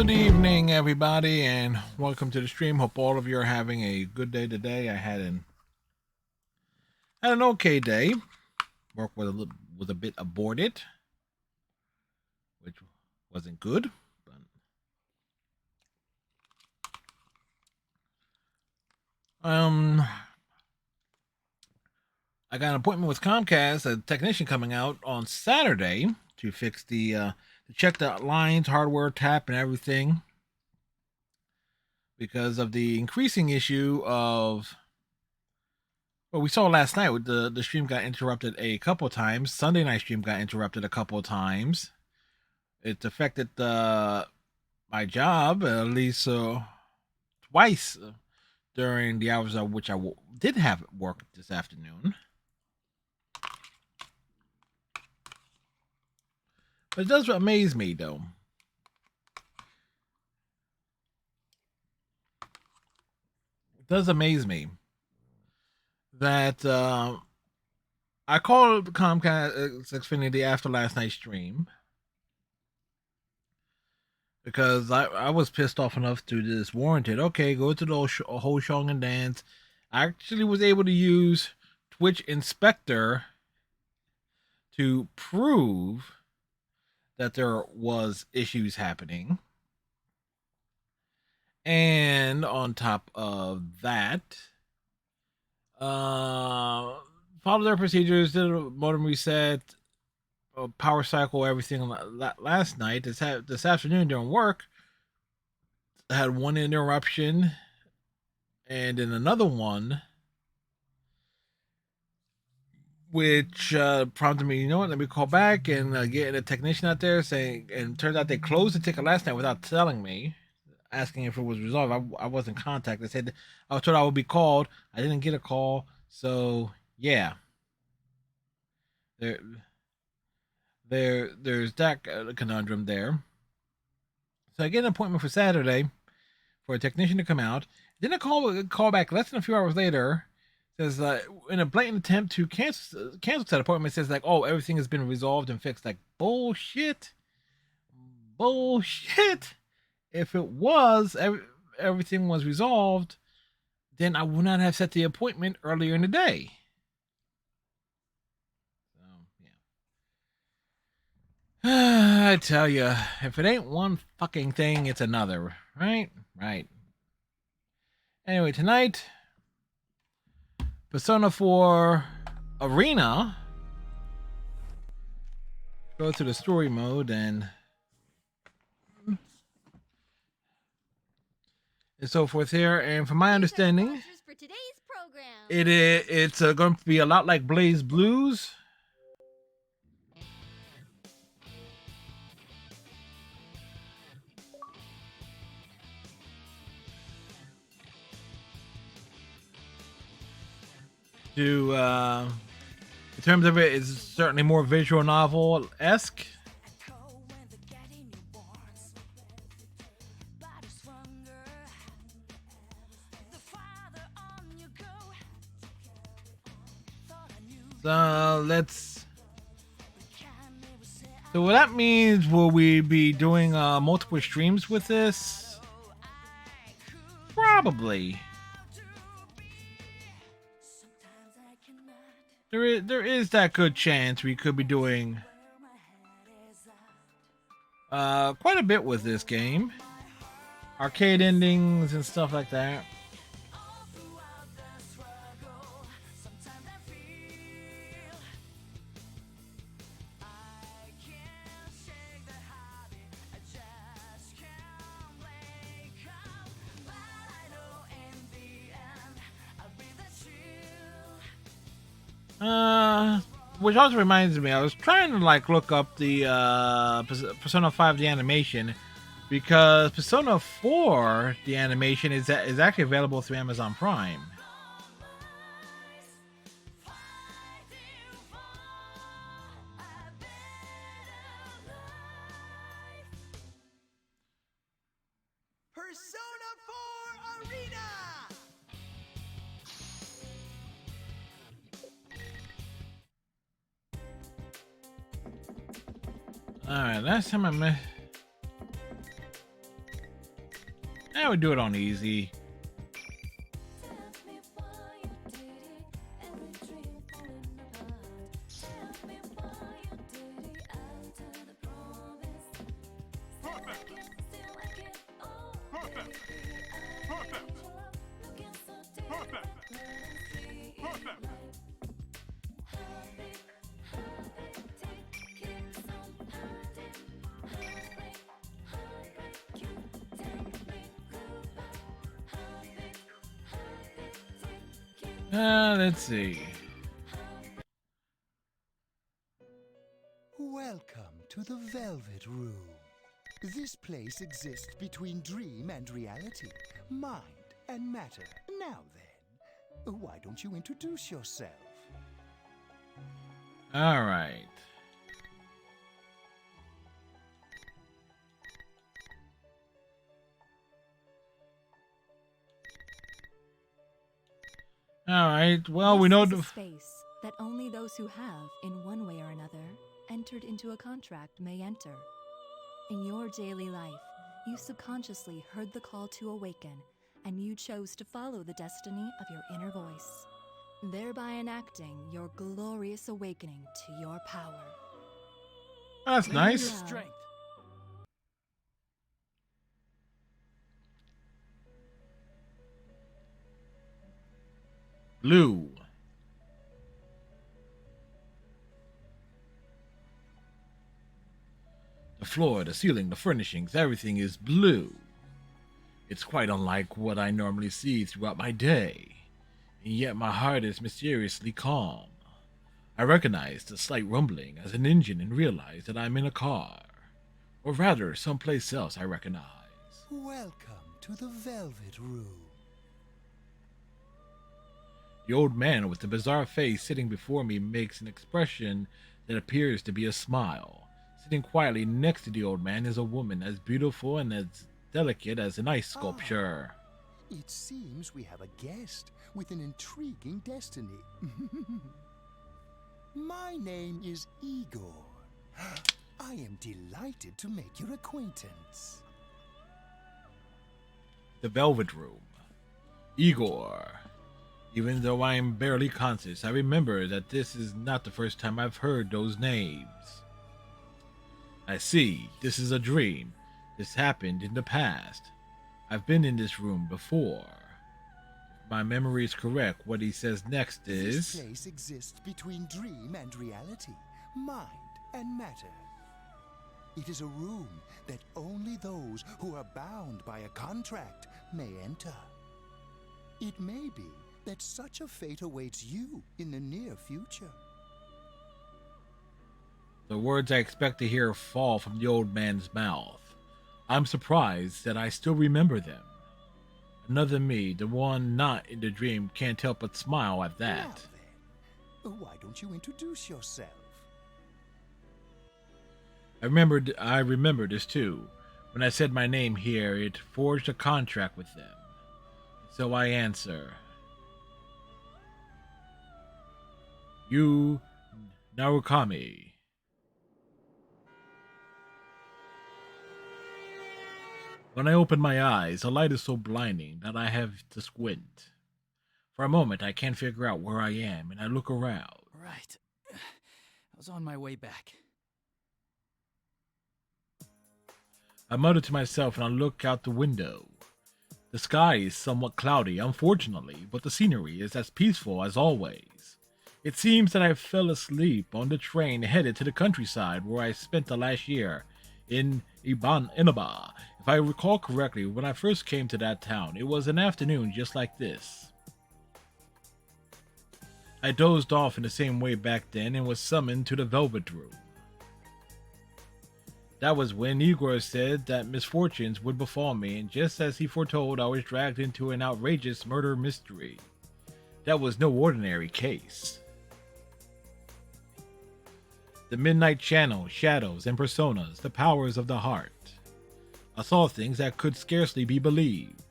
Good evening, everybody, and welcome to the stream. Hope all of you are having a good day today. I had an okay day. Work was a bit aborted, which wasn't good. But, I got an appointment with Comcast, a technician coming out on Saturday to fix to check the lines, hardware, tap, and everything, because of the increasing issue of. Well, we saw last night with the stream got interrupted a couple of times. Sunday night stream got interrupted a couple of times. It affected my job at least twice during the hours of which I did have work this afternoon. But it does amaze me, though. It does amaze me that I called Comcast Xfinity after last night's stream because I was pissed off enough to just warrant it. Okay, go to the whole Shong and Dance. I actually was able to use Twitch Inspector to prove that there was issues happening. And on top of that, follow their procedures, did a modem reset, power cycle, everything last night. This afternoon during work, I had one interruption and then another one, which prompted me, you know what, let me call back and get a technician out there saying, and turns out they closed the ticket last night without telling me, asking if it was resolved. I wasn't contacted. They said I was told I would be called. I didn't get a call. So yeah. There's that conundrum there. So I get an appointment for Saturday for a technician to come out. Then a call back less than a few hours later says in a blatant attempt to cancel that appointment, says like, oh, everything has been resolved and fixed. Like, bullshit. If it was everything was resolved, then I would not have set the appointment earlier in the day. So yeah. I tell you, if it ain't one fucking thing, it's another, right? Right. Anyway, tonight, Persona 4 Arena. Go to the story mode and so forth here. And from my understanding, it's going to be a lot like Blaze Blues. In terms of it's certainly more visual novel-esque. So what that means, will we be doing multiple streams with this? Probably. There is that good chance we could be doing quite a bit with this game. Arcade endings and stuff like that. Which also reminds me, I was trying to look up the Persona 5 the animation, because Persona 4 the animation is actually available through Amazon Prime. Persona 4 Arena. Alright, last time I met. would do it on easy. Let's see. Welcome to the Velvet Room. This place exists between dream and reality, mind and matter. Now then, why don't you introduce yourself? All right. All right. Well, we know This is the a space that only those who have, in one way or another, entered into a contract may enter. In your daily life, you subconsciously heard the call to awaken, and you chose to follow the destiny of your inner voice, thereby enacting your glorious awakening to your power. That's nice. Well, Strength. Blue. The floor, the ceiling, the furnishings, everything is blue. It's quite unlike what I normally see throughout my day, and yet my heart is mysteriously calm. I recognize the slight rumbling as an engine and realize that I'm in a car, or rather, someplace else I recognize. Welcome to the Velvet Room. The old man with the bizarre face sitting before me makes an expression that appears to be a smile. Sitting quietly next to the old man is a woman as beautiful and as delicate as an ice sculpture. It seems we have a guest with an intriguing destiny. My name is Igor. I am delighted to make your acquaintance. The Velvet Room. Igor. Even though I am barely conscious, I remember that this is not the first time I've heard those names. I see, this is a dream. This happened in the past. I've been in this room before. If my memory is correct, what he says next is... This place exists between dream and reality, mind and matter. It is a room that only those who are bound by a contract may enter. It may be that such a fate awaits you in the near future. The words I expect to hear fall from the old man's mouth. I'm surprised that I still remember them. Another me, the one not in the dream, can't help but smile at that. Now then, why don't you introduce yourself? I remember this too. When I said my name here, it forged a contract with them. So I answer. You, Narukami. When I open my eyes, the light is so blinding that I have to squint. For a moment, I can't figure out where I am, and I look around. Right. I was on my way back. I mutter to myself and I look out the window. The sky is somewhat cloudy, unfortunately, but the scenery is as peaceful as always. It seems that I fell asleep on the train headed to the countryside where I spent the last year, in Inaba. If I recall correctly, when I first came to that town, it was an afternoon just like this. I dozed off in the same way back then and was summoned to the Velvet Room. That was when Igor said that misfortunes would befall me, and just as he foretold, I was dragged into an outrageous murder mystery. That was no ordinary case. The Midnight Channel, shadows and personas, the powers of the heart. I saw things that could scarcely be believed.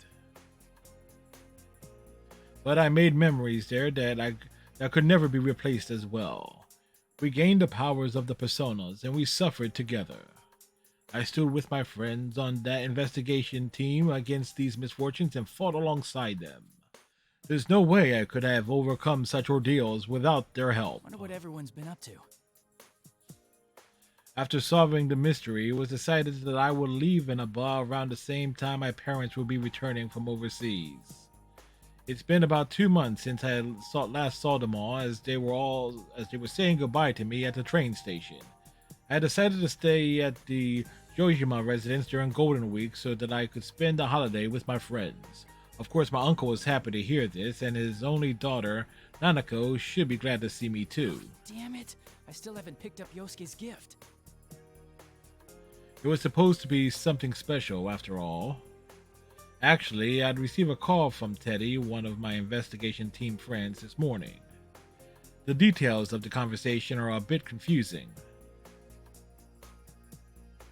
But I made memories there that could never be replaced as well. We gained the powers of the personas, and we suffered together. I stood with my friends on that investigation team against these misfortunes and fought alongside them. There's no way I could have overcome such ordeals without their help. Wonder what everyone's been up to. After solving the mystery, it was decided that I would leave Inaba around the same time my parents would be returning from overseas. It's been about 2 months since I last saw them all, as they were saying goodbye to me at the train station. I decided to stay at the Jojima residence during Golden Week so that I could spend the holiday with my friends. Of course, my uncle was happy to hear this, and his only daughter, Nanako, should be glad to see me too. Damn it! I still haven't picked up Yosuke's gift. It was supposed to be something special, after all. Actually, I'd received a call from Teddy, one of my investigation team friends, this morning. The details of the conversation are a bit confusing.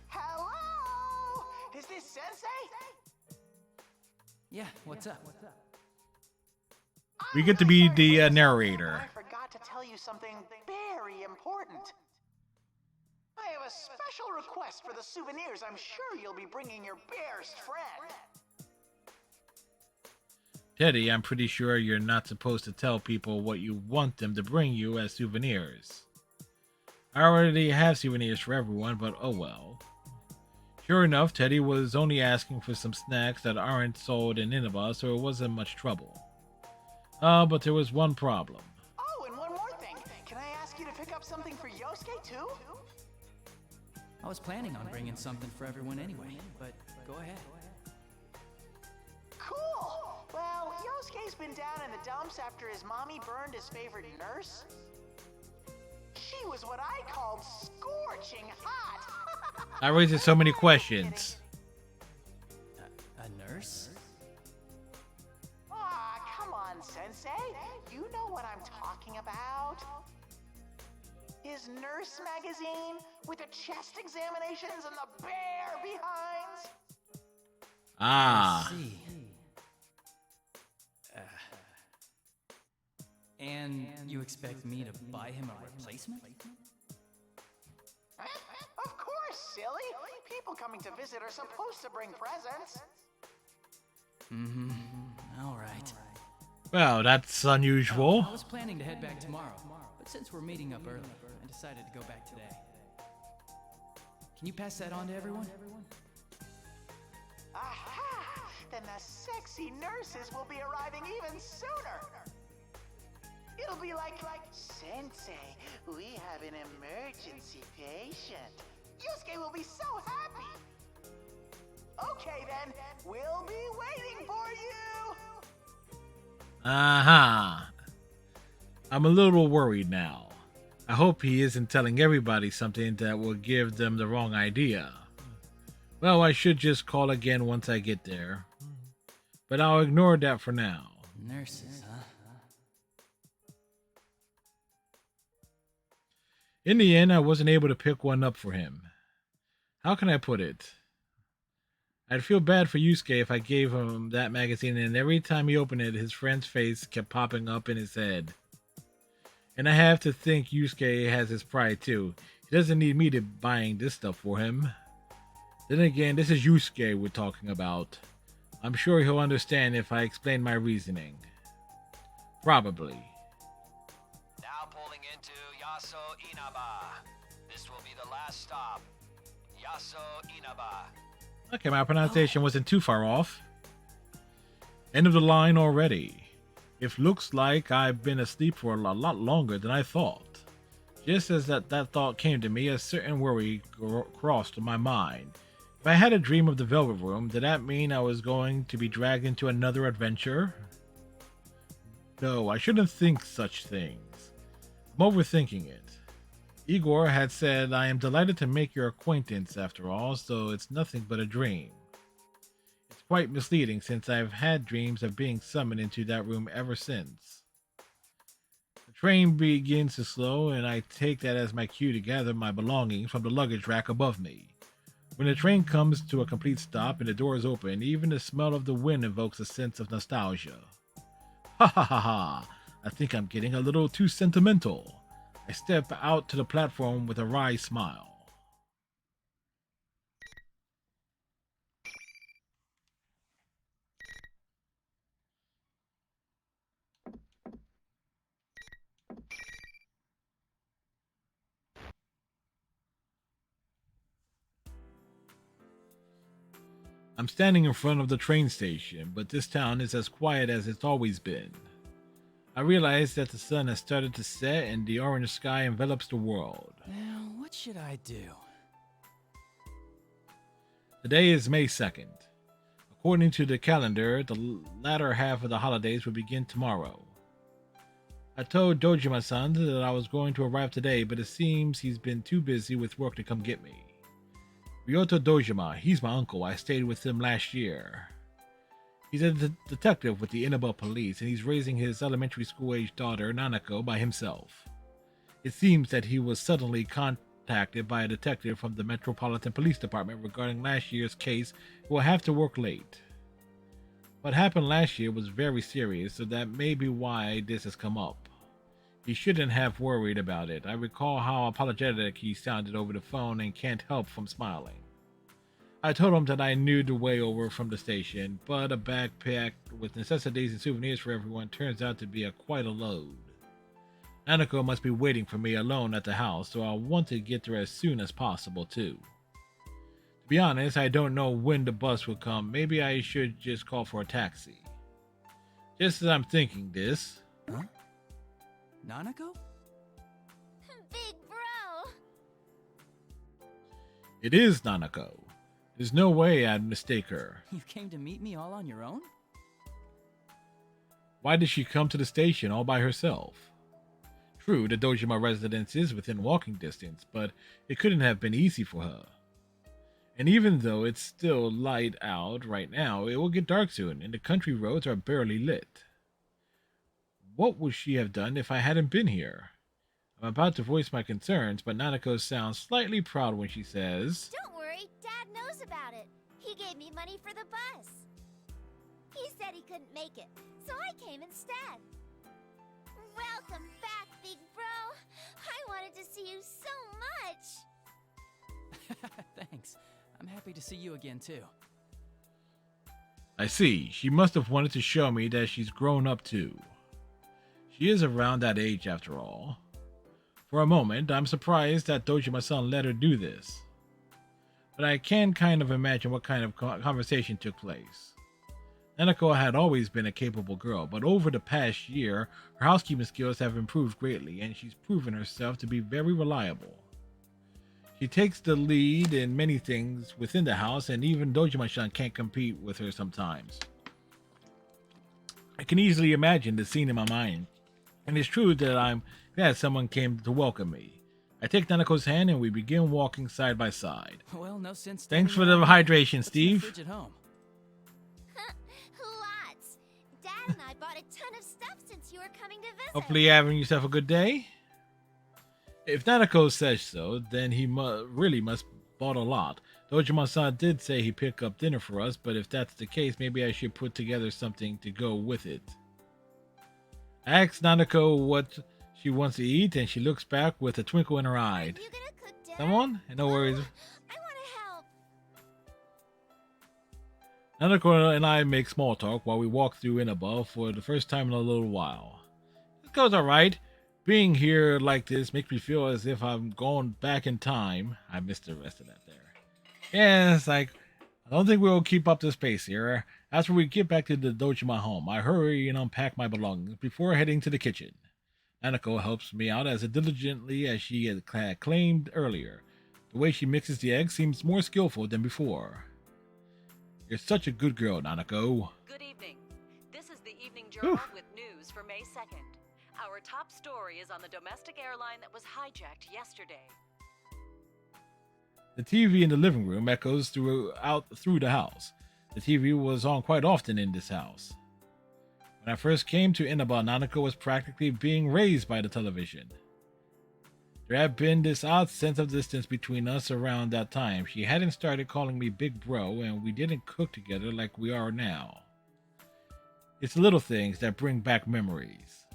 Hello? Is this Sensei? Yeah, what's up? We get to be the narrator. I forgot to tell you something very important. I have a special request for the souvenirs I'm sure you'll be bringing your bear's friend. Teddy, I'm pretty sure you're not supposed to tell people what you want them to bring you as souvenirs. I already have souvenirs for everyone, but oh well. Sure enough, Teddy was only asking for some snacks that aren't sold in Inaba, so it wasn't much trouble. But there was one problem. Oh, and one more thing. Can I ask you to pick up something for Yosuke too? I was planning on bringing something for everyone anyway, but go ahead. Cool! Well, Yosuke's been down in the dumps after his mommy burned his favorite nurse. She was what I called scorching hot. That raises so many questions. A nurse? Aw, come on, Sensei. You know what I'm talking about. His nurse magazine with the chest examinations and the bear behinds. Ah. I see. And you expect me to buy him a replacement? Of course, silly. People coming to visit are supposed to bring presents. All right. Well, that's unusual. I was planning to head back tomorrow, but since we're meeting up early, I decided to go back today. Can you pass that on to everyone? Aha! Then the sexy nurses will be arriving even sooner. It'll be like, Sensei, we have an emergency patient. Yusuke will be so happy. Okay then, we'll be waiting for you. Uh-huh. I'm a little worried now. I hope he isn't telling everybody something that will give them the wrong idea. Well, I should just call again once I get there. But I'll ignore that for now. Nurses, huh? In the end, I wasn't able to pick one up for him. How can I put it? I'd feel bad for Yusuke if I gave him that magazine and every time he opened it, his friend's face kept popping up in his head. And I have to think Yusuke has his pride too. He doesn't need me to buying this stuff for him. Then again, this is Yusuke we're talking about. I'm sure he'll understand if I explain my reasoning. Probably. Now pulling into Yaso Inaba. This will be the last stop. Yaso Inaba. Okay, my pronunciation wasn't too far off. End of the line already. It looks like I've been asleep for a lot longer than I thought. Just as that thought came to me, a certain worry crossed my mind. If I had a dream of the Velvet Room, did that mean I was going to be dragged into another adventure? No, I shouldn't think such things. I'm overthinking it. Igor had said, I am delighted to make your acquaintance after all, so it's nothing but a dream. It's quite misleading since I've had dreams of being summoned into that room ever since. The train begins to slow, and I take that as my cue to gather my belongings from the luggage rack above me. When the train comes to a complete stop and the doors open, even the smell of the wind evokes a sense of nostalgia. Ha ha ha ha! I think I'm getting a little too sentimental. I step out to the platform with a wry smile. I'm standing in front of the train station, but this town is as quiet as it's always been. I realize that the sun has started to set and the orange sky envelops the world. Now, what should I do? Today is May 2nd. According to the calendar, the latter half of the holidays will begin tomorrow. I told Dojima-san that I was going to arrive today, but it seems he's been too busy with work to come get me. Ryoto Dojima, he's my uncle. I stayed with him last year. He's a detective with the Inaba police, and he's raising his elementary school-age daughter, Nanako, by himself. It seems that he was suddenly contacted by a detective from the Metropolitan Police Department regarding last year's case and will have to work late. What happened last year was very serious, so that may be why this has come up. He shouldn't have worried about it. I recall how apologetic he sounded over the phone and can't help from smiling. I told him that I knew the way over from the station, but a backpack with necessities and souvenirs for everyone turns out to be quite a load. Nanako must be waiting for me alone at the house, so I want to get there as soon as possible too. To be honest, I don't know when the bus will come. Maybe I should just call for a taxi. Just as I'm thinking this... Huh? Nanako? Big bro! It is Nanako. There's no way I'd mistake her. You came to meet me all on your own? Why did she come to the station all by herself? True, the Dojima residence is within walking distance, but it couldn't have been easy for her. And even though it's still light out right now, it will get dark soon, and the country roads are barely lit. What would she have done if I hadn't been here? I'm about to voice my concerns, but Nanako sounds slightly proud when she says, Don't worry, Dad knows about it. He gave me money for the bus. He said he couldn't make it, so I came instead. Welcome back, big bro. I wanted to see you so much. Thanks. I'm happy to see you again, too. I see. She must have wanted to show me that she's grown up too. She is around that age after all. For a moment, I'm surprised that Dojima-san let her do this. But I can kind of imagine what kind of conversation took place. Nanako had always been a capable girl, but over the past year, her housekeeping skills have improved greatly, and she's proven herself to be very reliable. She takes the lead in many things within the house, and even Dojima-san can't compete with her sometimes. I can easily imagine the scene in my mind, and it's true that I'm glad someone came to welcome me. I take Nanako's hand and we begin walking side by side. Well, no sense. Thanks for the hydration, What's Steve. in the fridge at home? Lots. Dad and I bought a ton of stuff since you were coming to visit. Hopefully you're having yourself a good day. If Nanako says so, then he really must bought a lot. Dojima-san did say he picked up dinner for us, but if that's the case, maybe I should put together something to go with it. I asked Nanako what she wants to eat, and she looks back with a twinkle in her eye. You gonna cook dinner? Someone? No worries. I want to help. Nanako and I make small talk while we walk through Inaba for the first time in a little while. It goes alright. Being here like this makes me feel as if I'm going back in time. I missed the rest of that there. Yeah, it's like, I don't think we'll keep up this pace here. After we get back to the Dojima home, I hurry and unpack my belongings before heading to the kitchen. Nanako helps me out as diligently as she had claimed earlier. The way she mixes the eggs seems more skillful than before. You're such a good girl, Nanako. Good evening. This is the Evening Journal Oof. with news for May 2nd. Our top story is on the domestic airline that was hijacked yesterday. The TV in the living room echoes through the house. The TV was on quite often in this house. When I first came to Inaba, Nanako was practically being raised by the television. There had been this odd sense of distance between us around that time. She hadn't started calling me Big Bro, and we didn't cook together like we are now. It's the little things that bring back memories.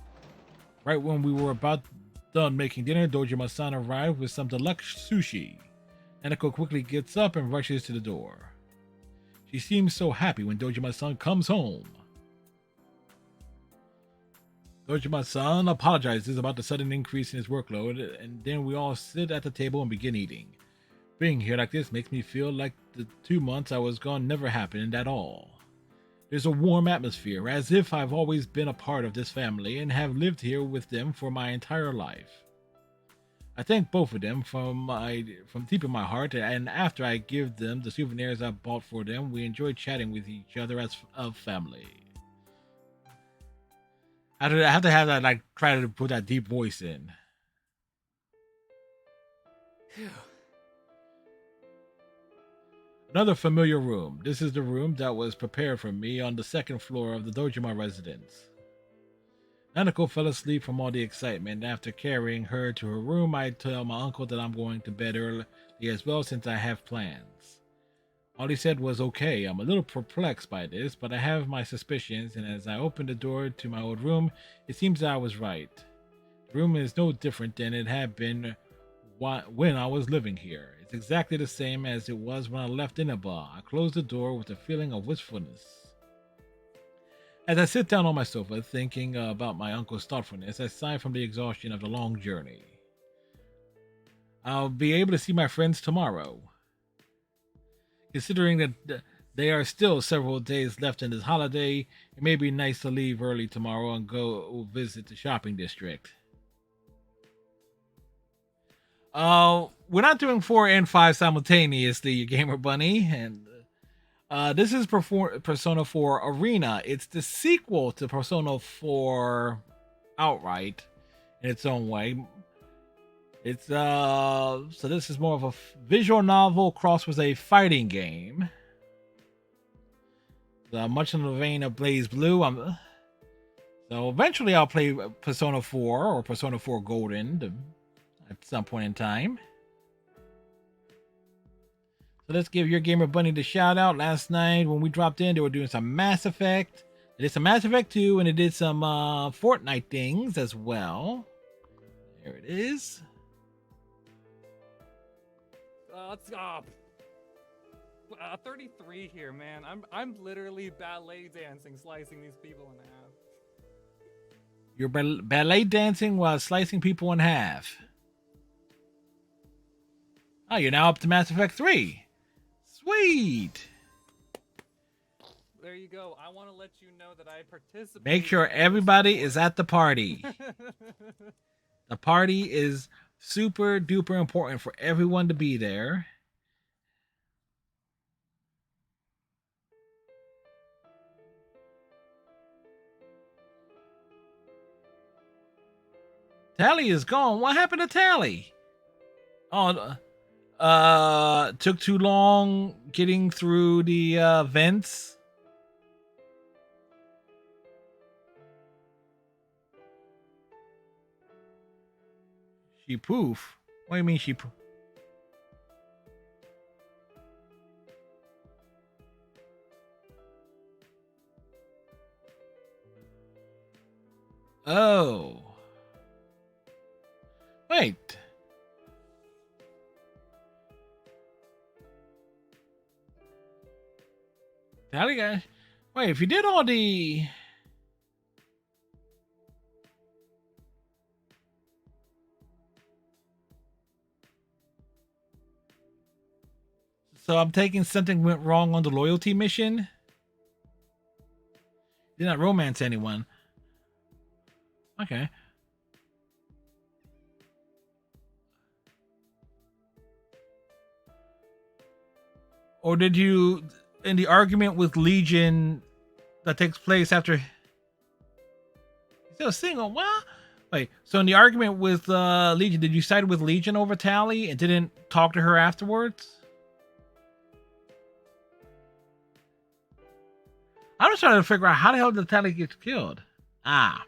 Right when we were about done making dinner, Dojima-san arrived with some deluxe sushi. Nanako quickly gets up and rushes to the door. She seems so happy when Dojima-san comes home. Dojima-san apologizes about the sudden increase in his workload, and then we all sit at the table and begin eating. Being here like this makes me feel like the 2 months I was gone never happened at all. There's a warm atmosphere, as if I've always been a part of this family and have lived here with them for my entire life. I thank both of them from deep in my heart, and after I give them the souvenirs I bought for them, we enjoy chatting with each other as a family. I have to have that, like, try to put that deep voice in. Phew. Another familiar room. This is the room that was prepared for me on the second floor of the Dojima residence. Nanako fell asleep from all the excitement. After carrying her to her room, I tell my uncle that I'm going to bed early as well since I have plans. All he said was okay. I'm a little perplexed by this, but I have my suspicions, and as I open the door to my old room, it seems that I was right. The room is no different than it had been when I was living here. It's exactly the same as it was when I left Inaba. I close the door with a feeling of wistfulness. As I sit down on my sofa, thinking about my uncle's thoughtfulness, I sigh from the exhaustion of the long journey. I'll be able to see my friends tomorrow. Considering that there are still several days left in this holiday, it may be nice to leave early tomorrow and go visit the shopping district. We're not doing 4 and 5 simultaneously, you Gamer Bunny, and this is Persona 4 Arena. It's the sequel to Persona 4 outright in its own way. It's so this is more of a visual novel crossed with a fighting game. Much in the vein of Blaze Blue. So eventually I'll play Persona 4 or Persona 4 Golden at some point in time. So let's give your Gamer Bunny the shout out. Last night when we dropped in, they were doing some Mass Effect. They did some Mass Effect 2 and they did some Fortnite things as well. There it is. Let's go. 33 here, man. I'm literally ballet dancing, slicing these people in half. You're ballet dancing while slicing people in half. Oh, you're now up to Mass Effect 3. Sweet. There you go. I want to let you know that I participated. Make sure everybody is at the party. The party is super duper important for everyone to be there. Tally is gone. What happened to Tally? Oh, took too long getting through the vents. She poof? What do you mean she poof? Oh. Wait. Tally guys. Wait, if you did all the... So I'm taking something went wrong on the loyalty mission? Did not romance anyone. Okay. Or did you, in the argument with Legion that takes place after... Is still single? What? Wait, so in the argument with Legion, did you side with Legion over Tally and didn't talk to her afterwards? I'm just trying to figure out how the hell did Tally get killed? Ah.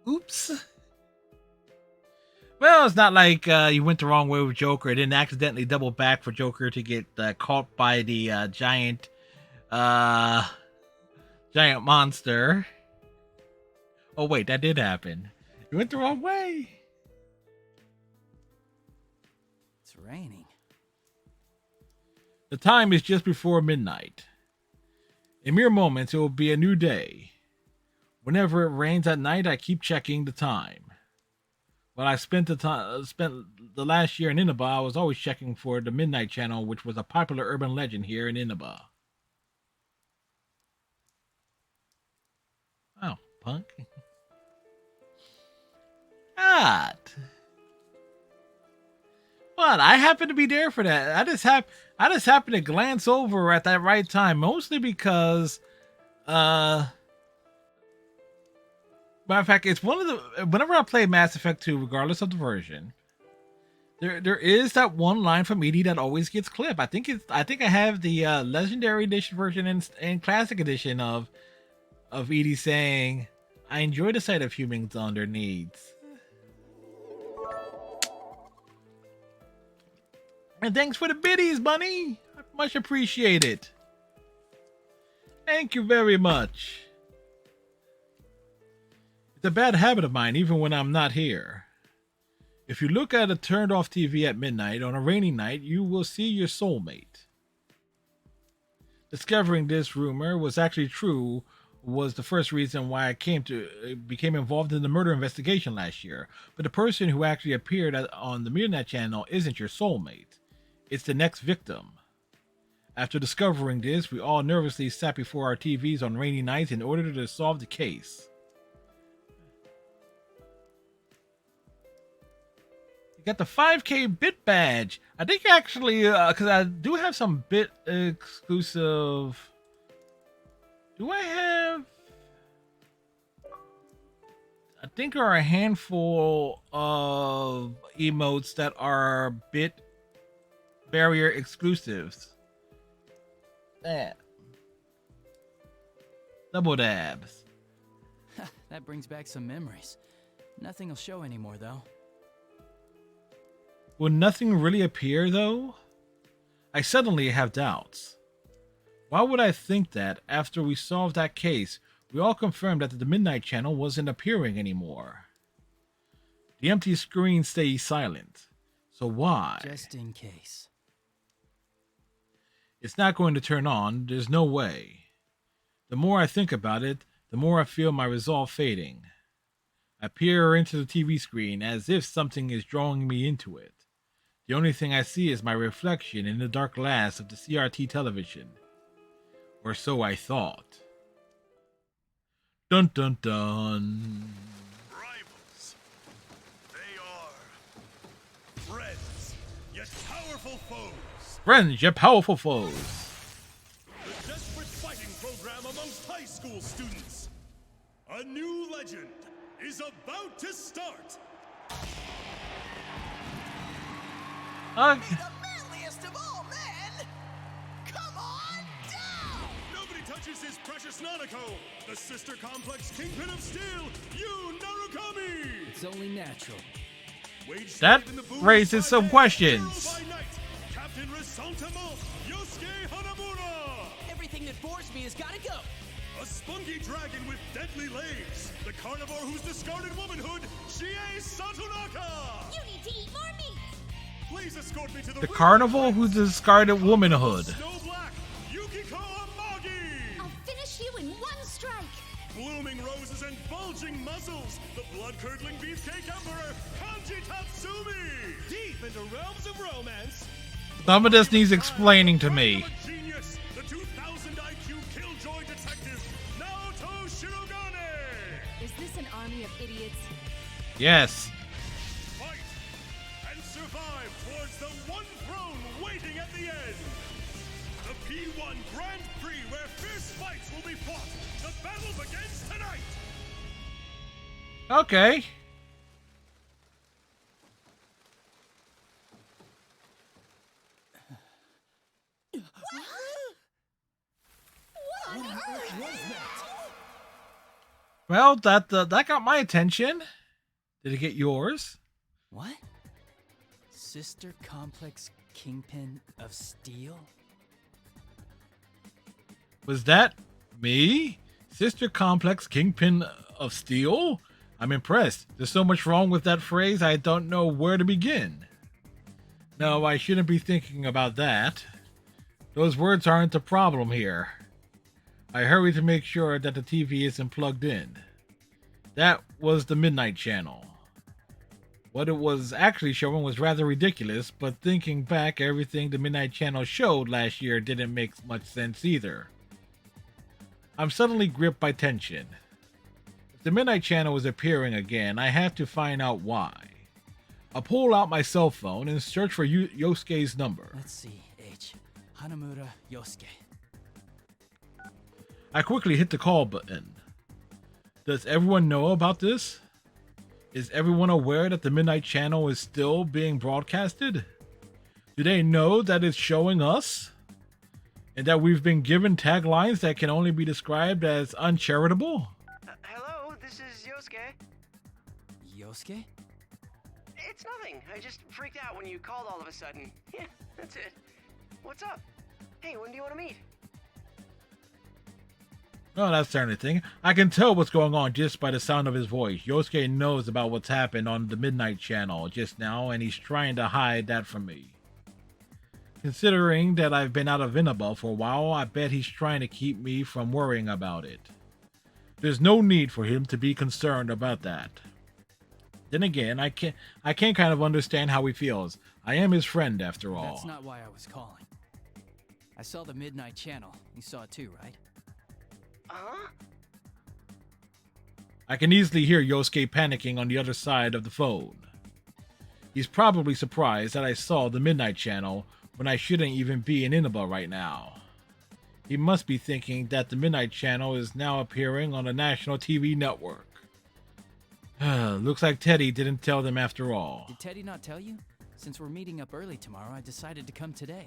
Oops. Well, it's not like you went the wrong way with Joker. It didn't accidentally double back for Joker to get caught by the giant monster. Oh, wait, that did happen. You went the wrong way. It's raining. The time is just before midnight. In mere moments, it will be a new day. Whenever it rains at night, I keep checking the time. Well, I spent the last year in Inaba. I was always checking for the Midnight Channel, which was a popular urban legend here in Inaba. Oh, punk. God. What? I happened to be there for that. I just happened to glance over at that right time, mostly because matter of fact, it's one of the whenever I play Mass Effect 2, regardless of the version, there is that one line from Edie that always gets clipped. I think I have the Legendary Edition version and Classic Edition of Edie saying, "I enjoy the sight of humans on their needs." And thanks for the biddies, Bunny. Much appreciated. Thank you very much. It's a bad habit of mine, even when I'm not here. If you look at a turned off TV at midnight on a rainy night, you will see your soulmate. Discovering this rumor was actually true was the first reason why I became involved in the murder investigation last year. But the person who actually appeared on the Midnight Channel isn't your soulmate. It's the next victim. After discovering this, we all nervously sat before our TVs on rainy nights in order to solve the case. You got the 5K bit badge. I think actually, because I do have some bit exclusive. Do I have? I think there are a handful of emotes that are bit barrier exclusives. That double dabs. That brings back some memories. Nothing will show anymore, though. Will nothing really appear, though? I suddenly have doubts. Why would I think that after we solved that case, we all confirmed that the Midnight Channel wasn't appearing anymore? The empty screen stays silent. So why? Just in case. It's not going to turn on. There's no way. The more I think about it, the more I feel my resolve fading. I peer into the TV screen as if something is drawing me into it. The only thing I see is my reflection in the dark glass of the CRT television. Or so I thought. Dun dun dun. Rivals. They are friends, yet powerful foes. Friends, yet powerful foes. The desperate fighting program amongst high school students. A new legend is about to start. The manliest of all men! Come on down! Nobody touches his precious Nanako, the sister complex kingpin of steel, Yu Narukami! It's only natural. That raises some questions. Captain Resentiment, Yosuke Hanamura! Everything that bores me has gotta go! A spunky dragon with deadly legs, the carnivore who's discarded womanhood, Chie Satonaka! You need to eat more meat! Please escort me to The carnival who discarded womanhood. Snow Black, Yukiko Amagi! I'll finish you in one strike! Blooming roses and bulging muzzles, the blood-curdling beefcake emperor, Kanji Tatsumi! Deep into realms of romance, Some of this needs explaining to me. genius, the 2000 IQ killjoy detective, Naoto Shirogane! Is this an army of idiots? Yes. Fight and survive towards the one throne waiting at the end! The P1 Grand Prix where fierce fights will be fought! The battle begins tonight! Okay. Well, that got my attention. Did it get yours? What? Sister Complex Kingpin of Steel? Was that me? Sister Complex Kingpin of Steel? I'm impressed. There's so much wrong with that phrase, I don't know where to begin. No, I shouldn't be thinking about that. Those words aren't the problem here. I hurry to make sure that the TV isn't plugged in. That was the Midnight Channel. What it was actually showing was rather ridiculous, but thinking back, everything the Midnight Channel showed last year didn't make much sense either. I'm suddenly gripped by tension. If the Midnight Channel was appearing again, I have to find out why. I pull out my cell phone and search for Yosuke's number. Let's see, H. Hanamura Yosuke. I quickly hit the call button. Does everyone know about this? Is everyone aware that the Midnight Channel is still being broadcasted? Do they know that it's showing us? And that we've been given taglines that can only be described as uncharitable? Hello, this is Yosuke. Yosuke? It's nothing. I just freaked out when you called all of a sudden. Yeah, that's it. What's up? Hey, when do you want to meet? Oh, that's the only thing. I can tell what's going on just by the sound of his voice. Yosuke knows about what's happened on the Midnight Channel just now, and he's trying to hide that from me. Considering that I've been out of Inaba for a while, I bet he's trying to keep me from worrying about it. There's no need for him to be concerned about that. Then again, I can kind of understand how he feels. I am his friend after all. That's not why I was calling. I saw the Midnight Channel. You saw it too, right? Huh? I can easily hear Yosuke panicking on the other side of the phone. He's probably surprised that I saw the Midnight Channel when I shouldn't even be in Inaba right now. He must be thinking that the Midnight Channel is now appearing on a national TV network. Looks like Teddy didn't tell them after all. Did Teddy not tell you? Since we're meeting up early tomorrow, I decided to come today.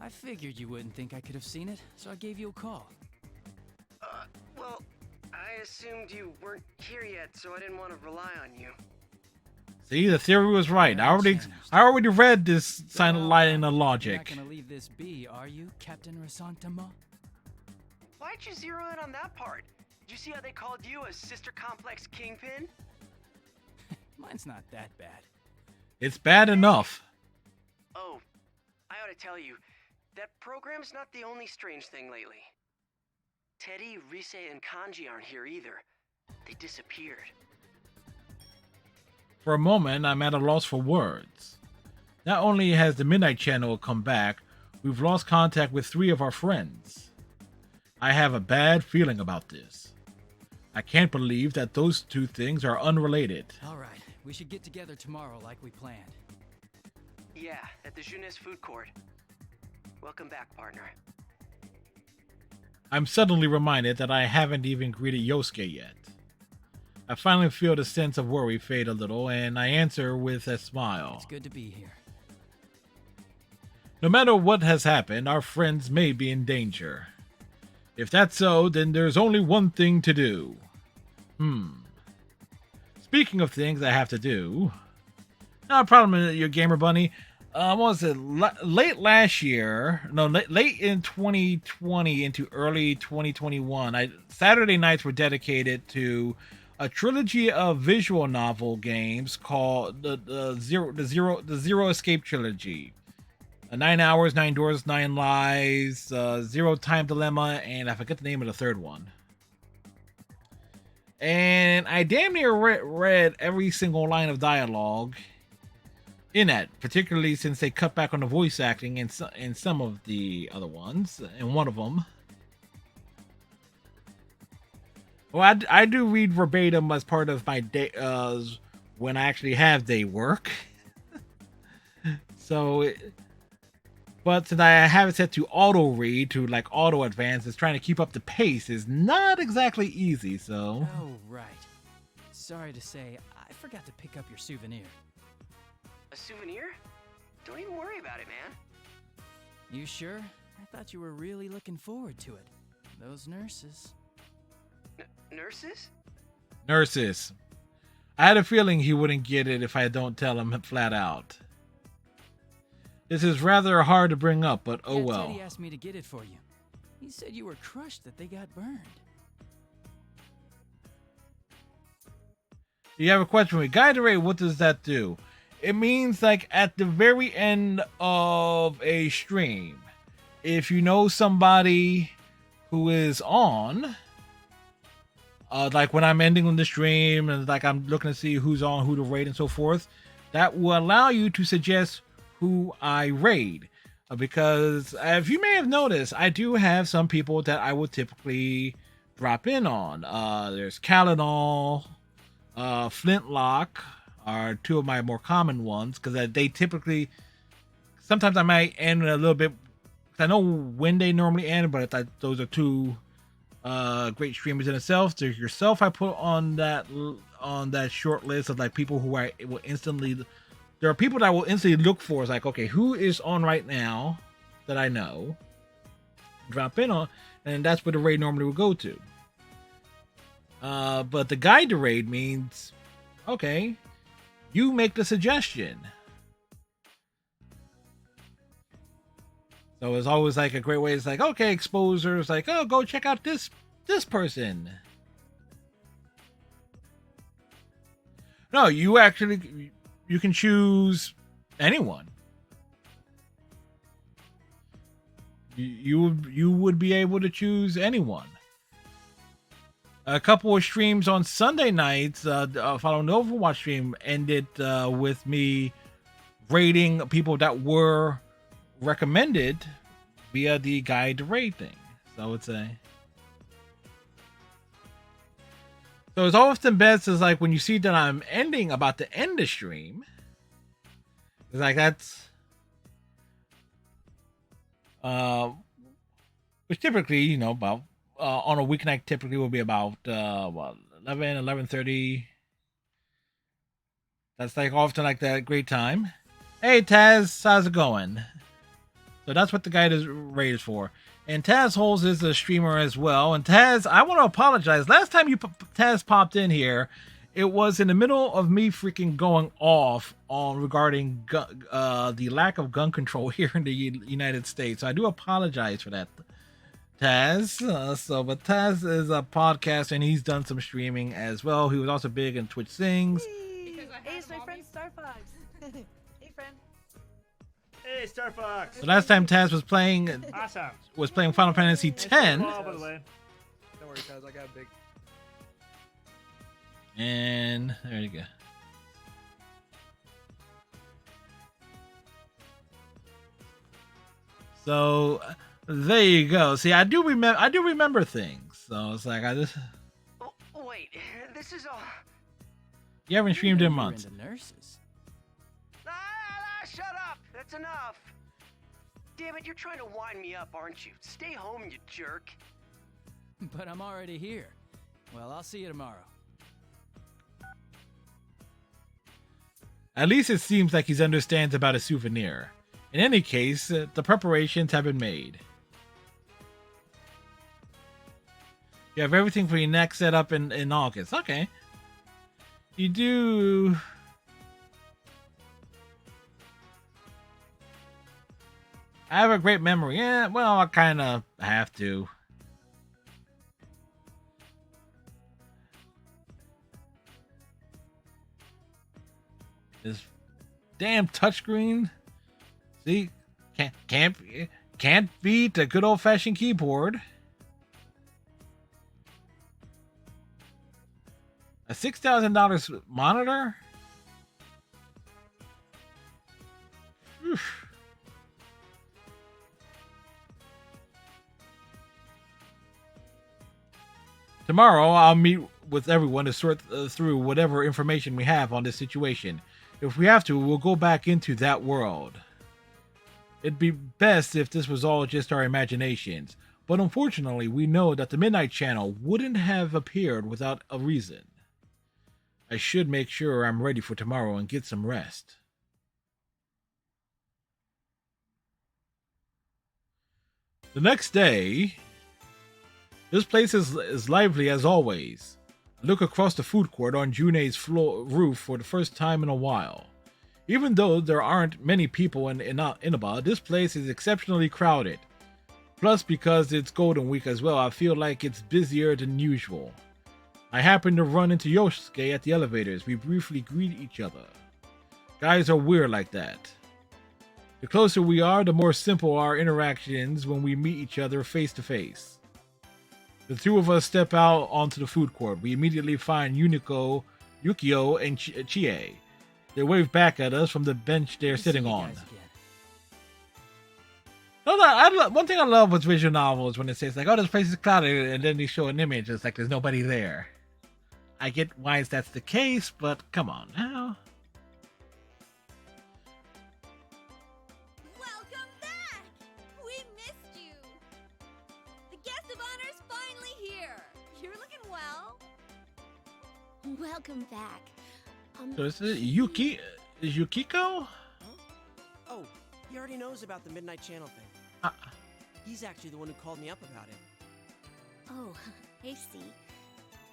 I figured you wouldn't think I could have seen it, so I gave you a call. Well, I assumed you weren't here yet, so I didn't want to rely on you. See, the theory was right. I already read this silent line of logic. You're not gonna leave this be, are you, Captain Rasantama? Why'd you zero in on that part? Did you see how they called you a Sister Complex Kingpin? Mine's not that bad. It's bad enough. Oh, I ought to tell you, that program's not the only strange thing lately. Teddy, Rise, and Kanji aren't here either. They disappeared. For a moment, I'm at a loss for words. Not only has the Midnight Channel come back, we've lost contact with 3 of our friends. I have a bad feeling about this. I can't believe that those 2 things are unrelated. Alright, we should get together tomorrow like we planned. Yeah, at the Jeunesse Food Court. Welcome back, partner. I'm suddenly reminded that I haven't even greeted Yosuke yet. I finally feel the sense of worry fade a little, and I answer with a smile. It's good to be here. No matter what has happened, our friends may be in danger. If that's so, then there's only one thing to do. Speaking of things I have to do... No problem, your gamer bunny. What was it? Late last year, late in 2020 into early 2021, Saturday nights were dedicated to a trilogy of visual novel games called the Zero Escape trilogy. 9 Hours, 9 Doors, 9 Lives, Zero Time Dilemma, and I forget the name of the third one. And I damn near read every single line of dialogue in that, particularly since they cut back on the voice acting in some of the other ones, in one of them. Well, I do read verbatim as part of my day, when I actually have day work. But since I have it set to auto read, to like auto advance, it's trying to keep up the pace is not exactly easy, so. Oh, right. Sorry to say, I forgot to pick up your souvenir. A souvenir? Don't even worry about it, man. You sure? I thought you were really looking forward to it. Those nurses. Nurses? Nurses. I had a feeling he wouldn't get it if I don't tell him flat out. This is rather hard to bring up, but oh well. Teddy asked me to get it for you. He said you were crushed that they got burned. You have a question for me. Guide Ray, what does that do? It means like at the very end of a stream, if you know somebody who is on, like when I'm ending on the stream and like I'm looking to see who's on, who to raid, and so forth, that will allow you to suggest who I raid. Because if you may have noticed, I do have some people that I would typically drop in on. There's Kaladol, Flintlock are two of my more common ones because they typically, sometimes I might end a little bit. I know when they normally end, but those are two great streamers in itself. There's yourself. I put on that short list of like people who I will instantly. There are people that I will instantly look for. It's like, okay, who is on right now that I know? Drop in on, and that's where the raid normally would go to. But the guide to raid means, okay, you make the suggestion. So it's always like a great way. It's like, okay, exposure. It's like, oh, go check out this person. No, you actually. You can choose anyone. You would be able to choose anyone. A couple of streams on Sunday nights, following the Overwatch stream, ended with me rating people that were recommended via the guide to raid thing. So I would say. So it's often best is like when you see that I'm about to end the stream. It's like that's which typically, you know, about on a weeknight typically will be about 11:30. That's like often like that great time. Hey Taz, how's it going? So that's what the guide is rated for. And Taz Holes is a streamer as well. And Taz, I want to apologize. Last time Taz popped in here, it was in the middle of me freaking going off on regarding the lack of gun control here in the United States. So I do apologize for that, Taz. But Taz is a podcaster and he's done some streaming as well. He was also big in Twitch Sings. Hey, it's my friend Star Fox. Hey, friend. Hey, Star Fox. The last time Taz was playing, awesome. was playing Final Fantasy X. By the way. Don't worry, Taz. I got big. And there you go. So there you go. See, I do remember things. So it's like I just. Wait, this is all. You haven't streamed in months. Into nurses. Shut up! That's enough. Damn it, you're trying to wind me up, aren't you? Stay home, you jerk. But I'm already here. Well, I'll see you tomorrow. At least it seems like he understands about a souvenir. In any case, the preparations have been made. You have everything for your next setup in August. Okay. You do... I have a great memory. Yeah, well, I kind of have to. This damn touchscreen. See, can't beat a good old-fashioned keyboard. A $6,000 monitor. Oof. Tomorrow, I'll meet with everyone to sort through whatever information we have on this situation. If we have to, we'll go back into that world. It'd be best if this was all just our imaginations, but unfortunately, we know that the Midnight Channel wouldn't have appeared without a reason. I should make sure I'm ready for tomorrow and get some rest. The next day... This place is lively as always. I look across the food court on June's roof for the first time in a while. Even though there aren't many people in Inaba, this place is exceptionally crowded. Plus, because it's Golden Week as well, I feel like it's busier than usual. I happen to run into Yosuke at the elevators. We briefly greet each other. Guys are weird like that. The closer we are, the more simple our interactions when we meet each other face to face. The two of us step out onto the food court. We immediately find Yukio, and Chie. They wave back at us from the bench they're sitting on. One thing I love with visual novels when it says like, "Oh, this place is clouded," and then they show an image. It's like there's nobody there. I get why that's the case, but come on now. Welcome back! We missed you! The guest of honor's finally here! You're looking well. Welcome back. So is it Yuki? Is Yukiko? Oh, he already knows about the Midnight Channel thing. He's actually the one who called me up about it. Oh, I see.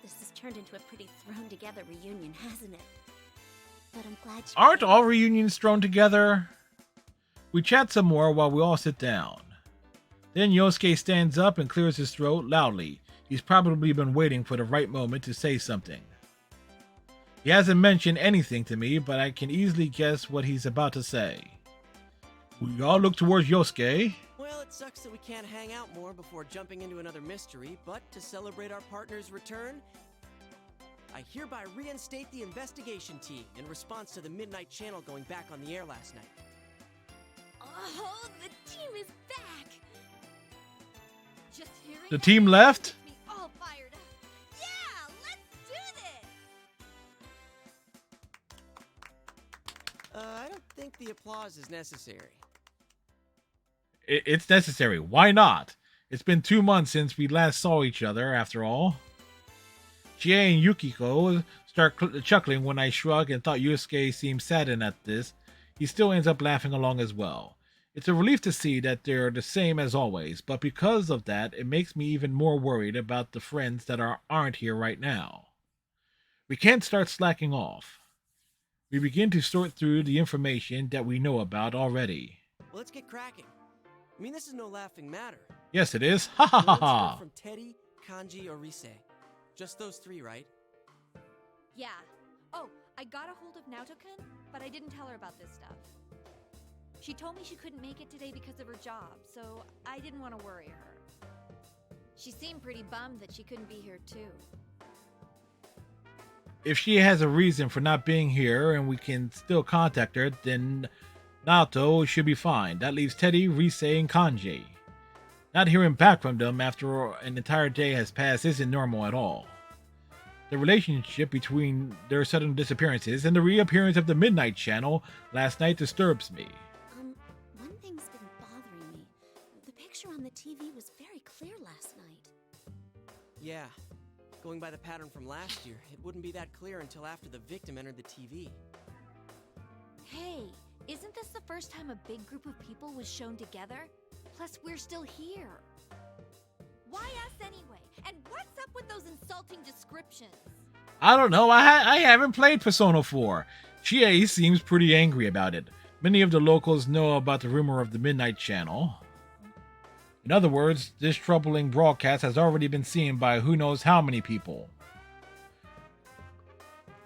This has turned into a pretty thrown-together reunion, hasn't it? But I'm glad you... Aren't all reunions thrown together? We chat some more while we all sit down. Then Yosuke stands up and clears his throat loudly. He's probably been waiting for the right moment to say something. He hasn't mentioned anything to me, but I can easily guess what he's about to say. We all look towards Yosuke. Well, it sucks that we can't hang out more before jumping into another mystery, but to celebrate our partner's return, I hereby reinstate the investigation team in response to the Midnight Channel going back on the air last night. Oh, the team is back! Just hearing The team left? me all fired up. Yeah, let's do this! I don't think the applause is necessary. It's necessary. Why not? It's been 2 months since we last saw each other, after all. Chie and Yukiko start chuckling when I shrug and thought Yosuke seemed saddened at this. He still ends up laughing along as well. It's a relief to see that they're the same as always, but because of that, it makes me even more worried about the friends that aren't here right now. We can't start slacking off. We begin to sort through the information that we know about already. Well, let's get cracking. I mean, this is no laughing matter. Yes, it is. Ha ha ha Let's hear ha. from Teddy, Kanji, or Rise. Just those three, right? Yeah. Oh, I got a hold of Naoto-kun, but I didn't tell her about this stuff. She told me she couldn't make it today because of her job, so I didn't want to worry her. She seemed pretty bummed that she couldn't be here too. If she has a reason for not being here and we can still contact her, then Naoto should be fine. That leaves Teddy, Rise, and Kanji. Not hearing back from them after an entire day has passed isn't normal at all. The relationship between their sudden disappearances and the reappearance of the Midnight Channel last night disturbs me. One thing's been bothering me. The picture on the TV was very clear last night. Yeah. Going by the pattern from last year, it wouldn't be that clear until after the victim entered the TV. Hey, isn't this the first time a big group of people was shown together? Plus, we're still here. Why us anyway? And what's up with those insulting descriptions? I don't know. I haven't played Persona 4. Chie seems pretty angry about it. Many of the locals know about the rumor of the Midnight Channel. In other words, this troubling broadcast has already been seen by who knows how many people.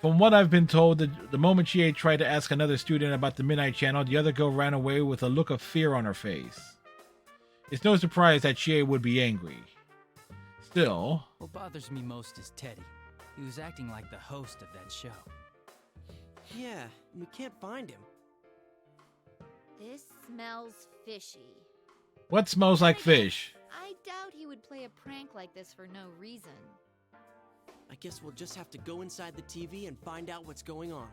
From what I've been told, the moment Chie tried to ask another student about the Midnight Channel, the other girl ran away with a look of fear on her face. It's no surprise that Chie would be angry. Still... What bothers me most is Teddy. He was acting like the host of that show. Yeah, we can't find him. This smells fishy. What smells like fish? I doubt he would play a prank like this for no reason. I guess we'll just have to go inside the TV and find out what's going on.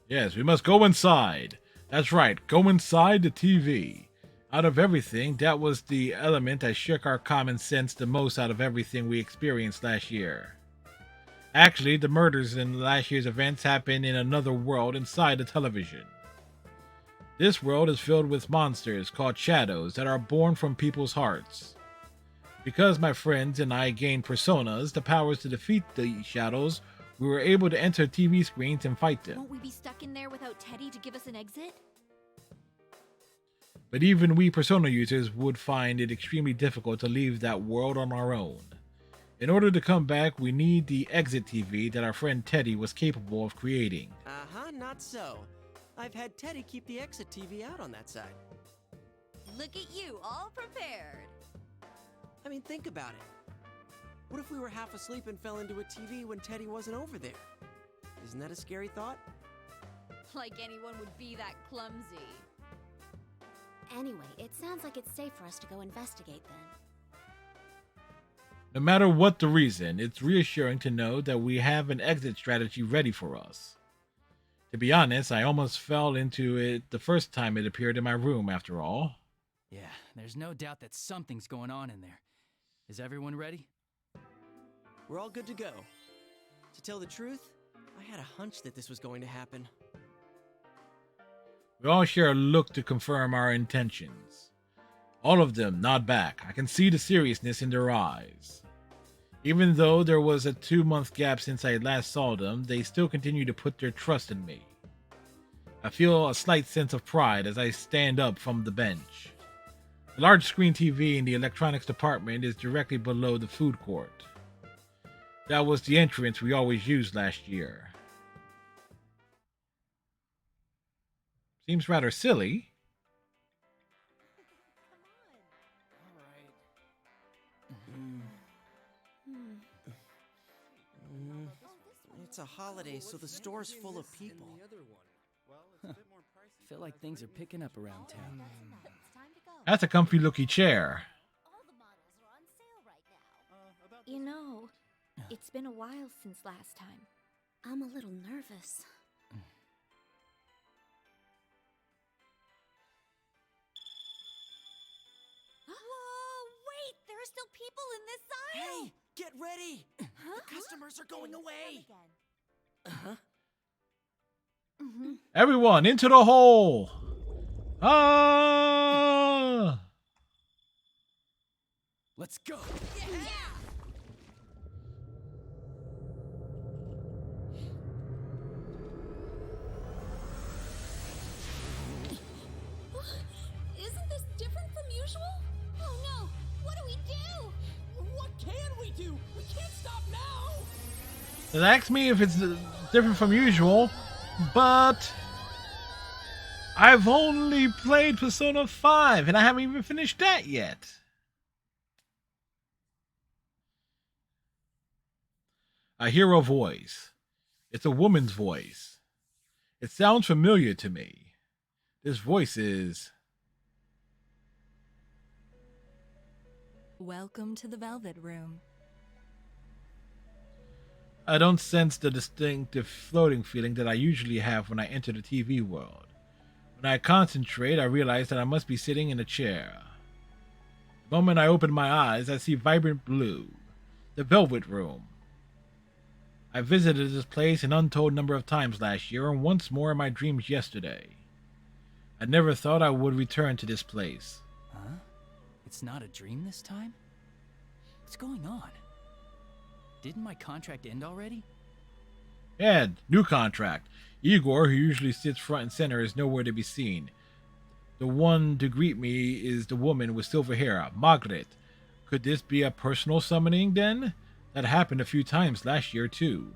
Yes, we must go inside. That's right, go inside the TV. Out of everything, that was the element that shook our common sense the most out of everything we experienced last year. Actually, the murders in last year's events happened in another world inside the television. This world is filled with monsters called shadows that are born from people's hearts. Because my friends and I gained personas, the powers to defeat the shadows, we were able to enter TV screens and fight them. Won't we be stuck in there without Teddy to give us an exit? But even we Persona users would find it extremely difficult to leave that world on our own. In order to come back, we need the exit TV that our friend Teddy was capable of creating. Not so. I've had Teddy keep the exit TV out on that side. Look at you, all prepared. I mean, think about it. What if we were half asleep and fell into a TV when Teddy wasn't over there? Isn't that a scary thought? Like anyone would be that clumsy. Anyway, it sounds like it's safe for us to go investigate then. No matter what the reason, it's reassuring to know that we have an exit strategy ready for us. To be honest, I almost fell into it the first time it appeared in my room, after all. Yeah, there's no doubt that something's going on in there. Is everyone ready? We're all good to go. To tell the truth, I had a hunch that this was going to happen. We all share a look to confirm our intentions. All of them nod back. I can see the seriousness in their eyes. Even though there was a 2-month gap since I last saw them, they still continue to put their trust in me. I feel a slight sense of pride as I stand up from the bench. The large screen TV in the electronics department is directly below the food court. That was the entrance we always used last year. Seems rather silly. It's a holiday, so the store's full of people. Feel like things are picking up around town. That's a comfy looking chair. You know, it's been a while since last time. I'm a little nervous. Whoa, wait! There are still people in this aisle! Hey, get ready! The customers are going away! Uh-huh. Everyone, into the hole! Ah! Let's go! Isn't this different from usual? Oh no! What do we do? What can we do? We can't stop now! It asks me if it's different from usual, but I've only played Persona 5 and I haven't even finished that yet. I hear a voice. It's a woman's voice. It sounds familiar to me. This voice is... Welcome to the Velvet Room. I don't sense the distinctive floating feeling that I usually have when I enter the TV world. When I concentrate, I realize that I must be sitting in a chair. The moment I open my eyes, I see vibrant blue, the Velvet Room. I visited this place an untold number of times last year and once more in my dreams yesterday. I never thought I would return to this place. Huh? It's not a dream this time? What's going on? Didn't my contract end already? Yeah, new contract. Igor, who usually sits front and center, is nowhere to be seen. The one to greet me is the woman with silver hair, Margaret. Could this be a personal summoning, then? That happened a few times last year, too.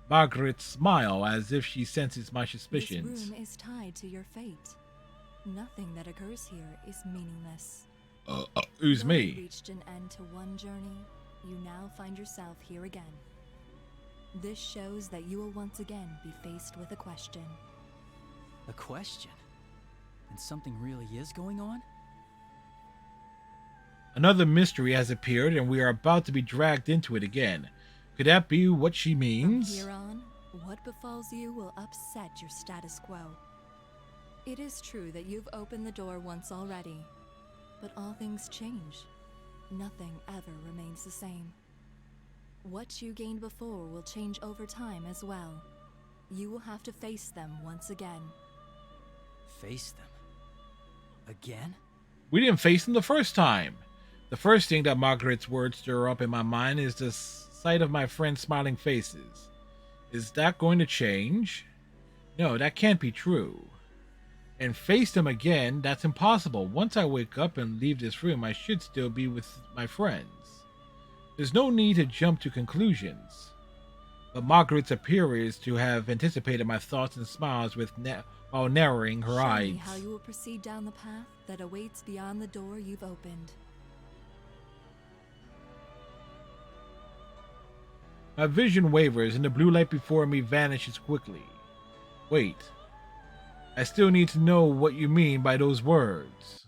Margaret smile as if she senses my suspicions. This room is tied to your fate. Nothing that occurs here is meaningless. Who's Though me? you reached an end to one journey, you now find yourself here again. This shows that you will once again be faced with a question. A question? And something really is going on? Another mystery has appeared and we are about to be dragged into it again. Could that be what she means? From here on, what befalls you will upset your status quo. It is true that you've opened the door once already, but all things change. Nothing ever remains the same. What you gained before will change over time as well. You will have to face them once again. Face them? Again? We didn't face them the first time. The first thing that Margaret's words stir up in my mind is the sight of my friends' smiling faces. Is that going to change? No, that can't be true. And face them again, that's impossible. Once I wake up and leave this room, I should still be with my friends. There's no need to jump to conclusions. But Margaret's appears to have anticipated my thoughts and smiles while narrowing her Show eyes. me how you will proceed down the path that awaits beyond the door you've opened. My vision wavers and the blue light before me vanishes quickly. Wait. I still need to know what you mean by those words.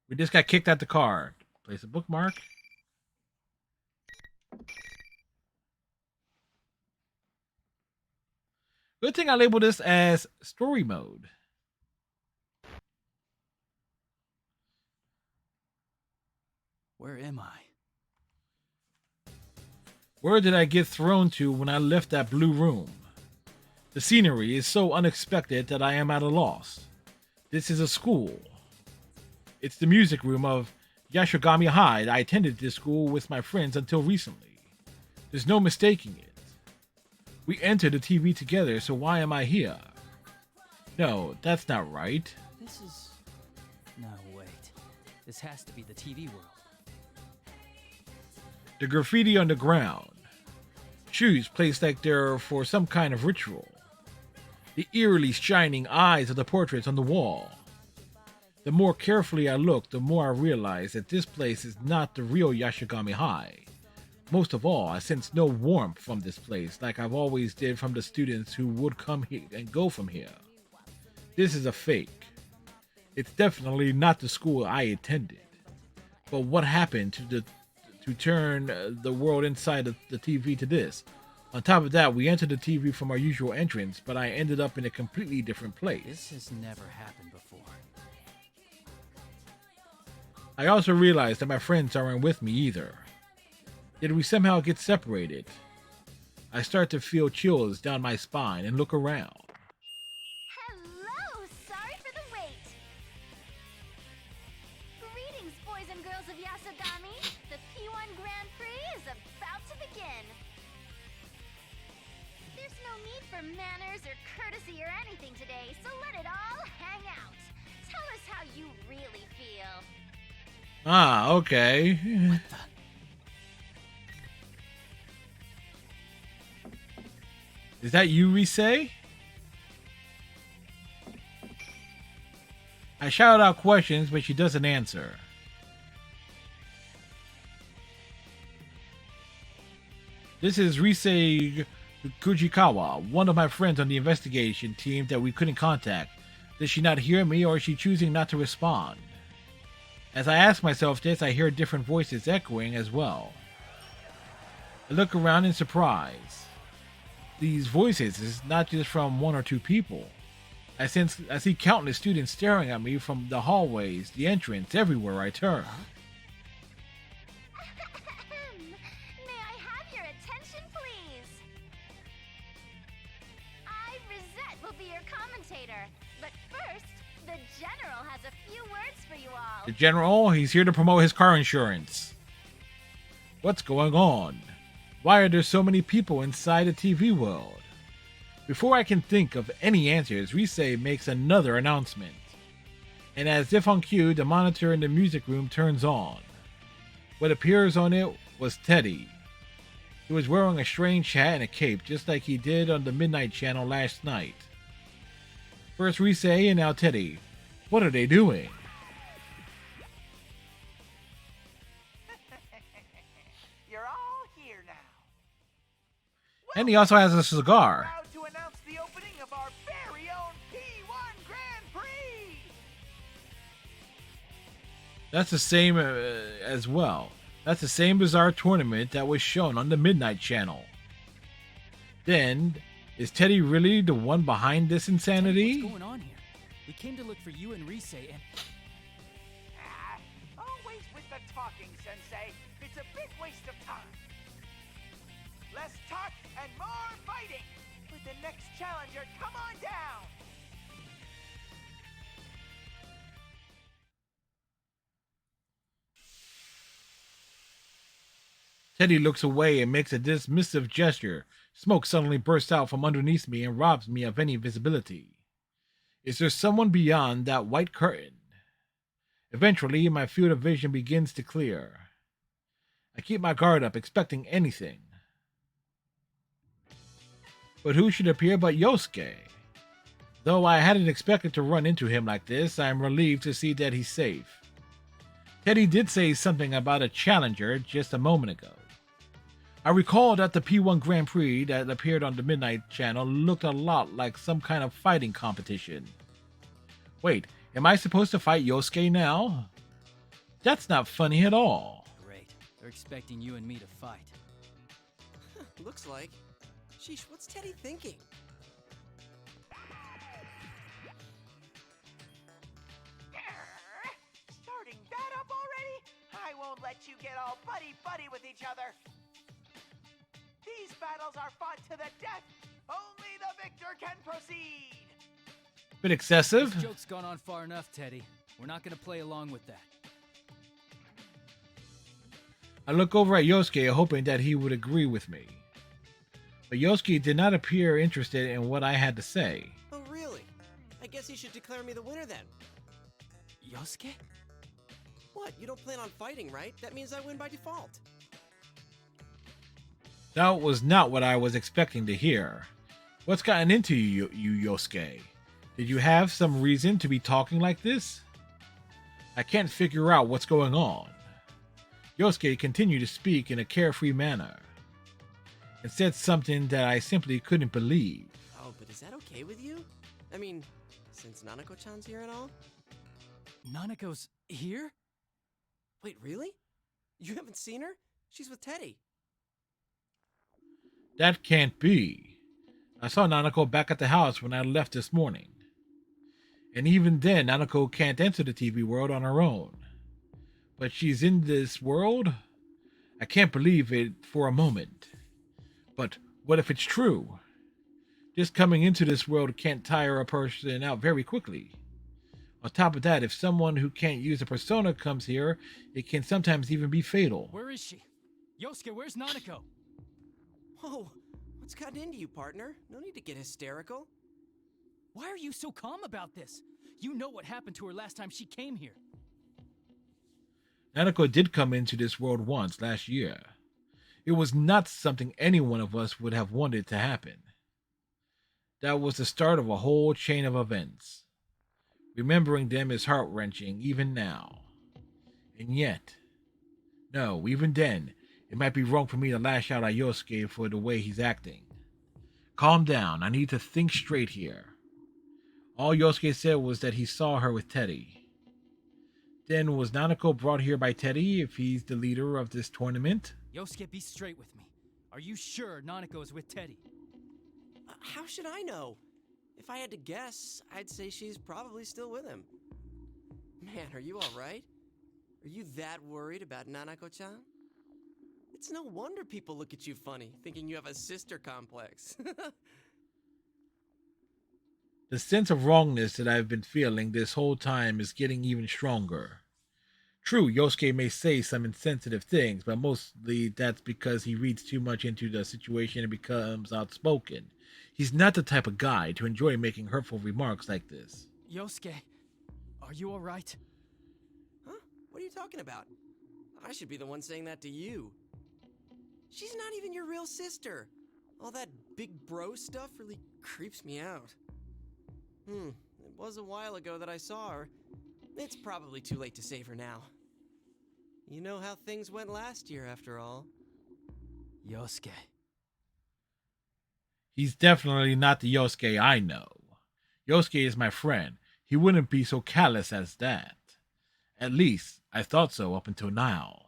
We just got kicked out the car. Place a bookmark. Good thing I labeled this as story mode. Where am I? Where did I get thrown to when I left that blue room? The scenery is so unexpected that I am at a loss. This is a school. It's the music room of Yashogami High. I attended this school with my friends until recently. There's no mistaking it. We entered the TV together, so why am I here? No, that's not right. This is... No, wait. This has to be the TV world. The graffiti on the ground. Shoes placed like they're for some kind of ritual. The eerily shining eyes of the portraits on the wall. The more carefully I look, the more I realize that this place is not the real Yashogami High. Most of all, I sense no warmth from this place like I've always did from the students who would come here and go from here. This is a fake. It's definitely not the school I attended. But what happened to turn the world inside of the TV to this? On top of that, we entered the TV from our usual entrance, but I ended up in a completely different place. This has never happened before. I also realized that my friends aren't with me either. Did we somehow get separated? I start to feel chills down my spine and look around. Hello! Sorry for the wait! Greetings, boys and girls of Yasogami! The P1 Grand Prix is about to begin! There's no need for manners or courtesy or anything today, so let it all hang out! Tell us how you really feel! Ah, okay. What the... Is that you, Rise? I shout out questions, but she doesn't answer. This is Rise Kujikawa, one of my friends on the investigation team that we couldn't contact. Does she not hear me, or is she choosing not to respond? As I ask myself this, I hear different voices echoing as well. I look around in surprise. These voices is not just from one or two people. I see countless students staring at me from the hallways, the entrance, everywhere I turn. May I have your attention, please? I, Rosette, will be your commentator. But first, the General has a few words for you all. The General, he's here to promote his car insurance. What's going on? Why are there so many people inside the TV world? Before I can think of any answers, Rise makes another announcement. And as if on cue, the monitor in the music room turns on. What appears on it was Teddy. He was wearing a strange hat and a cape, just like he did on the Midnight Channel last night. First Rise and now Teddy. What are they doing? And he also has a cigar. Proud to announce the opening of our very own P1 Grand Prix! That's the same as well. That's the same bizarre tournament that was shown on the Midnight Channel. Then, is Teddy really the one behind this insanity? What's going on here? We came to look for you and Rise and... Always with the talking, Sensei. It's a big waste of time. Less talk and more fighting! With the next challenger, come on down! Teddy looks away and makes a dismissive gesture. Smoke suddenly bursts out from underneath me and robs me of any visibility. Is there someone beyond that white curtain? Eventually, my field of vision begins to clear. I keep my guard up, expecting anything. But who should appear but Yosuke? Though I hadn't expected to run into him like this, I am relieved to see that he's safe. Teddy did say something about a challenger just a moment ago. I recall that the P1 Grand Prix that appeared on the Midnight Channel looked a lot like some kind of fighting competition. Wait, am I supposed to fight Yosuke now? That's not funny at all. Great. They're expecting you and me to fight. Looks like. Sheesh, what's Teddy thinking? Starting that up already? I won't let you get all buddy-buddy with each other. These battles are fought to the death. Only the victor can proceed. Bit excessive. This joke's gone on far enough, Teddy. We're not gonna play along with that. I look over at Yosuke, hoping that he would agree with me. But Yosuke did not appear interested in what I had to say. Oh, really? I guess you should declare me the winner then. Yosuke? What? You don't plan on fighting, right? That means I win by default. That was not what I was expecting to hear. What's gotten into you, Yosuke? Did you have some reason to be talking like this? I can't figure out what's going on. Yosuke continued to speak in a carefree manner and said something that I simply couldn't believe. Oh, but is that okay with you? I mean, since Nanako-chan's here and all? Nanako's here? Wait, really? You haven't seen her? She's with Teddy. That can't be. I saw Nanako back at the house when I left this morning. And even then, Nanako can't enter the TV world on her own. But she's in this world? I can't believe it for a moment. But what if it's true? Just coming into this world can't tire a person out very quickly. On top of that, if someone who can't use a persona comes here, it can sometimes even be fatal. Where is she? Yosuke, where's Nanako? Whoa, what's gotten into you, partner? No need to get hysterical. Why are you so calm about this? You know what happened to her last time she came here. Nanako did come into this world once last year. It was not something any one of us would have wanted to happen. That was the start of a whole chain of events. Remembering them is heart-wrenching even now. And yet, no, even then, it might be wrong for me to lash out at Yosuke for the way he's acting. Calm down, I need to think straight here. All Yosuke said was that he saw her with Teddy. Then was Nanako brought here by Teddy if he's the leader of this tournament? Yosuke, be straight with me. Are you sure Nanako is with Teddy? How should I know? If I had to guess, I'd say she's probably still with him. Man, are you alright? Are you that worried about Nanako-chan? It's no wonder people look at you funny, thinking you have a sister complex. The sense of wrongness that I've been feeling this whole time is getting even stronger. True, Yosuke may say some insensitive things, but mostly that's because he reads too much into the situation and becomes outspoken. He's not the type of guy to enjoy making hurtful remarks like this. Yosuke, are you alright? Huh? What are you talking about? I should be the one saying that to you. She's not even your real sister. All that big bro stuff really creeps me out. It was a while ago that I saw her. It's probably too late to save her now. You know how things went last year, after all. Yosuke. He's definitely not the Yosuke I know. Yosuke is my friend. He wouldn't be so callous as that. At least, I thought so up until now.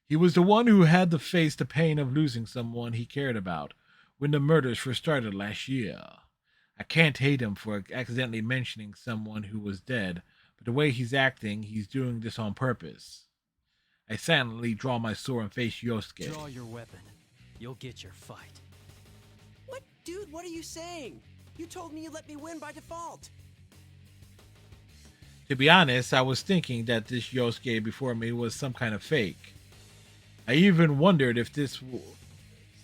He was the one who had to face the pain of losing someone he cared about when the murders first started last year. I can't hate him for accidentally mentioning someone who was dead, but the way he's acting, he's doing this on purpose. I silently draw my sword and face Yosuke. Draw your weapon. You'll get your fight. What? Dude, what are you saying? You told me you let me win by default. To be honest, I was thinking that this Yosuke before me was some kind of fake. I even wondered if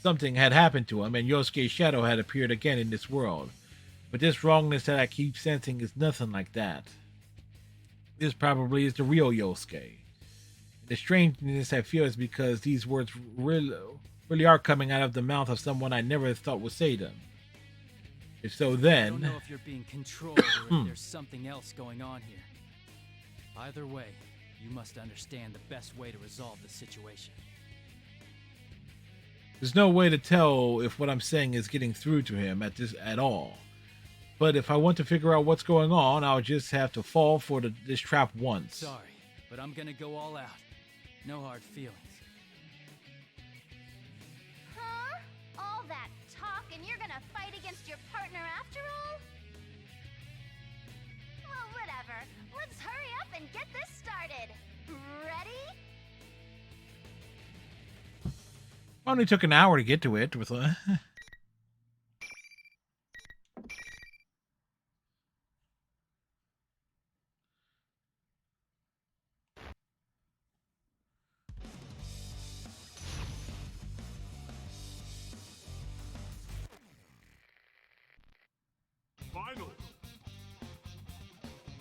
something had happened to him and Yosuke's shadow had appeared again in this world. But this wrongness that I keep sensing is nothing like that. This probably is the real Yosuke. The strangeness I feel is because these words really are coming out of the mouth of someone I never thought would say them. If so, then... I don't know if you're being controlled or if there's something else going on here. Either way, you must understand the best way to resolve the situation. There's no way to tell if what I'm saying is getting through to him at all. But if I want to figure out what's going on, I'll just have to fall for this trap once. Sorry, but I'm gonna go all out. No hard feelings. Huh? All that talk and you're gonna fight against your partner after all? Well, whatever. Let's hurry up and get this started. Ready? Only took an hour to get to it with Finals.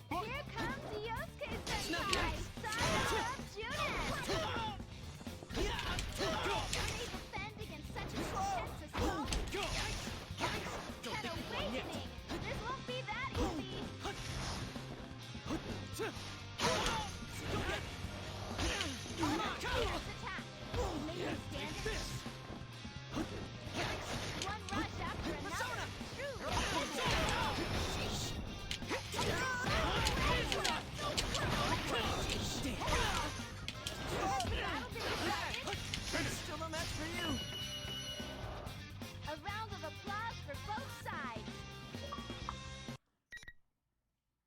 Here comes Yosuke Senpai! Sign up, Judas! Can they defend against such an intense assault? An awakening! This won't be that easy! Fierce attack! Make him stand it. One rush after another! Still no match for you. A round of applause for both sides.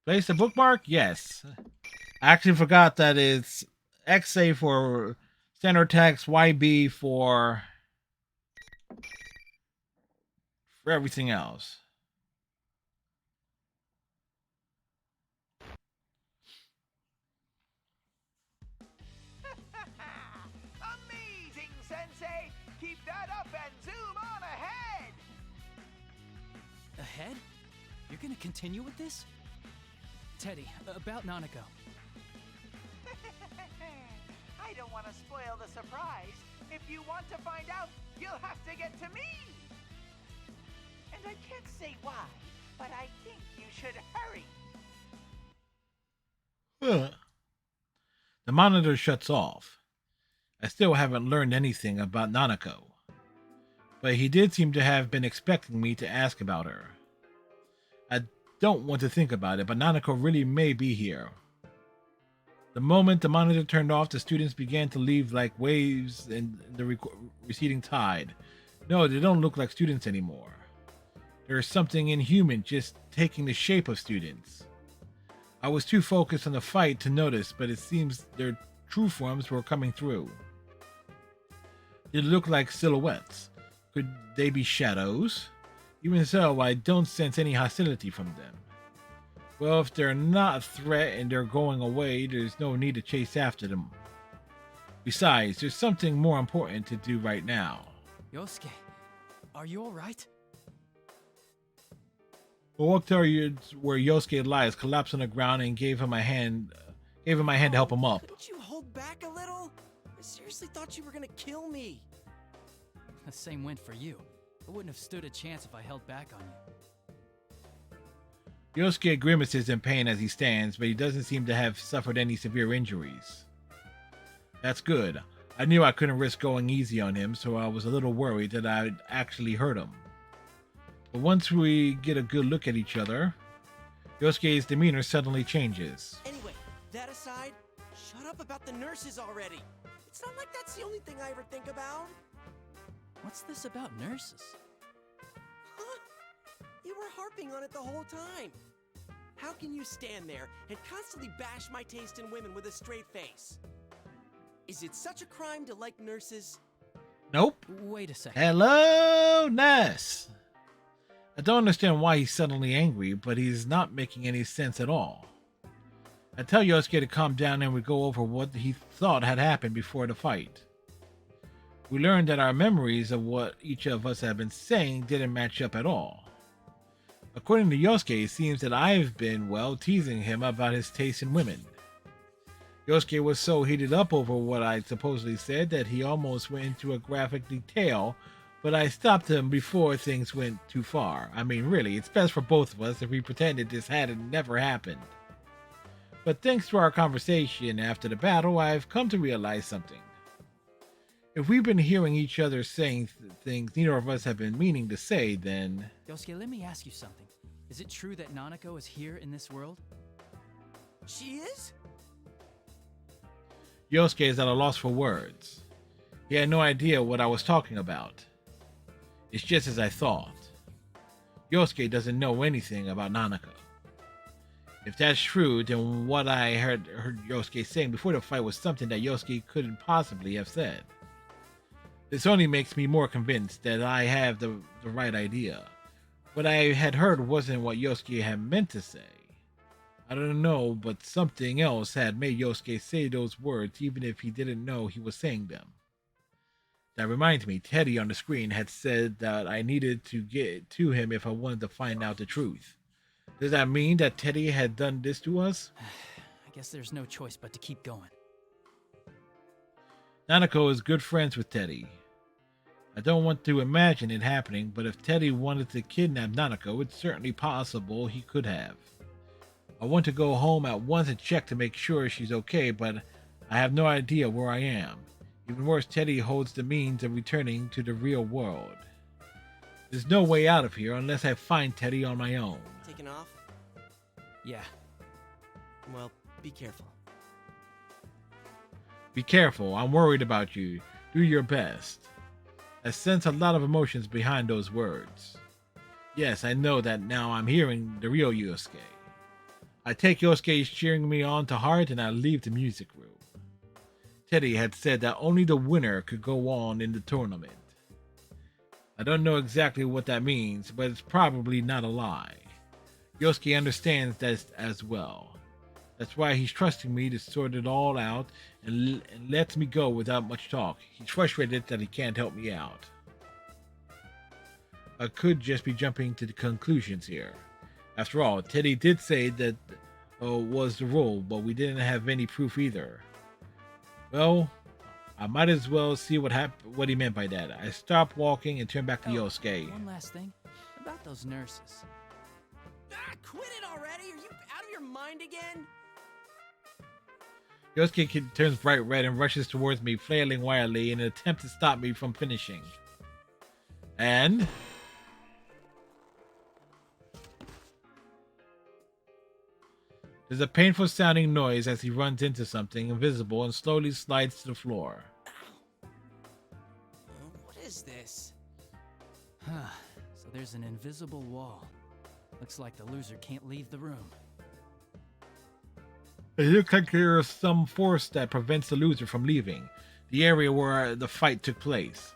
Place the bookmark? Yes. I actually forgot that it's XA for standard text, YB for everything else. Amazing, Sensei! Keep that up and zoom on ahead! Ahead? You're gonna continue with this? Teddy, about Nanako. I don't want to spoil the surprise. If you want to find out, you'll have to get to me! And I can't say why, but I think you should hurry. The monitor shuts off. I still haven't learned anything about Nanako, but he did seem to have been expecting me to ask about her. I don't want to think about it, but Nanako really may be here. The moment the monitor turned off, the students began to leave like waves in the receding tide. No, they don't look like students anymore. There's something inhuman just taking the shape of students. I was too focused on the fight to notice, but it seems their true forms were coming through. They look like silhouettes. Could they be shadows? Even so, I don't sense any hostility from them. Well, if they're not a threat and they're going away, there's no need to chase after them. Besides, there's something more important to do right now. Yosuke, are you alright? I walked to where Yosuke lies, collapsed on the ground, and gave him my hand to help him up. Couldn't you hold back a little? I seriously thought you were gonna kill me. The same went for you. I wouldn't have stood a chance if I held back on you. Yosuke grimaces in pain as he stands, but he doesn't seem to have suffered any severe injuries. That's good. I knew I couldn't risk going easy on him, so I was a little worried that I'd actually hurt him. But once we get a good look at each other, Yosuke's demeanor suddenly changes. Anyway, that aside, shut up about the nurses already. It's not like that's the only thing I ever think about. What's this about nurses? Huh? You were harping on it the whole time. How can you stand there and constantly bash my taste in women with a straight face? Is it such a crime to like nurses? Nope. Wait a second. Hello, Ness. I don't understand why he's suddenly angry, but he's not making any sense at all. I tell Yosuke to calm down and we go over what he thought had happened before the fight. We learned that our memories of what each of us had been saying didn't match up at all. According to Yosuke, it seems that I've been, well, teasing him about his taste in women. Yosuke was so heated up over what I supposedly said that he almost went into a graphic detail, but I stopped him before things went too far. I mean, really, it's best for both of us if we pretended this hadn't never happened. But thanks to our conversation after the battle, I've come to realize something. If we've been hearing each other saying things neither of us have been meaning to say, then... Yosuke, let me ask you something. Is it true that Nanako is here in this world? She is? Yosuke is at a loss for words. He had no idea what I was talking about. It's just as I thought. Yosuke doesn't know anything about Nanako. If that's true, then what I heard Yosuke saying before the fight was something that Yosuke couldn't possibly have said. This only makes me more convinced that I have the right idea. What I had heard wasn't what Yosuke had meant to say. I don't know, but something else had made Yosuke say those words even if he didn't know he was saying them. That reminds me, Teddy on the screen had said that I needed to get to him if I wanted to find out the truth. Does that mean that Teddy had done this to us? I guess there's no choice but to keep going. Nanako is good friends with Teddy. I don't want to imagine it happening, but if Teddy wanted to kidnap Nanako, it's certainly possible he could have. I want to go home at once and check to make sure she's okay, but I have no idea where I am. Even worse, Teddy holds the means of returning to the real world. There's no way out of here unless I find Teddy on my own. Taking off? Yeah. Well, be careful. Be careful, I'm worried about you. Do your best. I sense a lot of emotions behind those words. Yes, I know that now I'm hearing the real Yosuke. I take Yosuke's cheering me on to heart and I leave the music room. Teddy had said that only the winner could go on in the tournament. I don't know exactly what that means, but it's probably not a lie. Yosuke understands that as well. That's why he's trusting me to sort it all out and lets me go without much talk. He's frustrated that he can't help me out. I could just be jumping to the conclusions here. After all, Teddy did say that was the rule, but we didn't have any proof either. Well, I might as well see what he meant by that. I stopped walking and turned back to Yosuke. One last thing about those nurses. Quit it already! Are you out of your mind again? Yosuke turns bright red and rushes towards me, flailing wildly in an attempt to stop me from finishing. And... there's a painful sounding noise as he runs into something invisible and slowly slides to the floor. What is this? So there's an invisible wall. Looks like the loser can't leave the room. It looks like there is some force that prevents the loser from leaving the area where the fight took place.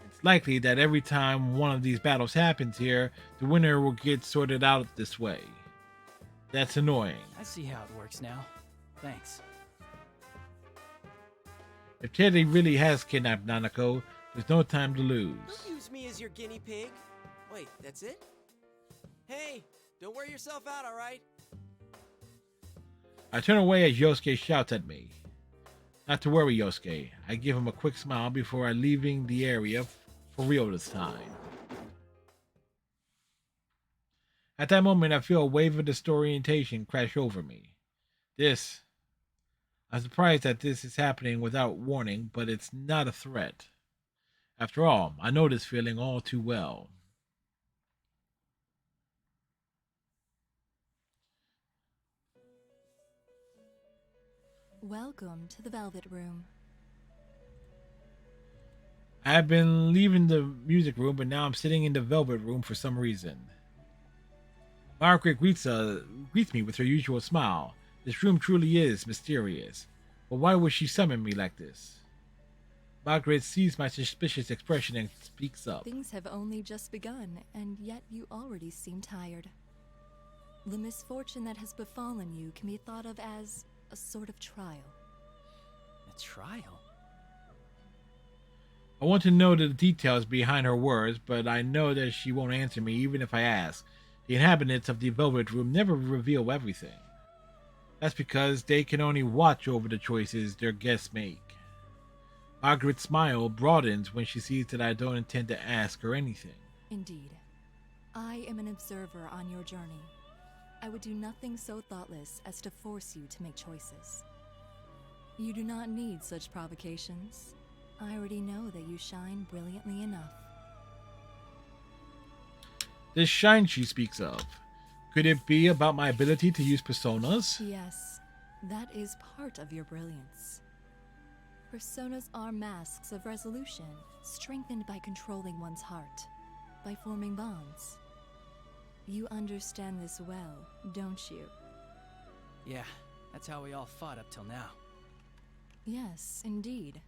It's likely that every time one of these battles happens here, the winner will get sorted out this way. That's annoying. I see how it works now. Thanks. If Teddy really has kidnapped Nanako, there's no time to lose. Don't use me as your guinea pig. Wait, that's it? Hey, don't wear yourself out, alright? I turn away as Yosuke shouts at me. Not to worry, Yosuke. I give him a quick smile before leaving the area for real this time. At that moment, I feel a wave of disorientation crash over me. I'm surprised that this is happening without warning, but it's not a threat. After all, I know this feeling all too well. Welcome to the Velvet Room. I've been leaving the music room, but now I'm sitting in the Velvet Room for some reason. Margaret greets me with her usual smile. This room truly is mysterious. But why would she summon me like this? Margaret sees my suspicious expression and speaks up. Things have only just begun, and yet you already seem tired. The misfortune that has befallen you can be thought of as a sort of trial. A trial? I want to know the details behind her words, but I know that she won't answer me even if I ask. The inhabitants of the Velvet Room never reveal everything. That's because they can only watch over the choices their guests make. Margaret's smile broadens when she sees that I don't intend to ask her anything. Indeed. I am an observer on your journey. I would do nothing so thoughtless as to force you to make choices. You do not need such provocations. I already know that you shine brilliantly enough. This shine she speaks of, could it be about my ability to use personas? Yes, that is part of your brilliance. Personas are masks of resolution, strengthened by controlling one's heart, by forming bonds. You understand this well, don't you? Yeah, that's how we all fought up till now. Yes, indeed.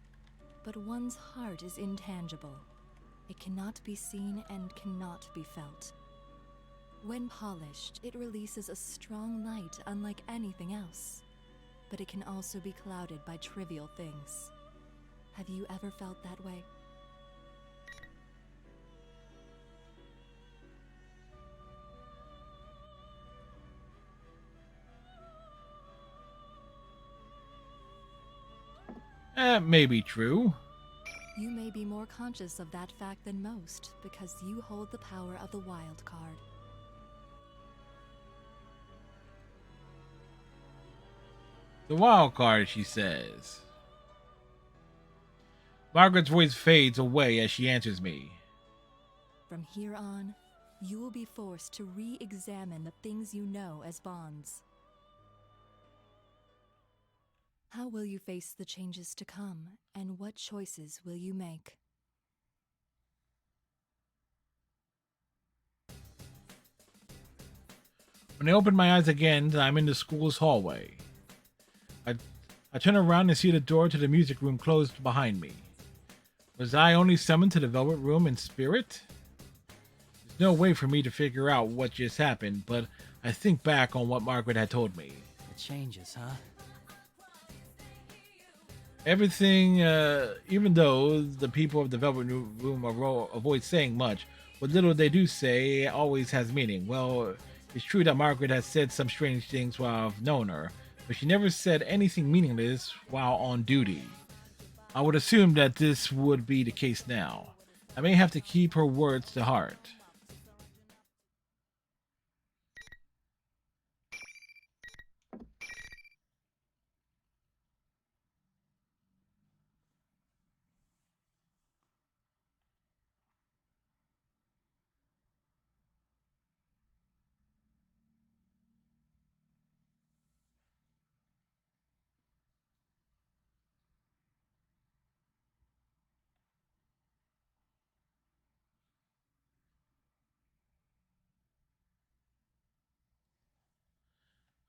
But one's heart is intangible. It cannot be seen and cannot be felt. When polished, it releases a strong light unlike anything else. But it can also be clouded by trivial things. Have you ever felt that way? That may be true. You may be more conscious of that fact than most, because you hold the power of the wild card. The wild card, she says. Margaret's voice fades away as she answers me. From here on, you will be forced to re-examine the things you know as bonds. How will you face the changes to come, and what choices will you make? When I open my eyes again, I'm in the school's hallway. I turn around and see the door to the music room closed behind me. Was I only summoned to the Velvet Room in spirit? There's no way for me to figure out what just happened, but I think back on what Margaret had told me. The changes, huh? Everything, even though the people of the Velvet Room avoid saying much, what little they do say always has meaning. Well, it's true that Margaret has said some strange things while I've known her, but she never said anything meaningless while on duty. I would assume that this would be the case now. I may have to keep her words to heart.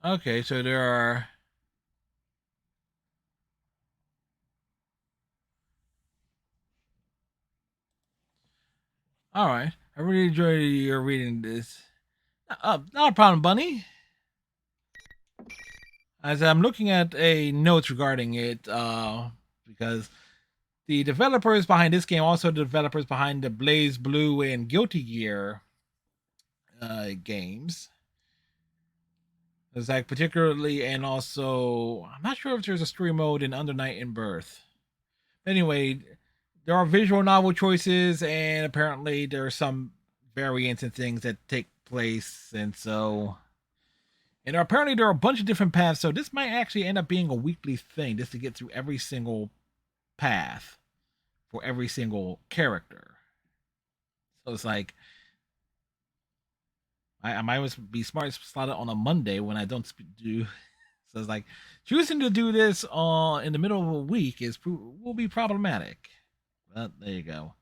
Okay, so there are... Alright, I really enjoyed your reading this. Not a problem, Bunny. As I'm looking at a notes regarding it, because the developers behind this game, also the developers behind the Blaze Blue and Guilty Gear games. It's like particularly, and also, I'm not sure if there's a story mode in Under Night in Birth. Anyway, there are visual novel choices, and apparently there are some variants and things that take place, and so... And apparently there are a bunch of different paths, so this might actually end up being a weekly thing, just to get through every single path for every single character. So it's like... I might be smart to slot it on a Monday when I don't do... So it's like, choosing to do this in the middle of a week will be problematic. But there you go.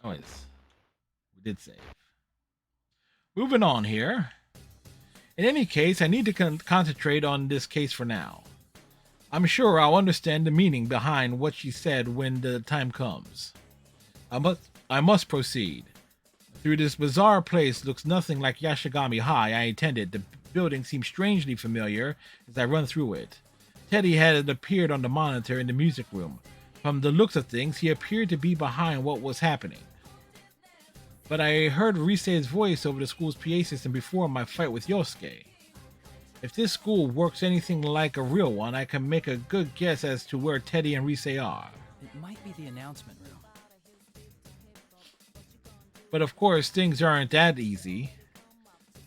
Oh, we did save. Moving on here. In any case, I need to concentrate on this case for now. I'm sure I'll understand the meaning behind what she said when the time comes. I must proceed. Through this bizarre place looks nothing like Yashigami High I intended. The building seems strangely familiar as I run through it. Teddy had appeared on the monitor in the music room. From the looks of things, he appeared to be behind what was happening. But I heard Rise's voice over the school's PA system before my fight with Yosuke. If this school works anything like a real one, I can make a good guess as to where Teddy and Rise are. It might be the announcement room. But of course, things aren't that easy.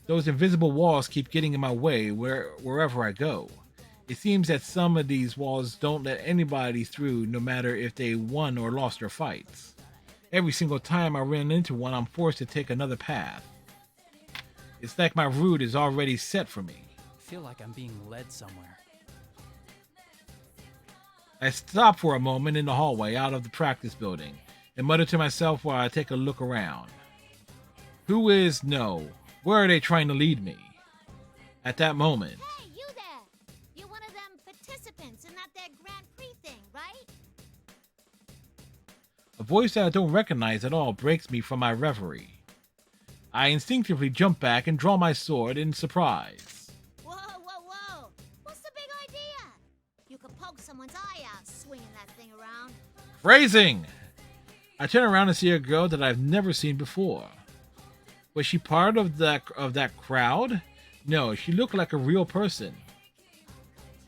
Those invisible walls keep getting in my way wherever I go. It seems that some of these walls don't let anybody through, no matter if they won or lost their fights. Every single time I run into one, I'm forced to take another path. It's like my route is already set for me. I feel like I'm being led somewhere. I stop for a moment in the hallway out of the practice building and mutter to myself while I take a look around. Who is no? Where are they trying to lead me? At that moment, Hey, you there! You're one of them participants in that Grand Prix thing, right? a voice that I don't recognize at all breaks me from my reverie. I instinctively jump back and draw my sword in surprise. Whoa, whoa, whoa! What's the big idea? You could poke someone's eye out swinging that thing around. Phrasing! I turn around and see a girl that I've never seen before. Was she part of that crowd? No, she looked like a real person.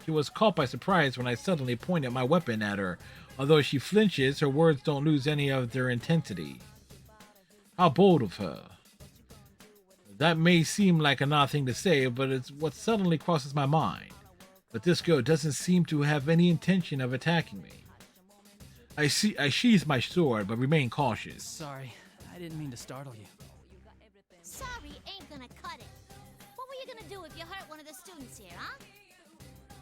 She was caught by surprise when I suddenly pointed my weapon at her. Although she flinches, her words don't lose any of their intensity. How bold of her. That may seem like an odd thing to say, but it's what suddenly crosses my mind. But this girl doesn't seem to have any intention of attacking me. I sheath my sword, but remain cautious. Sorry, I didn't mean to startle you. Sorry ain't gonna cut it. What were you gonna do if you hurt one of the students here, huh?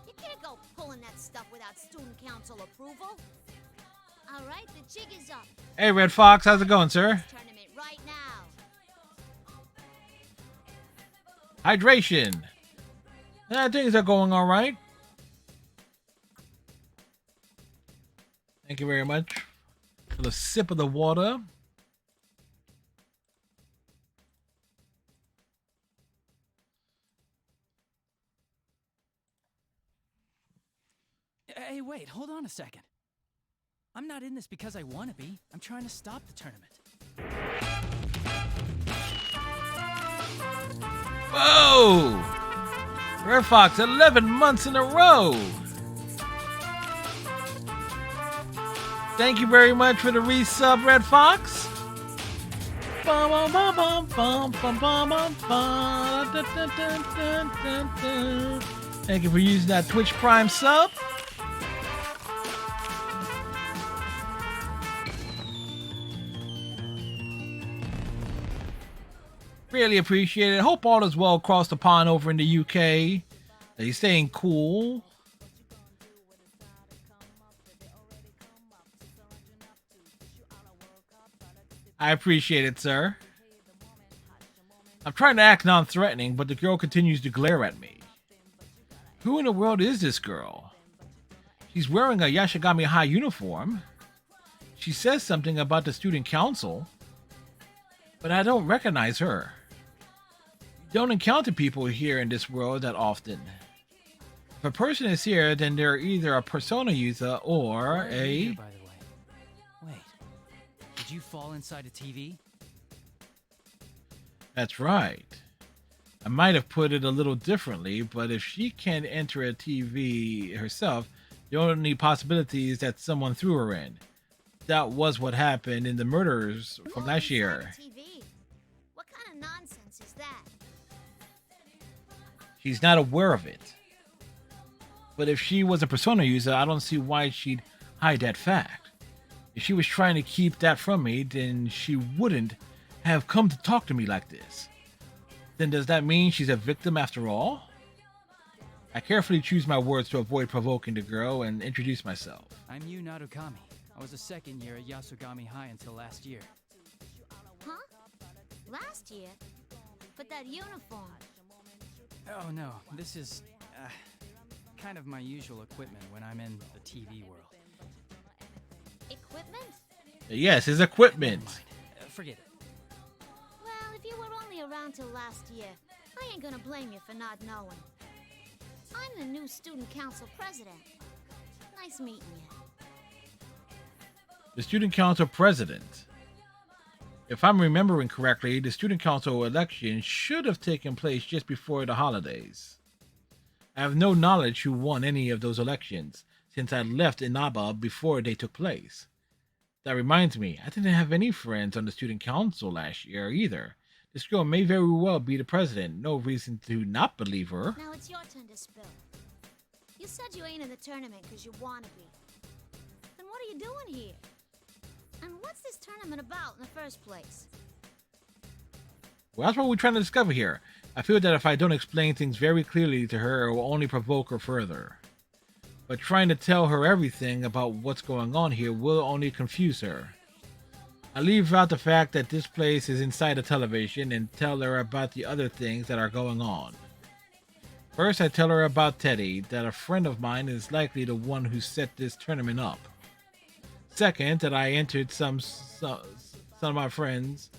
You can't go pulling that stuff without student council approval. All right, the jig is up. Hey, Red Fox, how's it going, sir? Tournament right now. Hydration. Things are going all right. Thank you very much for the sip of the water. Hey, wait, hold on a second. I'm not in this because I want to be. I'm trying to stop the tournament. Whoa! Red Fox, 11 months in a row. Thank you very much for the resub, Red Fox. Thank you for using that Twitch Prime sub. Really appreciate it. Hope all is well across the pond over in the UK. That you're staying cool. I appreciate it, sir. I'm trying to act non-threatening, but the girl continues to glare at me. Who in the world is this girl? She's wearing a Yashigami High uniform. She says something about the student council, but I don't recognize her. You don't encounter people here in this world that often. If a person is here, then they're either a Persona user or a... By the way. Wait, did you fall inside a TV? That's right. I might have put it a little differently, but if she can't enter a TV herself, the only possibility is that someone threw her in. That was what happened in the murders from last year. TV. What kind of nonsense is that? She's not aware of it. But if she was a Persona user, I don't see why she'd hide that fact. If she was trying to keep that from me, then she wouldn't have come to talk to me like this. Then does that mean she's a victim after all? I carefully choose my words to avoid provoking the girl and introduce myself. I'm Yu Narukami. I was a second year at Yasogami High until last year. Huh? Last year? But that uniform. Oh no, this is kind of my usual equipment when I'm in the TV world. Equipment? Yes, his equipment. Forget it. Well, if you were only around till last year, I ain't gonna blame you for not knowing. I'm the new student council president. Nice meeting you. The student council president. If I'm remembering correctly, the student council election should have taken place just before the holidays. I have no knowledge who won any of those elections, since I left Inaba before they took place. That reminds me, I didn't have any friends on the student council last year either. This girl may very well be the president. No reason to not believe her. Now it's your turn to spill. You said you ain't in the tournament because you want to be. Then what are you doing here? And what's this tournament about in the first place? Well, that's what we're trying to discover here. I feel that if I don't explain things very clearly to her, it will only provoke her further. But trying to tell her everything about what's going on here will only confuse her. I leave out the fact that this place is inside a television and tell her about the other things that are going on. First, I tell her about Teddy, that a friend of mine is likely the one who set this tournament up. Second, that I entered some of my friends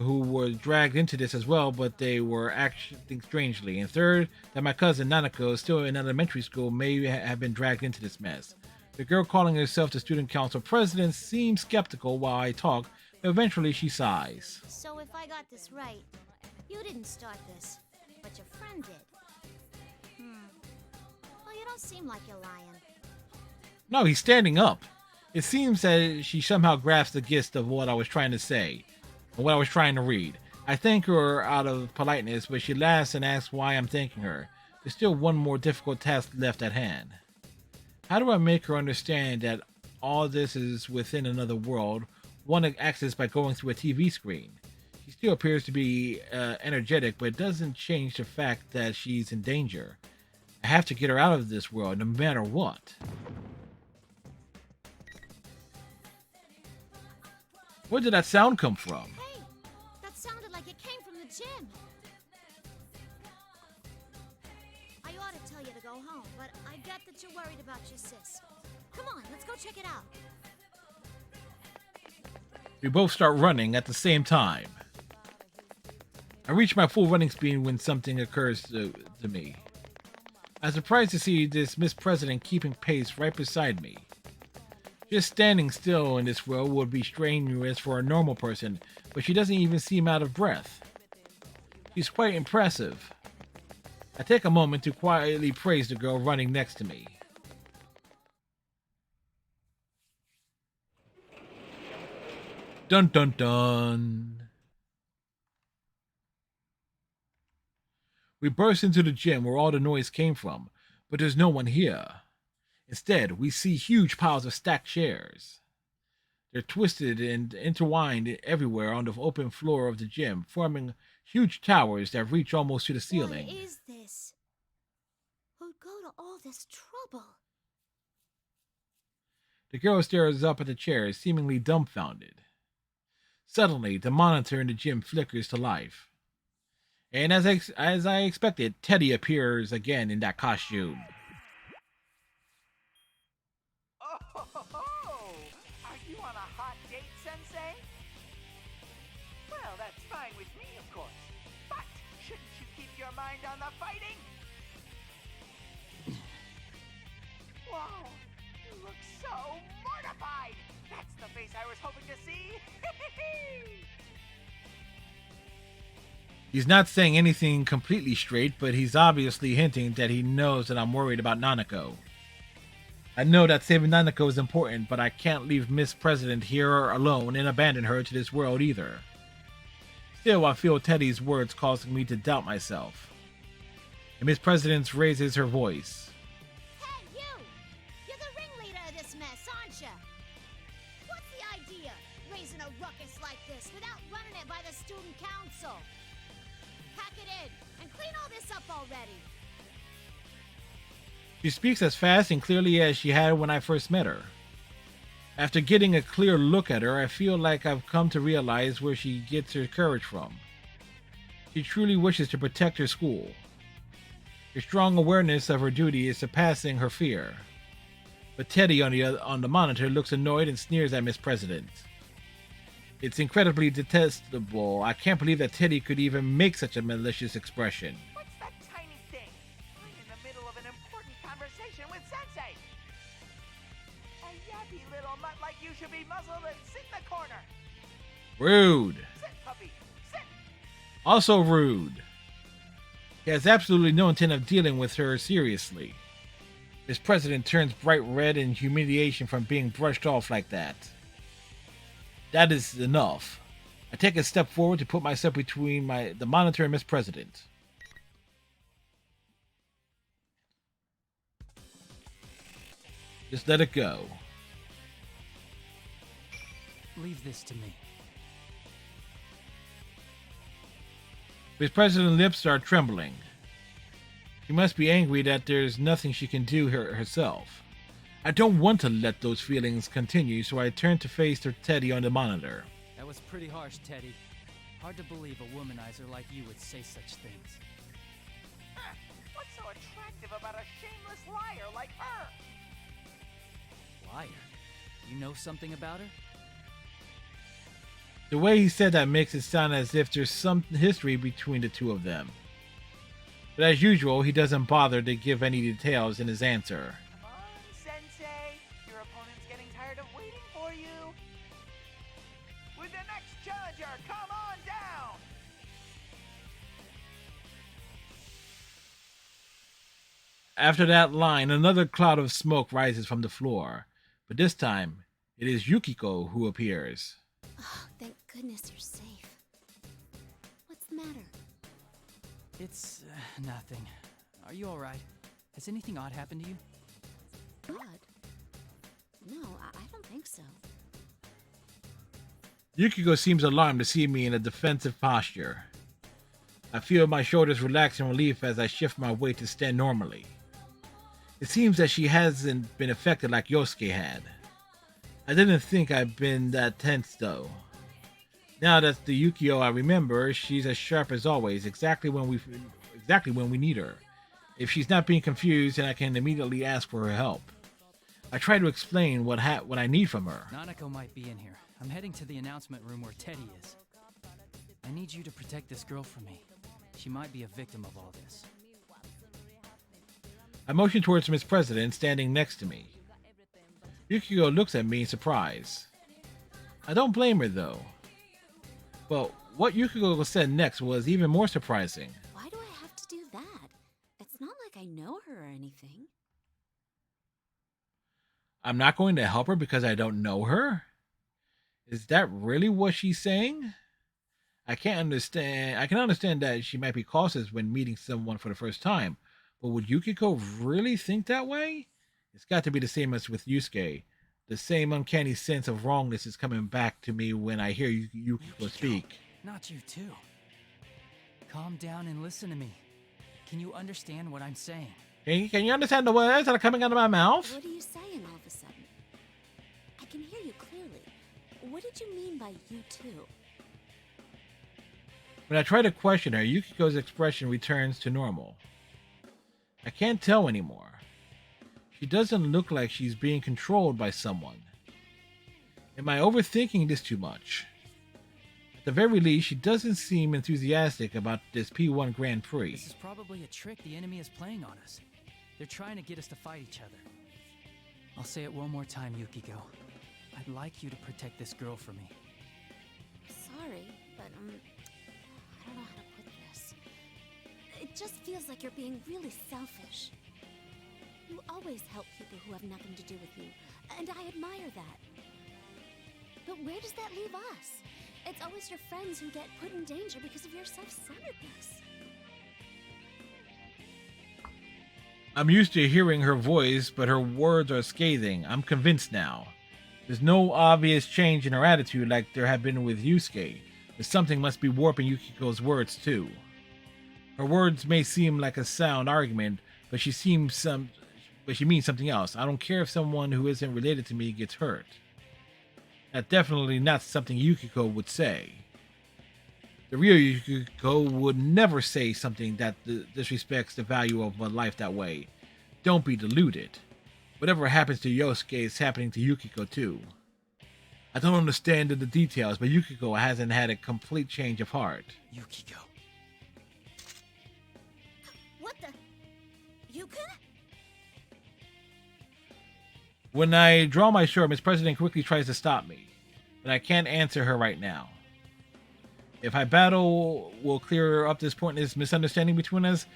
who were dragged into this as well, but they were acting strangely. And third, that my cousin Nanako, still in elementary school, may have been dragged into this mess. The girl calling herself the student council president seems skeptical while I talk, but eventually she sighs. So if I got this right, you didn't start this, but your friend did. Well, you don't seem like you're lying. No, he's standing up. It seems that she somehow grasps the gist of what I was trying to say, and what I was trying to read. I thank her out of politeness, but she laughs and asks why I'm thanking her. There's still one more difficult task left at hand. How do I make her understand that all this is within another world, one accessed by going through a TV screen? She still appears to be energetic, but it doesn't change the fact that she's in danger. I have to get her out of this world, no matter what. Where did that sound come from? Hey, that sounded like it came from the gym. I ought to tell you to go home, but I get that you're worried about your sis. Come on, let's go check it out. We both start running at the same time. I reach my full running speed when something occurs to me. I'm surprised to see this Miss President keeping pace right beside me. Just standing still in this world would be strenuous for a normal person, but she doesn't even seem out of breath. She's quite impressive. I take a moment to quietly praise the girl running next to me. Dun dun dun. We burst into the gym where all the noise came from, but there's no one here. Instead, we see huge piles of stacked chairs. They're twisted and intertwined everywhere on the open floor of the gym, forming huge towers that reach almost to the ceiling. What is this? Who'd go to all this trouble? The girl stares up at the chairs, seemingly dumbfounded. Suddenly, the monitor in the gym flickers to life. And as I expected, Teddy appears again in that costume. Are you on a hot date, Sensei? Well, that's fine with me, of course. But shouldn't you keep your mind on the fighting? Wow, you look so mortified. That's the face I was hoping to see. He's not saying anything completely straight, but he's obviously hinting that he knows that I'm worried about Nanako. I know that saving Nanako is important, but I can't leave Miss President here alone and abandon her to this world either. Still, I feel Teddy's words causing me to doubt myself. And Miss President raises her voice. Hey, you! You're the ringleader of this mess, aren't you? What's the idea, raising a ruckus like this without running it by the student council? Pack it in and clean all this up already. She speaks as fast and clearly as she had when I first met her. After getting a clear look at her, I feel like I've come to realize where she gets her courage from. She truly wishes to protect her school. Her strong awareness of her duty is surpassing her fear. But Teddy on the monitor looks annoyed and sneers at Miss President. It's incredibly detestable. I can't believe that Teddy could even make such a malicious expression. What's that tiny thing? I'm in the middle of an important conversation with Sensei. A yappy little mutt like you should be muzzled and sit in the corner. Rude. Sit, puppy. Sit. Also rude. He has absolutely no intent of dealing with her seriously. Miss President turns bright red in humiliation from being brushed off like that. That is enough. I take a step forward to put myself between the monitor and Miss President. Just let it go. Leave this to me. His president's lips are trembling. She must be angry that there's nothing she can do herself. I don't want to let those feelings continue, so I turn to face Teddy on the monitor. That was pretty harsh, Teddy. Hard to believe a womanizer like you would say such things. What's so attractive about a shameless liar like her? Liar? You know something about her? The way he said that makes it sound as if there's some history between the two of them. But as usual, he doesn't bother to give any details in his answer. Come on, Sensei. Your opponent's getting tired of waiting for you. With the next challenger, come on down! After that line, another cloud of smoke rises from the floor. But this time, it is Yukiko who appears. Oh, thank goodness you're safe. What's the matter? It's nothing. Are you alright? Has anything odd happened to you? Odd? No, I don't think so. Yukiko seems alarmed to see me in a defensive posture. I feel my shoulders relax in relief as I shift my weight to stand normally. It seems that she hasn't been affected like Yosuke had. I didn't think I'd been that tense though. Now that's the Yukio I remember, she's as sharp as always, exactly when we need her. If she's not being confused, then I can immediately ask for her help. I try to explain what I need from her. Nanako might be in here. I'm heading to the announcement room where Teddy is. I need you to protect this girl from me. She might be a victim of all this. I motion towards Miss President standing next to me. Yukiko looks at me in surprise. I don't blame her though. Well, what Yukiko said next was even more surprising. Why do I have to do that? It's not like I know her or anything. I'm not going to help her because I don't know her? Is that really what she's saying? I can understand that she might be cautious when meeting someone for the first time, but would Yukiko really think that way? It's got to be the same as with Yusuke. The same uncanny sense of wrongness is coming back to me when I hear Yukiko speak. Not you too. Calm down and listen to me. Can you understand what I'm saying? Can you understand the words that are coming out of my mouth? What are you saying all of a sudden? I can hear you clearly. What did you mean by you too? When I try to question her, Yukiko's expression returns to normal. I can't tell anymore. She doesn't look like she's being controlled by someone. Am I overthinking this too much? At the very least, she doesn't seem enthusiastic about this P1 Grand Prix. This is probably a trick the enemy is playing on us. They're trying to get us to fight each other. I'll say it one more time, Yukiko. I'd like you to protect this girl for me. Sorry, but I don't know how to put this. It just feels like you're being really selfish. You always help people who have nothing to do with you, and I admire that. But where does that leave us? It's always your friends who get put in danger because of your self-centeredness. I'm used to hearing her voice, but her words are scathing. I'm convinced now. There's no obvious change in her attitude like there have been with Yusuke, but something must be warping Yukiko's words too. Her words may seem like a sound argument, but she means something else. I don't care if someone who isn't related to me gets hurt. That's definitely not something Yukiko would say. The real Yukiko would never say something that disrespects the value of a life that way. Don't be deluded. Whatever happens to Yosuke is happening to Yukiko too. I don't understand the details, but Yukiko hasn't had a complete change of heart. Yukiko. What the? Yuka? When I draw my sword, Miss President quickly tries to stop me, but I can't answer her right now. If I battle will clear up this pointless misunderstanding between us,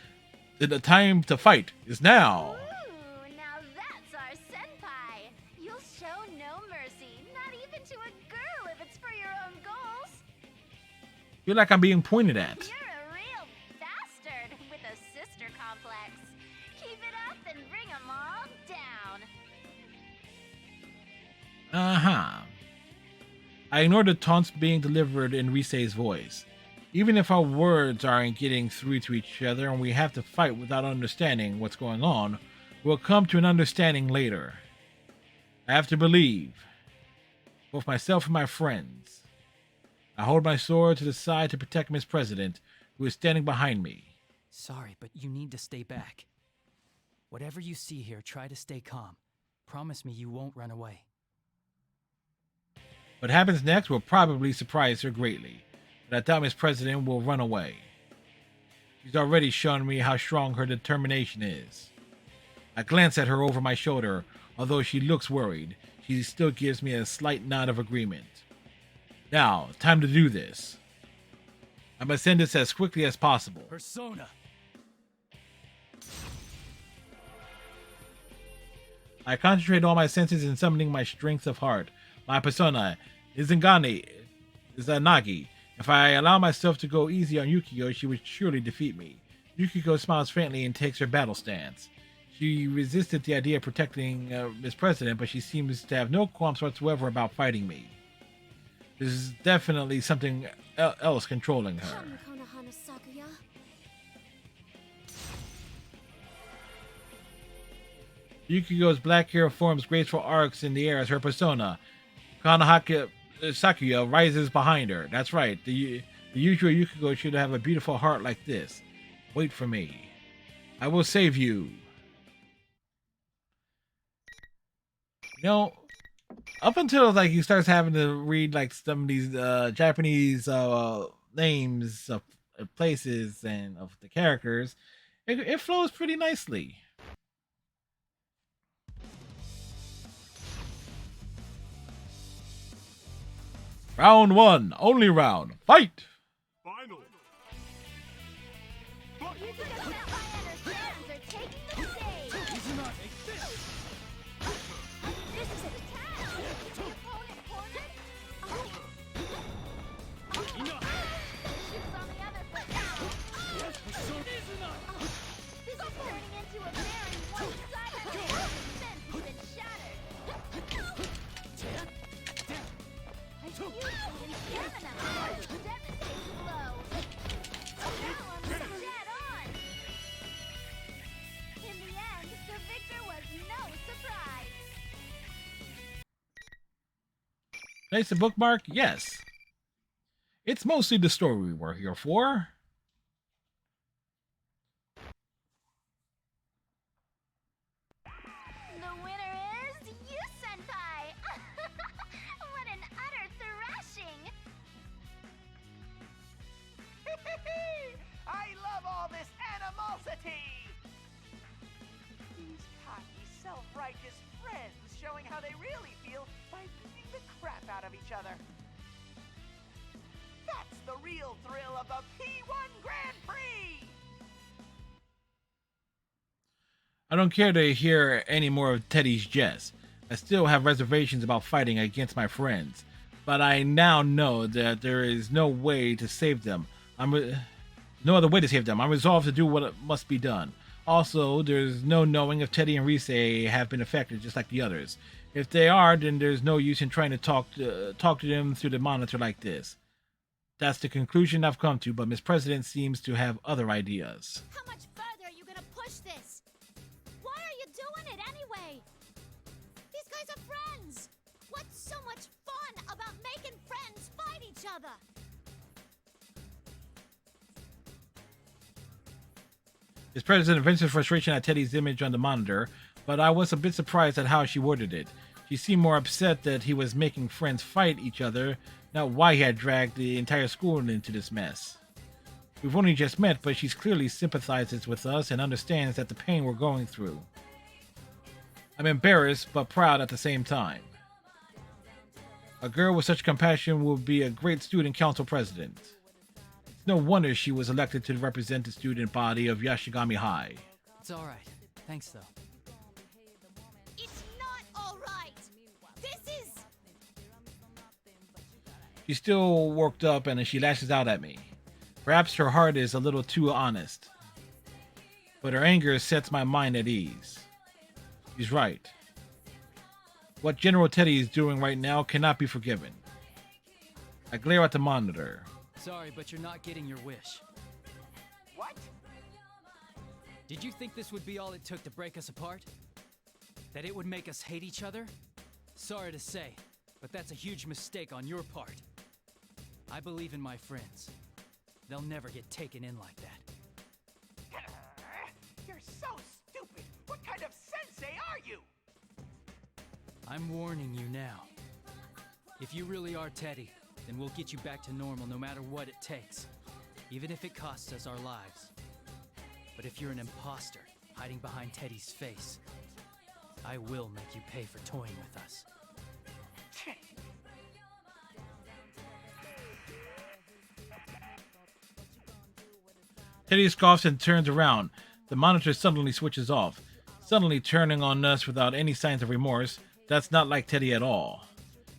the time to fight is now. Ooh, now that's our senpai. You'll show no mercy, not even to a girl if it's for your own goals. I feel like I'm being pointed at. You're a real bastard with a sister complex. Keep it up and bring 'em all down. Uh-huh. I ignored the taunts being delivered in Risei's voice. Even if our words aren't getting through to each other and we have to fight without understanding what's going on, we'll come to an understanding later. I have to believe, both myself and my friends. I hold my sword to the side to protect Miss President, who is standing behind me. Sorry, but you need to stay back. Whatever you see here, try to stay calm. Promise me you won't run away. What happens next will probably surprise her greatly, but I doubt Miss President will run away. She's already shown me how strong her determination is. I glance at her over my shoulder. Although she looks worried, she still gives me a slight nod of agreement. Now, time to do this. I must end this as quickly as possible. Persona! I concentrate all my senses in summoning my strength of heart. My persona, Izanagi. If I allow myself to go easy on Yukiko, she would surely defeat me. Yukiko smiles faintly and takes her battle stance. She resisted the idea of protecting Miss President, but she seems to have no qualms whatsoever about fighting me. There's definitely something else controlling her. Yukiko's black hair forms graceful arcs in the air as her persona. Konohana Sakuya rises behind her. That's right, the usual Yukiko should have a beautiful heart like this. Wait for me. I will save you. You know, up until like he starts having to read like some of these Japanese names of places and of the characters, it flows pretty nicely. Round one, only round. Fight! Final. Place a bookmark? Yes. It's mostly the story we're here for. The winner is you, Senpai! What an utter thrashing! I love all this animosity! These cocky, self-righteous friends showing how they really feel by beating the crap out of each other. That's the real thrill of the P1 Grand Prix! I don't care to hear any more of Teddy's jest. I still have reservations about fighting against my friends, but I now know that there is no way to save them. No other way to save them. I'm resolved to do what must be done. Also, there's no knowing if Teddy and Risei have been affected just like the others. If they are, then there's no use in trying to talk to them through the monitor like this. That's the conclusion I've come to, but Miss President seems to have other ideas. How much further are you gonna push this? Why are you doing it anyway? These guys are friends! What's so much fun about making friends fight each other? Miss President vents her frustration at Teddy's image on the monitor, but I was a bit surprised at how she worded it. She seemed more upset that he was making friends fight each other, not why he had dragged the entire school into this mess. We've only just met, but she clearly sympathizes with us and understands that the pain we're going through. I'm embarrassed, but proud at the same time. A girl with such compassion will be a great student council president. It's no wonder she was elected to represent the student body of Yashigami High. It's alright. Thanks, though. It's not alright! This is... She's still worked up and she lashes out at me. Perhaps her heart is a little too honest. But her anger sets my mind at ease. She's right. What General Teddy is doing right now cannot be forgiven. I glare at the monitor. Sorry, but you're not getting your wish. What? Did you think this would be all it took to break us apart? That it would make us hate each other? Sorry to say, but that's a huge mistake on your part. I believe in my friends. They'll never get taken in like that. You're so stupid. What kind of sensei are you? I'm warning you now. If you really are Teddy, then we'll get you back to normal no matter what it takes. Even if it costs us our lives. But if you're an imposter, hiding behind Teddy's face, I will make you pay for toying with us. Teddy scoffs and turns around. The monitor suddenly switches off, suddenly turning on us without any signs of remorse. That's not like Teddy at all.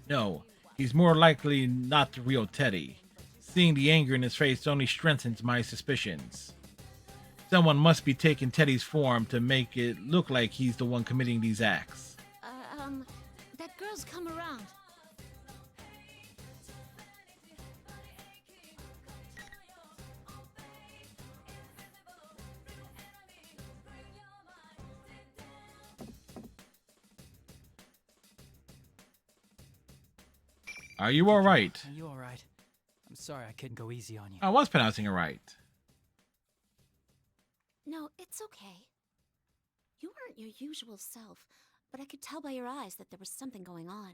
No, he's more likely not the real Teddy. Seeing the anger in his face only strengthens my suspicions. Someone must be taking Teddy's form to make it look like he's the one committing these acts. That girl's come around. Are you alright? Are you alright? I'm sorry I couldn't go easy on you. I was pronouncing it right. No, it's okay. You weren't your usual self, but I could tell by your eyes that there was something going on.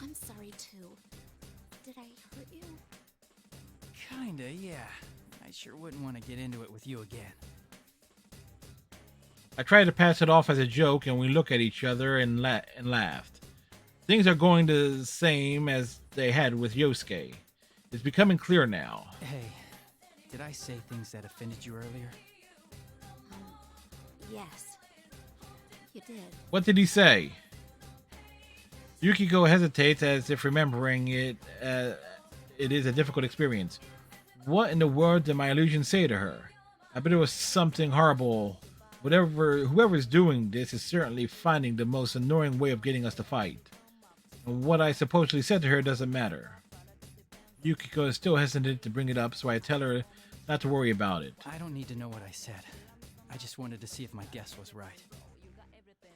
I'm sorry too. Did I hurt you? Kinda, yeah. I sure wouldn't want to get into it with you again. I tried to pass it off as a joke, and we look at each other and laughed. Things are going the same as they had with Yosuke. It's becoming clear now. Hey, did I say things that offended you earlier? Yes. You did. What did he say? Yukiko hesitates as if remembering it. It is a difficult experience. What in the world did my illusion say to her? I bet it was something horrible. Whoever's doing this is certainly finding the most annoying way of getting us to fight. And what I supposedly said to her doesn't matter. Yukiko is still hesitant to bring it up, so I tell her not to worry about it. I don't need to know what I said. I just wanted to see if my guess was right.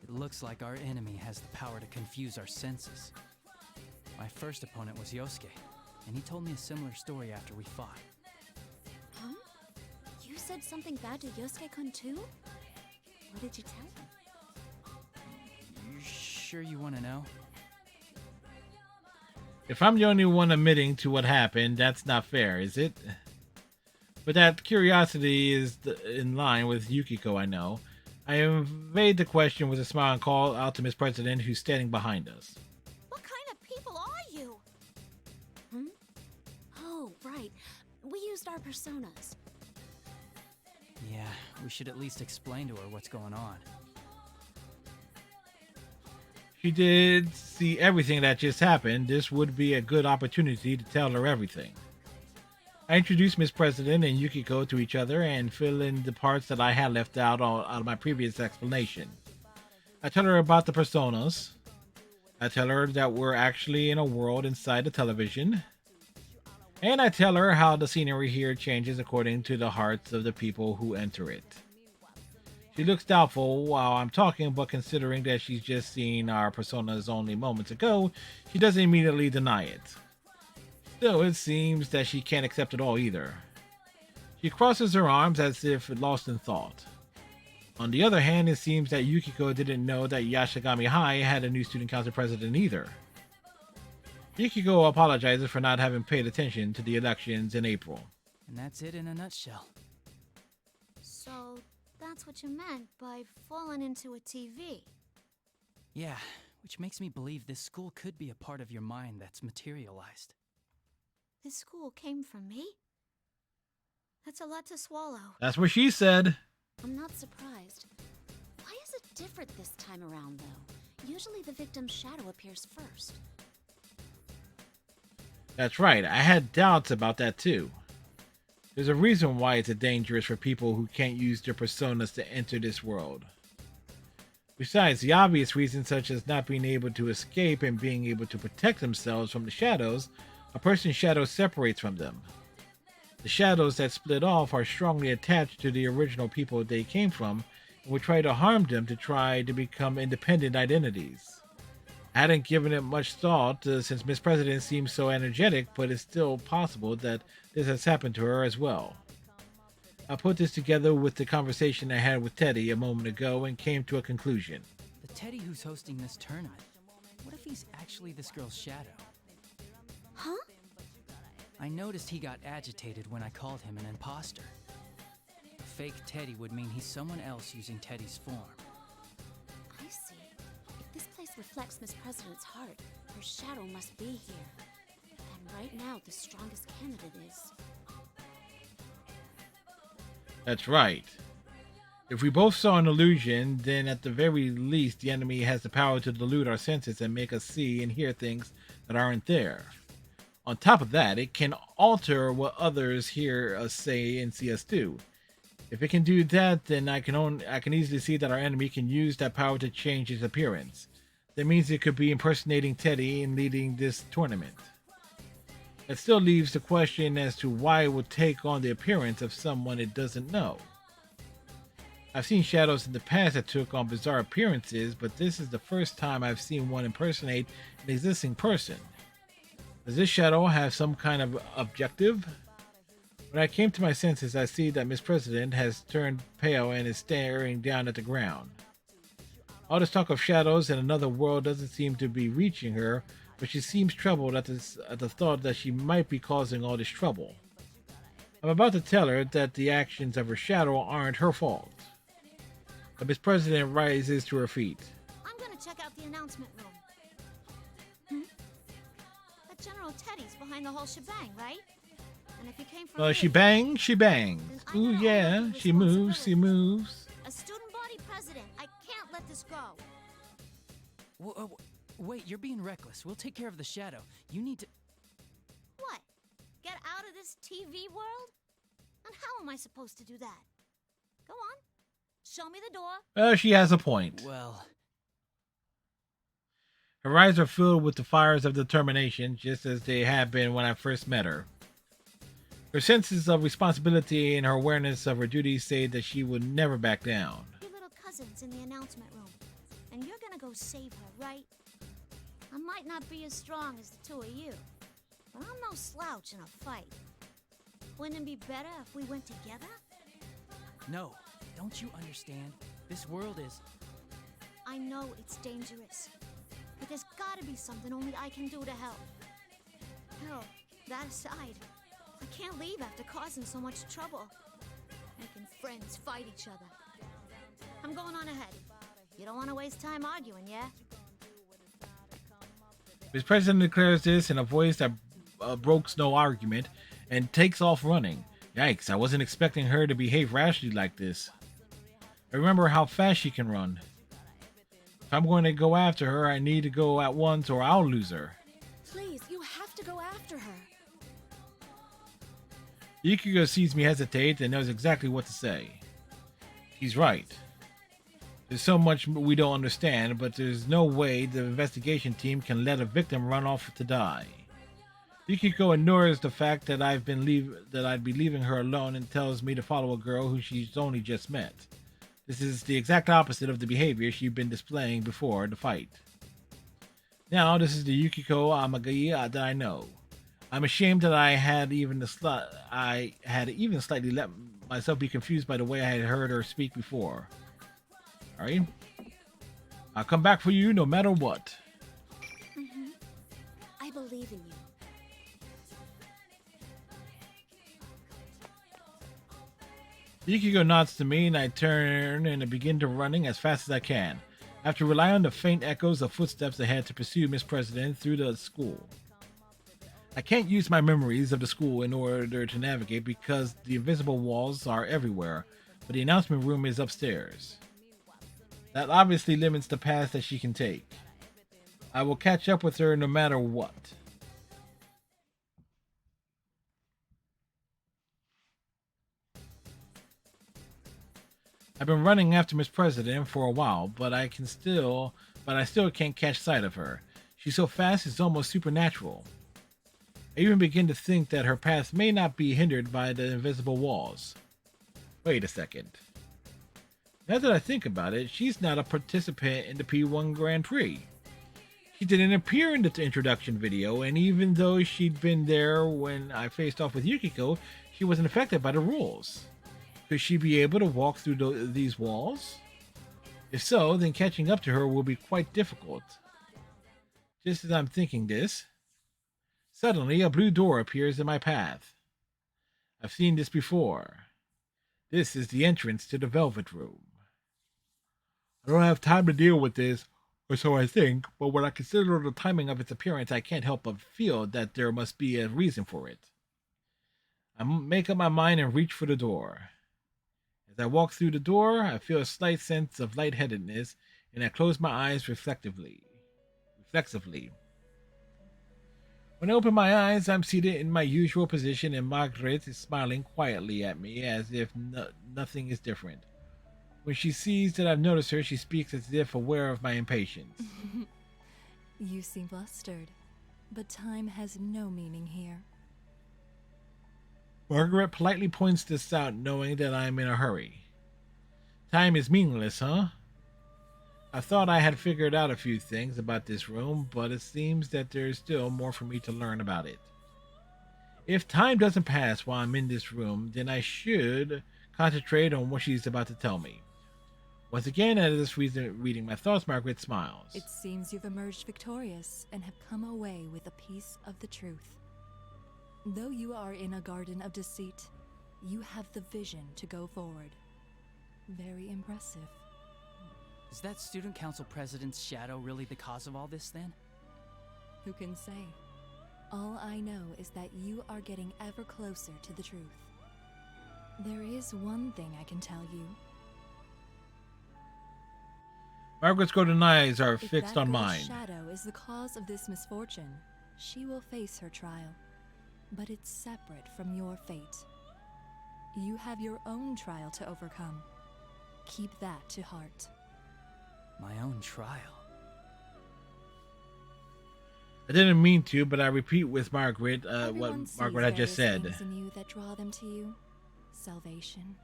It looks like our enemy has the power to confuse our senses. My first opponent was Yosuke, and he told me a similar story after we fought. Huh? You said something bad to Yosuke-kun too? What did you tell him? You sure you want to know? If I'm the only one admitting to what happened, that's not fair, is it? But that curiosity is in line with Yukiko, I know. I evade the question with a smile and call out to Miss President, who's standing behind us. What kind of people are you? Oh, right. We used our personas. Yeah, we should at least explain to her what's going on. She did see everything that just happened. This would be a good opportunity to tell her everything. I introduced Miss President and Yukiko to each other and fill in the parts that I had left out of my previous explanation. I tell her about the personas. I tell her that we're actually in a world inside the television. And I tell her how the scenery here changes according to the hearts of the people who enter it. She looks doubtful while I'm talking, but considering that she's just seen our personas only moments ago, she doesn't immediately deny it. Still, it seems that she can't accept it all either. She crosses her arms as if lost in thought. On the other hand, it seems that Yukiko didn't know that Yashigami High had a new student council president either. Yukiko apologizes for not having paid attention to the elections in April. And that's it in a nutshell. So, that's what you meant by falling into a TV. Yeah, which makes me believe this school could be a part of your mind that's materialized. This school came from me? That's a lot to swallow. That's what she said. I'm not surprised. Why is it different this time around, though? Usually the victim's shadow appears first. That's right, I had doubts about that too. There's a reason why it's dangerous for people who can't use their personas to enter this world. Besides the obvious reasons such as not being able to escape and being able to protect themselves from the shadows, a person's shadow separates from them. The shadows that split off are strongly attached to the original people they came from and would try to harm them to try to become independent identities. I hadn't given it much thought since Miss President seems so energetic, but it's still possible that this has happened to her as well. I put this together with the conversation I had with Teddy a moment ago and came to a conclusion. The Teddy who's hosting this tournament. What if he's actually this girl's shadow? Huh? I noticed he got agitated when I called him an imposter. A fake Teddy would mean he's someone else using Teddy's form. I see. If this place reflects Miss President's heart, her shadow must be here. And right now, the strongest candidate is... That's right. If we both saw an illusion, then at the very least the enemy has the power to delude our senses and make us see and hear things that aren't there. On top of that, it can alter what others hear us say and see us do. If it can do that, then I can easily see that our enemy can use that power to change his appearance. That means it could be impersonating Teddy and leading this tournament. That still leaves the question as to why it would take on the appearance of someone it doesn't know. I've seen shadows in the past that took on bizarre appearances, but this is the first time I've seen one impersonate an existing person. Does this shadow have some kind of objective? When I came to my senses, I see that Miss President has turned pale and is staring down at the ground. All this talk of shadows and another world doesn't seem to be reaching her, but she seems troubled at the thought that she might be causing all this trouble. I'm about to tell her that the actions of her shadow aren't her fault. But Miss President rises to her feet. I'm gonna check out the announcement room. That General Teddy's behind the whole shebang, right? And if you came from She bangs, she bangs. Ooh yeah, she moves, she moves. a student body president, I can't let this go. Wait, you're being reckless. We'll take care of the shadow. You need to... What? Get out of this TV world? And how am I supposed to do that? Go on. Show me the door. She has a point. Well... Her eyes are filled with the fires of determination, just as they had been when I first met her. Her senses of responsibility and her awareness of her duties say that she would never back down. Your little cousin's in the announcement room. And you're gonna go save her, right? I might not be as strong as the two of you, but I'm no slouch in a fight. Wouldn't it be better if we went together? No, don't you understand? This world is... I know it's dangerous, but there's gotta be something only I can do to help. Hell, that aside, I can't leave after causing so much trouble. Making friends fight each other. I'm going on ahead. You don't want to waste time arguing, yeah? Miss President declares this in a voice that brokes no argument and takes off running. Yikes, I wasn't expecting her to behave rashly like this. I remember how fast she can run. If I'm going to go after her, I need to go at once or I'll lose her. Please, you have to go after her. Yukiko sees me hesitate and knows exactly what to say. He's right. There's so much we don't understand, but there's no way the investigation team can let a victim run off to die. Yukiko ignores the fact that I'd be leaving her alone and tells me to follow a girl who she's only just met. This is the exact opposite of the behavior she'd been displaying before the fight. Now, this is the Yukiko Amagi that I know. I'm ashamed that I had even slightly let myself be confused by the way I had heard her speak before. Alright? I'll come back for you no matter what. I believe in you. Yukiko nods to me and I turn and begin to running as fast as I can. I have to rely on the faint echoes of footsteps ahead to pursue Miss President through the school. I can't use my memories of the school in order to navigate because the invisible walls are everywhere, but the announcement room is upstairs. That obviously limits the path that she can take. I will catch up with her no matter what. I've been running after Miss President for a while, but I still can't catch sight of her. She's so fast it's almost supernatural. I even begin to think that her path may not be hindered by the invisible walls. Wait a second. Now that I think about it, she's not a participant in the P1 Grand Prix. She didn't appear in the introduction video, and even though she'd been there when I faced off with Yukiko, she wasn't affected by the rules. Could she be able to walk through these walls? If so, then catching up to her will be quite difficult. Just as I'm thinking this, suddenly a blue door appears in my path. I've seen this before. This is the entrance to the Velvet Room. I don't have time to deal with this, or so I think, but when I consider the timing of its appearance, I can't help but feel that there must be a reason for it. I make up my mind and reach for the door. As I walk through the door, I feel a slight sense of lightheadedness, and I close my eyes reflexively. When I open my eyes, I'm seated in my usual position, and Margaret is smiling quietly at me as if nothing is different. When she sees that I've noticed her, she speaks as if aware of my impatience. You seem flustered, but time has no meaning here. Margaret politely points this out, knowing that I'm in a hurry. Time is meaningless, huh? I thought I had figured out a few things about this room, but it seems that there's still more for me to learn about it. If time doesn't pass while I'm in this room, then I should concentrate on what she's about to tell me. Once again, as reading my thoughts, Margaret smiles. It seems you've emerged victorious and have come away with a piece of the truth. Though you are in a garden of deceit, you have the vision to go forward. Very impressive. Is that student council president's shadow really the cause of all this then? Who can say? All I know is that you are getting ever closer to the truth. There is one thing I can tell you. Margaret's golden eyes are If fixed that on girl's mine. shadow is the cause of this misfortune, she will face her trial. But it's separate from your fate. You have your own trial to overcome. Keep that to heart. My own trial. I didn't mean to, but I repeat with Margaret what Everyone sees Margaret had just various said. things in you that draw them to you. Salvation,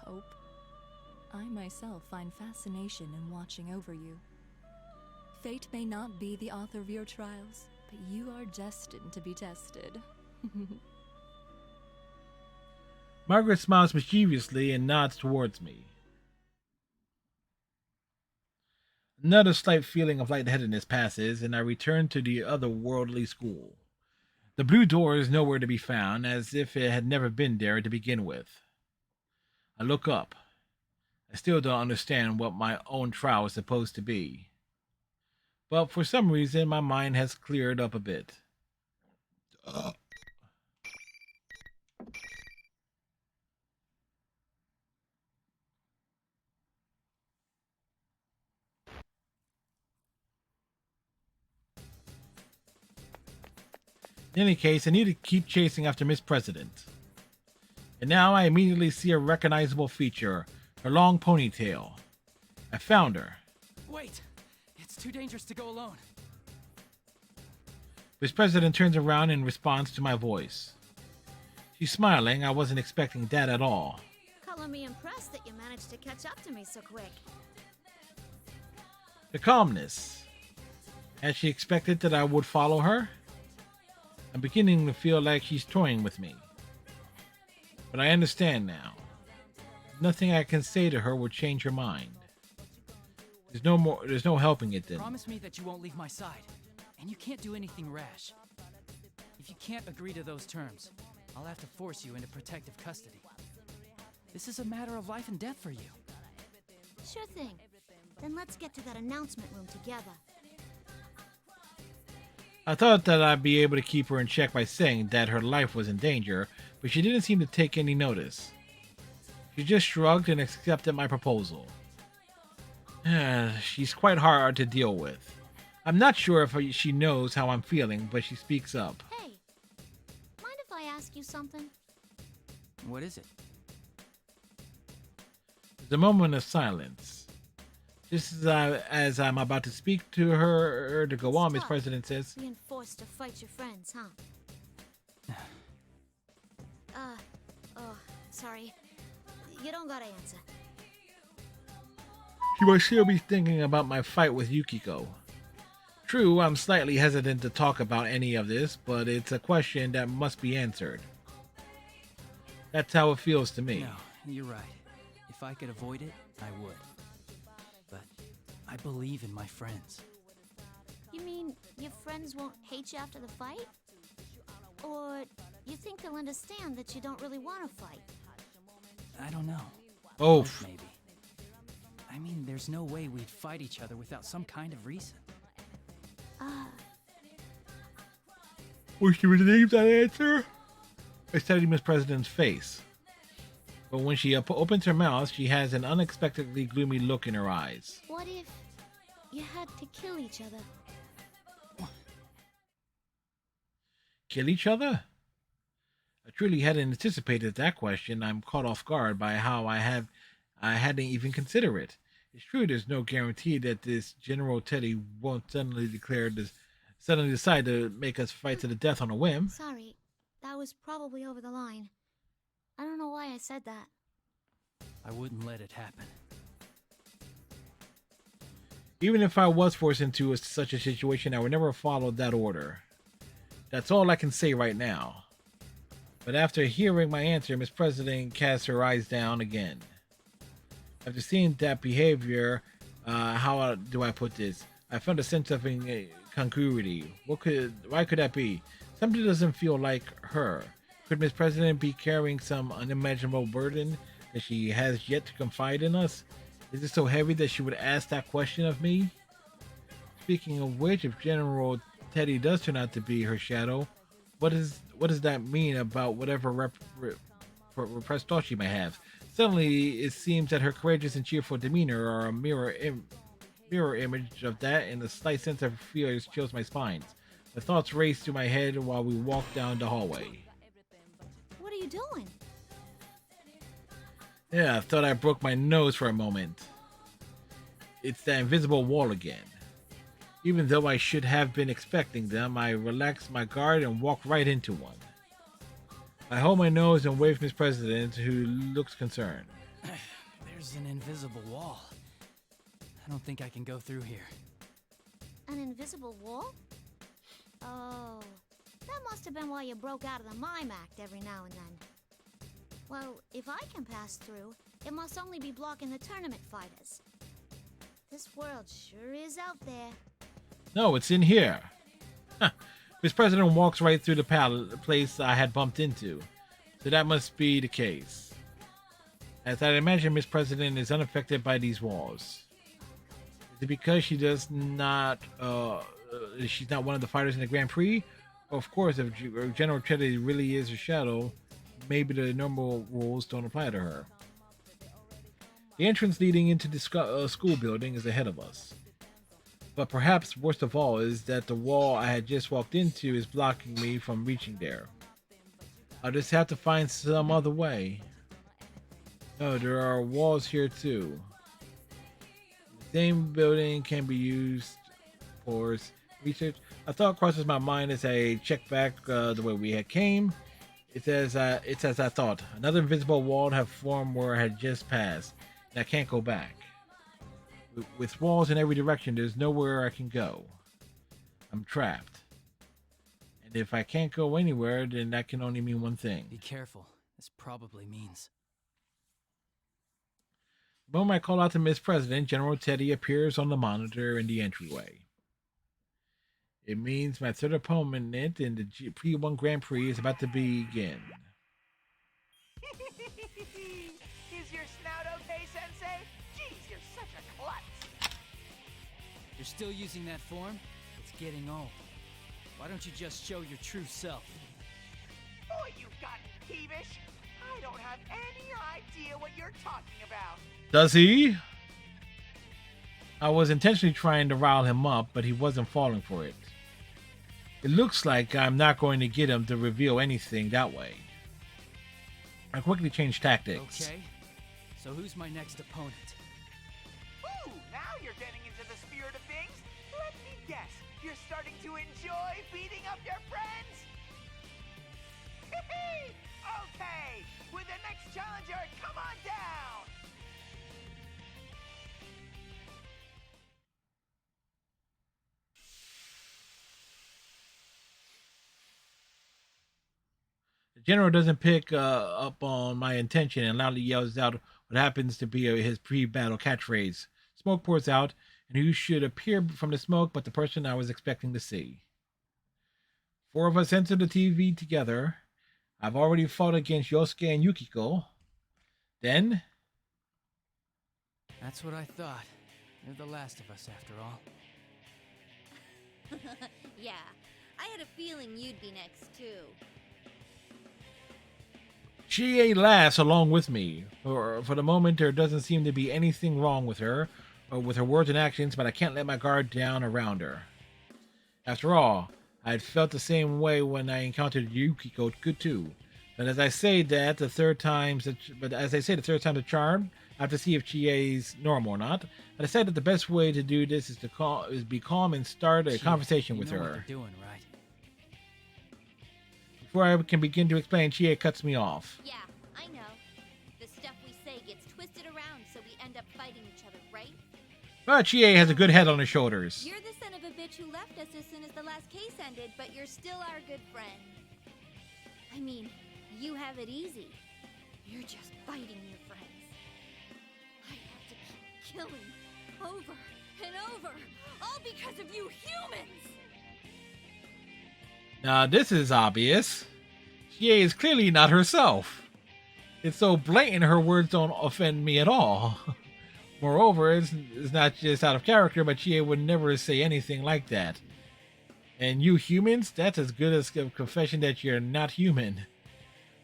hope. I myself find fascination in watching over you. Fate may not be the author of your trials, but you are destined to be tested. Margaret smiles mischievously and nods towards me. Another slight feeling of lightheadedness passes, and I return to the otherworldly school. The blue door is nowhere to be found, as if it had never been there to begin with. I look up. I still don't understand what my own trial is supposed to be. But for some reason, my mind has cleared up a bit. In any case, I need to keep chasing after Miss President. And now I immediately see a recognizable feature, her long ponytail. I found her. Wait! It's too dangerous to go alone. Miss President turns around in response to my voice. She's smiling. I wasn't expecting that at all. Color me impressed that you managed to catch up to me so quick. The calmness. Had she expected that I would follow her? I'm beginning to feel like she's toying with me. But I understand now. Nothing I can say to her will change her mind. There's no helping it then. Promise me that you won't leave my side. And you can't do anything rash. If you can't agree to those terms, I'll have to force you into protective custody. This is a matter of life and death for you. Sure thing. Then let's get to that announcement room together. I thought that I'd be able to keep her in check by saying that her life was in danger, but she didn't seem to take any notice. She just shrugged and accepted my proposal. She's quite hard to deal with. I'm not sure if she knows how I'm feeling, but she speaks up. Hey, mind if I ask you something? What is it? The moment of silence. Just as I'm about to speak to her to go on, Miss President says, Being forced to fight your friends, huh? Sorry. You don't gotta answer. she must still be thinking about my fight with Yukiko. True, I'm slightly hesitant to talk about any of this, but it's a question that must be answered. That's how it feels to me. No, you're right. If I could avoid it, I would. But I believe in my friends. You mean your friends won't hate you after the fight? Or you think they'll understand that you don't really want to fight? I don't know. Oh. Maybe. I mean, there's no way we'd fight each other without some kind of reason. Wish she relieved that answer. I studied Miss President's face. But when she opens her mouth, she has an unexpectedly gloomy look in her eyes. What if you had to kill each other? Kill each other? I truly hadn't anticipated that question. I'm caught off guard by how I hadn't even considered it. It's true there's no guarantee that this General Teddy won't suddenly decide to make us fight to the death on a whim. Sorry, that was probably over the line. I don't know why I said that. I wouldn't let it happen. Even if I was forced into such a situation, I would never follow that order. That's all I can say right now. But after hearing my answer, Miss President casts her eyes down again. After seeing that behavior, how do I put this? I felt a sense of incongruity. Why could that be? Something doesn't feel like her. Could Miss President be carrying some unimaginable burden that she has yet to confide in us? Is it so heavy that she would ask that question of me? Speaking of which, if General Teddy does turn out to be her shadow, what does that mean about whatever repressed thoughts she may have? Suddenly, it seems that her courageous and cheerful demeanor are a mirror image of that, and the slight sense of fear chills my spine. The thoughts race through my head while we walk down the hallway. What are you doing? Yeah, I thought I broke my nose for a moment. It's that invisible wall again. Even though I should have been expecting them, I relaxed my guard and walked right into one. I hold my nose and wave Miss President, who looks concerned. There's an invisible wall. I don't think I can go through here. An invisible wall? Oh, that must have been why you broke out of the mime act every now and then. Well, if I can pass through, it must only be blocking the tournament fighters. This world sure is out there. No, it's in here. Huh. Miss President walks right through the place I had bumped into. So that must be the case. As I'd imagine, Miss President is unaffected by these walls. Is it because she does not, she's not one of the fighters in the Grand Prix? Of course, if General Teddy really is a shadow, maybe the normal rules don't apply to her. The entrance leading into the school building is ahead of us. But perhaps worst of all is that the wall I had just walked into is blocking me from reaching there. I'll just have to find some other way. No, there are walls here too. The same building can be used for research. A thought crosses my mind as I check back the way we had came. It's as I thought. Another invisible wall had formed where I had just passed, and I can't go back. With walls in every direction, there's nowhere I can go. I'm trapped. And if I can't go anywhere, then that can only mean one thing. Be careful. This probably means... The moment I call out to Miss President, General Teddy appears on the monitor in the entryway. It means my third opponent in the P1 Grand Prix is about to begin. Is your snout okay, Sensei? Jeez, you're such a klutz. You're still using that form? It's getting old. Why don't you just show your true self? Boy, you've gotten peevish. I don't have any idea what you're talking about. Does he? I was intentionally trying to rile him up, but he wasn't falling for it. It looks like I'm not going to get him to reveal anything that way. I quickly changed tactics. Okay, So who's my next opponent? Ooh, now you're getting into the spirit of things. Let me guess, you're starting to enjoy beating up your friends? Okay, with the next challenger, come on down! The general doesn't pick up on my intention and loudly yells out what happens to be his pre-battle catchphrase. Smoke pours out, and who should appear from the smoke but the person I was expecting to see. 4 of us enter the TV together. I've already fought against Yosuke and Yukiko. Then... That's what I thought. You're the last of us, after all. Yeah, I had a feeling you'd be next, too. Chie laughs along with me. For the moment, there doesn't seem to be anything wrong with her, or with her words and actions, but I can't let my guard down around her. After all, I'd felt the same way when I encountered Yukiko too. But as I say the third time's the charm, I have to see if Chie's normal or not. I decided that the best way to do this is to be calm and start a conversation with her. What you're doing, right? Before I can begin to explain, Chie cuts me off. Yeah, I know. The stuff we say gets twisted around, so we end up fighting each other, right? But Chie has a good head on her shoulders. You're the son of a bitch who left us as soon as the last case ended, but you're still our good friend. I mean, you have it easy. You're just fighting your friends. I have to keep killing over and over, all because of you humans! Now, this is obvious. Chie is clearly not herself. It's so blatant her words don't offend me at all. Moreover, it's not just out of character, but Chie would never say anything like that. And you humans, that's as good as a confession that you're not human.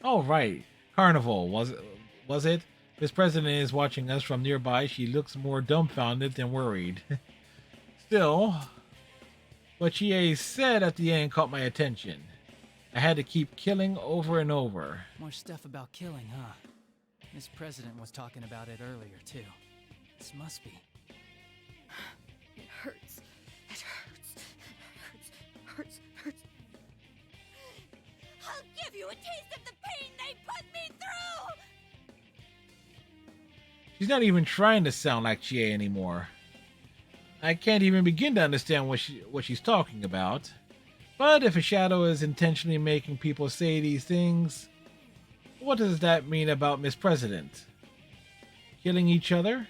Oh, right. Carnival, was it? This president is watching us from nearby. She looks more dumbfounded than worried. Still, what Chie said at the end caught my attention. I had to keep killing over and over. More stuff about killing, huh? This president was talking about it earlier, too. This must be. It hurts. It hurts. It hurts. Hurts. I'll give you a taste of the pain they put me through! She's not even trying to sound like Chie anymore. I can't even begin to understand what she's talking about. But if a shadow is intentionally making people say these things, what does that mean about Miss President? Killing each other?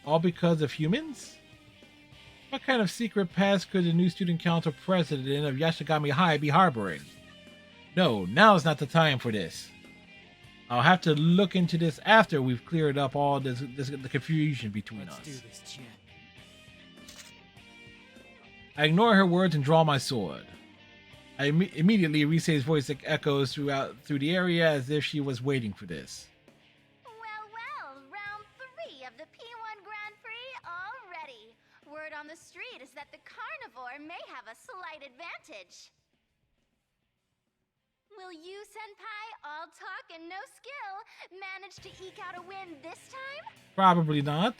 All because of humans? What kind of secret past could the new student council president of Yashigami High be harboring? No, now's not the time for this. I'll have to look into this after we've cleared up all the confusion between us. Let's do this, Chie. I ignore her words and draw my sword. I immediately Rise's voice echoes through the area as if she was waiting for this. Well, round 3 of the P1 Grand Prix already. Word on the street is that the carnivore may have a slight advantage. Will you, Senpai, all talk and no skill, manage to eke out a win this time? Probably not.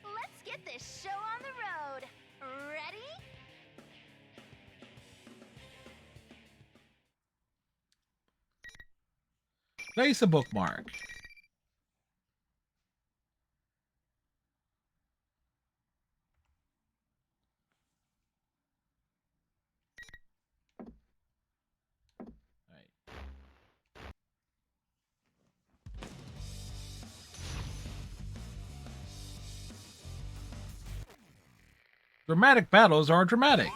Let's get this show on the road. Ready? Place a bookmark. Dramatic battles are dramatic.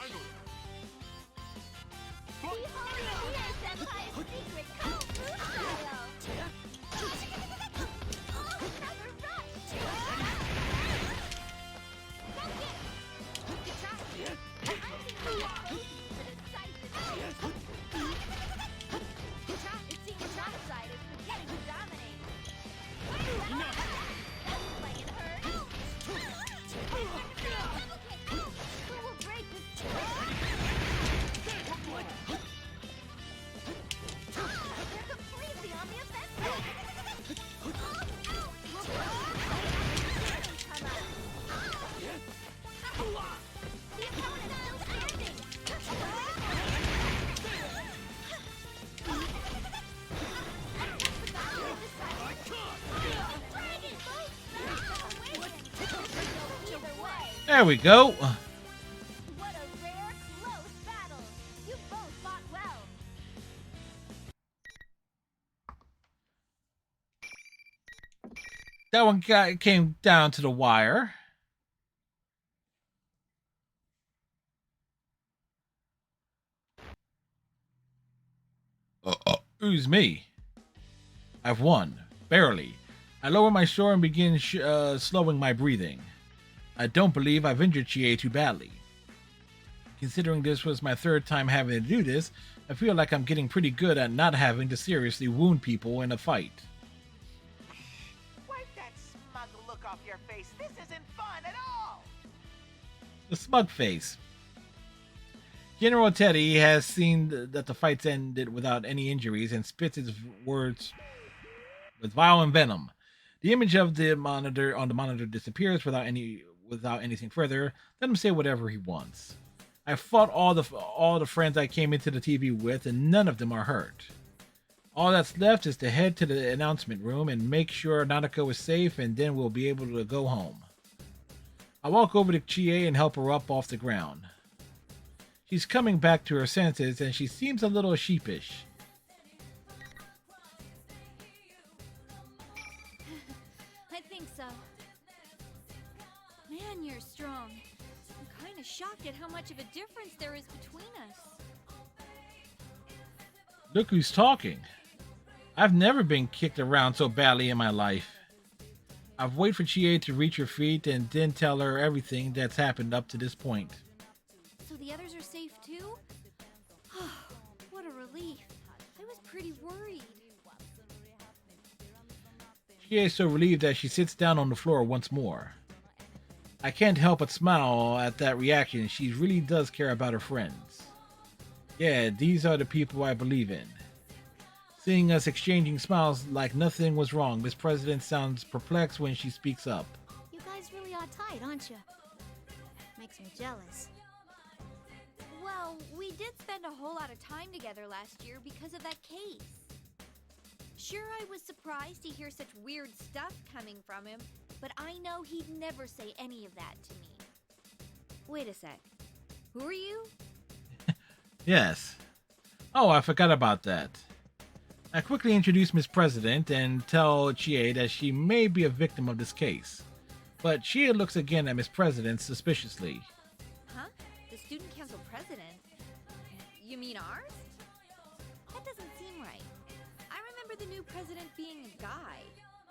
There we go. What a rare, close battle! You both fought well. That one came down to the wire. Ooze me. I've won. Barely. I lower my sword and begin slowing my breathing. I don't believe I've injured Chie too badly. Considering this was my third time having to do this, I feel like I'm getting pretty good at not having to seriously wound people in a fight. Wipe that smug look off your face. This isn't fun at all. The smug face. General Teddy has seen that the fights ended without any injuries and spits his words with vile and venom. The image of the monitor on the monitor disappears without anything further. Let him say whatever he wants. I fought all the friends I came into the TV with, and none of them are hurt. All that's left is to head to the announcement room and make sure Nanako is safe, and then we'll be able to go home. I walk over to Chie and help her up off the ground. She's coming back to her senses, and she seems a little sheepish. I think so. Man, you're strong. I'm kind of shocked at how much of a difference there is between us. Look who's talking. I've never been kicked around so badly in my life. I've waited for Chie to reach her feet and then tell her everything that's happened up to this point. So the others are safe too? What a relief. I was pretty worried. Chie is so relieved that she sits down on the floor once more. I can't help but smile at that reaction. She really does care about her friends. Yeah, these are the people I believe in. Seeing us exchanging smiles like nothing was wrong, Miss President sounds perplexed when she speaks up. You guys really are tight, aren't you? Makes me jealous. Well, we did spend a whole lot of time together last year because of that case. Sure, I was surprised to hear such weird stuff coming from him, but I know he'd never say any of that to me. Wait a sec. Who are you? Yes. Oh, I forgot about that. I quickly introduce Miss President and tell Chie that she may be a victim of this case. But Chie looks again at Miss President suspiciously. Huh? The student council president? You mean ours? That doesn't seem right. I remember the new president being a guy.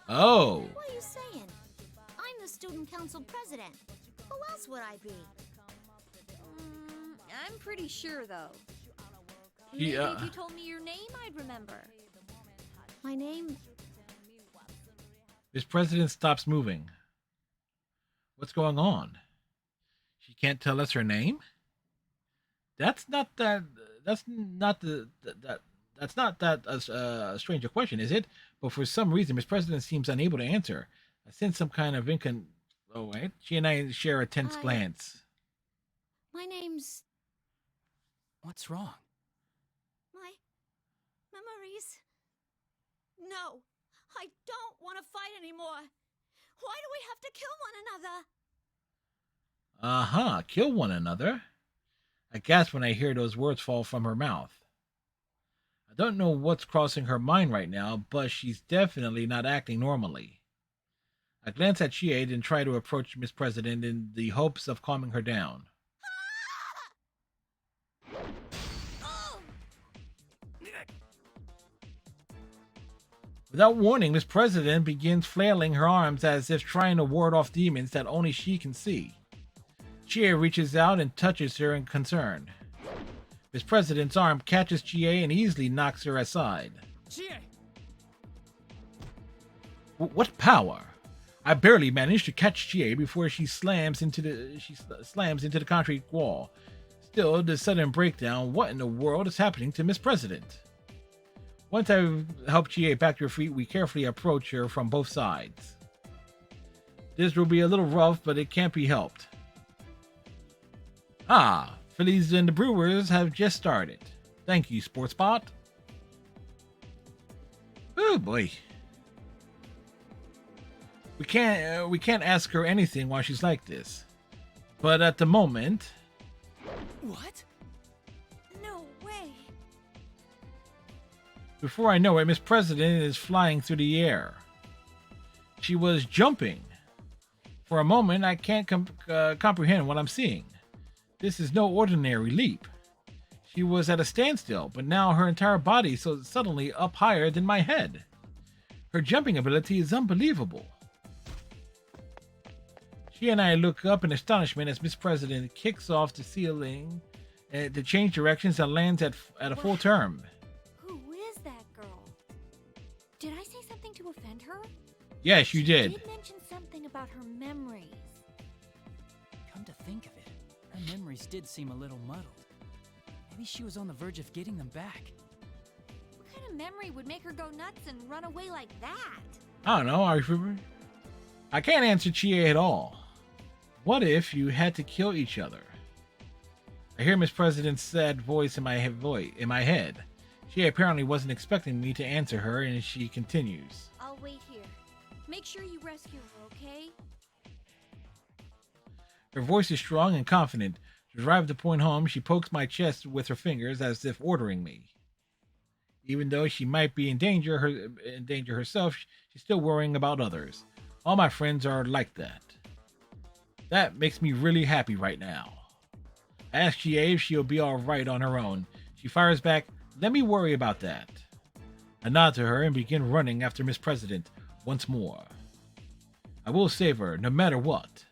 Oh. What are you saying? I'm the student council president. Who else would I be? I'm pretty sure, though. Maybe if you told me your name, I'd remember. My name? Miss President stops moving. What's going on? She can't tell us her name? That's not that strange a question, is it? But for some reason, Miss President seems unable to answer. I sense some kind of Oh, wait. She and I share a tense glance. My name's... What's wrong? My memories. No, I don't want to fight anymore. Why do we have to kill one another? Kill one another? I gasp when I hear those words fall from her mouth. I don't know what's crossing her mind right now, but she's definitely not acting normally. I glance at Chie and try to approach Miss President in the hopes of calming her down. Without warning, Miss President begins flailing her arms as if trying to ward off demons that only she can see. Chie reaches out and touches her in concern. Miss President's arm catches Chie and easily knocks her aside. Chie! What power! I barely managed to catch Chie before she slams into the concrete wall. Still, the sudden breakdown. What in the world is happening to Miss President? Once I've helped Chie back to her feet, we carefully approach her from both sides. This will be a little rough, but it can't be helped. Phillies and the Brewers have just started. Thank you, Sportsbot. Oh boy. We can't ask her anything while she's like this. But at the moment, What? No way. before I know it, Miss President is flying through the air. She was jumping. For a moment, I can't comprehend what I'm seeing. This is no ordinary leap. She was at a standstill, but now her entire body is so suddenly up higher than my head. Her jumping ability is unbelievable. She and I look up in astonishment as Miss President kicks off the ceiling to change directions and lands at a full turn. Who is that girl? Did I say something to offend her? Yes, you did. She did mention something about her memories. Come to think of it, her memories did seem a little muddled. Maybe she was on the verge of getting them back. What kind of memory would make her go nuts and run away like that? I don't know. I can't answer Chie at all. What if you had to kill each other? I hear Miss President's sad voice in my head. She apparently wasn't expecting me to answer her, and she continues. I'll wait here. Make sure you rescue her, okay? Her voice is strong and confident. To drive the point home, she pokes my chest with her fingers as if ordering me. Even though she might be in danger herself, she's still worrying about others. All my friends are like that. That makes me really happy right now. I ask Chie if she'll be alright on her own. She fires back, "Let me worry about that." I nod to her and begin running after Miss President once more. I will save her, no matter what.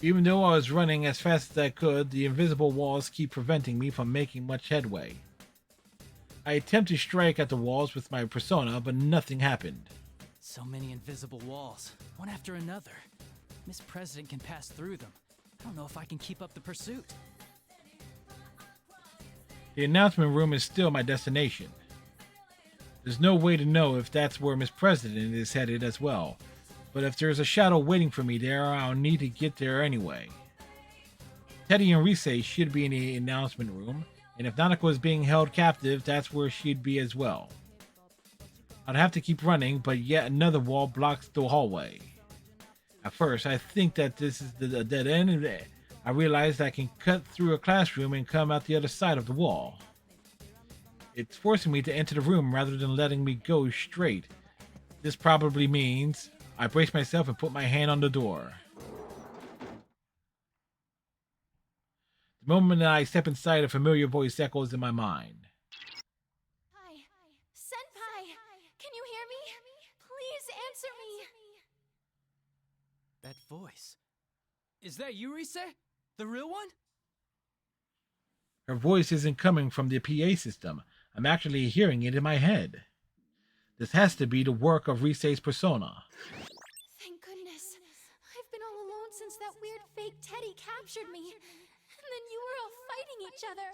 Even though I was running as fast as I could, the invisible walls keep preventing me from making much headway. I attempt to strike at the walls with my persona, but nothing happened. So many invisible walls, one after another. Miss President can pass through them. I don't know if I can keep up the pursuit. The announcement room is still my destination. There's no way to know if that's where Miss President is headed as well, but if there's a shadow waiting for me there, I'll need to get there anyway. Teddy and Rise should be in the announcement room, and if Nanako is being held captive, that's where she'd be as well. I'd have to keep running, but yet another wall blocks the hallway. At first, I think that this is the dead end, and I realize I can cut through a classroom and come out the other side of the wall. It's forcing me to enter the room rather than letting me go straight. This probably means I brace myself and put my hand on the door. The moment that I step inside, a familiar voice echoes in my mind. Hi. Senpai! Can you hear me? Please answer me! That voice. Is that you, Rise? The real one? Her voice isn't coming from the PA system. I'm actually hearing it in my head. This has to be the work of Rise's persona. Thank goodness. I've been all alone since that weird fake Teddy captured me. And then you were all fighting each other.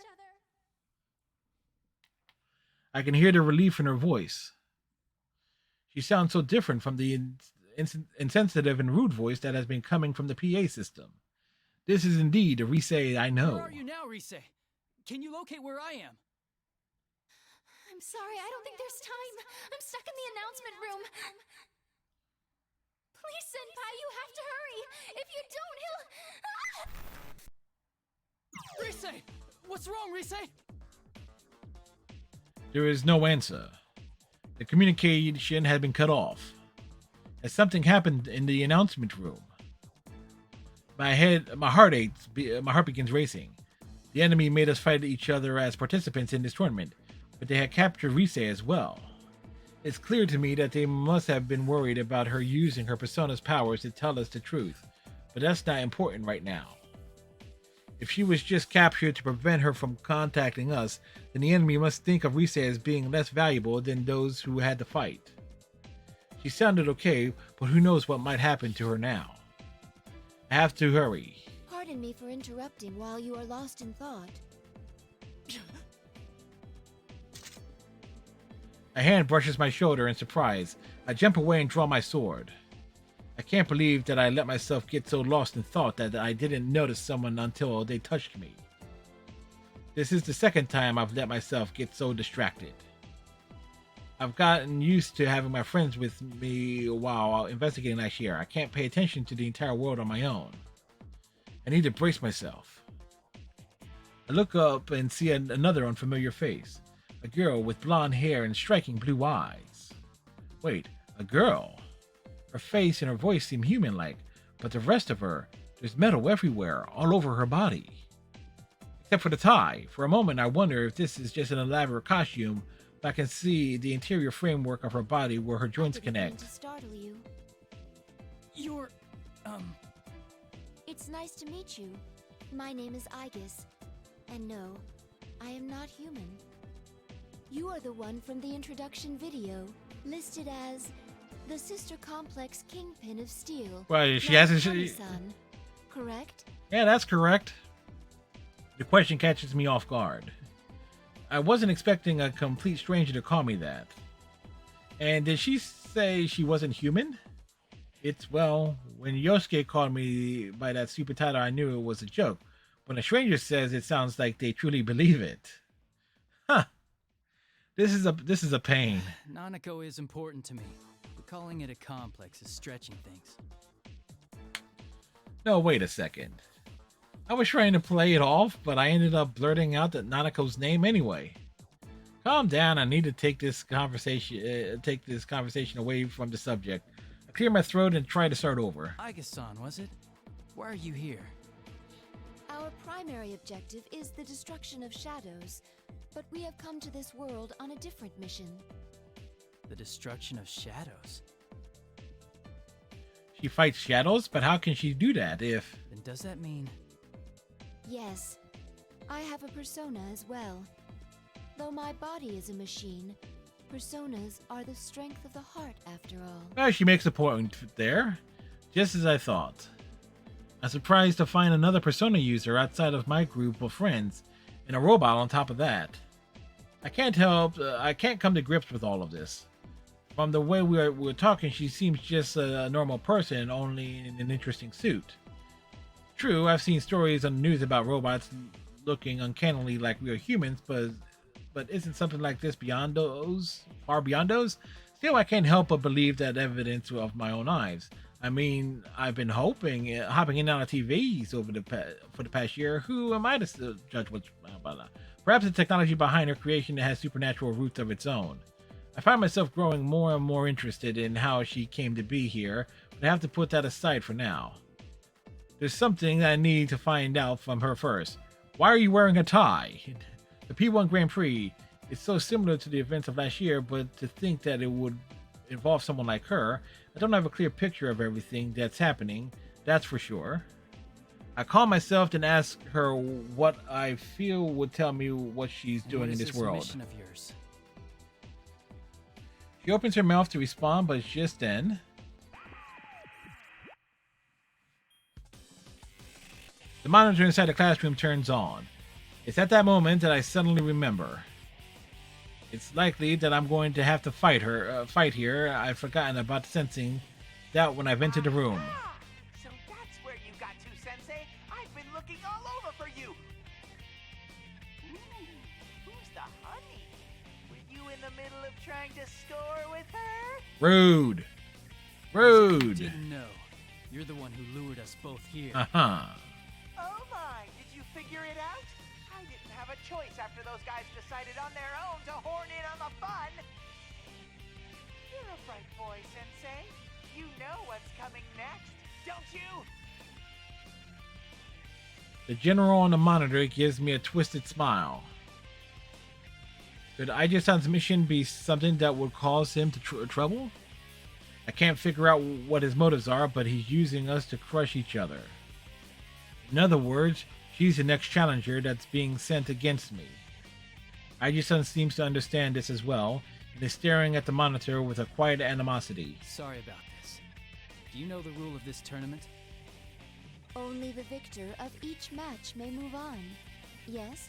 I can hear the relief in her voice. She sounds so different from the insensitive and rude voice that has been coming from the PA system. This is indeed the Rise I know. Where are you now, Rise? Can you locate where I am? I'm sorry, I don't think there's time. I'm stuck in the announcement room. Please, Senpai, you have to hurry. If you don't, he'll... Rise! What's wrong, Rise? There is no answer. The communication had been cut off. As something happened in the announcement room. My heart aches, my heart begins racing. The enemy made us fight each other as participants in this tournament, but they had captured Rise as well. It's clear to me that they must have been worried about her using her persona's powers to tell us the truth, but that's not important right now. If she was just captured to prevent her from contacting us, then the enemy must think of Rise as being less valuable than those who had to fight. She sounded okay, but who knows what might happen to her now. I have to hurry. Pardon me for interrupting while you are lost in thought. A hand brushes my shoulder in surprise. I jump away and draw my sword. I can't believe that I let myself get so lost in thought that I didn't notice someone until they touched me. This is the second time I've let myself get so distracted. I've gotten used to having my friends with me while investigating last year. I can't pay attention to the entire world on my own. I need to brace myself. I look up and see another unfamiliar face. A girl with blonde hair and striking blue eyes. Wait, a girl? Her face and her voice seem human-like, but the rest of her, there's metal everywhere, all over her body. Except for the tie. For a moment, I wonder if this is just an elaborate costume, but I can see the interior framework of her body where her joints connect. To startle you. You're, It's nice to meet you. My name is Aegis. And no, I am not human. You are the one from the introduction video, listed as the Sister Complex Kingpin of Steel. Well, she not hasn't. Kami-san, correct? Yeah, that's correct. The question catches me off guard. I wasn't expecting a complete stranger to call me that. And did she say she wasn't human? It's, well, when Yosuke called me by that stupid title, I knew it was a joke. When a stranger says it sounds like they truly believe it. Huh. This is a pain. Nanako is important to me, but calling it a complex is stretching things. No, wait a second. I was trying to play it off, but I ended up blurting out that Nanako's name anyway. Calm down. I need to take this conversation away from the subject. I clear my throat and try to start over. Aegis-san, was it? Why are you here? Our primary objective is the destruction of shadows, but we have come to this world on a different mission. The destruction of shadows? She fights shadows, but how can she do that if... Then does that mean... Yes, I have a persona as well. Though my body is a machine, personas are the strength of the heart after all. Well, she makes a point there. Just as I thought. I'm surprised to find another persona user outside of my group of friends, and a robot on top of that. I can't come to grips with all of this. From the way we're talking, she seems just a normal person, only in an interesting suit. True, I've seen stories on the news about robots looking uncannily like real humans, but isn't something like this beyond those? Far beyond those? Still, I can't help but believe that evidence of my own eyes. I mean, I've been hopping in and out of TVs for the past year. Who am I to judge what's about that? Perhaps the technology behind her creation has supernatural roots of its own. I find myself growing more and more interested in how she came to be here, but I have to put that aside for now. There's something that I need to find out from her first. Why are you wearing a tie? The P1 Grand Prix is so similar to the events of last year, but to think that it would involve someone like her, I don't have a clear picture of everything that's happening, that's for sure. I call myself and ask her what I feel would tell me what she's doing in this world. Mission of yours? She opens her mouth to respond, but it's just then. The monitor inside the classroom turns on. It's at that moment that I suddenly remember. It's likely that I'm going to have to fight here. I've forgotten about sensing that when I've entered the room. So that's where you got to, Sensei. I've been looking all over for you. Who's the honey? Were you in the middle of trying to score with her? Rude. Rude. Didn't know. You're the one who lured us both here. Uh-huh. Oh my, did you figure it out? I didn't have a choice after those guys decided on their own to horn in on the fun. You're a bright boy, Sensei. You know what's coming next, don't you? The general on the monitor gives me a twisted smile. Could Aegis-san's mission be something that would cause him to trouble? I can't figure out what his motives are, but he's using us to crush each other. In other words, she's the next challenger that's being sent against me. Aegis-san seems to understand this as well, and is staring at the monitor with a quiet animosity. Sorry about this. Do you know the rule of this tournament? Only the victor of each match may move on. Yes?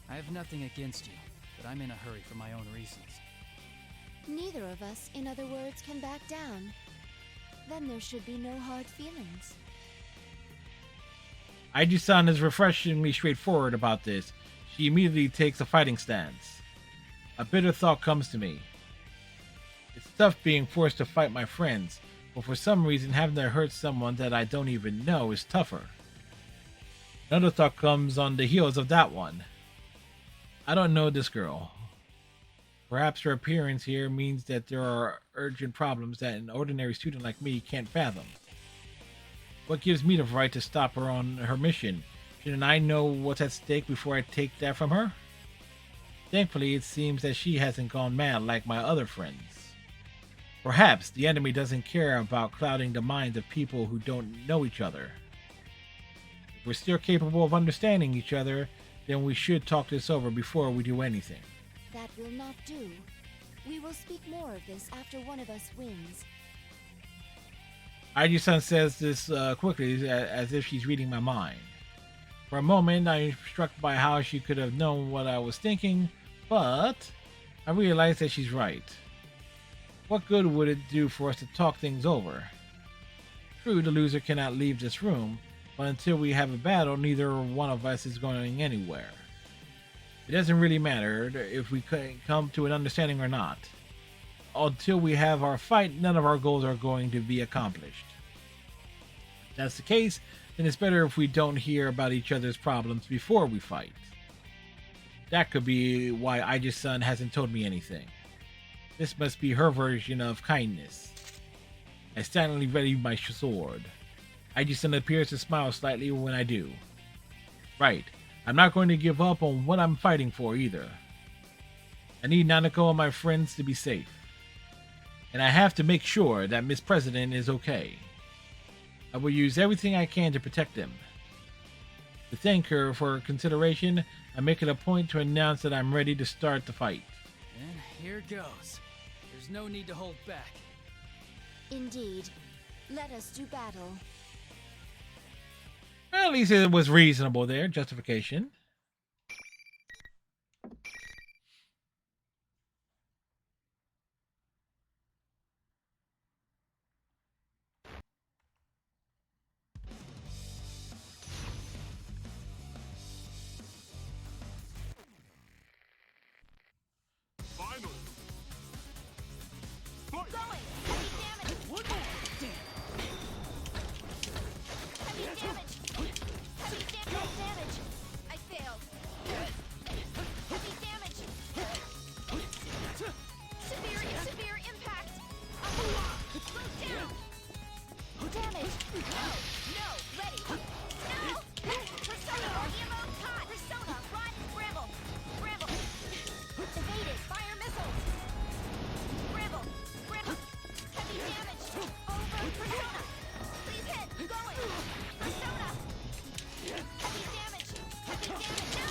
I have nothing against you, but I'm in a hurry for my own reasons. Neither of us, in other words, can back down. Then there should be no hard feelings. Aegis-san is refreshingly straightforward about this. She immediately takes a fighting stance. A bitter thought comes to me. tough being forced to fight my friends, but for some reason having to hurt someone that I don't even know is tougher. Another thought comes on the heels of that one. I don't know this girl. Perhaps her appearance here means that there are urgent problems that an ordinary student like me can't fathom. What gives me the right to stop her on her mission? Shouldn't I know what's at stake before I take that from her? Thankfully, it seems that she hasn't gone mad like my other friends. Perhaps the enemy doesn't care about clouding the minds of people who don't know each other. If we're still capable of understanding each other, then we should talk this over before we do anything. That will not do. We will speak more of this after one of us wins. Aiji-san says this quickly, as if she's reading my mind. For a moment, I'm struck by how she could have known what I was thinking, but I realize that she's right. What good would it do for us to talk things over? True, the loser cannot leave this room, but until we have a battle, neither one of us is going anywhere. It doesn't really matter if we come to an understanding or not. Until we have our fight, none of our goals are going to be accomplished. If that's the case, then it's better if we don't hear about each other's problems before we fight. That could be why Aiji-san hasn't told me anything. This must be her version of kindness. I silently ready my sword. Aiji-san appears to smile slightly when I do. Right. I'm not going to give up on what I'm fighting for either. I need Nanako and my friends to be safe. And I have to make sure that Miss President is okay. I will use everything I can to protect them. To thank her for her consideration, I make it a point to announce that I'm ready to start the fight. And here goes. There's no need to hold back. Indeed. Let us do battle. Well, at least it was reasonable there. Justification. Final. Going! Heavy damage! One more! Damn! Heavy damage! Heavy damage! I failed. Heavy damage! Severe impact! Slow down! Damage! No! Ready! No! Persona! EMO caught! Persona! Run! Bramble! Bramble! Evaded! Fire missiles! Bramble! Bramble! Heavy damage! Over! Persona! Please hit! Going! Persona! Heavy damage! Heavy damage! No!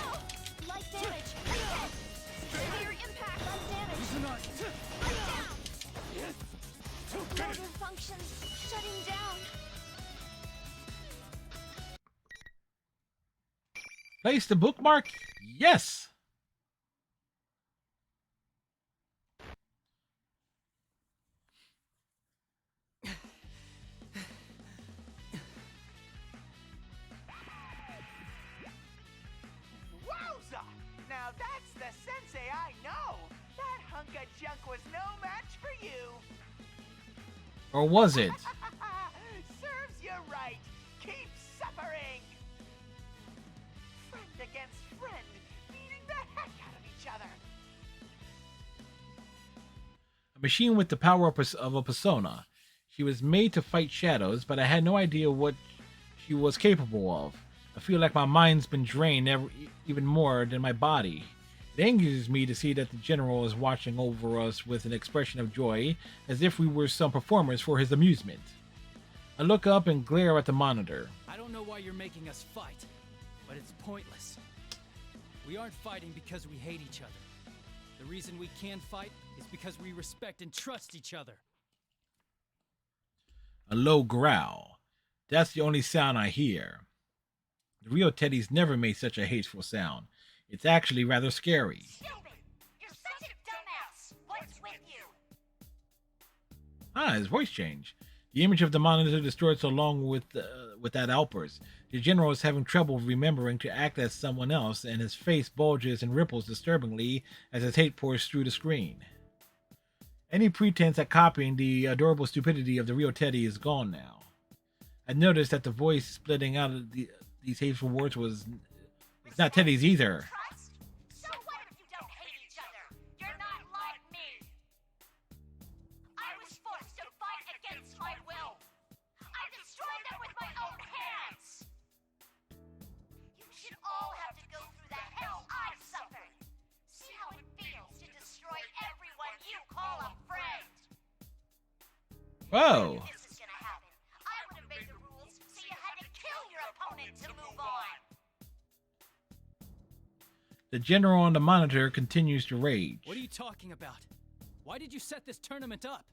Light damage! Please hit! Severe impact on damage! Light down! Motor functions shutting down! Place the bookmark? Yes! Wowza! Now that's the sensei I know! That hunk of junk was no match for you! Or was it? Serves you right! Keep suffering! Friend against friend, beating the heck out of each other! A machine with the power of a persona. She was made to fight shadows, but I had no idea what she was capable of. I feel like my mind's been drained even more than my body. It angers me to see that the general is watching over us with an expression of joy, as if we were some performers for his amusement. I look up and glare at the monitor. I don't know why you're making us fight, but it's pointless. We aren't fighting because we hate each other. The reason we can fight is because we respect and trust each other. A low growl. That's the only sound I hear. The real Teddy's never made such a hateful sound. It's actually rather scary. Stupid! You're such a dumbass! What's with you? Ah, his voice changed. The image of the monitor distorts along with that outburst. The general is having trouble remembering to act as someone else, and his face bulges and ripples disturbingly as his hate pours through the screen. Any pretense at copying the adorable stupidity of the real Teddy is gone now. I noticed that the voice splitting out of these hateful words was it's not Teddy's either. So what if you don't hate each other? You're not like me. I was forced to fight against my will. I destroyed them with my own hands. You should all have to go through the hell I've suffered. See how it feels to destroy everyone you call a friend. Whoa. If this is gonna happen, I would have made the rules so you had to kill your opponent to move on. The general on the monitor continues to rage. What are you talking about? Why did you set this tournament up?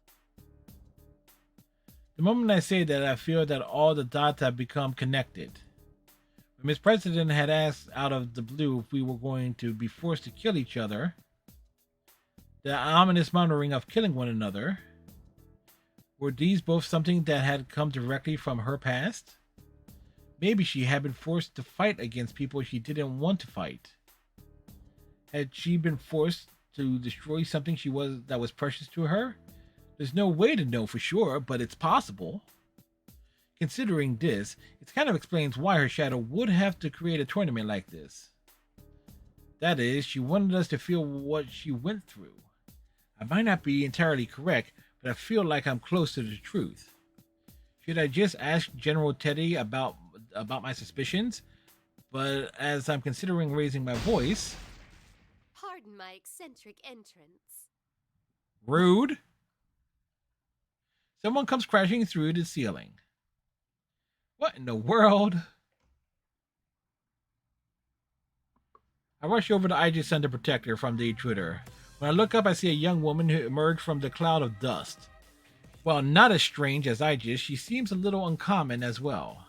The moment I say that, I feel that all the dots have become connected. When Miss President had asked out of the blue if we were going to be forced to kill each other, the ominous murmuring of killing one another, were these both something that had come directly from her past? Maybe she had been forced to fight against people she didn't want to fight. Had she been forced to destroy something that was precious to her? There's no way to know for sure, but it's possible. Considering this, it kind of explains why her shadow would have to create a tournament like this. That is, she wanted us to feel what she went through. I might not be entirely correct, but I feel like I'm close to the truth. Should I just ask General Teddy about my suspicions? But as I'm considering raising my voice... Pardon my eccentric entrance. Rude. Someone comes crashing through the ceiling. What in the world? I rush over to Aegis Center Protector from the intruder. When I look up, I see a young woman who emerged from the cloud of dust. While not as strange as Aegis, she seems a little uncommon as well.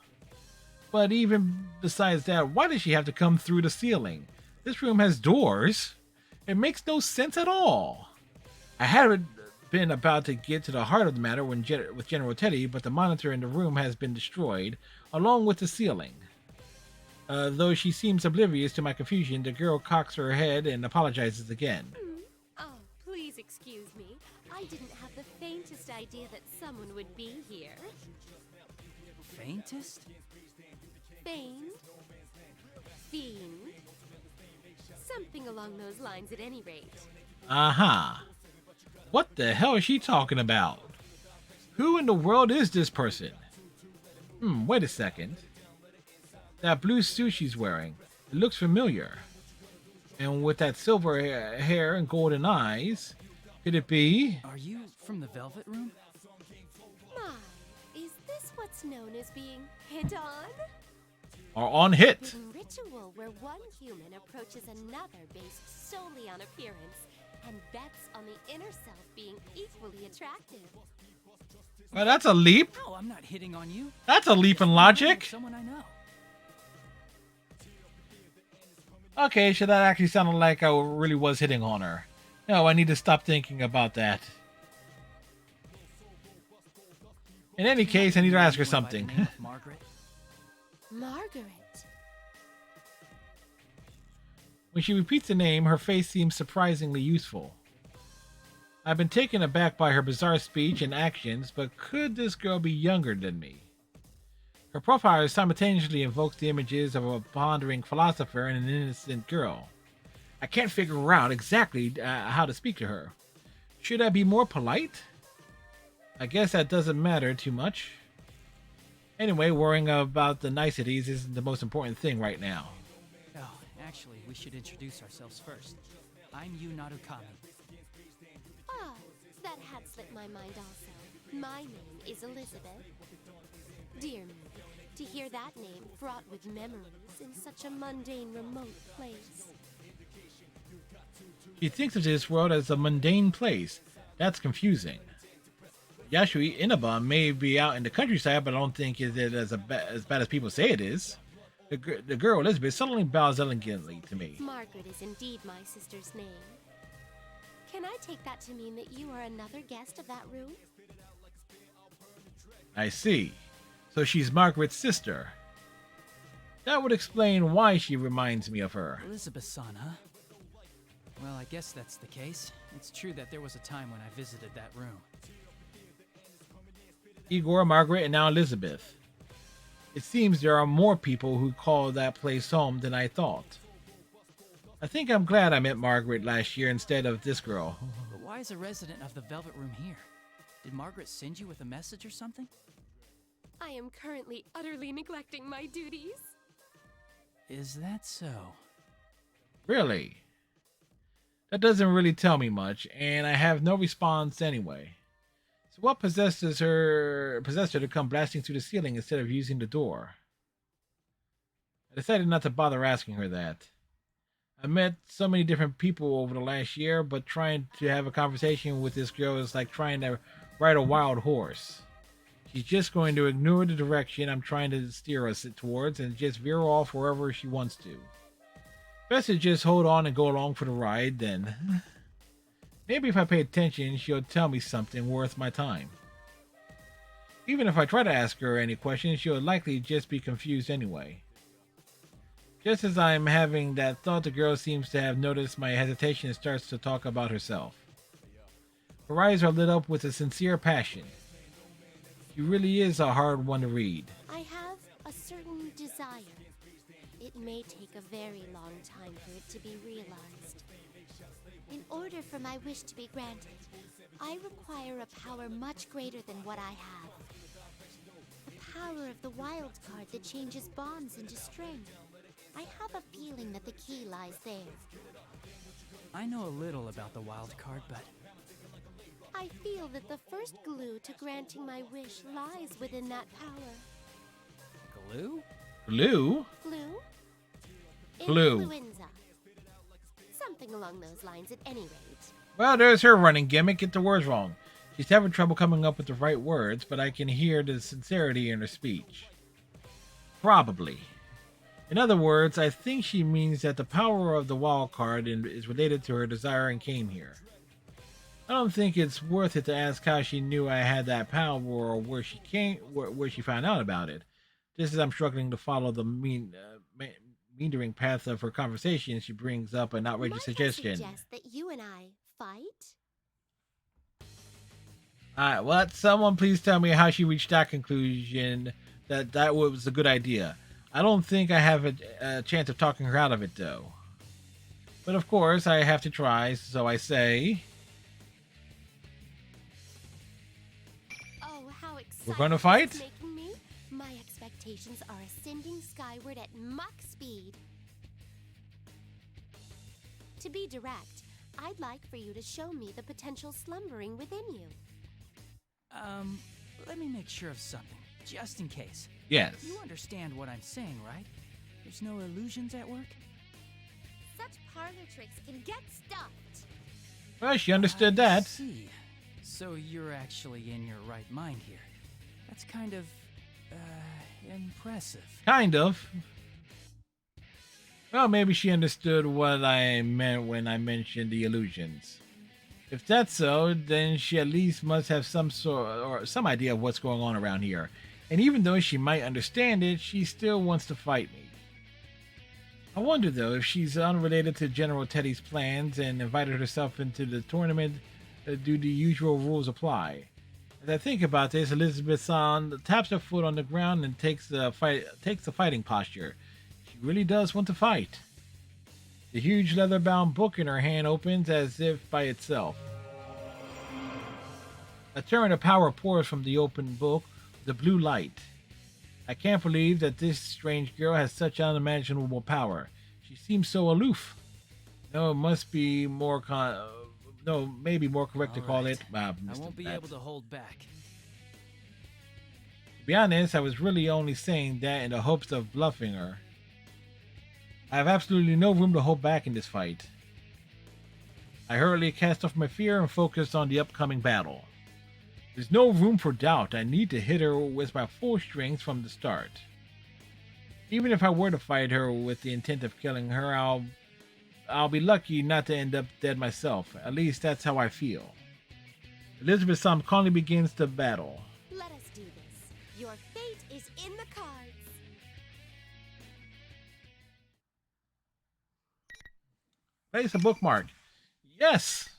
But even besides that, why does she have to come through the ceiling? This room has doors. It makes no sense at all. I had been about to get to the heart of the matter with General Teddy, but the monitor in the room has been destroyed, along with the ceiling. Though she seems oblivious to my confusion, the girl cocks her head and apologizes again. Oh, please excuse me. I didn't have the faintest idea that someone would be here. Faintest? Feigned? Fiend? Something along those lines at any rate. Uh-huh. What the hell is she talking about? Who in the world is this person? Wait a second. That blue suit she's wearing, it looks familiar. And with that silver hair and golden eyes, could it be? Are you from the Velvet Room? My, is this what's known as being hit on? Or on hit? A ritual where one human approaches another based solely on appearance and bets on the inner self being equally attractive. Well, that's a leap. No, I'm not hitting on you. That's a leap in logic. Someone I know. Okay, so that actually sounded like I really was hitting on her. No, I need to stop thinking about that. In any case, I need to ask her something. Margaret? Margaret? When she repeats the name, her face seems surprisingly useful. I've been taken aback by her bizarre speech and actions, but could this girl be younger than me? Her profile simultaneously invokes the images of a pondering philosopher and an innocent girl. I can't figure out exactly how to speak to her. Should I be more polite? I guess that doesn't matter too much. Anyway, worrying about the niceties isn't the most important thing right now. Oh, actually, we should introduce ourselves first. I'm Yu Narukami. Ah, that had slipped my mind also. My name is Elizabeth. Dear me, to hear that name fraught with memories in such a mundane, remote place. She thinks of this world as a mundane place. That's confusing. Yasui Inaba may be out in the countryside, but I don't think it is as bad as people say it is. The girl Elizabeth suddenly bows elegantly to me. Margaret is indeed my sister's name. Can I take that to mean that you are another guest of that room? I see. So she's Margaret's sister. That would explain why she reminds me of her. Elizabeth-san, huh? Well, I guess that's the case. It's true that there was a time when I visited that room. Igor, Margaret, and now Elizabeth. It seems there are more people who call that place home than I thought. I think I'm glad I met Margaret last year instead of this girl. But why is a resident of the Velvet Room here? Did Margaret send you with a message or something? I am currently utterly neglecting my duties. Is that so? Really? That doesn't really tell me much, and I have no response anyway. So what possessed her to come blasting through the ceiling instead of using the door? I decided not to bother asking her that. I met so many different people over the last year, but trying to have a conversation with this girl is like trying to ride a wild horse. She's just going to ignore the direction I'm trying to steer us towards and just veer off wherever she wants to. Best to just hold on and go along for the ride, then. Maybe if I pay attention, she'll tell me something worth my time. Even if I try to ask her any questions, she'll likely just be confused anyway. Just as I'm having that thought, the girl seems to have noticed my hesitation and starts to talk about herself. Her eyes are lit up with a sincere passion. She really is a hard one to read. I have a certain desire. It may take a very long time for it to be realized. In order for my wish to be granted, I require a power much greater than what I have. The power of the wild card that changes bonds into string. I have a feeling that the key lies there. I know a little about the wild card, but I feel that the first glue to granting my wish lies within that power. glue? Glue? Glue? Glue. Influenza. Something along those lines at any rate. Well, there's her running gimmick. Get the words wrong. She's having trouble coming up with the right words, but I can hear the sincerity in her speech. Probably. In other words, I think she means that the power of the wild card is related to her desire and came here. I don't think it's worth it to ask how she knew I had that power or where she found out about it. Just as I'm struggling to follow the meandering path of her conversation, she brings up an outrageous suggestion. Might I suggest that you and I fight? What? Someone please tell me how she reached that conclusion that was a good idea. I don't think I have a chance of talking her out of it, though. But of course, I have to try, so I say... Oh, how exciting We're gonna fight? this is making me. My expectations are ascending skyward at Mach speed. To be direct, I'd like for you to show me the potential slumbering within you. Let me make sure of something, just in case. Yes. You understand what I'm saying, right? There's no illusions at work? Such parlor tricks can get stuffed. Well, she understood I that. see. So you're actually in your right mind here. That's kind of, impressive. Kind of. Well, maybe she understood what I meant when I mentioned the illusions. If that's so, then she at least must have some idea of what's going on around here. And even though she might understand it, she still wants to fight me. I wonder, though, if she's unrelated to General Teddy's plans and invited herself into the tournament, do the usual rules apply? As I think about this, Elizabeth-san taps her foot on the ground and takes the fighting posture. She really does want to fight. The huge leather-bound book in her hand opens as if by itself. A torrent of power pours from the open book with a blue light. I can't believe that this strange girl has such unimaginable power. She seems so aloof. No, it must be more maybe more correct to call it. I won't be able to hold back. To be honest, I was really only saying that in the hopes of bluffing her. I have absolutely no room to hold back in this fight. I hurriedly cast off my fear and focused on the upcoming battle. There's no room for doubt. I need to hit her with my full strength from the start. Even if I were to fight her with the intent of killing her, I'll be lucky not to end up dead myself. At least that's how I feel. Elizabeth-san calmly begins the battle. Let us do this. Your fate is in the cards. Place a bookmark. Yes.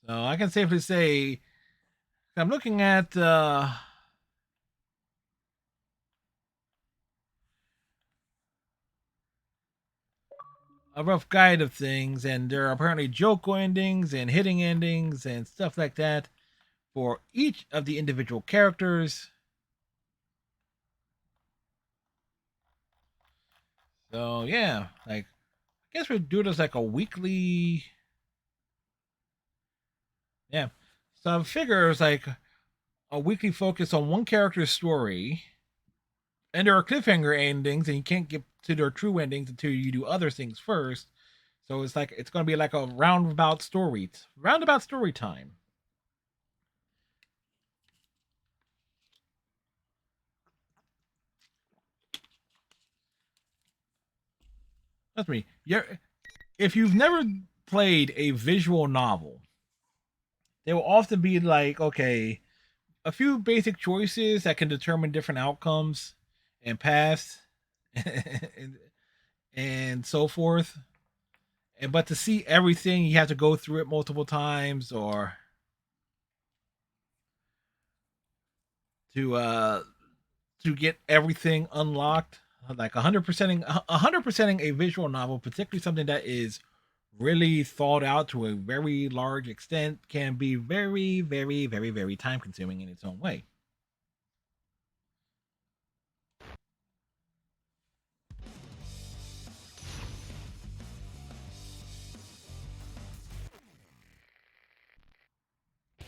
So I can safely say I'm looking at a rough guide of things, and there are apparently Joko endings and hitting endings and stuff like that for each of the individual characters. So yeah, like I guess we do this like a weekly. Yeah, so I figure it's like a weekly focus on one character's story, and there are cliffhanger endings, and you can't get to their true endings until you do other things first. So it's like it's going to be like a roundabout story time. That's me. Yeah, if you've never played a visual novel, they will often be like, okay, a few basic choices that can determine different outcomes and paths and so forth. And but to see everything, you have to go through it multiple times, or to get everything unlocked. Like 100%ing a visual novel, particularly something that is really thought out to a very large extent, can be very, very, very, very time consuming in its own way.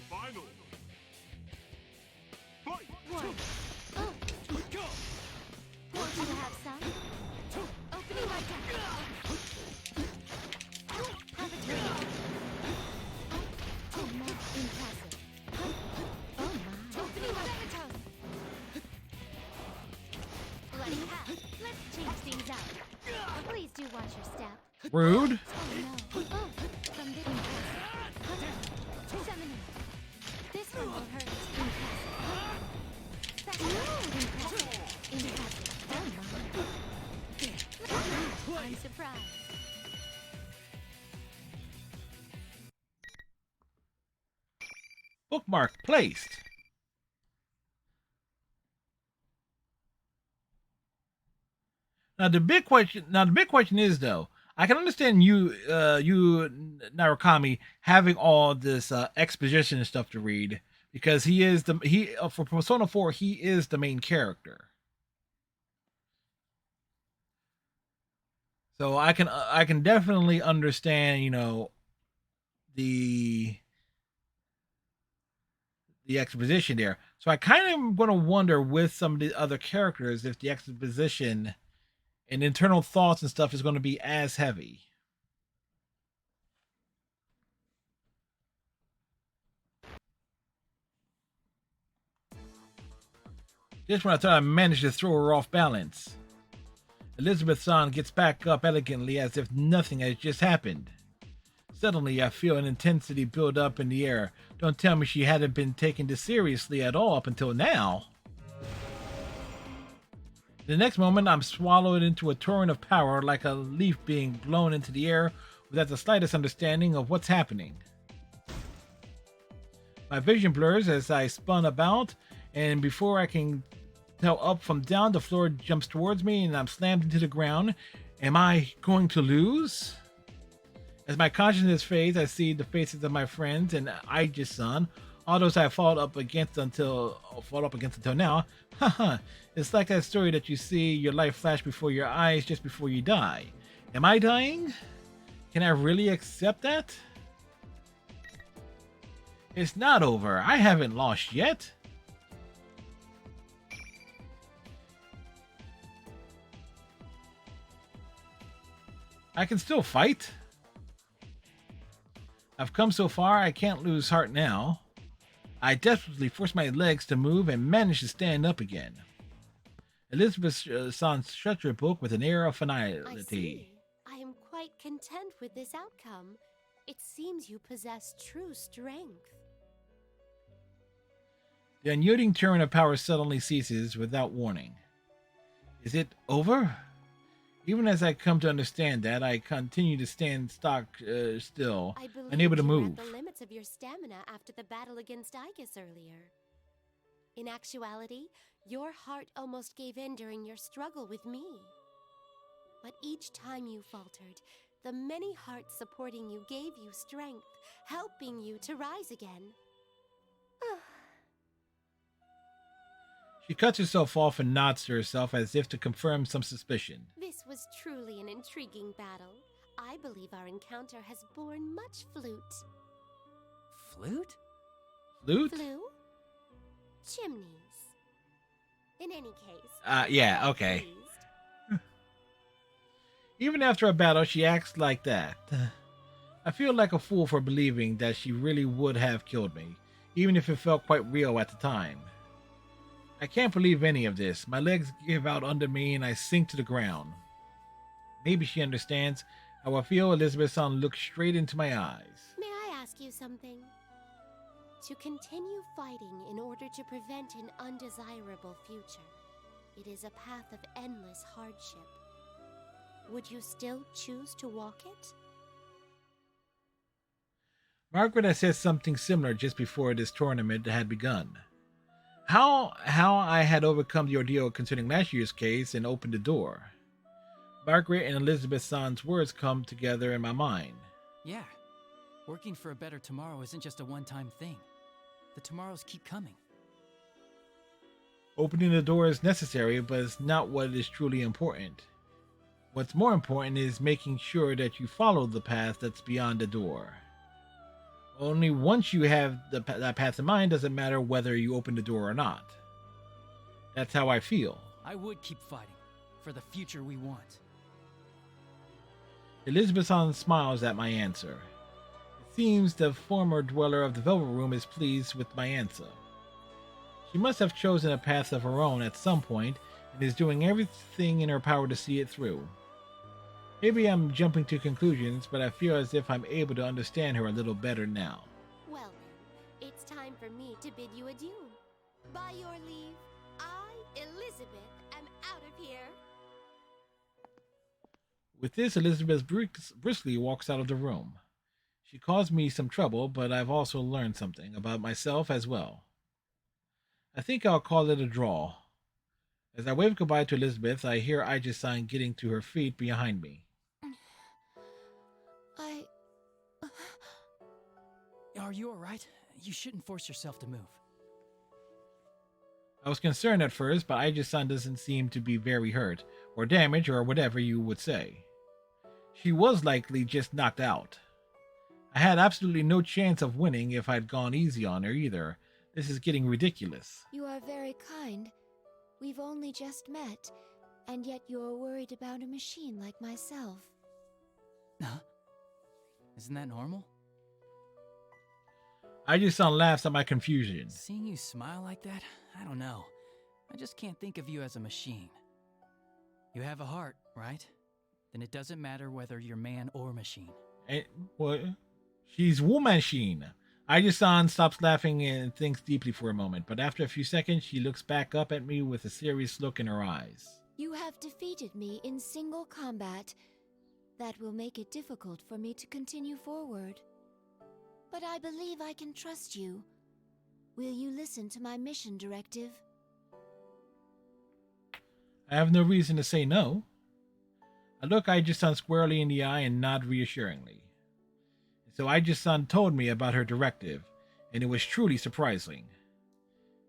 Final. Fight. One. Oh. Go. Want you to have some? Opening my deck. Have a turn. Oh, my. Impressive. Oh, my. Opening my deck. Let it pass. Let's change things out. Please do watch your step. Rude. Oh, no. Oh, from the impressive. Summoning. This one will hurt. Impressive. That's impressive. Impressive. Oh, my. I'm surprised. Bookmark placed. Now the big question is though, I can understand you Narukami having all this exposition and stuff to read because for Persona 4 he is the main character. So I can definitely understand, the exposition there. So I kind of am going to wonder with some of the other characters if the exposition and internal thoughts and stuff is going to be as heavy. Just when I thought I managed to throw her off balance, Elizabeth-san gets back up elegantly as if nothing has just happened. Suddenly, I feel an intensity build up in the air. Don't tell me she hadn't been taking this seriously at all up until now. The next moment, I'm swallowed into a torrent of power like a leaf being blown into the air without the slightest understanding of what's happening. My vision blurs as I spun about, and before I can tell up from down, the floor jumps towards me and I'm slammed into the ground. Am I going to lose? As my consciousness fades, I see the faces of my friends and Aija-san, all those I fought up against until now. Haha, it's like that story that you see your life flash before your eyes just before you die. Am I dying? Can I really accept that? It's not over. I haven't lost yet. I can still fight. I've come so far, I can't lose heart now. I desperately force my legs to move and manage to stand up again. Elizabeth-san shut her book with an air of finality. I see. I am quite content with this outcome. It seems you possess true strength. The unyielding turn of power suddenly ceases without warning. Is it over? Even as I come to understand that, I continue to stand still, I believe unable to you were move. at the limits of your stamina after the battle against Igus earlier. In actuality, your heart almost gave in during your struggle with me. But each time you faltered, the many hearts supporting you gave you strength, helping you to rise again. She cuts herself off and nods to herself as if to confirm some suspicion. This was truly an intriguing battle. I believe our encounter has borne much flute. Flute? Flute? Flue? Chimneys. In any case. Yeah, okay. Even after a battle, she acts like that. I feel like a fool for believing that she really would have killed me, even if it felt quite real at the time. I can't believe any of this. My legs give out under me and I sink to the ground. Maybe she understands how I feel. Elizabeth-san looks straight into my eyes. May I ask you something? To continue fighting in order to prevent an undesirable future, it is a path of endless hardship. Would you still choose to walk it? Margaret had said something similar just before this tournament had begun. How I had overcome the ordeal concerning last year's case and opened the door. Margaret and Elizabeth-san's words come together in my mind. Yeah. Working for a better tomorrow isn't just a one-time thing. The tomorrows keep coming. Opening the door is necessary, but it's not what is truly important. What's more important is making sure that you follow the path that's beyond the door. Only once you have that path in mind does it matter whether you open the door or not. That's how I feel. I would keep fighting for the future we want. Elizabeth-san smiles at my answer. It seems the former dweller of the Velvet Room is pleased with my answer. She must have chosen a path of her own at some point and is doing everything in her power to see it through. Maybe I'm jumping to conclusions, but I feel as if I'm able to understand her a little better now. Well then, it's time for me to bid you adieu. By your leave, I, Elizabeth, am out of here. With this, Elizabeth briskly walks out of the room. She caused me some trouble, but I've also learned something about myself as well. I think I'll call it a draw. As I wave goodbye to Elizabeth, I hear Aija-san getting to her feet behind me. Are you alright? You shouldn't force yourself to move. I was concerned at first, but Aija-san doesn't seem to be very hurt, or damaged, or whatever you would say. She was likely just knocked out. I had absolutely no chance of winning if I'd gone easy on her either. This is getting ridiculous. You are very kind. We've only just met, and yet you're worried about a machine like myself. Huh? Isn't that normal? Aija-san laughs at my confusion. Seeing you smile like that, I don't know. I just can't think of you as a machine. You have a heart, right? Then it doesn't matter whether you're man or machine. What? She's woman-machine. Aija-san stops laughing and thinks deeply for a moment, but after a few seconds, she looks back up at me with a serious look in her eyes. You have defeated me in single combat. That will make it difficult for me to continue forward. But I believe I can trust you. Will you listen to my mission directive? I have no reason to say no. I look Aija-san squarely in the eye and nod reassuringly. So Aija-san told me about her directive, and it was truly surprising.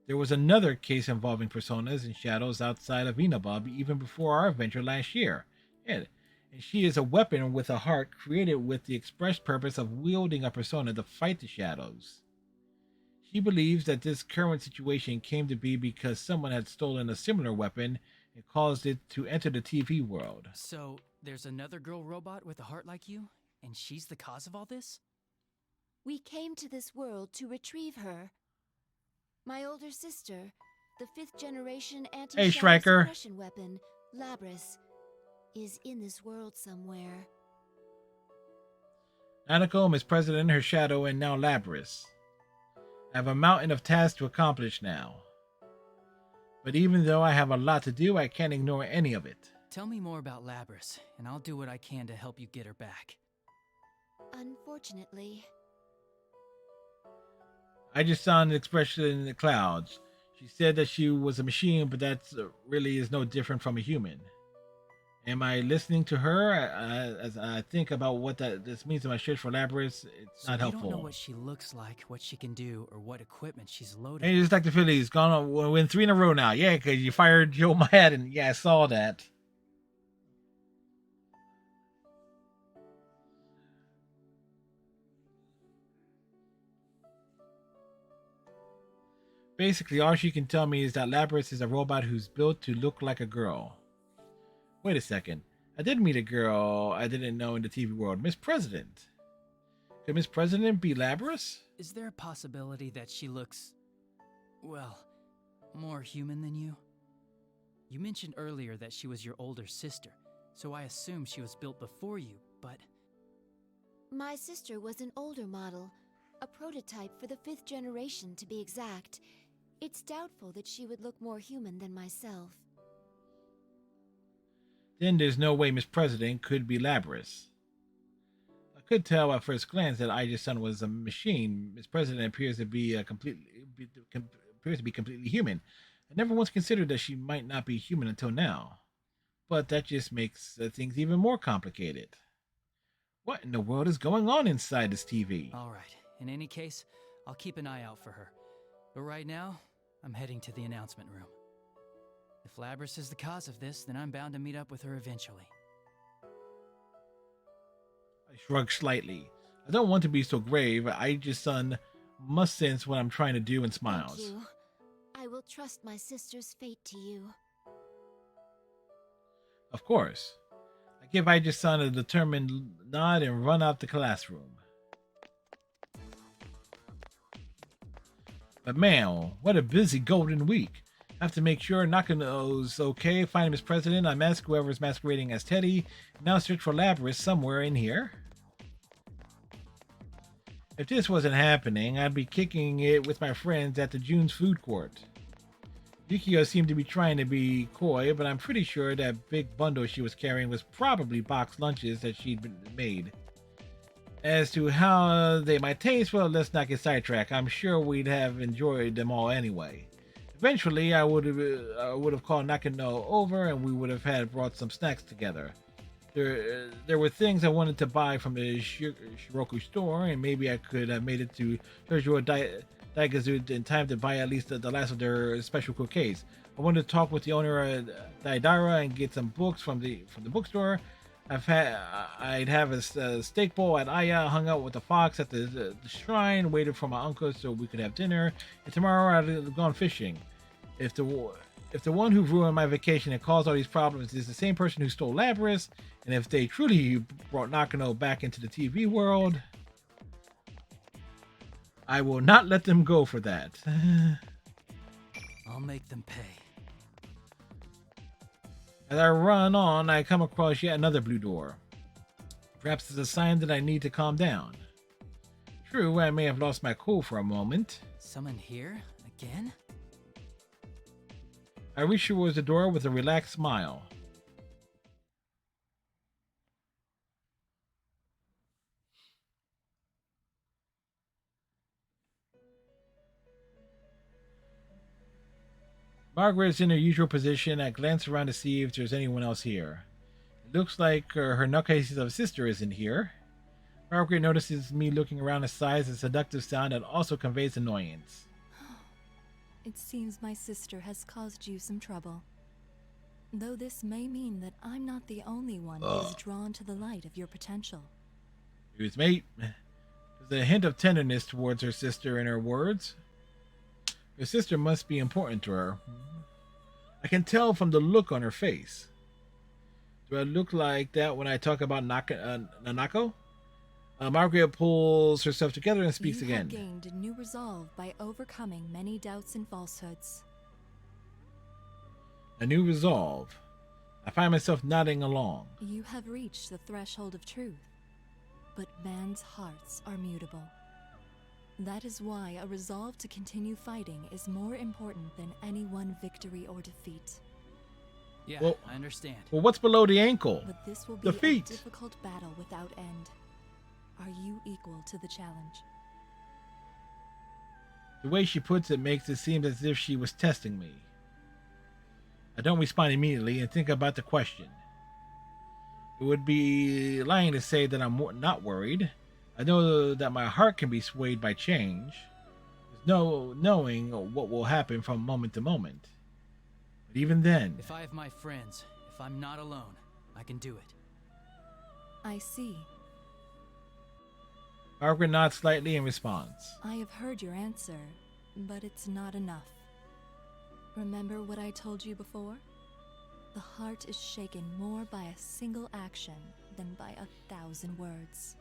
There was another case involving personas and shadows outside of Inaba even before our adventure last year. And she is a weapon with a heart created with the express purpose of wielding a persona to fight the shadows. She believes that this current situation came to be because someone had stolen a similar weapon and caused it to enter the TV world. So, there's another girl robot with a heart like you, and she's the cause of all this? We came to this world to retrieve her. My older sister, the 5th generation anti-shadow suppression weapon, Labris, is in this world somewhere. Nanako is president, her shadow, and now Labris. I have a mountain of tasks to accomplish now. But even though I have a lot to do, I can't ignore any of it. Tell me more about Labrys, and I'll do what I can to help you get her back. Unfortunately, I just saw an expression in the clouds. She said that she was a machine, but that really is no different from a human. Am I listening to her? As I think about what this means to my search for Labrys, it's not helpful. You don't know what she looks like, what she can do, or what equipment she's loaded. Hey, just like the Phillies, gone on, win 3 in a row now. Yeah, because you fired Joe Madden. Yeah, I saw that. Basically, all she can tell me is that Labrys is a robot who's built to look like a girl. Wait a second. I did meet a girl I didn't know in the TV world, Miss President. Could Miss President be Labrys? Is there a possibility that she looks, well, more human than you? You mentioned earlier that she was your older sister, so I assume she was built before you, but... my sister was an older model, a prototype for the 5th generation to be exact. It's doubtful that she would look more human than myself. Then there's no way Miss President could be Labrys. I could tell at first glance that Aegis-san was a machine. Miss President appears to be completely human. I never once considered that she might not be human until now. But that just makes things even more complicated. What in the world is going on inside this TV? All right. In any case, I'll keep an eye out for her. But right now, I'm heading to the announcement room. If Labrys is the cause of this, then I'm bound to meet up with her eventually. I shrug slightly. I don't want to be so grave. Aegis-san must sense what I'm trying to do and smiles. Thank you. I will trust my sister's fate to you. Of course. I give Aegis-san a determined nod and run out the classroom. But man, what a busy golden week. I have to make sure Nakano's okay, find him as president, unmask whoever's masquerading as Teddy, and now search for Labrys somewhere in here. If this wasn't happening, I'd be kicking it with my friends at the June's food court. Yukio seemed to be trying to be coy, but I'm pretty sure that big bundle she was carrying was probably boxed lunches that she'd made. As to how they might taste, well, let's not get sidetracked. I'm sure we'd have enjoyed them all anyway. Eventually, I would have called Nakano over, and we would have brought some snacks together. There were things I wanted to buy from the Shiroku store, and maybe I could have made it to Tojo Daigazu in time to buy at least the last of their special bouquets. I wanted to talk with the owner of Daidara and get some books from the bookstore. I'd have a steak bowl at Aya, hung out with the fox at the shrine, waited for my uncle so we could have dinner, and tomorrow I'd have gone fishing. If the one who ruined my vacation and caused all these problems is the same person who stole Labrys, and if they truly brought Nakano back into the TV world, I will not let them go for that. I'll make them pay. As I run on, I come across yet another blue door. Perhaps it's a sign that I need to calm down. True, I may have lost my cool for a moment. Someone here? Again? I reach towards the door with a relaxed smile. Margaret is in her usual position. I glance around to see if there's anyone else here. It looks like her nutcases of sister isn't here. Margaret notices me looking around, a sighs, a seductive sound that also conveys annoyance. It seems my sister has caused you some trouble. Though this may mean that I'm not the only one who is drawn to the light of your potential. Excuse me. There's a hint of tenderness towards her sister in her words. Her sister must be important to her. I can tell from the look on her face. Do I look like that when I talk about Nanako? Margaret pulls herself together and speaks again. You have gained a new resolve by overcoming many doubts and falsehoods. A new resolve. I find myself nodding along. You have reached the threshold of truth. But man's hearts are mutable. That is why a resolve to continue fighting is more important than any one victory or defeat. Yeah, Well- I understand. Well, what's below the ankle? But this will be The a feet. difficult battle without end. Are you equal to the challenge? The way she puts it makes it seem as if she was testing me. I don't respond immediately and think about the question. It would be lying to say that I'm not worried. I know that my heart can be swayed by change. There's no knowing what will happen from moment to moment. But even then, If I have my friends, if I'm not alone, I can do it. I see. Margaret nods slightly in response. I have heard your answer, but it's not enough. Remember what I told you before? The heart is shaken more by a single action than by 1,000 words.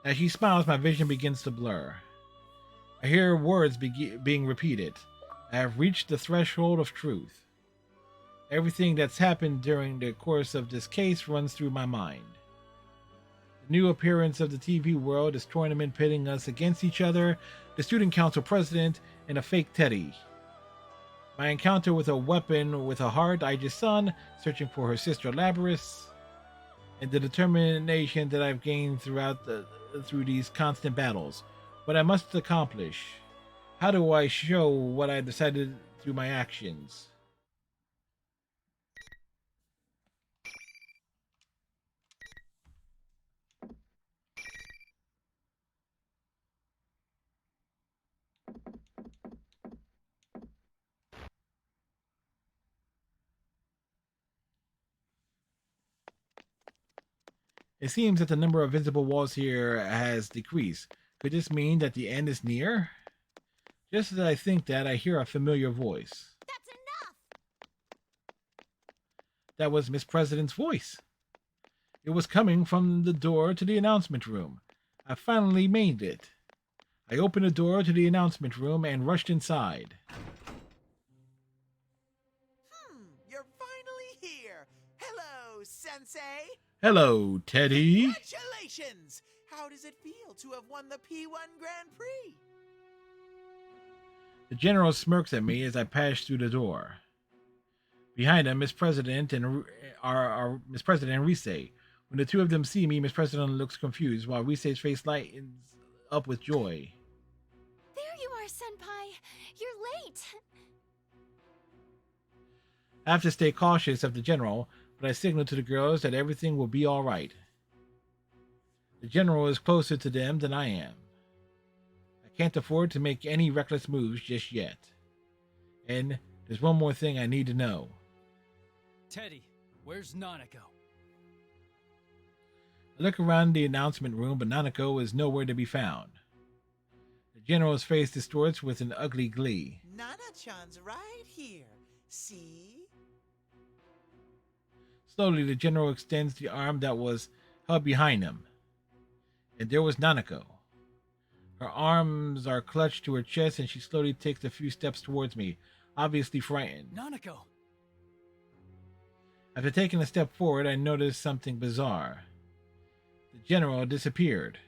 As she smiles, my vision begins to blur. I hear words being repeated. I have reached the threshold of truth. Everything that's happened during the course of this case runs through my mind. The new appearance of the TV world, this tournament pitting us against each other, the student council president, and a fake Teddy. My encounter with a weapon with a heart, Aija's son, searching for her sister Labrys, and the determination that I've gained through these constant battles. What I must accomplish. How do I show what I decided through my actions? It seems that the number of visible walls here has decreased. Could this mean that the end is near? Just as I think that, I hear a familiar voice. That's enough! That was Miss President's voice. It was coming from the door to the announcement room. I finally made it. I opened the door to the announcement room and rushed inside. You're finally here. Hello, Sensei. Hello, Teddy. Congratulations! How does it feel to have won the P1 Grand Prix? The general smirks at me as I pass through the door. Behind him, Miss President and Miss President and Rise. When the two of them see me, Miss President looks confused, while Rise's face lights up with joy. There you are, Senpai. You're late. I have to stay cautious of the general, but I signal to the girls that everything will be all right. The general is closer to them than I am. I can't afford to make any reckless moves just yet. And there's one more thing I need to know. Teddy, where's Nanako? I look around the announcement room, but Nanako is nowhere to be found. The general's face distorts with an ugly glee. Nana-chan's right here. See? Slowly, the general extends the arm that was held behind him. And there was Nanako. Her arms are clutched to her chest, and she slowly takes a few steps towards me, obviously frightened. Nanako! After taking a step forward, I noticed something bizarre. The general disappeared.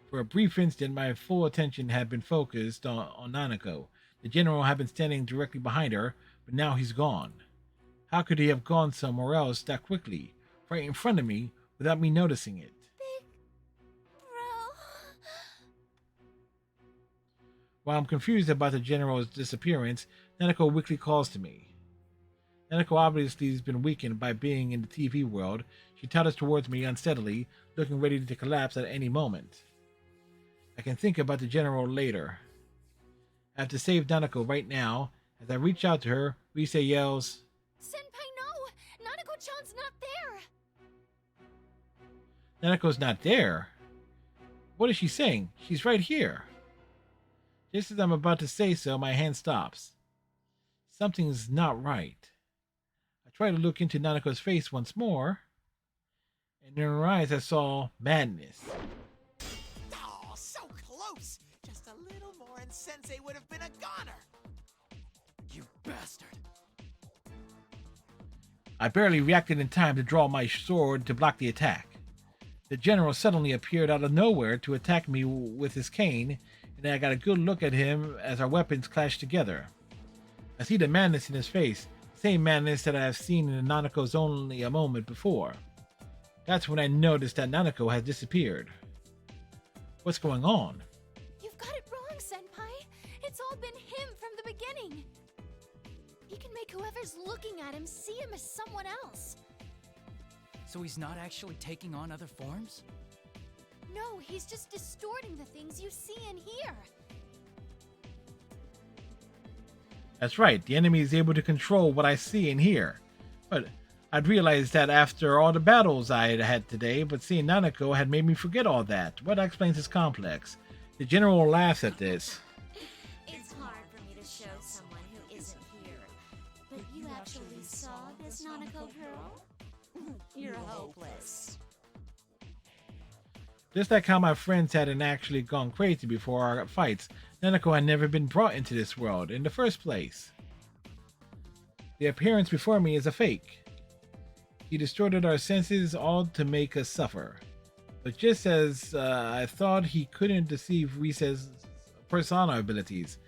For a brief instant, my full attention had been focused on Nanako. The general had been standing directly behind her, but now he's gone. How could he have gone somewhere else that quickly, right in front of me, without me noticing it? While I'm confused about the general's disappearance, Nanako weakly calls to me. Nanako obviously has been weakened by being in the TV world. She totters towards me unsteadily, looking ready to collapse at any moment. I can think about the general later. I have to save Nanako right now. As I reach out to her, Rise yells, Senpai, no! Nanako-chan's not there! Nanako's not there? What is she saying? She's right here. Just as I'm about to say so, my hand stops. Something's not right. I try to look into Nanako's face once more, and in her eyes I saw madness. Oh, so close! Just a little more and Sensei would have been a goner! You bastard! I barely reacted in time to draw my sword to block the attack. The general suddenly appeared out of nowhere to attack me with his cane, and I got a good look at him as our weapons clashed together. I see the madness in his face, the same madness that I have seen in Nanako's only a moment before. That's when I noticed that Nanako has disappeared. What's going on? You've got it wrong, Senpai. It's all been him from the beginning. He can make whoever's looking at him see him as someone else. So he's not actually taking on other forms? No, he's just distorting the things you see and hear. That's right, the enemy is able to control what I see and hear. But I'd realized that after all the battles I had had today, but seeing Nanako had made me forget all that. What explains his complex? The general laughs at this. It's hard for me to show someone who isn't here. But you actually saw this Nanako girl? You're hopeless. Just like how my friends hadn't actually gone crazy before our fights, Nanako had never been brought into this world in the first place. The appearance before me is a fake. He distorted our senses all to make us suffer. But just as I thought he couldn't deceive Rise's persona abilities,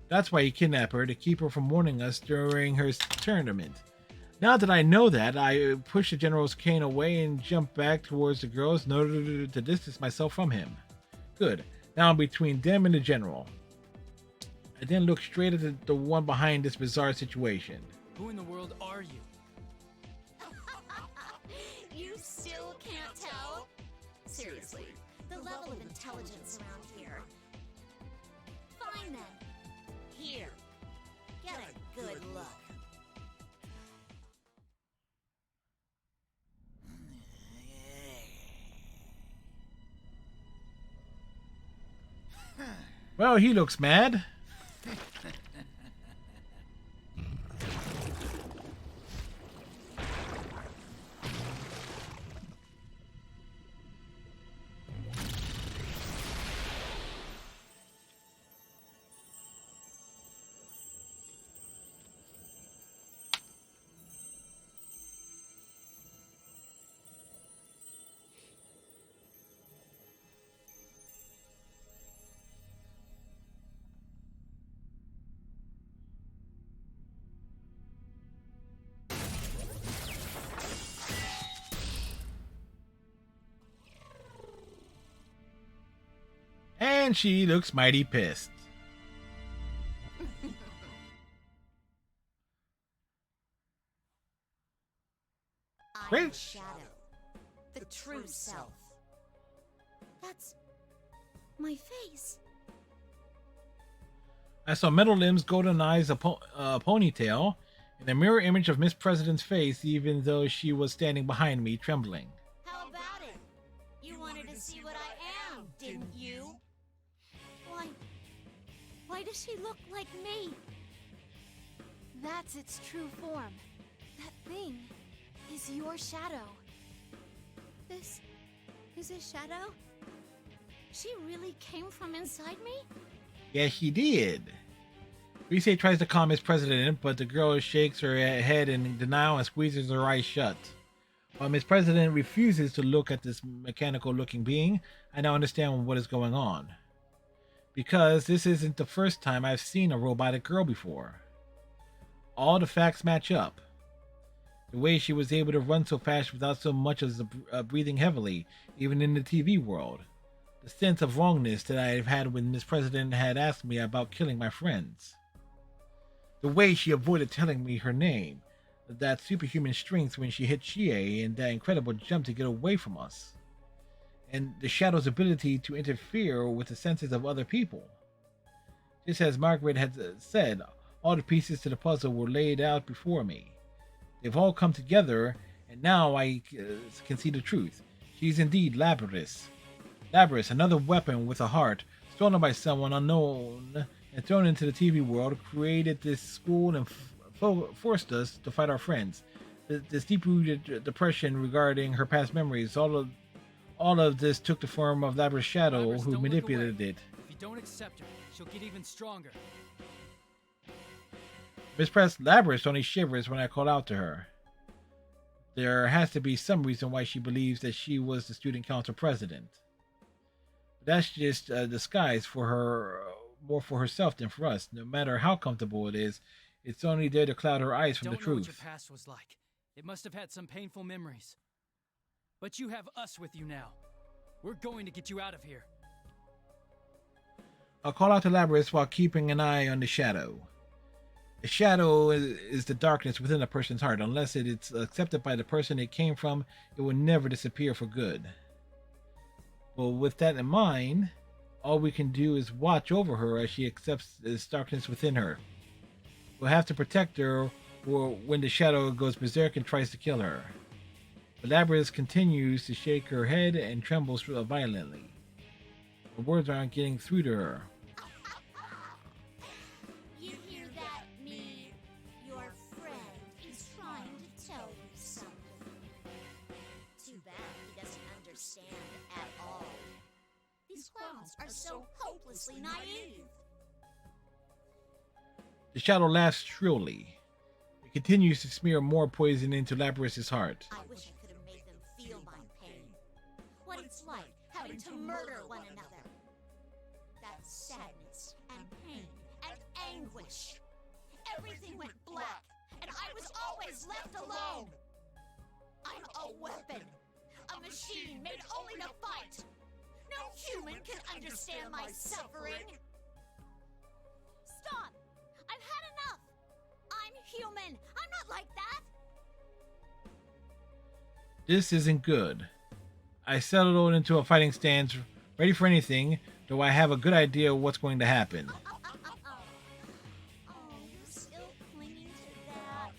that's why he kidnapped her to keep her from warning us during her tournament. Now that I know that, I push the general's cane away and jump back towards the girls in order to distance myself from him. Good. Now I'm between them and the general. I then look straight at the one behind this bizarre situation. Who in the world are you? You still can't tell? Seriously, the level of intelligence around here. Fine then. Here. Get a good look. Well, he looks mad. And she looks mighty pissed. I'm the Shadow. The true self. That's my face. I saw metal limbs, golden eyes, a ponytail, and a mirror image of Miss President's face, even though she was standing behind me, trembling. How about it? You wanted to see what I am, didn't you? Why does she look like me? That's its true form. That thing is your shadow. This is a shadow? She really came from inside me? Yes, she did. Rise tries to calm Miss President, but the girl shakes her head in denial and squeezes her eyes shut. While Miss President refuses to look at this mechanical-looking being, I now understand what is going on. Because this isn't the first time I've seen a robotic girl before. All the facts match up. The way she was able to run so fast without so much as breathing heavily, even in the TV world. The sense of wrongness that I've had when Miss President had asked me about killing my friends. The way she avoided telling me her name. That superhuman strength when she hit Chie, and that incredible jump to get away from us. And the Shadow's ability to interfere with the senses of other people. Just as Margaret had said, all the pieces to the puzzle were laid out before me. They've all come together, and now I can see the truth. She's indeed Labrys. Labrys, another weapon with a heart, stolen by someone unknown and thrown into the TV world, created this school and forced us to fight our friends. This deep-rooted depression regarding her past memories, all of this took the form of Labrys' shadow, Labrys, who don't manipulated look away. it. If you don't accept her, she'll get even stronger. Miss Labrys only shivers when I call out to her. there has to be some reason why she believes that she was the student council president. That's just a disguise for her, more for herself than for us. No matter how comfortable it is, it's only there to cloud her eyes from the Don't know what your truth. past was like. It must have had some painful memories. But you have us with you now. We're going to get you out of here. I'll call out to Labrys while keeping an eye on the shadow. The shadow is the darkness within a person's heart. Unless it's accepted by the person it came from, it will never disappear for good. Well, with that in mind, all we can do is watch over her as she accepts this darkness within her. We'll have to protect her when the shadow goes berserk and tries to kill her. But Labrys continues to shake her head and trembles violently. The words aren't getting through to her. You hear that, me? Your friend is trying to tell you something. Too bad he doesn't understand at all. These clowns are so hopelessly naive. The shadow laughs shrilly. It continues to smear more poison into Labrys' heart. I wish I could have made them feel my pain. What it's like having to murder one another. That sadness and pain and anguish. Everything went black, and I was always left alone. I'm a weapon. A machine made only to fight. No human can understand my suffering. Stop! I've had enough! I'm human! I'm not like that! This isn't good. I settled into a fighting stance, ready for anything, though I have a good idea of what's going to happen. Oh, you're still clinging to that.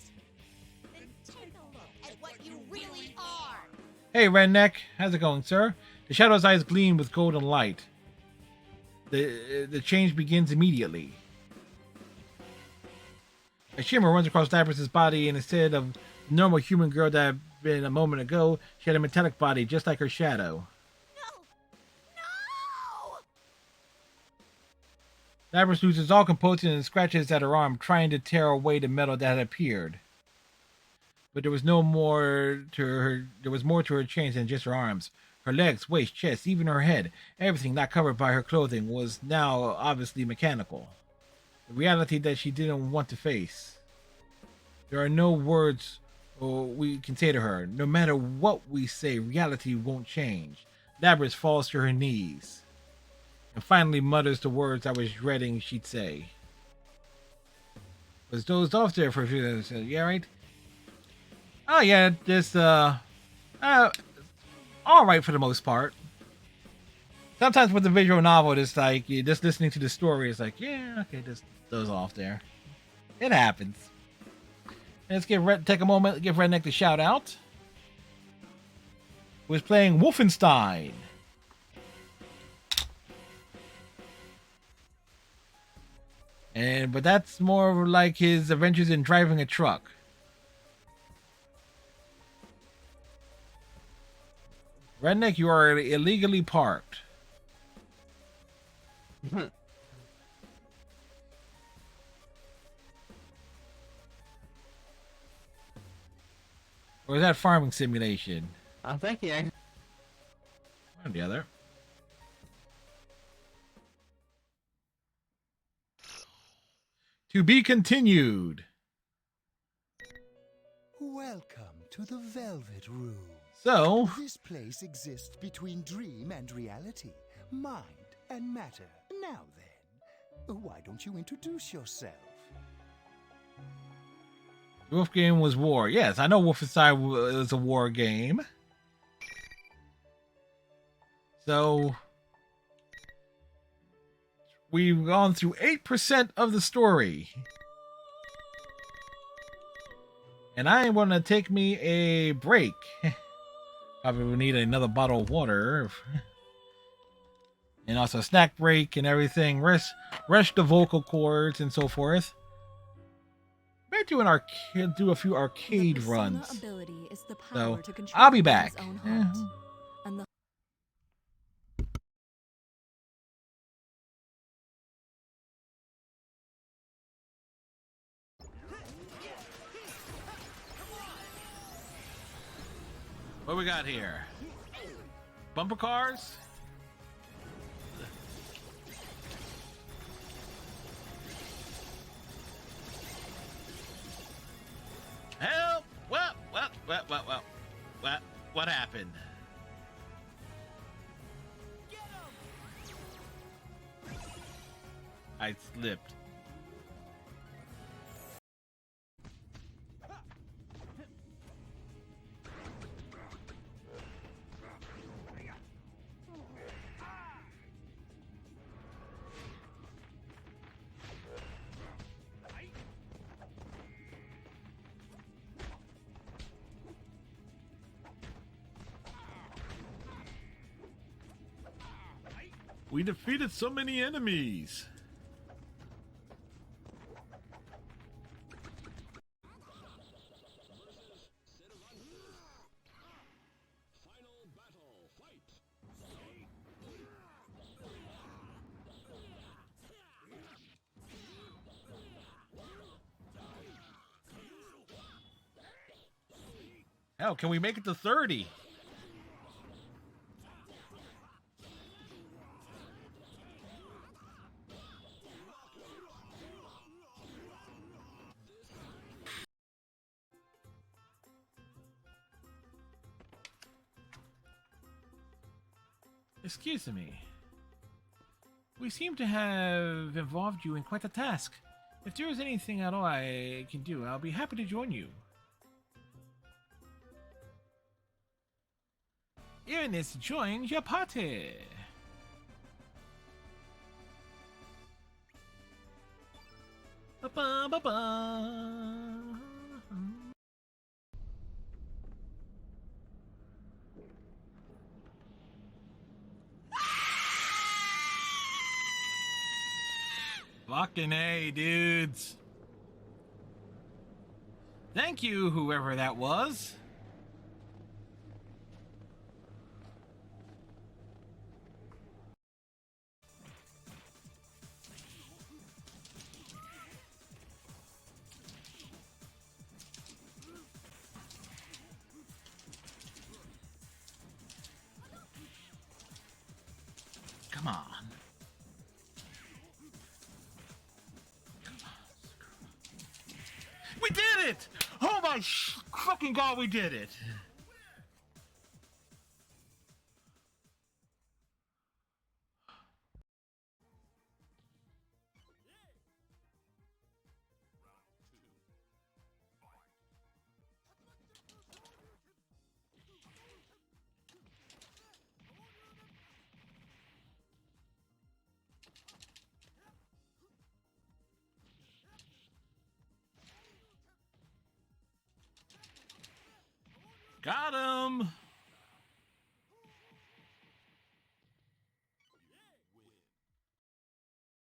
Then take a look at what you really are. Hey, Redneck. How's it going, sir? The shadow's eyes gleam with golden light. The change begins immediately. A shimmer runs across Labrys' body, and instead of the normal human girl that had been a moment ago, she had a metallic body just like her shadow. Labrys loses all composure and scratches at her arm, trying to tear away the metal that had appeared. But there was more to her change than just her arms. Her legs, waist, chest, even her head, everything not covered by her clothing was now obviously mechanical. The reality that she didn't want to face. There are no words we can say to her. No matter what we say, reality won't change. Labrys falls to her knees and finally mutters the words I was dreading she'd say. Was dozed off there for a few minutes. Yeah, right? Oh yeah, just all right for the most part. Sometimes with the visual novel, it's like you're just listening to the story. It's like, yeah, okay, just doze off there. It happens. Let's take a moment, give Redneck the shout out. Who was playing Wolfenstein. But that's more like his adventures in driving a truck. Redneck, you are illegally parked. Or is that farming simulation? I think yeah. One or the other. To be continued. Welcome to the Velvet Room. So, this place exists between dream and reality, mind and matter. Now then, why don't you introduce yourself? Wolf game was war. Yes, I know Wolfenstein was a war game. So, we've gone through 8% of the story. And I am going to take me a break. Probably will need another bottle of water. And also a snack break and everything. Rest the vocal cords and so forth. Maybe do a few arcade runs. Ability is the power to control I'll be back. one's own heart, and the What we got here? Bumper cars? Help! What happened? I slipped. We defeated so many enemies. Hell, can we make it to 30? Excuse me. We seem to have involved you in quite a task. If there is anything at all I can do, I'll be happy to join you. Ernest, join your party. Ba-ba-ba-ba. Fucking A, dudes. Thank you, whoever that was. Come on. We did it! Oh my fucking god, we did it! Got him!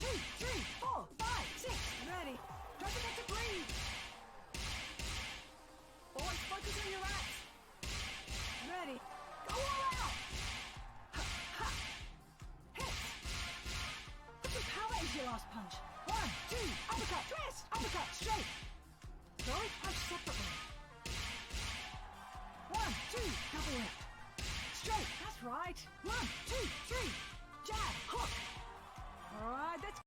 2, 3, 4, 5, 6. Ready. Try to get to breathe. Always focus on your axe. Ready. Go all out. Ha, ha. Hit. Look at how that is your last punch. 1, 2, uppercut, twist, uppercut, straight. Sorry, punch separately. 1, 2, double it. Straight, that's right. 1, 2, 3. Jab, hook. Alright, that's...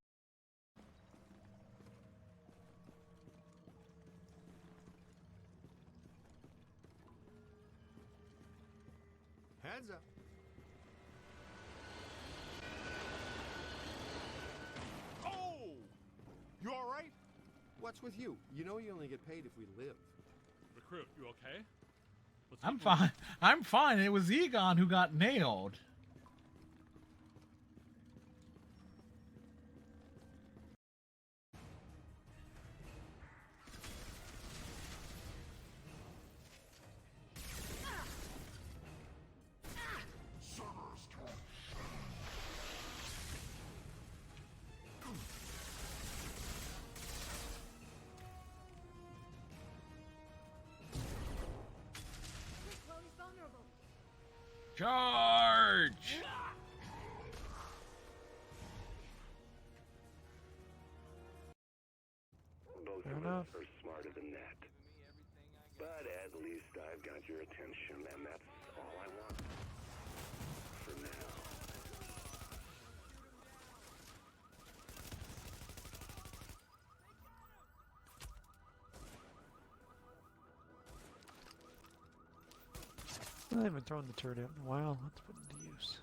Heads up. Oh! You alright? What's with you? You know you only get paid if we live. Recruit, you okay? I'm fine. I'm fine. It was Egon who got nailed. Charge! Most of us are smarter than that. But at least I've got your attention, and that's all I want. For now. I haven't thrown the turret out in a while. Let's put it to use.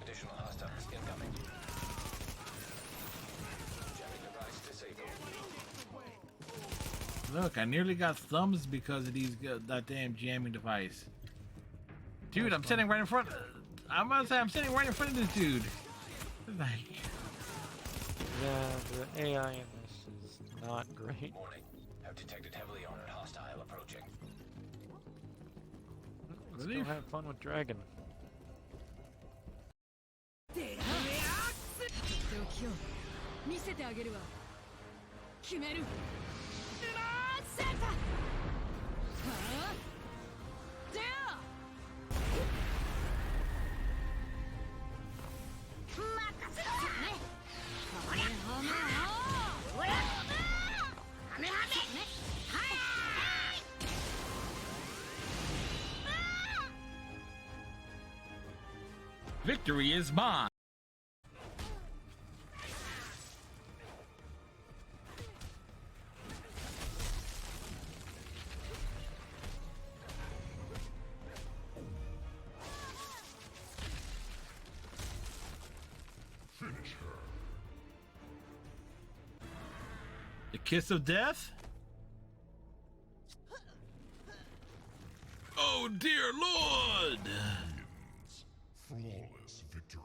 Additional hostiles incoming. Jamming device disabled. Look, I nearly got thumbs because of these that damn jamming device. Dude, I'm sitting right in front. I'm gonna say I'm sitting right in front of this dude. Like, yeah, the AI in this is not great. Warning. Have detected heavily armored hostile approaching. Let's go have fun with Dragon. victory is mine. Finish her. The kiss of death? Oh dear Lord! Flawless victory.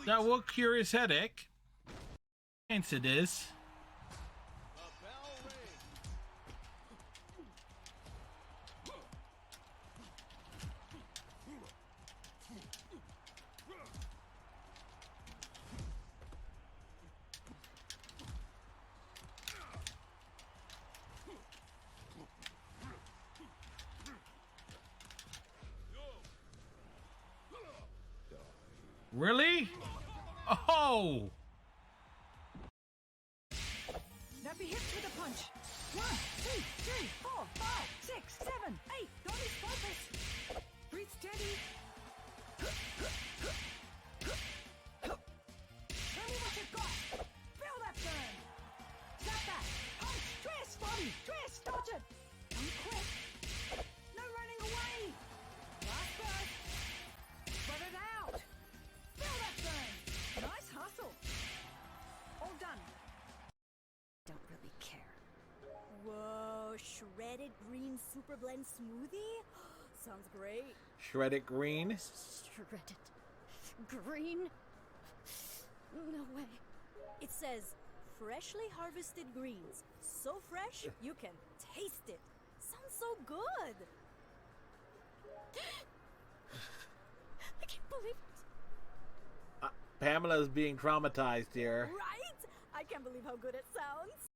That will curious headache. Answer this. Really? Oh! Now be hit with a punch. 1, 2, 3, 4, 5, 6, 7, 8. Don't lose focus. Breathe steady. Show me what you've got. Feel that burn. Zap that. Punch. Twist. Body. Twist. Dodge it. Don't quit. No running away. Last burst. Spread it out. Feel that burn. Nice hustle. All done. Don't really care. Whoa, shredded green super blend smoothie? Sounds great. Shredded green. Shredded green? No way. It says freshly harvested greens. So fresh you can taste it. Sounds so good. I can't believe it. Pamela's being traumatized here. Right? I can't believe how good it sounds.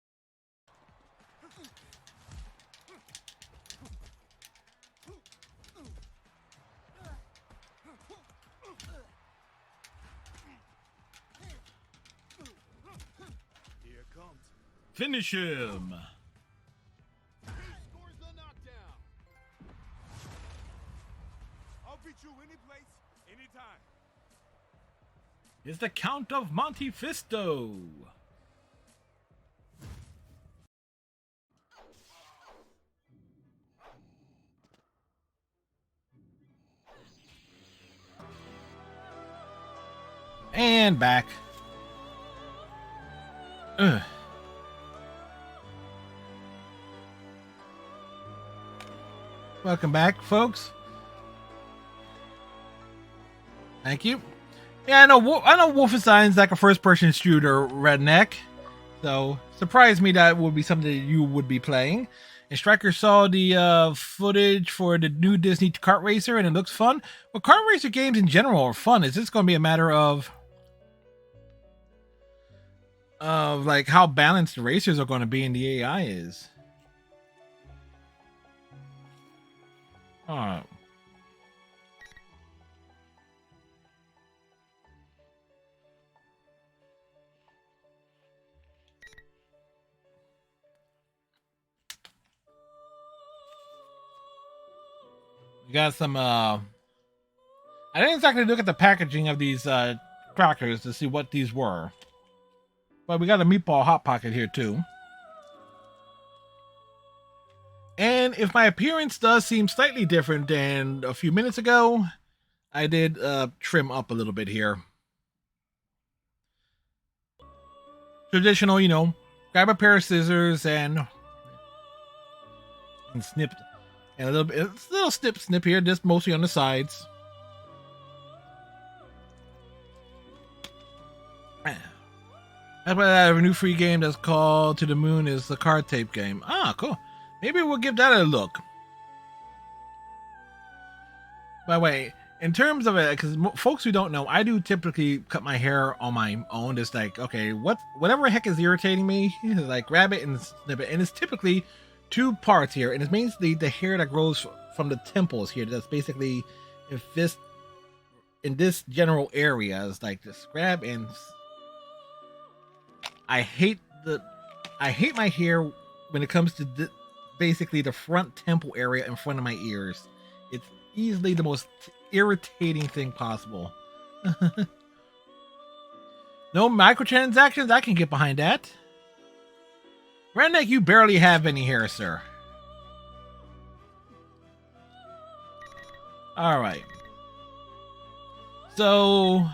Here comes. Finish him. Scores the knockdown. I'll beat you any place, anytime. It's the Count of Monte Fisto. And back. Ugh. Welcome back, folks. Thank you. Yeah, I know. I know Wolfenstein's like a first-person shooter, redneck. So surprised me that would be something that you would be playing. And Striker saw the footage for the new Disney kart racer, and it looks fun. Well, kart racer games in general are fun. It's just going to be a matter of like how balanced the racers are going to be and the AI is. Oh. We got some I didn't exactly look at the packaging of these crackers to see what these were. But we got a meatball hot pocket here too. And if my appearance does seem slightly different than a few minutes ago, I did trim up a little bit here. Traditional, you know, grab a pair of scissors and snip, and a little snip here, just mostly on the sides. How about I have a new free game that's called To the Moon is the card tape game. Ah, cool. Maybe we'll give that a look. By the way, in terms of it, because folks who don't know, I do typically cut my hair on my own. It's like, okay, whatever heck is irritating me, like grab it and snip it. And it's typically two parts here, and it's mainly the hair that grows from the temples here. That's basically in this general area. It's like just grab and. I hate my hair when it comes to basically the front temple area in front of my ears. It's easily the most irritating thing possible. No microtransactions, I can get behind that. Redneck, you barely have any hair, sir. Alright. So...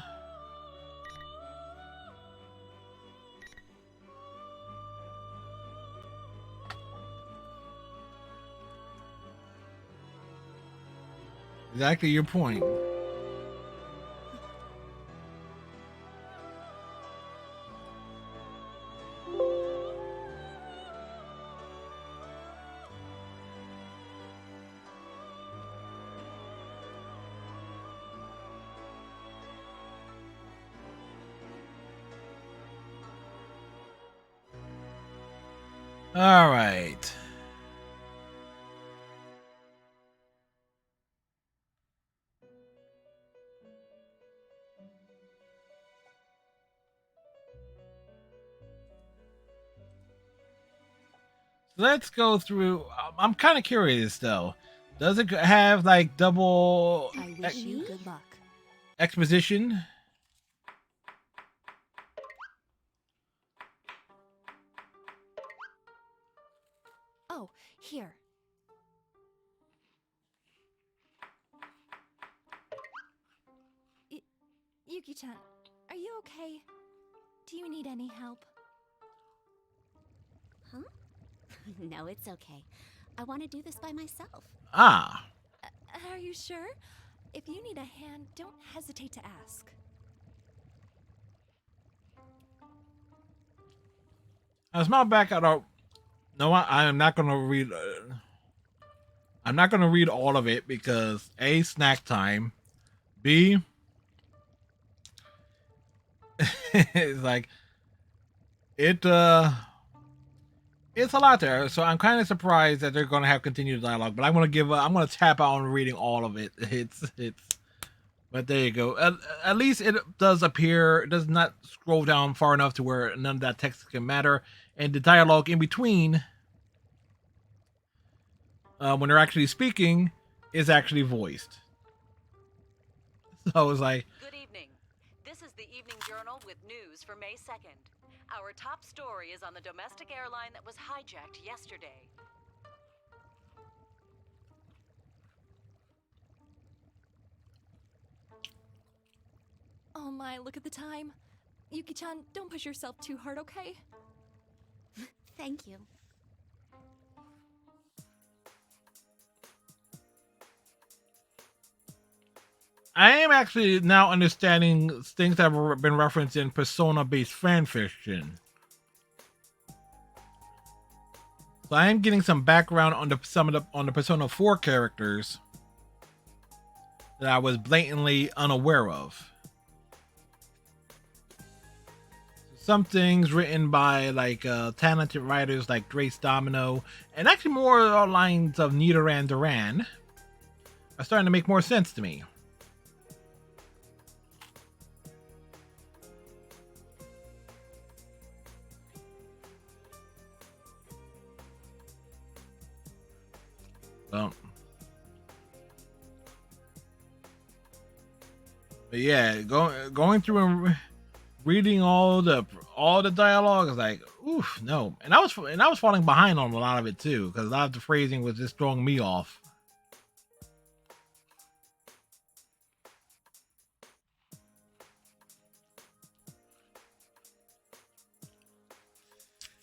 exactly your point. All right. Let's go through. I'm kind of curious though. Does it have like double I wish you good luck. exposition? Oh, here. Yuki-chan, are you okay? Do you need any help? Huh? No, it's okay. I want to do this by myself. Ah. Are you sure? If you need a hand, don't hesitate to ask. I smile back at our. No, I am not gonna read. I'm not gonna read all of it because A, snack time. B, it's like it's a lot there, so I'm kind of surprised that they're going to have continued dialogue. But I'm going to tap out on reading all of it. But there you go. At least it does appear. It does not scroll down far enough to where none of that text can matter, and the dialogue in between, when they're actually speaking, is actually voiced. So I was like, good evening. This is the Evening Journal with news for May 2nd. Our top story is on the domestic airline that was hijacked yesterday. Oh my, look at the time. Yuki-chan, don't push yourself too hard, okay? Thank you. I am actually now understanding things that have been referenced in Persona-based fan fiction. So I am getting some background on the Persona 4 characters that I was blatantly unaware of. Some things written by like talented writers like Grace Domino, and actually more along lines of Nidoran Duran, are starting to make more sense to me. Well, but yeah, going through and reading all the dialogue is like, oof, no. And I was falling behind on a lot of it too, because a lot of the phrasing was just throwing me off.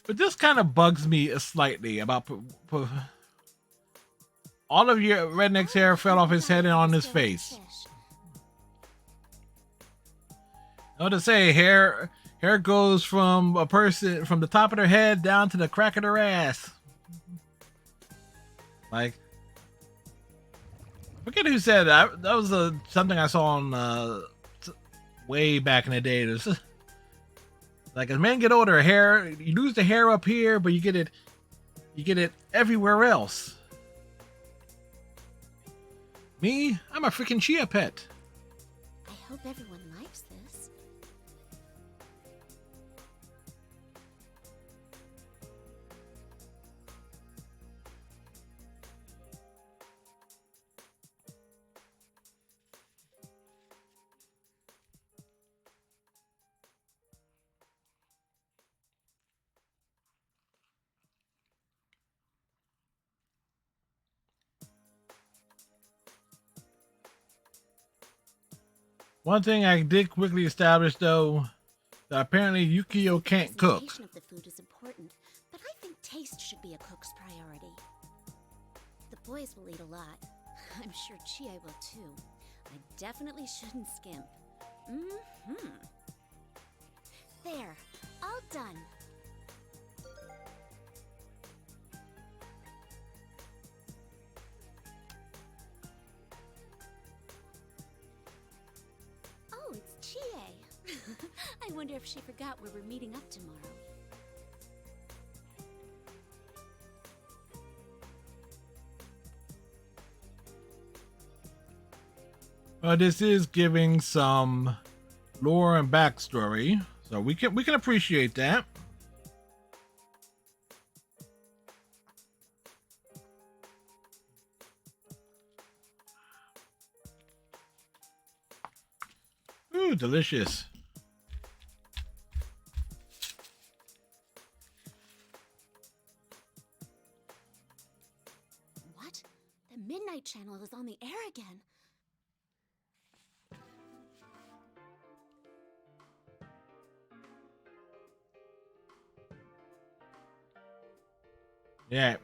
But this kind of bugs me slightly about all of your redneck's hair fell off his head and on his face. I want to say hair goes from a person from the top of their head down to the crack of their ass. Like, I forget who said that. That was something I saw on way back in the day. It was, like, as men get older, you lose the hair up here, but you get it everywhere else. Me, I'm a freaking chia pet. I hope everyone likes this. One thing I did quickly establish, though, that apparently Yukio can't cook. Presentation of the food is important, but I think taste should be a cook's priority. The boys will eat a lot. I'm sure Chie will too. I definitely shouldn't skimp. There, all done. Oh, it's Chie. I wonder if she forgot where we're meeting up tomorrow. Well, this is giving some lore and backstory, so we can appreciate that. Ooh, delicious. What? The Midnight Channel is on the air again. Yeah.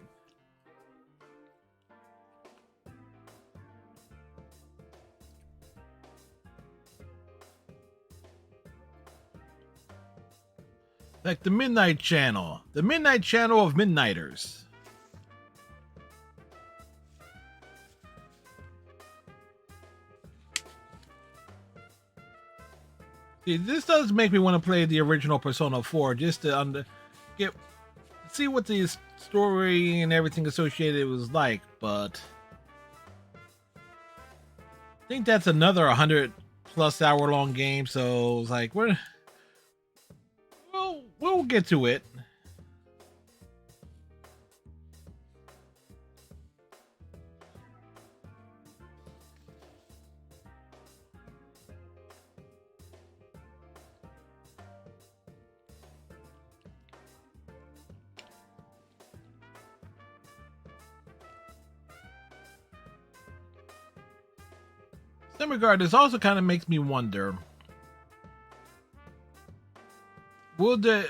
Like the Midnight Channel. The Midnight Channel of Midnighters. See, this does make me want to play the original Persona 4 just to see what the story and everything associated was like, but I think that's another 100+ hour long game, so it's like we'll get to it. In some regard, this also kind of makes me wonder, because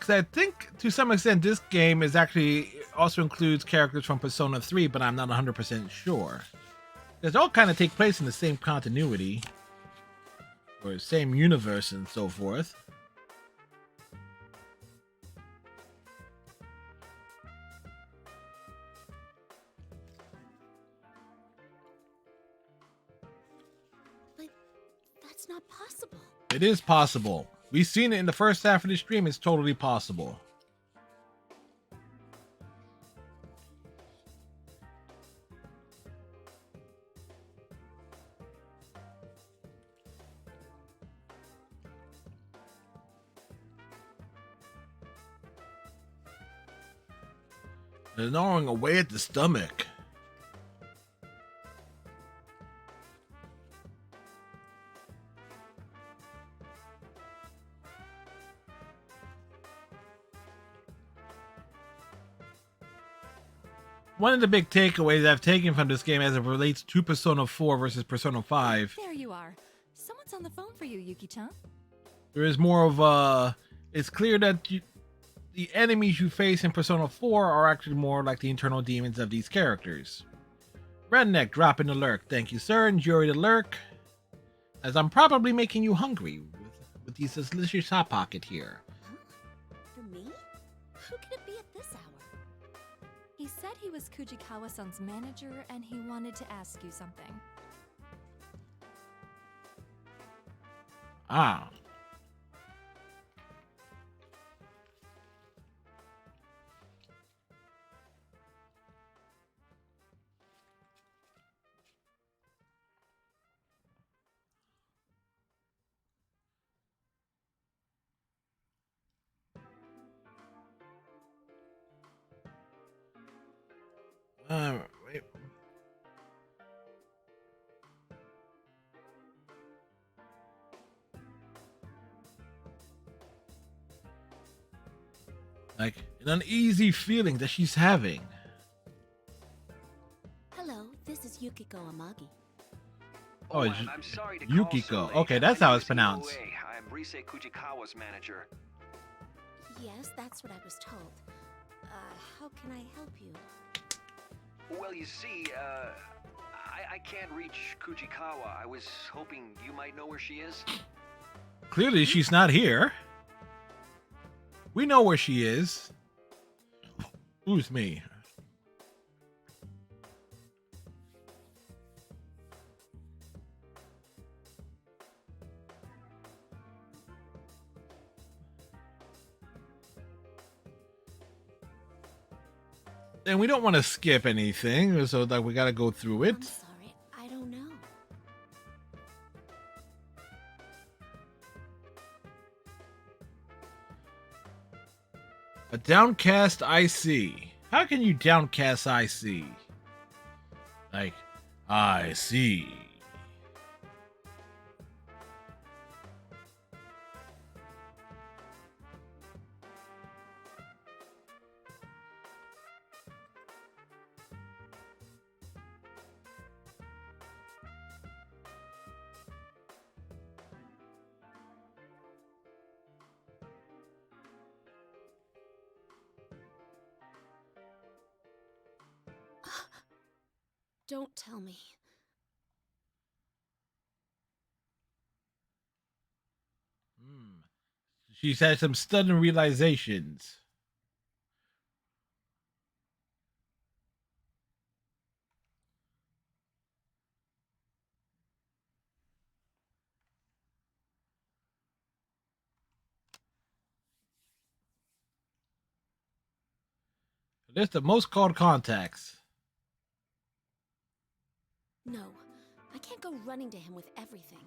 I think to some extent this game is actually also includes characters from Persona 3, but I'm not 100% sure. They all kind of take place in the same continuity or same universe and so forth. But that's not possible. It is possible. We've seen it in the first half of the stream. It's totally possible. They're gnawing away at the stomach. One of the big takeaways I've taken from this game as it relates to Persona 4 versus Persona 5, There you are. Someone's on the phone for you, Yuki-chan. there is more of a... It's clear that the enemies you face in Persona 4 are actually more like the internal demons of these characters. Redneck dropping the lurk. Thank you, sir. Enjoy the lurk. As I'm probably making you hungry with these delicious hot pocket here. For me? Who could it be at this hour? He said he was Kujikawa-san's manager and he wanted to ask you something. Ah. Wait. Like an uneasy feeling that she's having. Hello, this is Yukiko Amagi. Oh, it's I'm sorry to call Yukiko. so late. Okay, that's how it's pronounced. I'm Rise Kujikawa's manager. Yes, that's what I was told. How can I help you? Well, you see, I can't reach Kujikawa. I was hoping you might know where she is. Clearly, she's not here. We know where she is. Who's me? And we don't want to skip anything, so that we got to go through it. I'm sorry, I don't know. A downcast IC. How can you downcast IC? Like, I see. Don't tell me. She's had some sudden realizations. List of most called contacts. No, I can't go running to him with everything.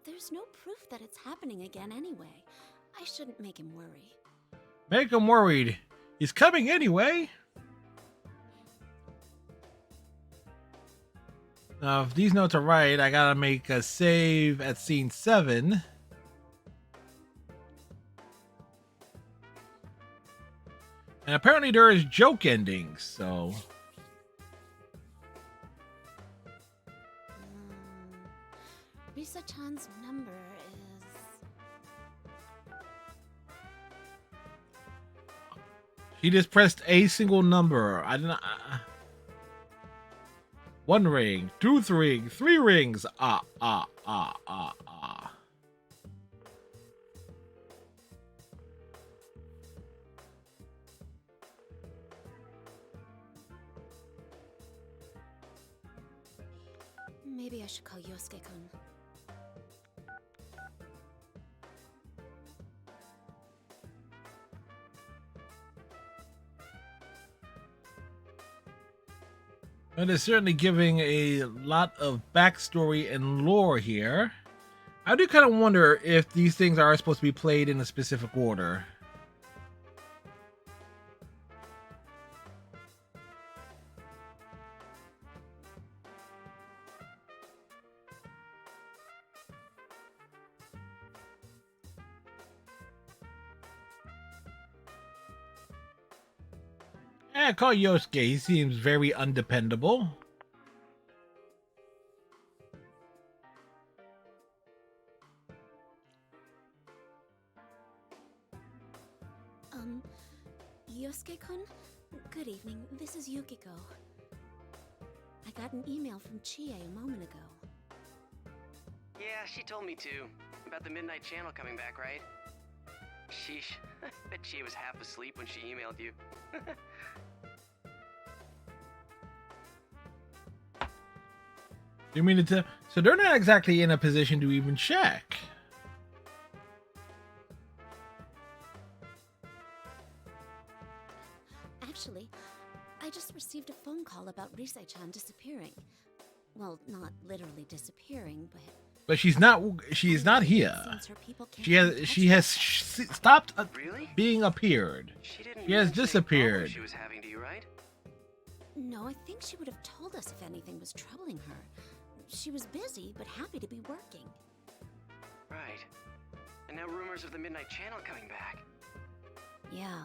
There's no proof that it's happening again anyway. I shouldn't make him worry. Make him worried. He's coming anyway. Now, if these notes are right, I gotta make a save at scene 7. And apparently there is joke endings, so... Risa-chan's number is... He just pressed a single number. I did not... 1 ring, 2 ring, 3 rings. Maybe I should call Yosuke-kun. And it's certainly giving a lot of backstory and lore here. I do kind of wonder if these things are supposed to be played in a specific order. Yeah, call Yosuke. He seems very undependable. Yosuke-kun? Good evening. This is Yukiko. I got an email from Chie a moment ago. Yeah, she told me too. About the Midnight Channel coming back, right? Sheesh. I bet Chie was half asleep when she emailed you. You mean to? So they're not exactly in a position to even check. Actually, I just received a phone call about Risai-chan disappearing. Well, not literally disappearing, But she's not. She is not here. She has stopped being appeared. She has disappeared. She was having to you, right? No, I think she would have told us if anything was troubling her. She was busy, but happy to be working. Right. And now rumors of the Midnight Channel coming back. Yeah.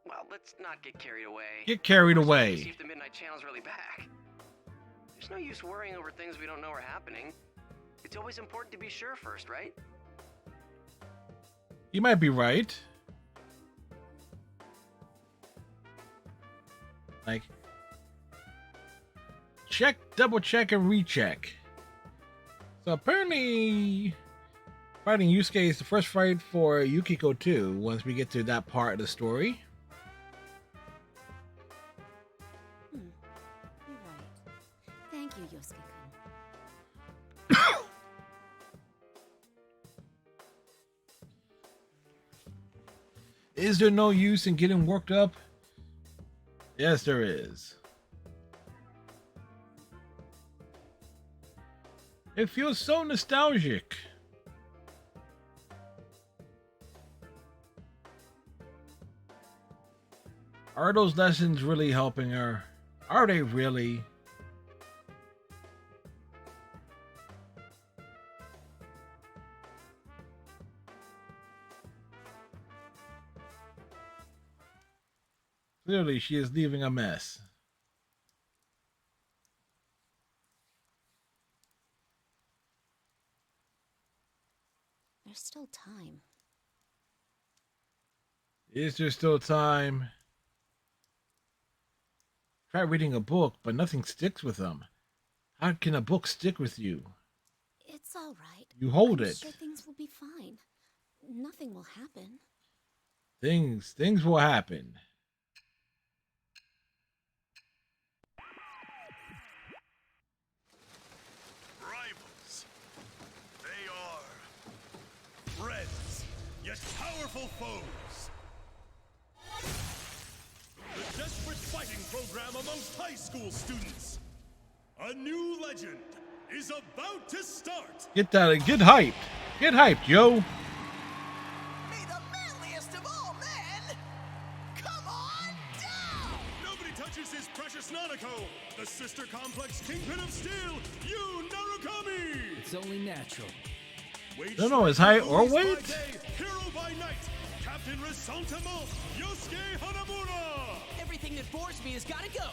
Well, let's not get carried away. Get carried First, away. See if the Midnight Channel's really back. There's no use worrying over things we don't know are happening. It's always important to be sure first, right? You might be right. Like, check, double check, and recheck. So apparently, fighting Yusuke is the first fight for Yukiko too. Once we get to that part of the story. You're right. Thank you, Yosuke-kun. Is there no use in getting worked up? Yes, there is. It feels so nostalgic. Are those lessons really helping her? Are they really? Clearly, she is leaving a mess. There's still time. Is there still time? Try reading a book, but nothing sticks with them. How can a book stick with you? It's all right. You hold I'm it. sure things will be fine. Nothing will happen. Things will happen. Rivals. They are friends, yet powerful foes. The desperate fighting program amongst high school students. A new legend is about to start. Get hyped. Get hyped, yo. May the manliest of all men come on down! Nobody only natural. I don't know his height or weight. Hero by night, Captain Resentiment, Yosuke Hanamura! Everything that bores me has gotta go!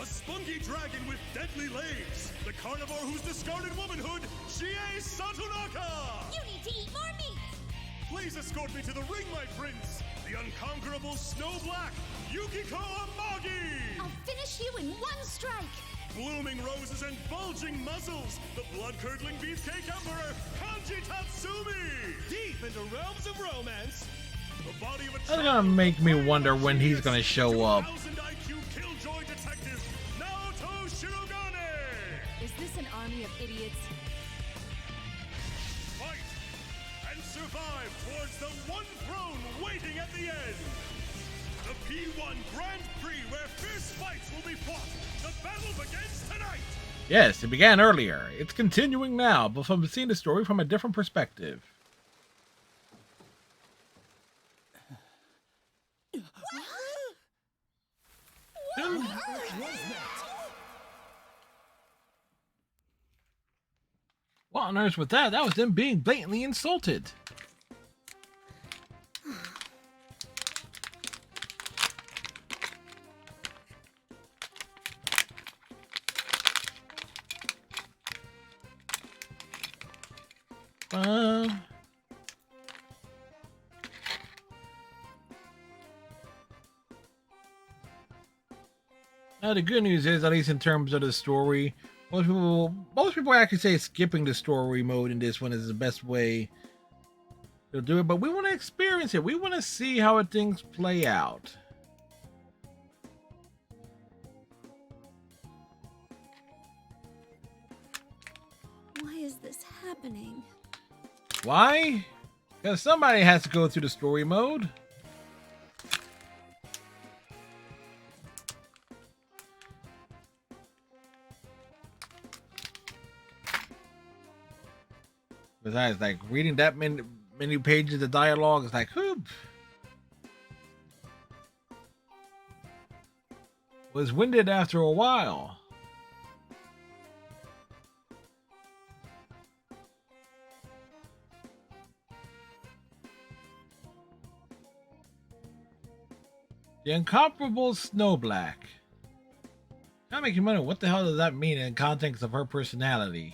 A spunky dragon with deadly legs, the carnivore who's discarded womanhood, Chie Satonaka! You need to eat more meat! Please escort me to the ring, my prince! The unconquerable Snow Black, Yukiko Amagi! I'll finish you in one strike! Blooming roses and bulging muscles, the blood-curdling beefcake emperor, Kanji Tatsumi! Deep into realms of romance, the body of a That's gonna make me wonder when he's gonna show up. 1000 IQ killjoy detective, Naoto Shirogane! Is this an army of idiots? Fight and survive towards the one throne waiting at the end! The P1 Grand Prix where fierce fights will be fought! The battle begins tonight! Yes, it began earlier. It's continuing now, but from seeing the story from a different perspective. What on earth was that? That was them being blatantly insulted. The good news is, at least in terms of the story, most people actually say skipping the story mode in this one is the best way to do it. But we want to experience it. We want to see how things play out. Why is this happening? Why? Because somebody has to go through the story mode. Besides, like, reading that many pages of dialogue is like, whoop. Was winded after a while. The incomparable Snow Black. That makes you wonder, what the hell does that mean in context of her personality?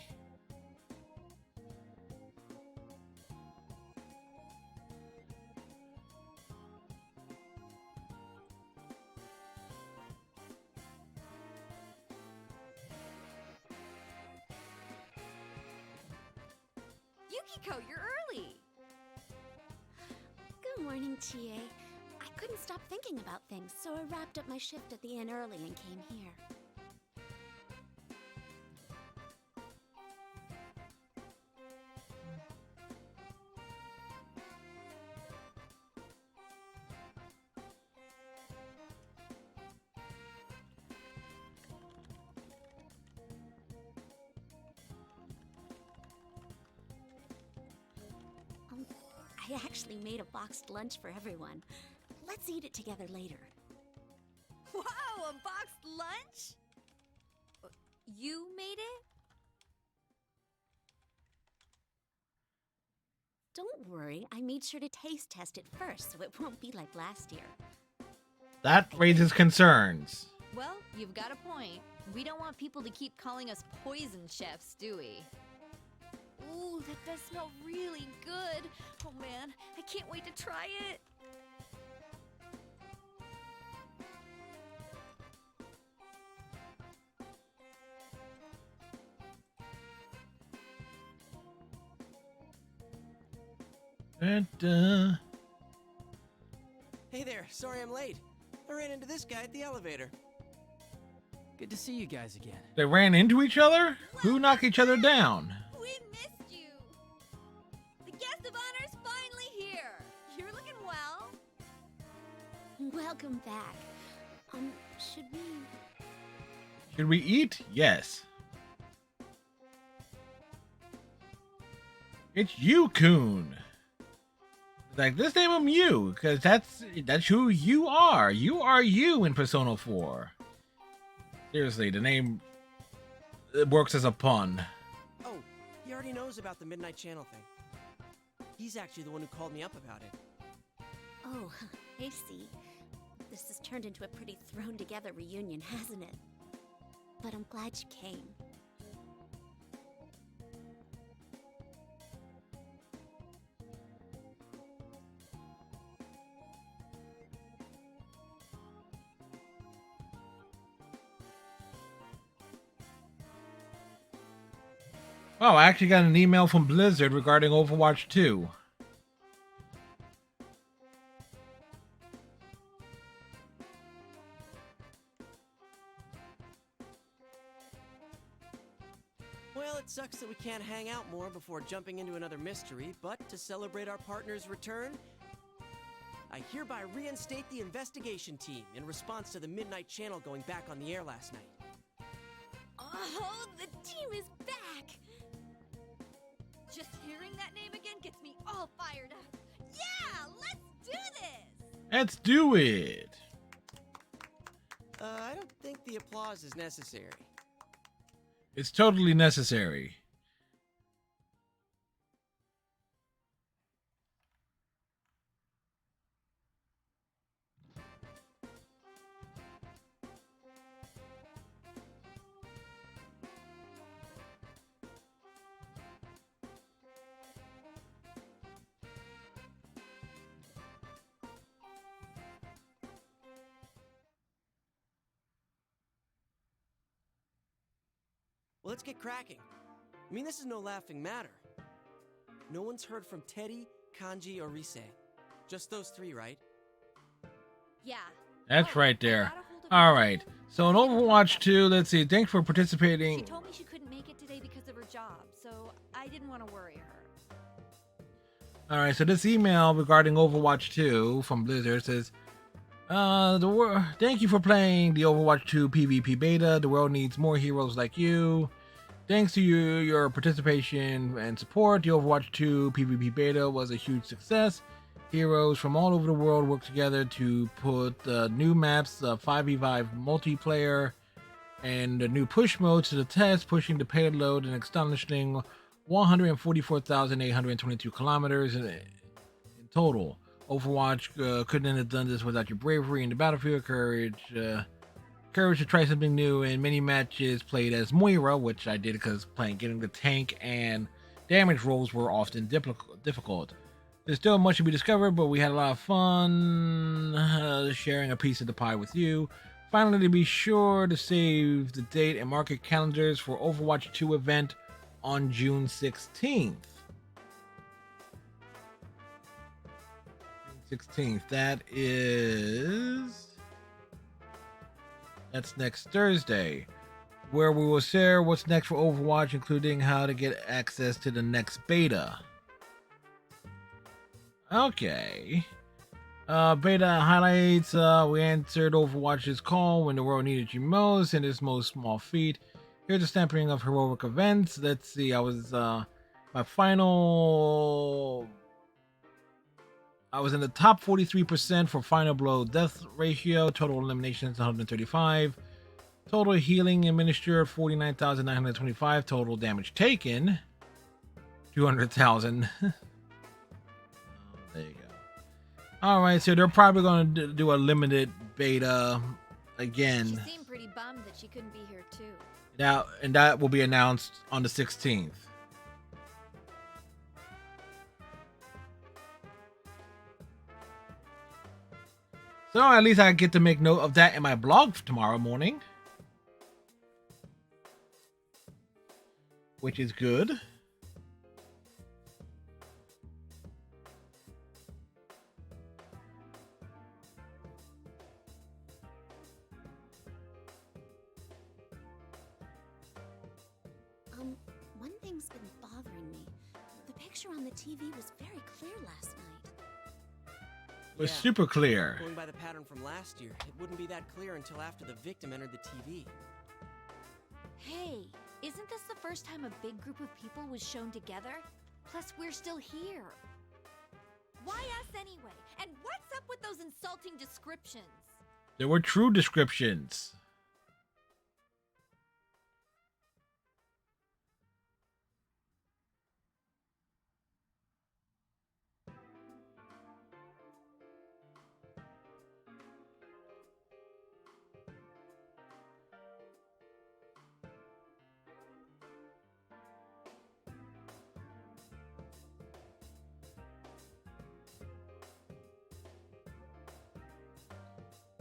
Yukiko, you're early! Good morning, Chie. I couldn't stop thinking about things, so I wrapped up my shift at the inn early and came here. I actually made a boxed lunch for everyone. Let's eat it together later. Wow, a boxed lunch? You made it? Don't worry, I made sure to taste test it first, so it won't be like last year. That raises concerns. Well, you've got a point. We don't want people to keep calling us poison chefs, do we? Ooh, that does smell really good. Oh man, I can't wait to try it. Hey there, sorry I'm late. I ran into this guy at the elevator. Good to see you guys again. They ran into each other? Who knocked each other down? We missed you. The guest of honor's finally here. You're looking well. Welcome back. Should we eat? Yes. It's you-kun. Like, let's name him you, because that's who you are. You are you in Persona 4. Seriously, the name, it works as a pun. Oh, you already knows about the Midnight Channel thing. He's actually the one who called me up about it. Oh, I see. This has turned into a pretty thrown-together reunion, hasn't it? But I'm glad you came. Oh, I actually got an email from Blizzard regarding Overwatch 2. Well, it sucks that we can't hang out more before jumping into another mystery, but to celebrate our partner's return, I hereby reinstate the investigation team in response to the Midnight Channel going back on the air last night. Oh, the team is back! Just hearing that name again gets me all fired up. Yeah, let's do this! Let's do it! I don't think the applause is necessary. It's totally necessary. Well, let's get cracking. I mean, this is no laughing matter. No one's heard from Teddy, Kanji, or Rise. Just those three, right? Yeah. That's right there. Alright, so in Overwatch 2, let's see, thanks for She participating. told me she couldn't make it today because of her job, so I didn't want to worry her. Alright, so this email regarding Overwatch 2 from Blizzard says, thank you for playing the Overwatch 2 PvP beta. The world needs more heroes like you. Thanks to your participation and support, the Overwatch 2 PvP beta was a huge success. Heroes from all over the world worked together to put new maps, 5v5 multiplayer, and the new push mode to the test, pushing the payload an astonishing 144,822 kilometers in total. Overwatch couldn't have done this without your bravery in the battlefield, courage to try something new, and many matches played as Moira, which I did because getting the tank and damage rolls were often difficult. There's still much to be discovered, but we had a lot of fun sharing a piece of the pie with you. Finally, be sure to save the date and mark your calendars for Overwatch 2 event on June 16th. 16th. That's next Thursday, where we will share what's next for Overwatch, including how to get access to the next beta. Okay. Beta highlights. We answered Overwatch's call when the world needed you most in its most small feat. Here's a sampling of heroic events. Let's see. I was in the top 43% for final blow death ratio. Total eliminations 135. Total healing administered 49,925. Total damage taken 200,000. There you go. All right, so they're probably going to do a limited beta again. She seemed pretty bummed that she couldn't be here too. Now, and that will be announced on the 16th. So at least I get to make note of that in my blog tomorrow morning, which is good. One thing's been bothering me. The picture on the TV was very clear last night. It was super clear. Going by the pattern from last year, it wouldn't be that clear until after the victim entered the TV. Hey, isn't this the first time a big group of people was shown together? Plus, we're still here. Why us anyway? And what's up with those insulting descriptions? There were true descriptions.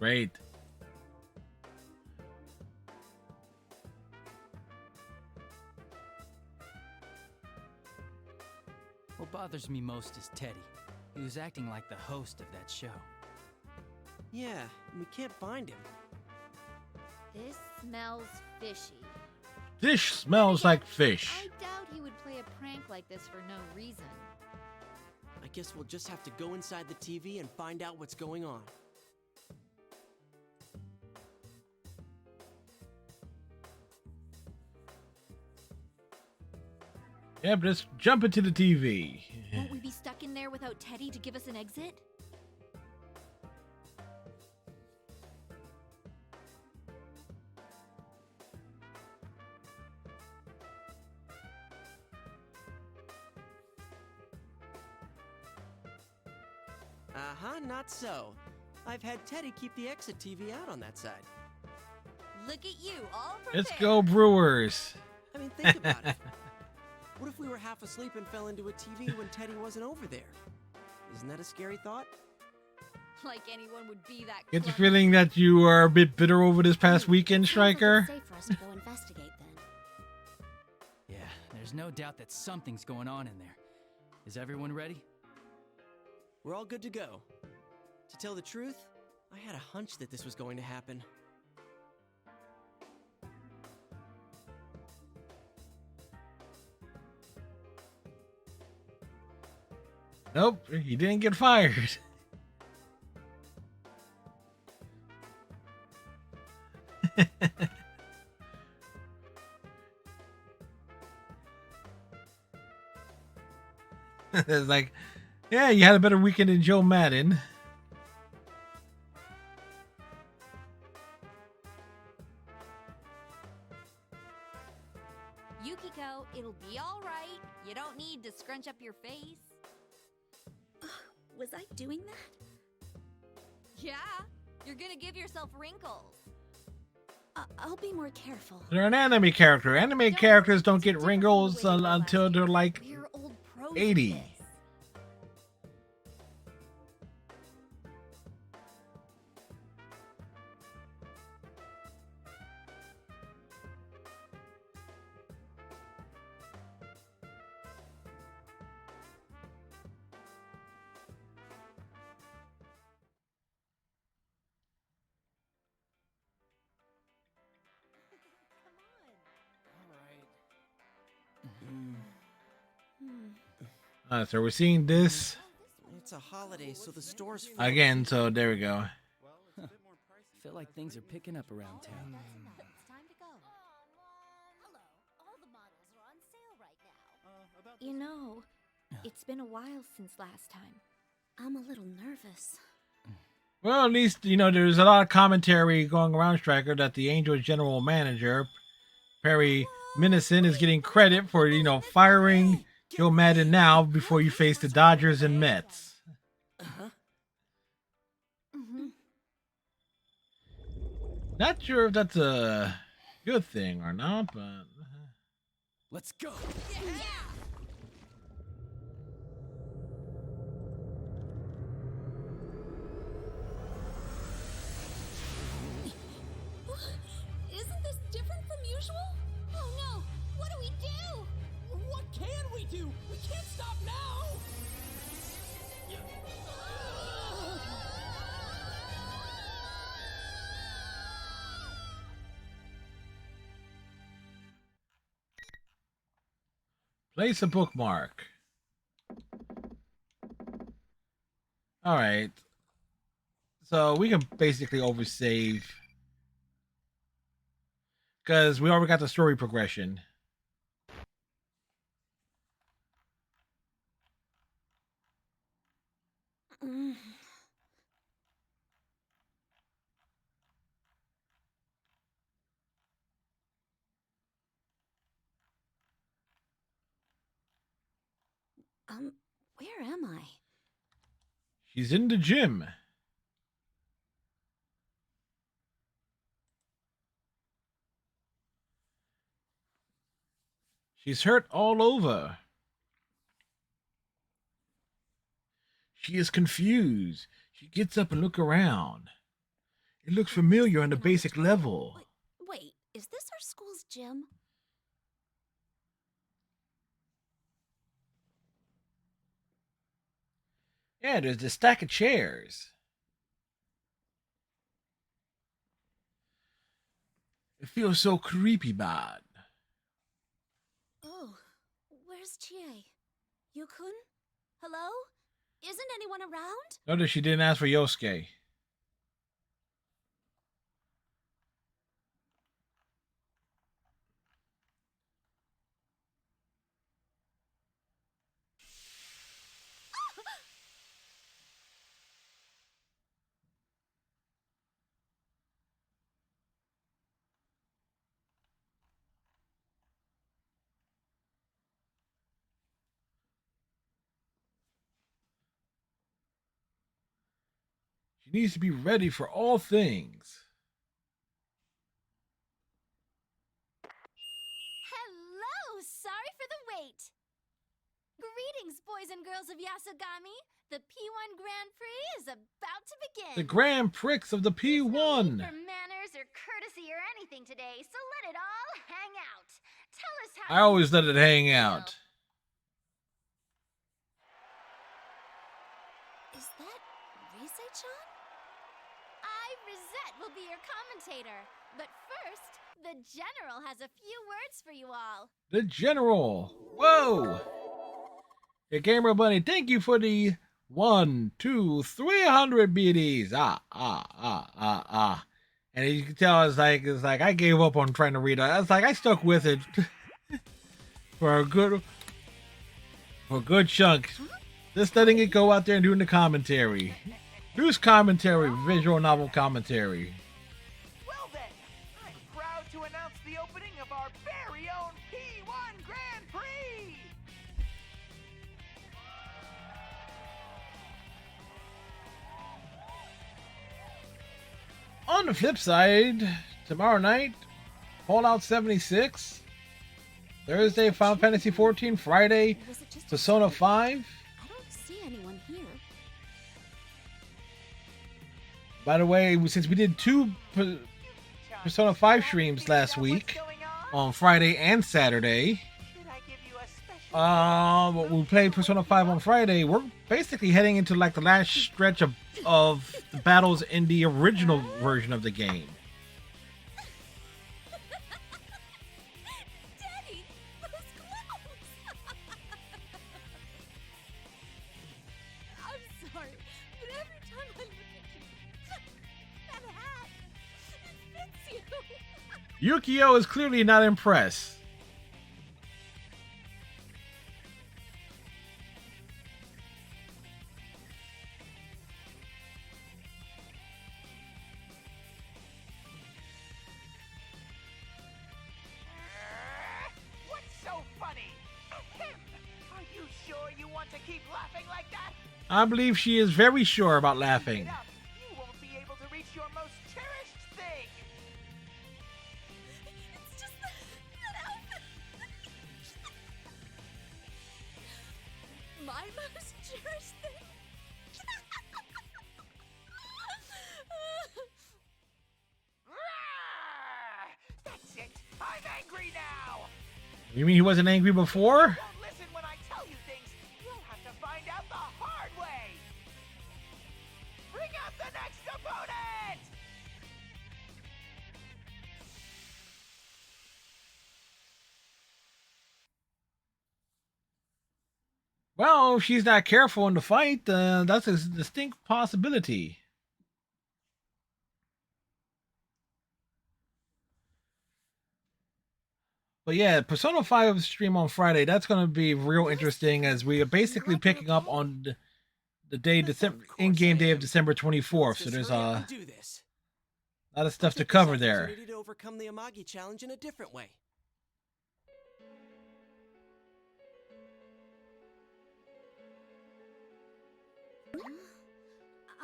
Great. What bothers me most is Teddy. He was acting like the host of that show. Yeah, we can't find him. This smells fishy. Dish smells like fish. I doubt he would play a prank like this for no reason. I guess we'll just have to go inside the TV and find out what's going on. Yeah, but let's jump into the TV. Won't we be stuck in there without Teddy to give us an exit? Not so. I've had Teddy keep the exit TV out on that side. Look at you, all prepared. Let's go, Brewers. I mean, think about it. What if we were half asleep and fell into a TV when Teddy wasn't over there? Isn't that a scary thought? Like anyone would be that Get the close. feeling that you are a bit bitter over this past weekend, Striker. Safe for us to go investigate then. Yeah, there's no doubt that something's going on in there. Is everyone ready? We're all good to go. To tell the truth, I had a hunch that this was going to happen. Nope, he didn't get fired. It's like, yeah, you had a better weekend than Joe Madden. Yukiko, it'll be all right. You don't need to scrunch up your face. Was I doing that? Yeah, you're gonna give yourself wrinkles. I'll be more careful. They're an anime character. Anime characters don't get wrinkles until they're like We're old pros 80. at this. So we're seeing this It's a holiday, so the store's full. again. So there we go. Feel like things are picking up around town. It's time to go. Hello. All the models are on sale right now. You know, it's been a while since last time. I'm a little nervous. Well, at least, you know, there's a lot of commentary going around, Striker, that the Angels general manager, Perry Minison, is getting credit for, you know, firing Joe Madden now before you face the Dodgers and Mets. Not sure if that's a good thing or not, but... Let's go! Isn't this different from usual? Oh no! What do we do? What can we do? We can't stop now! Place a bookmark. Alright. So we can basically oversave. Because we already got the story progression. Where am I? She's in the gym. She's hurt all over. She is confused. She gets up and looks around. It looks familiar on the basic level. Wait, is this our school's gym? Yeah, there's this stack of chairs. It feels so creepy bad. Oh, where's Chie? Yukun? Hello? Isn't anyone around? Notice she didn't ask for Yosuke. She needs to be ready for all things. Hello! Sorry for the wait. Greetings, boys and girls of Yasogami. The P1 Grand Prix is about to begin. The Grand Prix of the P1. For manners or courtesy or anything today, so let it all hang out. Tell us how. I always let it hang out. Is that Rise-chan? I, Rizette, will be your commentator. But first, the General has a few words for you all. The General. Whoa. Hey, Gamer Bunny, thank you for the 1, 2, 300 BDs. And you can tell it's like I gave up on trying to read it. It's like I stuck with it for a good chunk. Just letting it go out there and doing the commentary. News commentary, visual novel commentary. Well then, I'm proud to announce the opening of our very own P1 Grand Prix! On the flip side, tomorrow night, Fallout 76. Thursday, Final Fantasy 14. Friday, Persona 5. I don't see anyone here. By the way, since we did 2 Persona 5 streams last week, on Friday and Saturday, we played Persona 5 on Friday. We're basically heading into like the last stretch of the battles in the original version of the game. Daddy, those clothes! I'm sorry, but every time I look at you, that hat, it fits you. Yukio is clearly not impressed. What's so funny? Are you sure you want to keep laughing like that? I believe she is very sure about laughing. You won't be able to reach your most cherished thing. It's just that outfit. My most cherished thing. That's it. I'm angry now. You mean he wasn't angry before? Don't listen when I tell you things. You'll have to find out the hard way. Bring out the next opponent. Well, if she's not careful in the fight, that's a distinct possibility. But yeah, Persona 5 stream on Friday, that's going to be real interesting as we are basically picking up on the day, in-game day of December 24th. So there's a lot of stuff to cover there. Opportunity to overcome the Amagi challenge in a different way.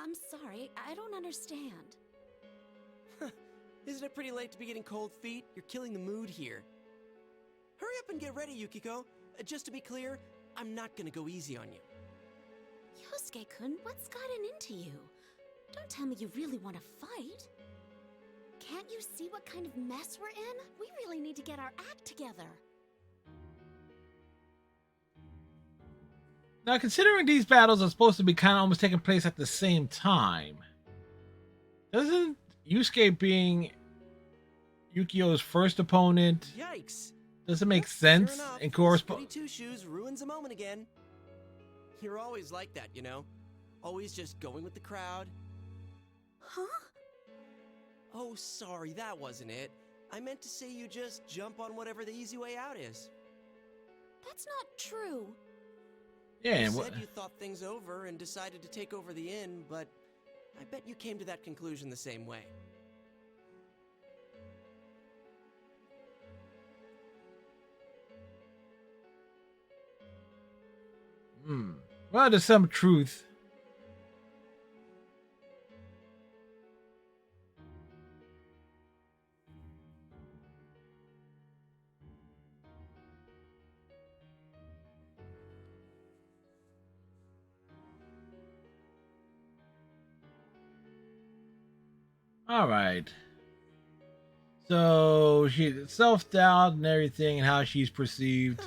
I'm sorry, I don't understand. Isn't it pretty late to be getting cold feet? You're killing the mood here. Hurry up and get ready, Yukiko. Just to be clear, I'm not gonna go easy on you. Yosuke-kun, what's gotten into you? Don't tell me you really want to fight. Can't you see what kind of mess we're in? We really need to get our act together. Now, considering these battles are supposed to be kind of almost taking place at the same time, doesn't Yusuke being Yukio's first opponent, Yikes! does it make sense Sure enough, in correspond? Goody Two Shoes ruins the moment again. You're always like that, you know? Always just going with the crowd. Huh? Oh, sorry, that wasn't it. I meant to say you just jump on whatever the easy way out is. That's not true. Yeah, You and said you thought things over and decided to take over the inn, but I bet you came to that conclusion the same way. Well, there's some truth. All right. So she self-doubt and everything and how she's perceived.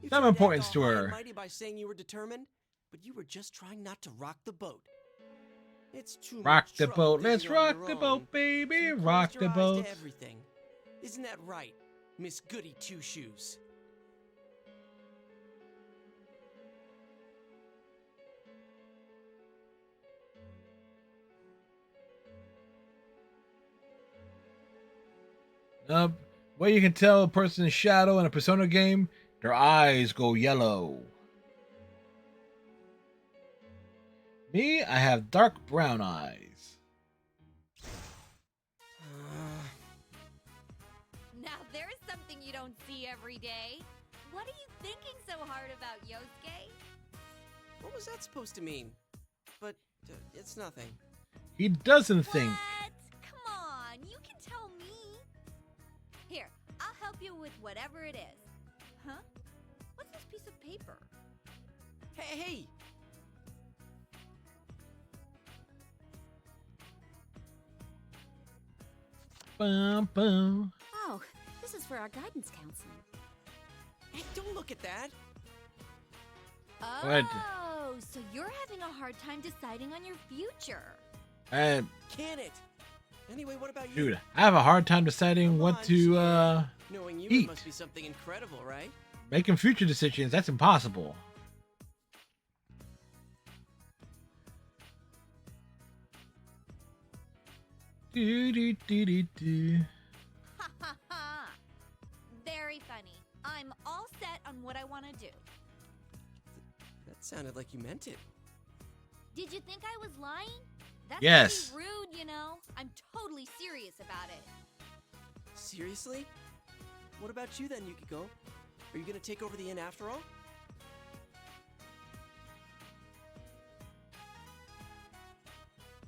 You Some tried importance act to all high her. and mighty by saying you were determined, but you were just trying not to rock the boat. It's too Rock much the trouble boat. Let's digging on rock your the own. boat, baby. So you Rock closed the your eyes boat. to everything. Isn't that right, Miss Goody Two Shoes? Well, you can tell a person's shadow in a Persona game, their eyes go yellow. Me, I have dark brown eyes. Now there's something you don't see every day. What are you thinking so hard about, Yosuke? What was that supposed to mean? But it's nothing. He doesn't think. Come on, you can tell me. Here, I'll help you with whatever it is. Huh? What's this piece of paper? Hey! Bum, bum. Oh, this is for our guidance counseling. Hey, don't look at that. What? Oh, so you're having a hard time deciding on your future. And Can it? Anyway, what about you? dude, I have a hard time deciding what to Knowing you, eat. it must be something incredible, right? making future decisions. That's impossible. Do, do, do, do, do. Ha ha ha! Very funny. I'm all set on what I want to do. That sounded like you meant it. Did you think I was lying? That's Yes. pretty rude, you know. I'm totally serious about it. Seriously? What about you then, Yukiko? Are you gonna take over the inn after all?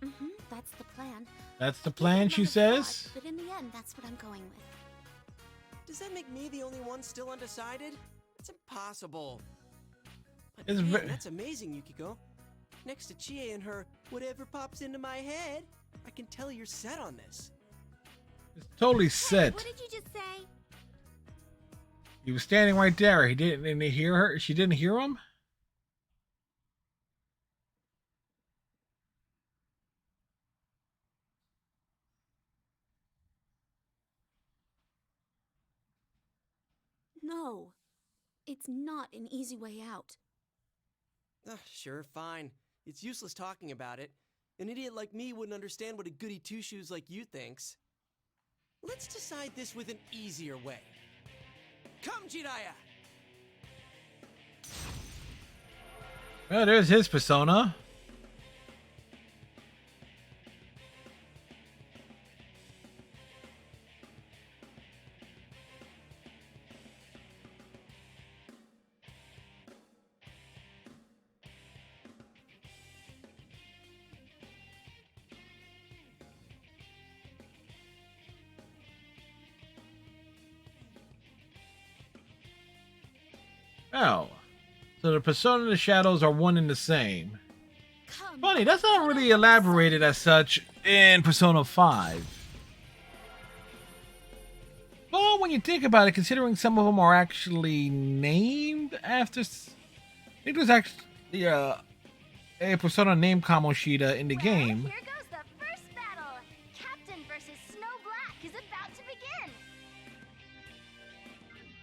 Mm-hmm, that's the plan. That's the plan, she says. But in the end, that's what I'm going with. Does that make me the only one still undecided? It's impossible. But It's man, ve- that's amazing, Yukiko. Next to Chie and her whatever pops into my head, I can tell you're set on this. It's totally set. What did you just say? He was standing right there. He didn't hear her. She didn't hear him. No, it's not an easy way out. Sure, fine. It's useless talking about it. An idiot like me wouldn't understand what a goody two-shoes like you thinks. Let's decide this with an easier way. Come, Jiraiya! Well, there's his persona. Oh, so the persona and the shadows are one and the same. Funny, that's not really elaborated as such in Persona 5. Well, when you think about it, considering some of them are actually named after, I think there's actually a Persona name Kamoshida in the game. Here goes the first battle. Captain versus Snow Black is about to begin.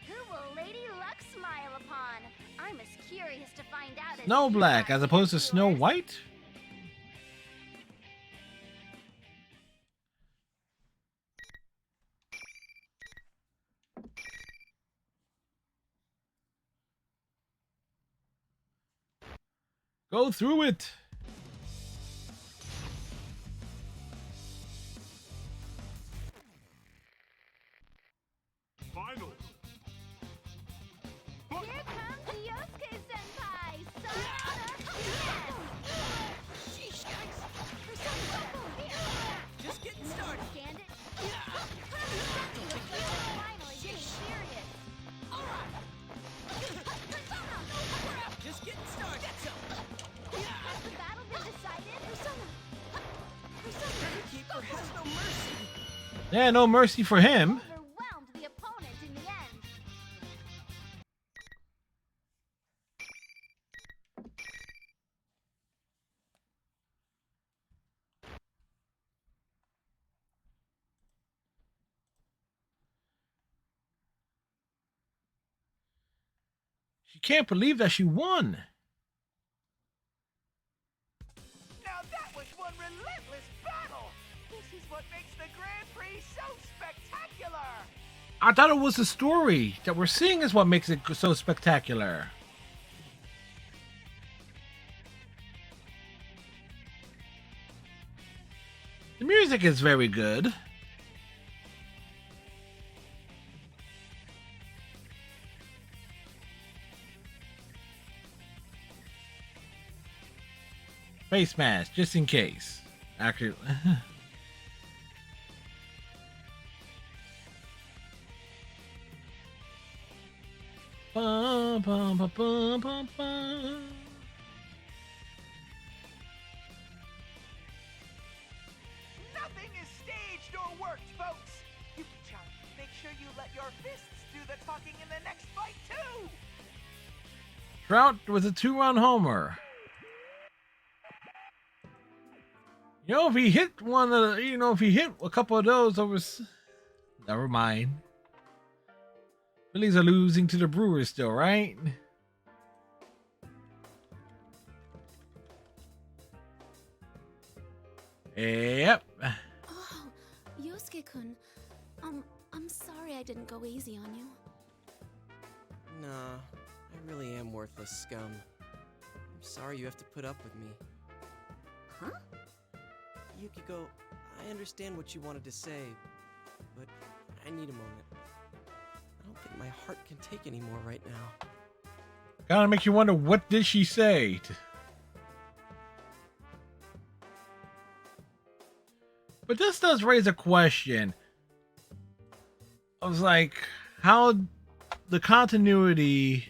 Who will Lady Luck smile upon? I'm as curious to find out as Snow you Black are, as opposed to Snow viewers. White? Go through it. Finals. Here comes Yosuke-senpai! Sayonara! Sheesh, yikes. Just getting started. Scanned it? Finally getting serious. Just getting started. Has the battle been decided? The keeper has no mercy. Yeah, no mercy for him. Overwhelmed the opponent in the end. She can't believe that she won. Now that was one relentless battle! This is what makes the Grand Prix so spectacular! I thought it was the story that we're seeing is what makes it so spectacular. The music is very good. Face mask, just in case. Actually, bum, bum, bum, bum, bum, bum. Nothing is staged or worked, folks! Yuki-chan, make sure you let your fists do the talking in the next fight, too! Trout with a 2-run homer. You know, if he hit one of the, if he hit a couple of those over, never mind. Phillies are losing to the Brewers still, right? Yep. Oh, Yosuke-kun. I'm sorry I didn't go easy on you. Nah, I really am worthless scum. I'm sorry you have to put up with me. Huh? Yukiko, I understand what you wanted to say, but I need a moment. I don't think my heart can take any more right now. Kinda makes you wonder, what did she say? But this does raise a question. I was like, how the continuity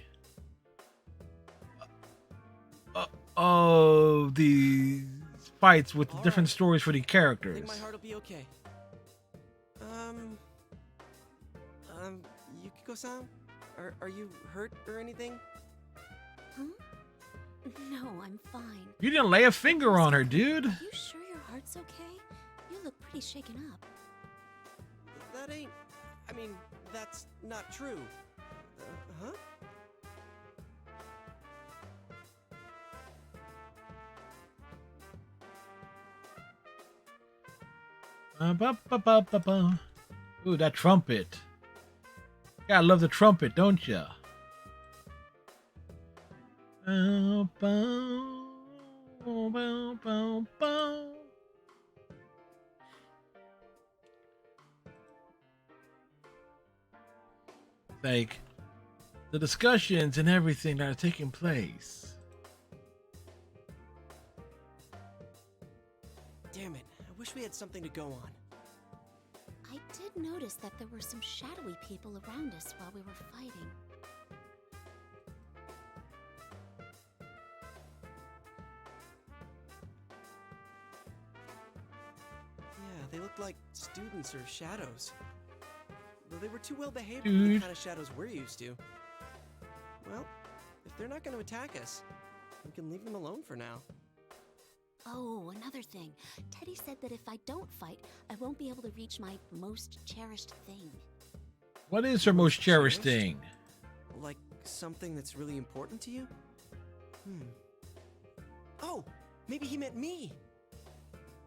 of the fights with the different stories for the I characters. think my heart will be okay. Yukiko-san? Are you hurt or anything? Huh? No, I'm fine. You didn't lay a finger on her, dude. Are you sure your heart's okay? You look pretty shaken up. That ain't... I mean, that's not true. Huh? Ooh, that trumpet. Gotta love the trumpet, don't ya? Like, the discussions and everything that are taking place. Damn it, I wish we had something to go on. I did notice that there were some shadowy people around us while we were fighting. Yeah, they look like students or shadows. The they were too well behaved for the Dude. kind of shadows we're used to. Well, if they're not going to attack us, we can leave them alone for now. Oh, another thing. Teddy said that if I don't fight, I won't be able to reach my most cherished thing. What is her most cherished thing? Like something that's really important to you? Oh, maybe he meant me.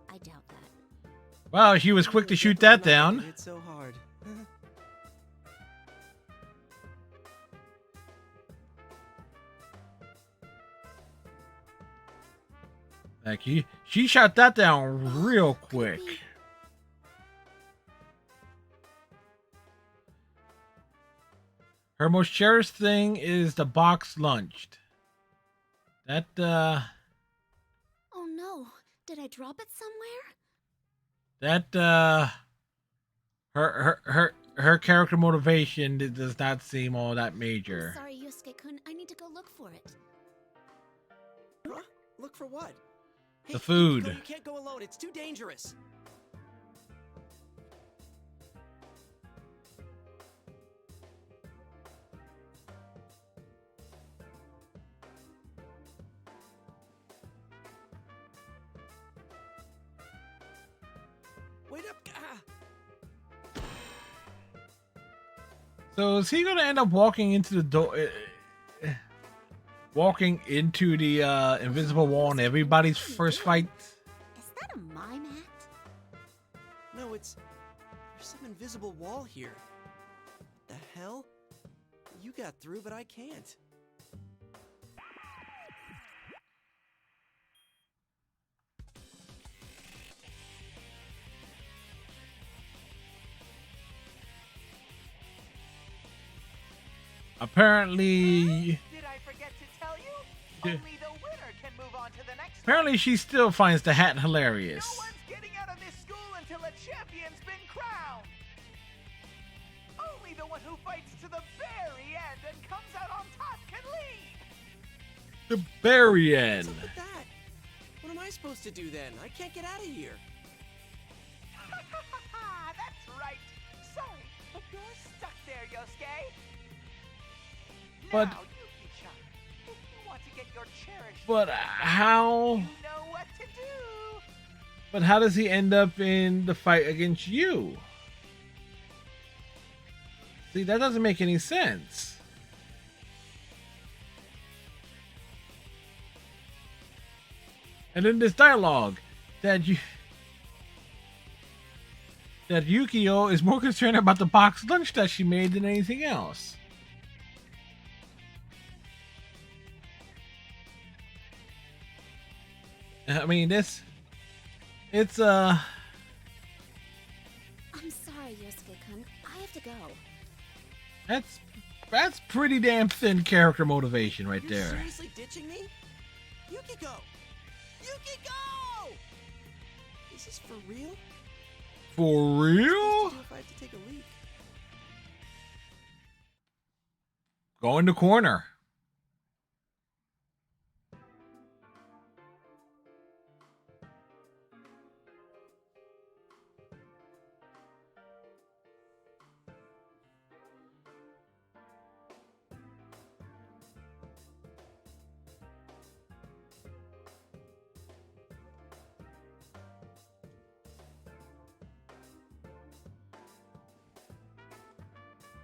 I doubt that. Wow, she was quick to shoot that down. It's so hard. Like she shot that down real quick. Her most cherished thing is the box lunched. That Oh no, did I drop it somewhere? her character motivation does not seem all that major. Sorry, Yosuke-kun, I need to go look for it. Huh? Look for what? The food. You can't go alone. It's too dangerous. Wait up. So is he gonna end up walking into the door? Walking into the invisible wall in everybody's first fight? Is that a mime act? No, there's some invisible wall here. The hell? You got through, but I can't. Apparently, Did I forget to tell you? Yeah. Only the winner can move on to the next. apparently she still finds the hat hilarious. No one's getting out of this school until a champion's been crowned. Only the one who fights to the very end and comes out on top can lead. The very end. What's up with that? What am I supposed to do then? I can't get out of here. That's right. Sorry, but you're stuck there, Yosuke. But- Now, Yuki-chan, if you want to get your cherished But how? you know what to do. But how does he end up in the fight against you? See, that doesn't make any sense. And in this dialogue, that Yukio is more concerned about the box lunch that she made than anything else. I mean, it's I'm sorry, Yosuke-kun. I have to go. that's pretty damn thin character motivation right You're there. seriously ditching me? Yukiko! Yukiko! Is this for real? For What am I real? supposed to do if I have to take a leak? Go in the corner.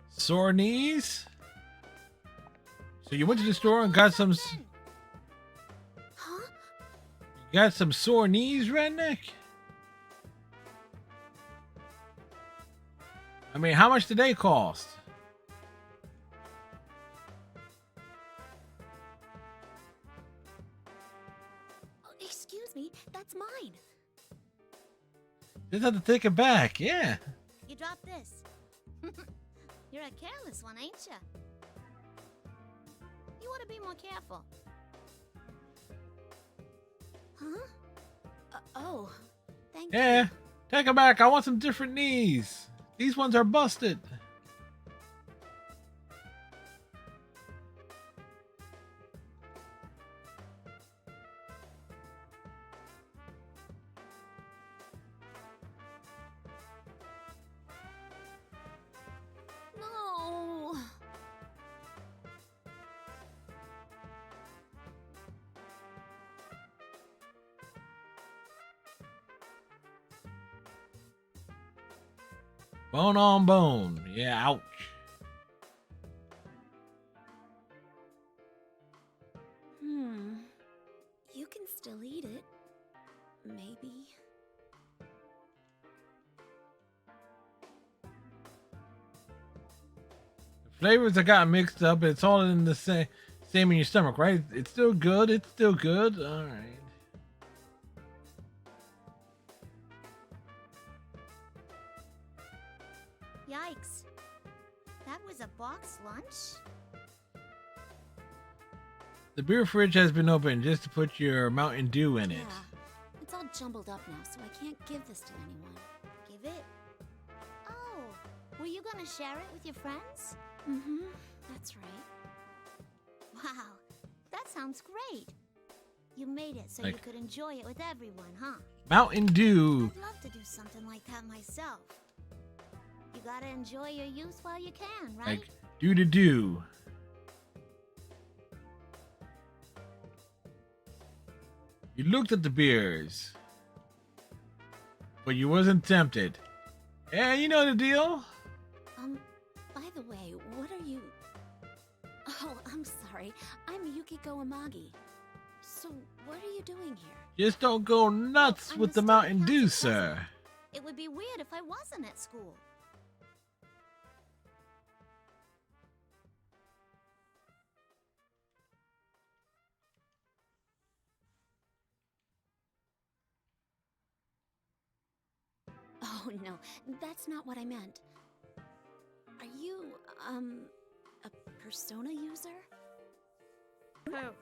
Sore knees? So you went to the store and got some... Huh? You got some sore knees, redneck? I mean, how much did they cost? Oh, excuse me, that's mine. Just have to take it back, yeah. You dropped this. You're a careless one, ain't ya? You ought to be more careful. Huh? Oh, thank Yeah, you. take it back. I want some different knees. These ones are busted. Bone on bone. Yeah, ouch. You can still eat it. Maybe. Flavors that got mixed up. It's all in the same in your stomach, right? It's still good. It's still good. All right. Yikes. That was a box lunch? The beer fridge has been opened just to put your Mountain Dew in it. Yeah, it's all jumbled up now, so I can't give this to anyone. Give it? Oh, were you gonna share it with your friends? Mm-hmm, that's right. Wow, that sounds great. You made it so you could enjoy it with everyone, huh? Mountain Dew. I'd love to do something like that myself. You gotta enjoy your youth while you can, right? Like do. You looked at the beers, but you wasn't tempted. Yeah, you know the deal. By the way, what are you... Oh, I'm sorry. I'm Yukiko Amagi. So, what are you doing here? Just don't go nuts with the Mountain Dew, sir. It would be weird if I wasn't at school. Oh, no, that's not what I meant. Are you, a Persona user? What?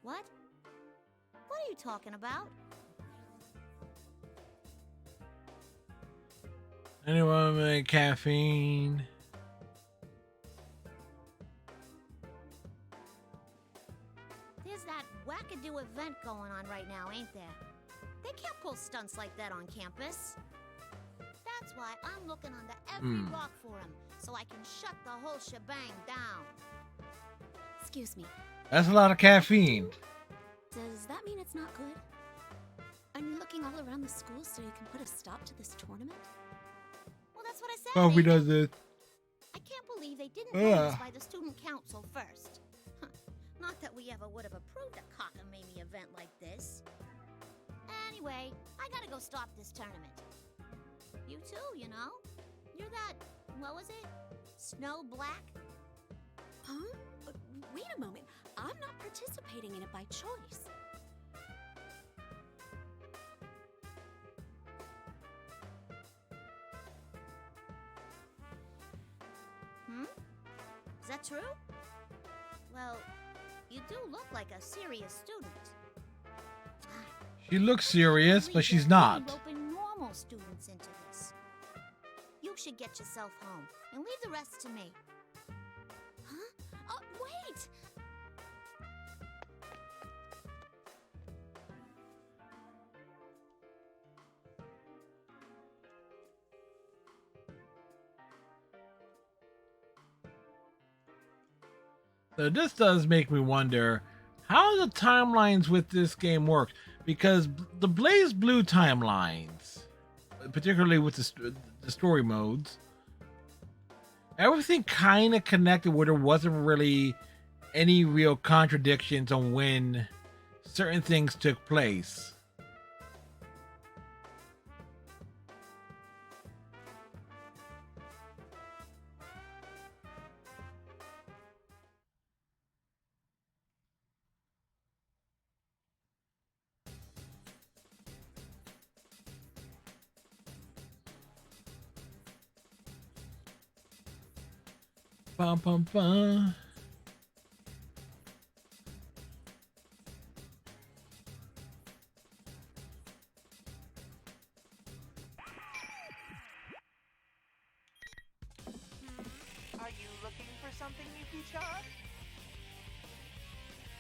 What are you talking about? Anyone with caffeine? There's that wackadoo event going on right now, ain't there? They can't pull stunts like that on campus. That's why I'm looking under every rock for him, so I can shut the whole shebang down. Excuse me. That's a lot of caffeine. Does that mean it's not good? I'm looking all around the school so you can put a stop to this tournament? Well, that's what I said. Oh, we does it. I can't believe they didn't vote by the student council first. Huh. Not that we ever would have approved a cockamamie event like this. Anyway, I gotta go stop this tournament. You too, you know? You're that, what was it? Snow Black? Huh? Wait a moment. I'm not participating in it by choice. Is that true? Well, you do look like a serious student. She looks serious, but she's not. Roping normal students into this. You should get yourself home and leave the rest to me. Huh? Oh, wait! So this does make me wonder how the timelines with this game work, because the Blaze Blue timelines, particularly with the story modes, everything kind of connected where there wasn't really any real contradictions on when certain things took place. Bum, bum, bum. Are you looking for something, Yuki-chan?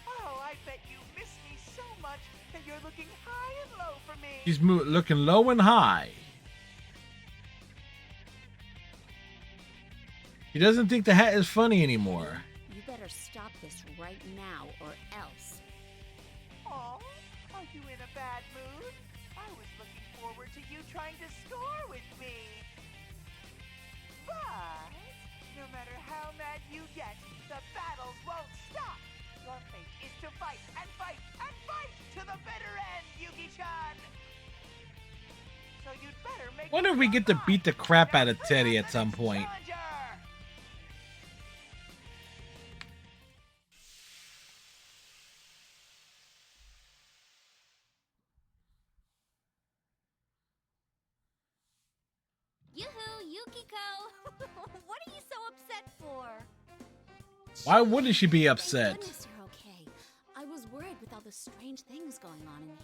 Oh, I bet you miss me so much that you're looking high and low for me. She's looking low and high. He doesn't think the hat is funny anymore. You better stop this right now or else. Aw, are you in a bad mood? I was looking forward to you trying to score with me. than you get. The battles won't stop. Your fate is to fight and fight and fight to the bitter end, Yuki-chan. So you'd better make. Wonder if we get to beat the crap out of Teddy at some point. Yoo-hoo, Yukiko! What are you so upset for? Why wouldn't she be upset? Thank goodness you're okay. I was worried with all the strange things going on in here.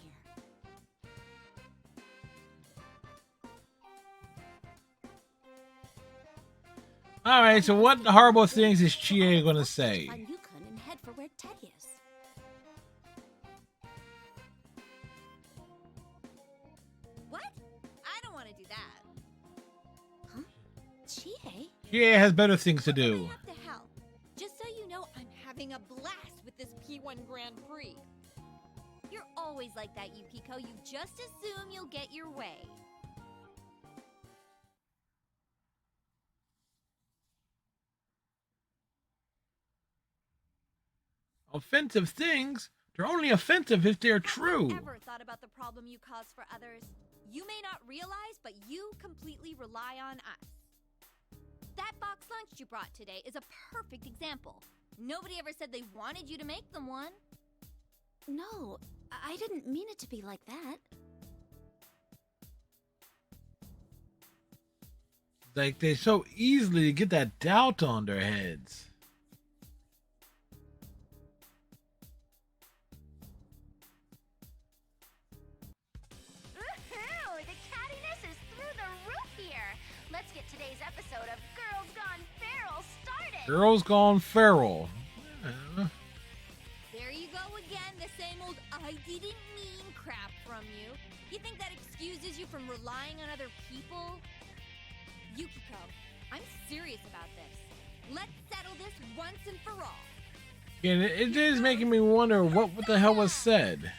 All right, so what horrible things is Chie gonna say? Find Yukon and head for where Teddy is. What? I don't want to do that. Huh? Chie? Chie has better things to do. What the hell? Just so you know, I'm having a blast with this P1 Grand Prix. You're always like that, Yukiko. You just assume you'll get your way. Offensive things? They're only offensive if they're true. Ever thought about the problem you cause for others? You may not realize, but you completely rely on us. That box lunch you brought today is a perfect example. Nobody ever said they wanted you to make them one. No, I didn't mean it to be like that. Like, they so easily get that doubt on their heads. Woohoo! The cattiness is through the roof here. Let's get today's episode of Girls Gone Feral started. Girls Gone Feral. There you go again, the same old I didn't mean crap from you. You think that excuses you from relying on other people? Yukiko, I'm serious about this. Let's settle this once and for all. Yeah, it is making me wonder what the hell was said.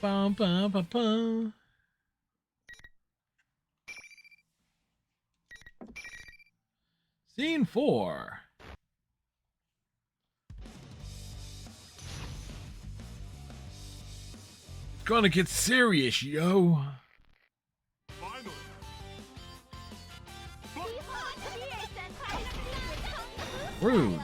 Bum, bum, bum, bum. Scene 4. It's gonna get serious, yo. Rude.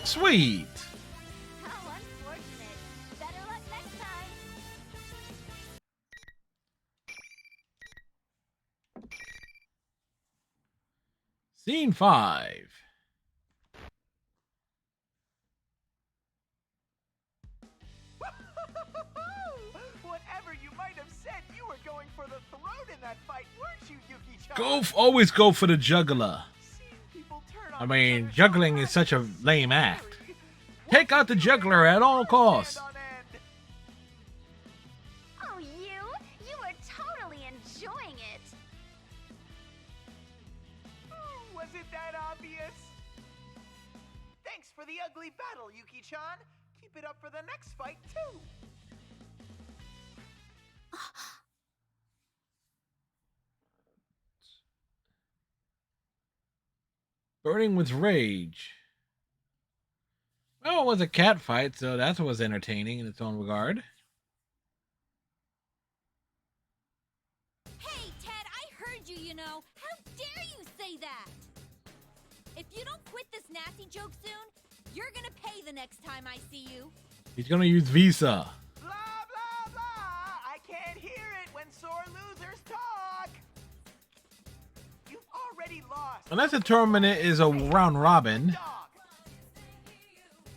Sweet. How unfortunate. Better luck next time. Scene 5. Whatever you might have said, you were going for the throat in that fight, weren't you, Yuki-chan? Always go for the juggler. I mean, juggling is such a lame act. Take out the juggler at all costs. Oh, you were totally enjoying it. Was it that obvious? Thanks for the ugly battle, Yuki-chan. Keep it up for the next fight, too. Burning with rage. Well, it was a cat fight, so that was entertaining in its own regard. Hey, Ted, I heard you, you know. How dare you say that? If you don't quit this nasty joke soon, you're gonna pay the next time I see you. He's gonna use Visa. Blah, blah, blah. I can't hear it when sore losers talk. You've already Unless the tournament is a round robin.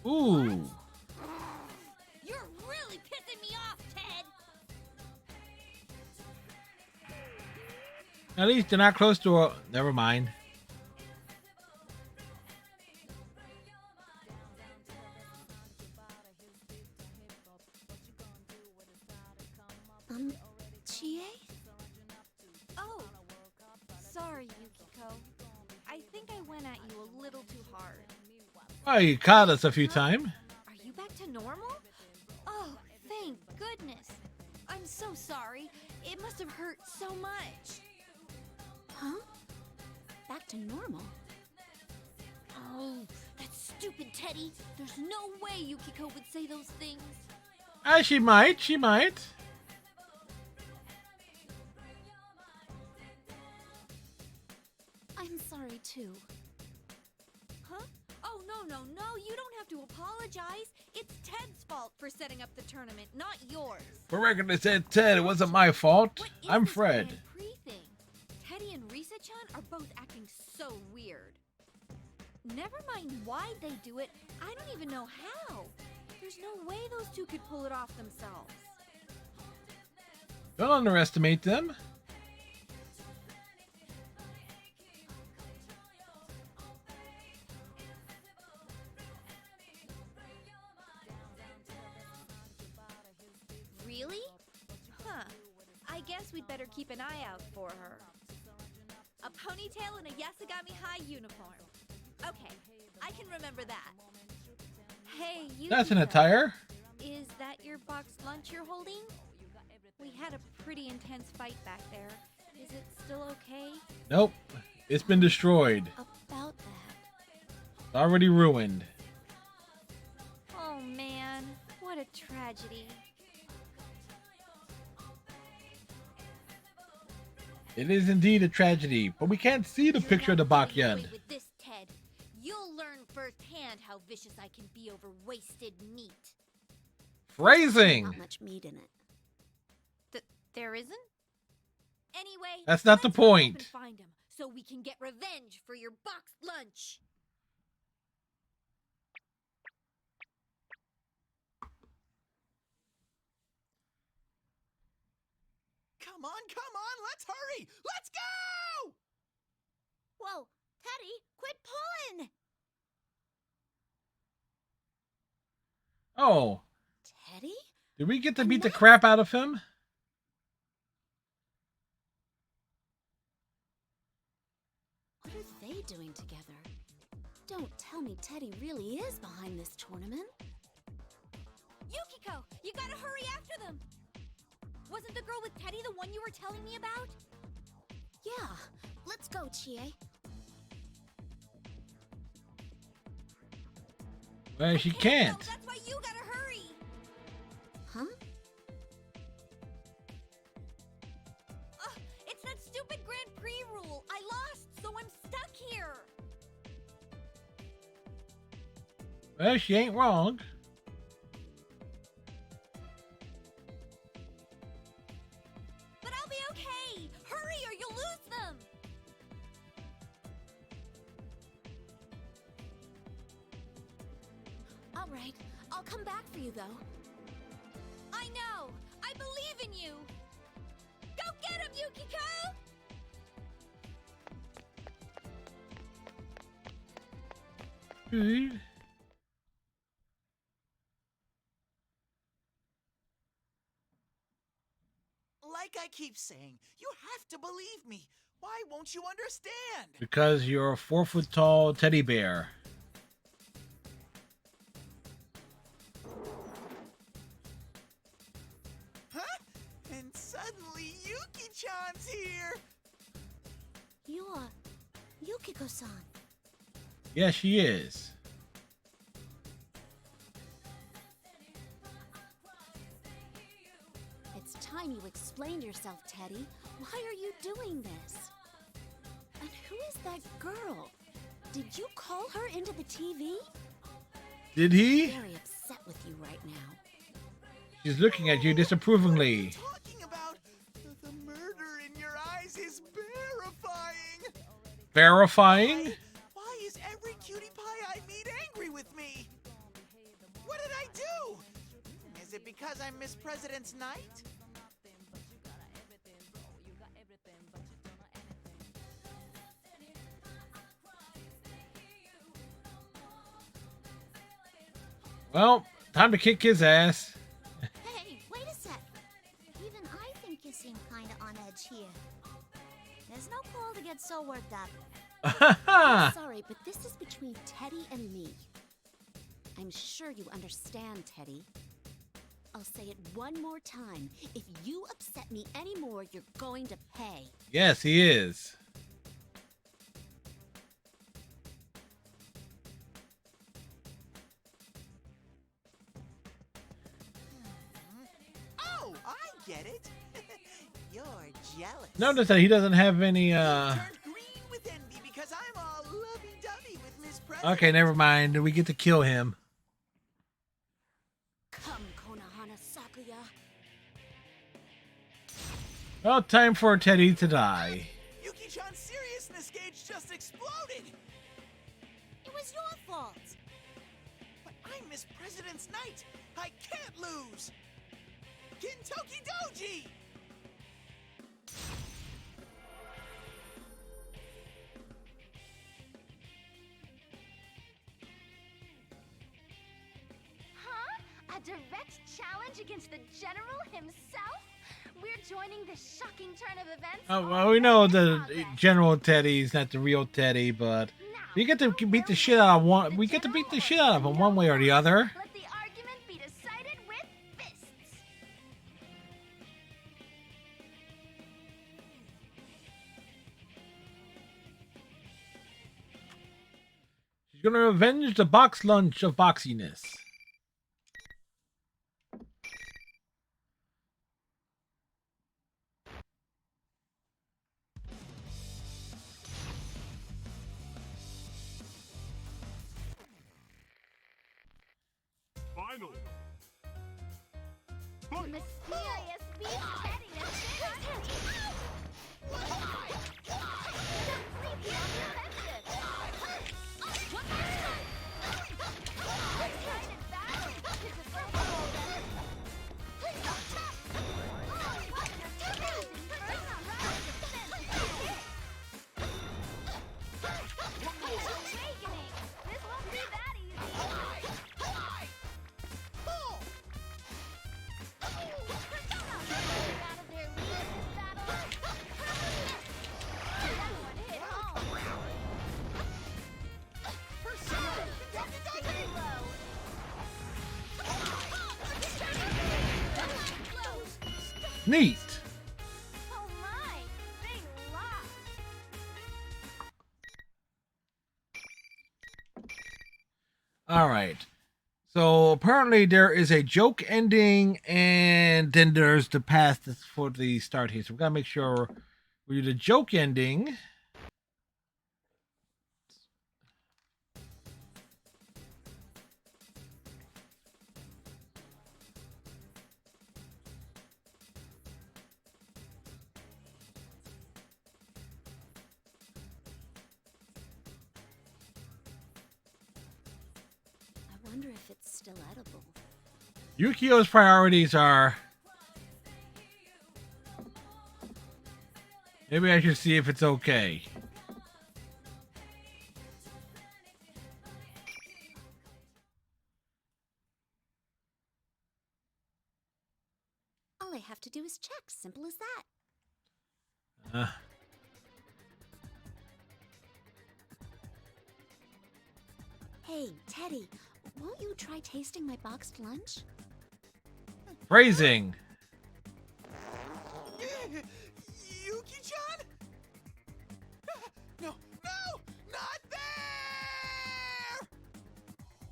Ooh. You're really pissing me off, Ted. At least they're not close to a. Never mind. Chie? Oh, sorry, Yukiko. I think I went at you a little too hard. Oh, you caught us a few times. Are you back to normal? Oh, thank goodness. I'm so sorry. It must have hurt so much. Huh? Back to normal? Oh, that stupid Teddy. There's no way Yukiko would say those things. She might. She might. I'm sorry too. Huh? Oh, no, you don't have to apologize. It's Ted's fault for setting up the tournament, not yours. For record, they said Ted. It wasn't my fault. I'm Fred. Grand Prix thing? Teddy and Risa-chan are both acting so weird. Never mind why they do it, I don't even know how. There's no way those two could pull it off themselves. Don't underestimate them. Really? Huh. I guess we'd better keep an eye out for her. A ponytail and a Yasagami High uniform. Okay, I can remember that. Hey, you. That's an attire. Is that your boxed lunch you're holding? We had a pretty intense fight back there. Is it still okay? Nope. It's been destroyed. About that. It's already ruined. Oh man, what a tragedy. It is indeed a tragedy, but we can't see the picture of the box yet. With this, Ted, you'll learn firsthand how vicious I can be over wasted meat. Phrasing. Not much meat in it. There isn't? Anyway, That's not the let's hurry up point. and find him so we can get revenge for your boxed lunch. Come on, let's hurry! Let's go! Whoa, Teddy, quit pulling! Oh, Teddy? did we get to beat the crap out of him? What are they doing together? Don't tell me Teddy really is behind this tournament. Yukiko, you gotta hurry after them! Wasn't the girl with Teddy the one you were telling me about? Yeah, let's go, Chie. Well, she can't. No, that's why you gotta hurry! Huh? It's that stupid Grand Prix rule! I lost, so I'm stuck here! Well, she ain't wrong. But I'll be okay! Hurry or you'll lose them! All right, I'll come back for you, though. I know! I believe in you! Go get him, Yukiko! Like I keep saying, you have to believe me. Why won't you understand? Because you're a 4-foot-tall teddy bear. Huh? And suddenly Yuki-chan's here! You are Yukiko-san. Yes, she is. It's time you explained yourself, Teddy. Why are you doing this? And who is that girl? Did you call her into the TV? Did he? I'm very upset with you right now. She's looking at you disapprovingly. Talking about the murder in your eyes is terrifying. Verifying? Why is every cutie pie I meet angry with me? What did I do? Is it because I'm Miss President's Night? Well, time to kick his ass. Hey, wait a sec. Even I think you seem kinda on edge here. There's no call to get so worked up. I'm sorry, but this is between Teddy and me. I'm sure you understand, Teddy. I'll say it one more time. If you upset me anymore, you're going to pay. Yes, he is. Oh, I get it. You're jealous. Notice that he doesn't have any, With envy because I'm all lovey-dovey with Miss President. Okay, never mind. We get to kill him. Come, Konohana Sakuya. Well, time for Teddy to die. Yuki-chan's seriousness gauge just exploded. It was your fault. But I'm Miss President's Knight. I can't lose. Gintoki Doji! Huh? A direct challenge against the General himself? We're joining this shocking turn of events. Oh, well, we know the General Teddy's not the real Teddy, but we get to beat the shit out of one. We get to beat the shit out of him one way or the other. Let the argument be decided with fists. She's gonna avenge the box lunch of boxiness. Final. Mysterious beast Teddy is Neat. Oh my, they lost. All right. So apparently there is a joke ending, and then there's the path for the start here. So we gotta make sure we do the joke ending. I wonder if it's still edible. Yukio's priorities are... Maybe I should see if it's okay. All I have to do is check. Simple as that. Hey, Teddy, won't you try tasting my boxed lunch? Phrasing. Yuki-chan? No, no, not there!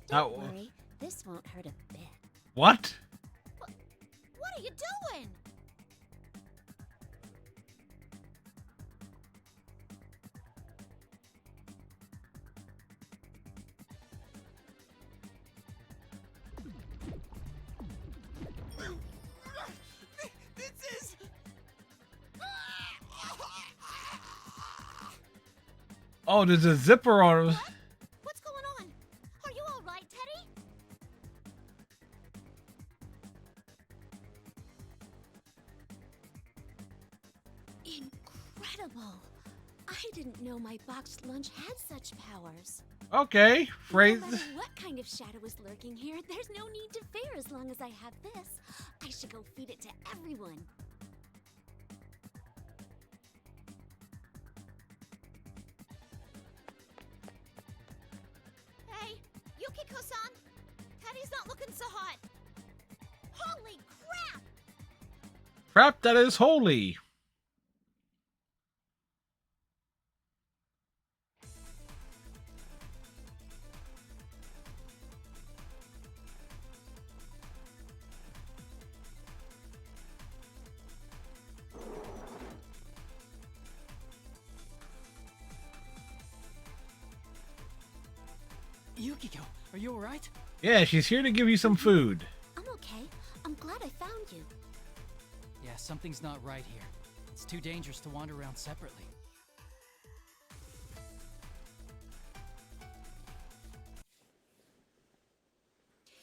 Don't worry, this won't hurt a bit. What? What are you doing? This is... Oh, there's a zipper on. What's going on? Are you all right, Teddy? Incredible. I didn't know my boxed lunch had such powers. Okay, phrase. No matter what kind of shadow is lurking here, there's no need to fear as long as I have this. I should go feed it to everyone. Hey, Yukiko-san! Teddy's not looking so hot. Holy crap! Crap that is holy. Yukiko, are you alright? Yeah, she's here to give you some food. I'm okay. I'm glad I found you. Yeah, something's not right here. It's too dangerous to wander around separately.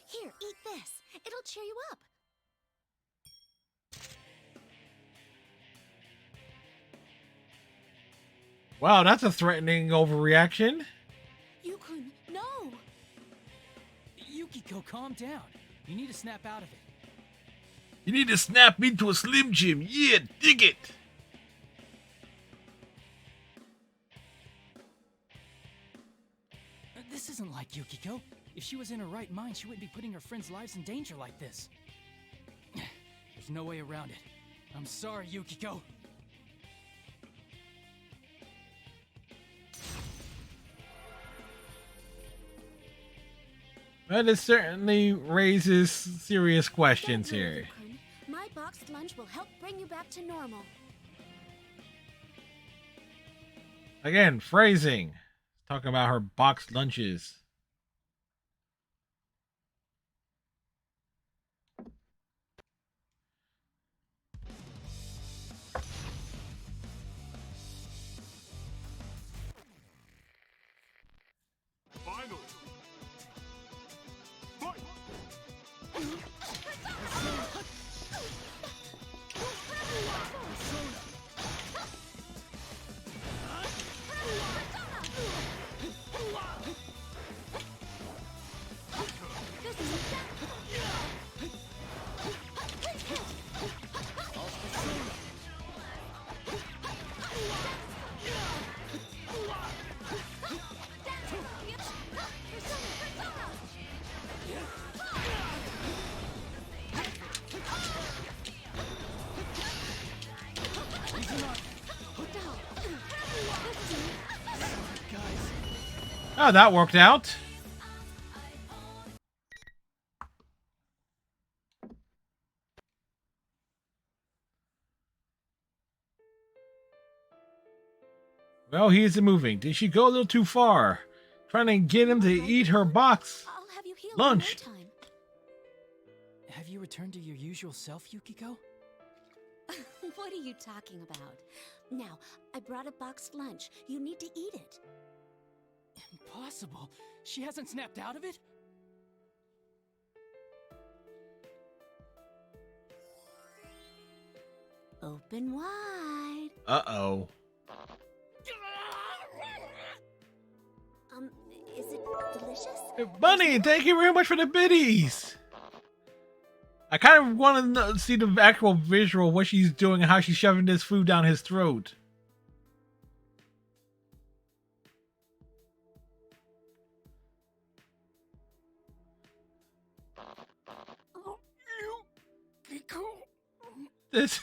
Here, eat this. It'll cheer you up. Wow, that's a threatening overreaction. Yukun, no! Yukiko, calm down. You need to snap out of it. You need to snap into a Slim Jim. Yeah, dig it. This isn't like Yukiko. If she was in her right mind, she wouldn't be putting her friends' lives in danger like this. There's no way around it. I'm sorry, Yukiko. That is certainly raises serious questions here. My boxed lunch will help bring you back to normal. Again, phrasing. Talking about her boxed lunches. Finally. Oh, that worked out. Well, he isn't moving. Did she go a little too far? Trying to get him to eat her box lunch. Have you returned to your usual self, Yukiko? What are you talking about? Now, I brought a boxed lunch. You need to eat it. Impossible. She hasn't snapped out of it? Open wide. Uh-oh. Is it delicious? Bunny, thank you very much for the biddies. I kind of want to see the actual visual of what she's doing and how she's shoving this food down his throat. This.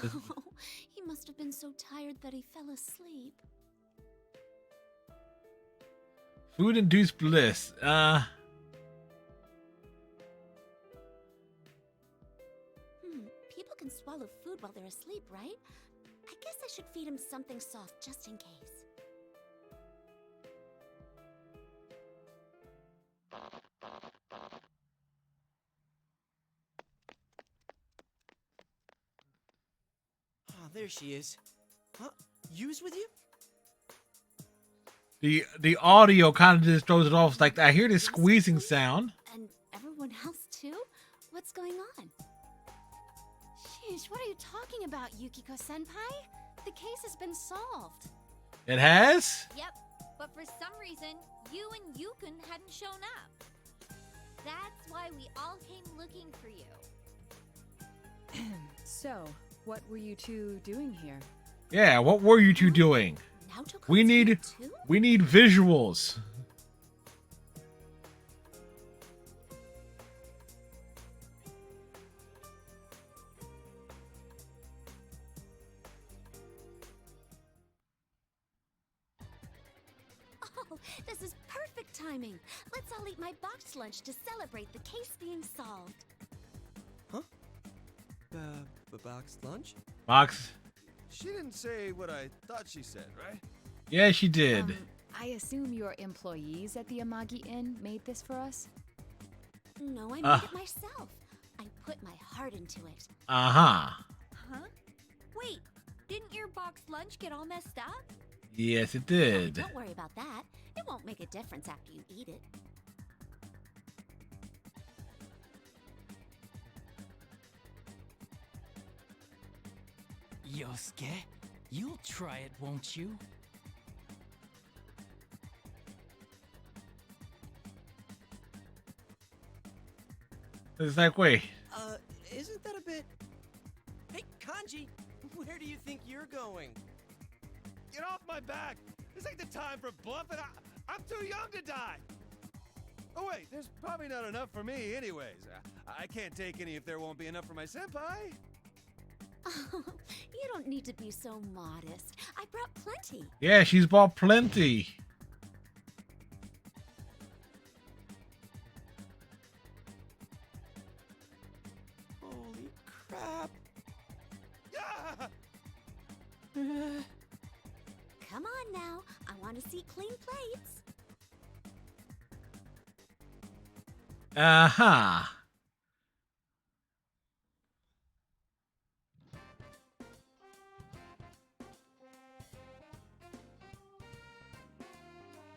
Oh, he must have been so tired that he fell asleep. Food-induced bliss. People can swallow food while they're asleep, right? I guess I should feed him something soft just in case. there she is. Huh? Yu's with you? The audio kind of just throws it off. It's like, I hear this squeezing sound. And everyone else too? What's going on? Sheesh, what are you talking about, Yukiko-senpai? The case has been solved. It has? Yep, but for some reason, you and Yukon hadn't shown up. That's why we all came looking for you. So, what were you two doing here? Yeah, what were you two doing? We need visuals. Oh, this is perfect timing. Let's all eat my boxed lunch to celebrate the case being solved. Huh? Boxed lunch? Box. She didn't say what I thought she said, right? Yeah, she did. I assume your employees at the Amagi Inn made this for us? No, I made it myself. I put my heart into it. Uh-huh. Huh? Wait, didn't your boxed lunch get all messed up? Yes, it did. Don't worry about that. It won't make a difference after you eat it. Yosuke, you'll try it, won't you? It's like, wait. Isn't that a bit... Hey, Kanji, where do you think you're going? Get off my back! This ain't the time for bluffing. I'm too young to die. Oh wait, there's probably not enough for me anyways. I can't take any if there won't be enough for my senpai. Oh, you don't need to be so modest. I brought plenty. Yeah, she's bought plenty. Holy crap. Come on now. I want to see clean plates. Uh-huh.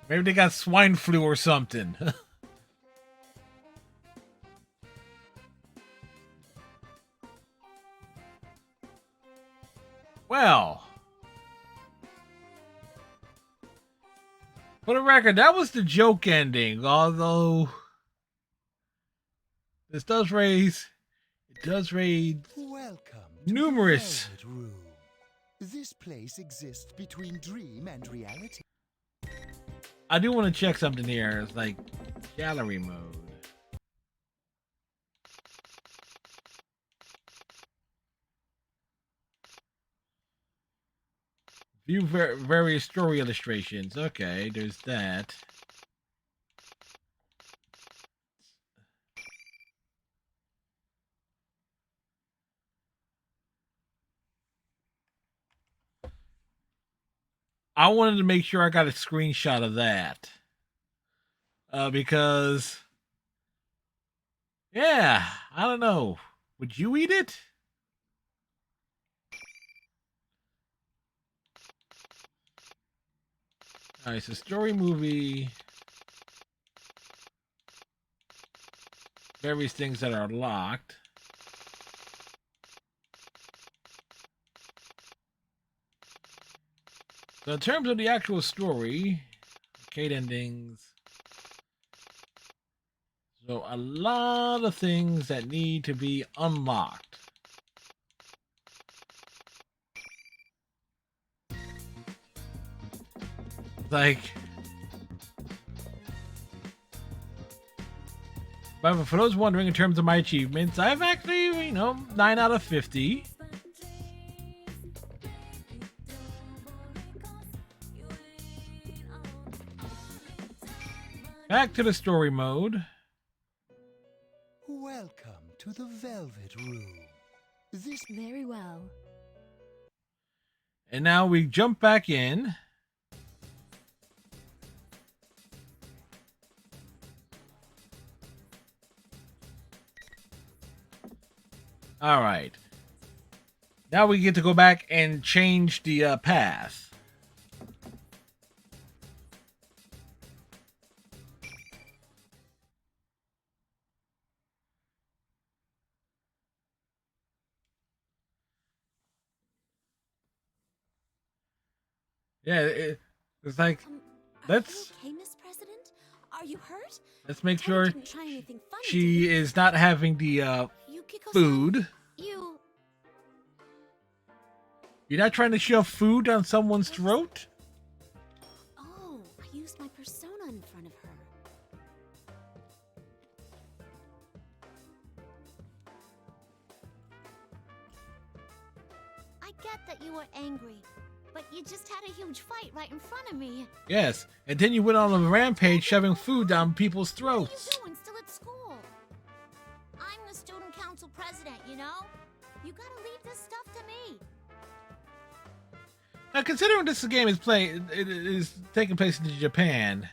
Maybe they got swine flu or something. Well, for the record, that was the joke ending, although this does raise Welcome numerous. to the Velvet Room. This place exists between dream and reality. I do want to check something here. It's like gallery mode. View various story illustrations. Okay, there's that. I wanted to make sure I got a screenshot of that. Because, yeah, I don't know. Would you eat it? Alright, so story movie. Various things that are locked. So in terms of the actual story, arcade endings. So a lot of things that need to be unlocked. Like, but for those wondering in terms of my achievements, I've actually, 9 out of 50. Back to the story mode. Welcome to the Velvet Room. This very well. And now we jump back in. All right. Now we get to go back and change the path. Yeah, it's like, let's Okay, Miss President? Are you hurt? let's make sure Didn't try anything funny, did she is not having the Yukiko-san, food. You... You're not trying to shove food down someone's throat? Oh, I used my persona in front of her. I get that you were angry, but you just had a huge fight right in front of me. Yes, and then you went on a rampage shoving food down people's What are throats. you doing still at school? I'm the student council president, you know? You gotta leave this stuff to me. Now, considering this game it is taking place in Japan,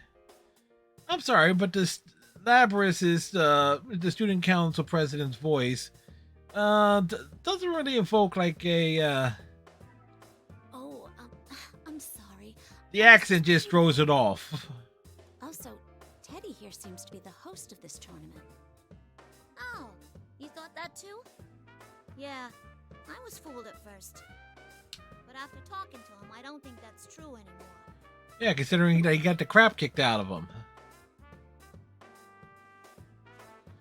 I'm sorry, but this Labris is the student council president's voice. Doesn't really evoke like a. Oh, I'm sorry. The accent just throws it off. Also, Teddy here seems to be the host of this tournament. Oh, you thought that too? Yeah, I was fooled at first. But after talking to him, I don't think that's true anymore. Yeah, considering that he got the crap kicked out of him.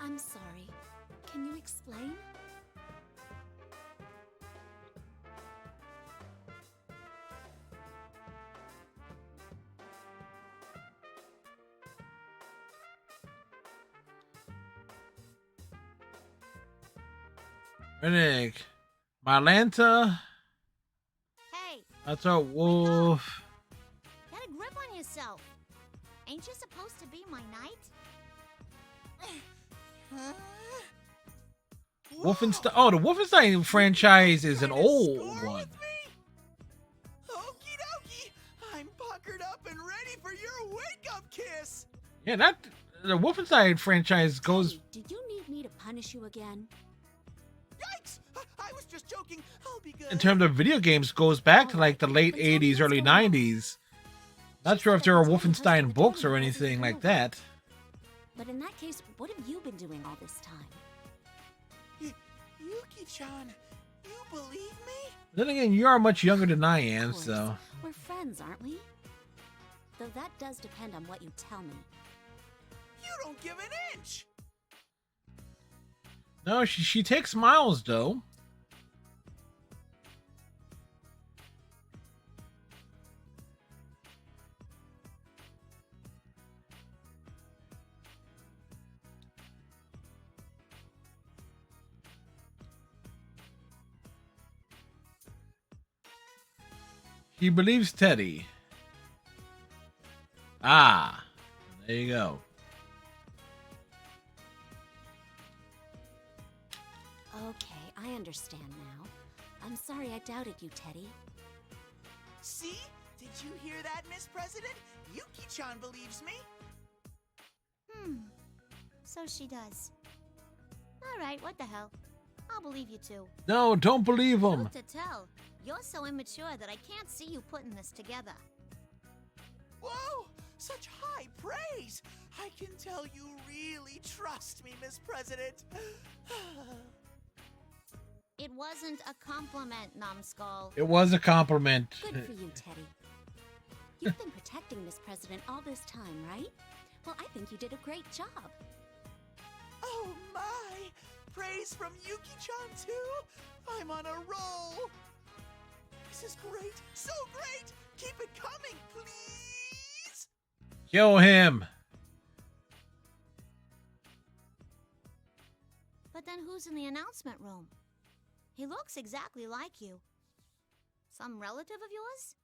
I'm sorry. Can you explain? Rennick, Marlanta. Hey, That's a wolf. get a grip on yourself. Ain't you supposed to be my knight? Wolfenstein. Oh, the Wolfenstein franchise is an old one. Okie dokie! I'm puckered up and ready for your wake-up kiss! Yeah, the Wolfenstein franchise goes. Do you need me to punish you again? Yikes! I was just joking. I'll be good. In terms of video games, goes back to like the late 80s, early 90s. Not sure if there are Wolfenstein books or anything like that. But in that case, what have you been doing all this time? Yuki-chan, you believe me? Then again, you are much younger than I am, Of course. so. We're friends, aren't we? Though that does depend on what you tell me. You don't give an inch! No, she takes miles, though. He believes Teddy. Ah, there you go. Okay, I understand now. I'm sorry I doubted you, Teddy. See? Did you hear that, Miss President? Yuki-chan believes me. So she does. Alright, what the hell? I'll believe you too. No, don't believe him. Truth to tell, you're so immature that I can't see you putting this together. Whoa! Such high praise! I can tell you really trust me, Miss President. It wasn't a compliment, numbskull. It was a compliment. Good for you, Teddy. You've been protecting Miss President all this time, right? Well, I think you did a great job. Oh my! Praise from Yuki-chan too? I'm on a roll! This is great! So great! Keep it coming, please! Kill him. But then who's in the announcement room? He looks exactly like you. Some relative of yours?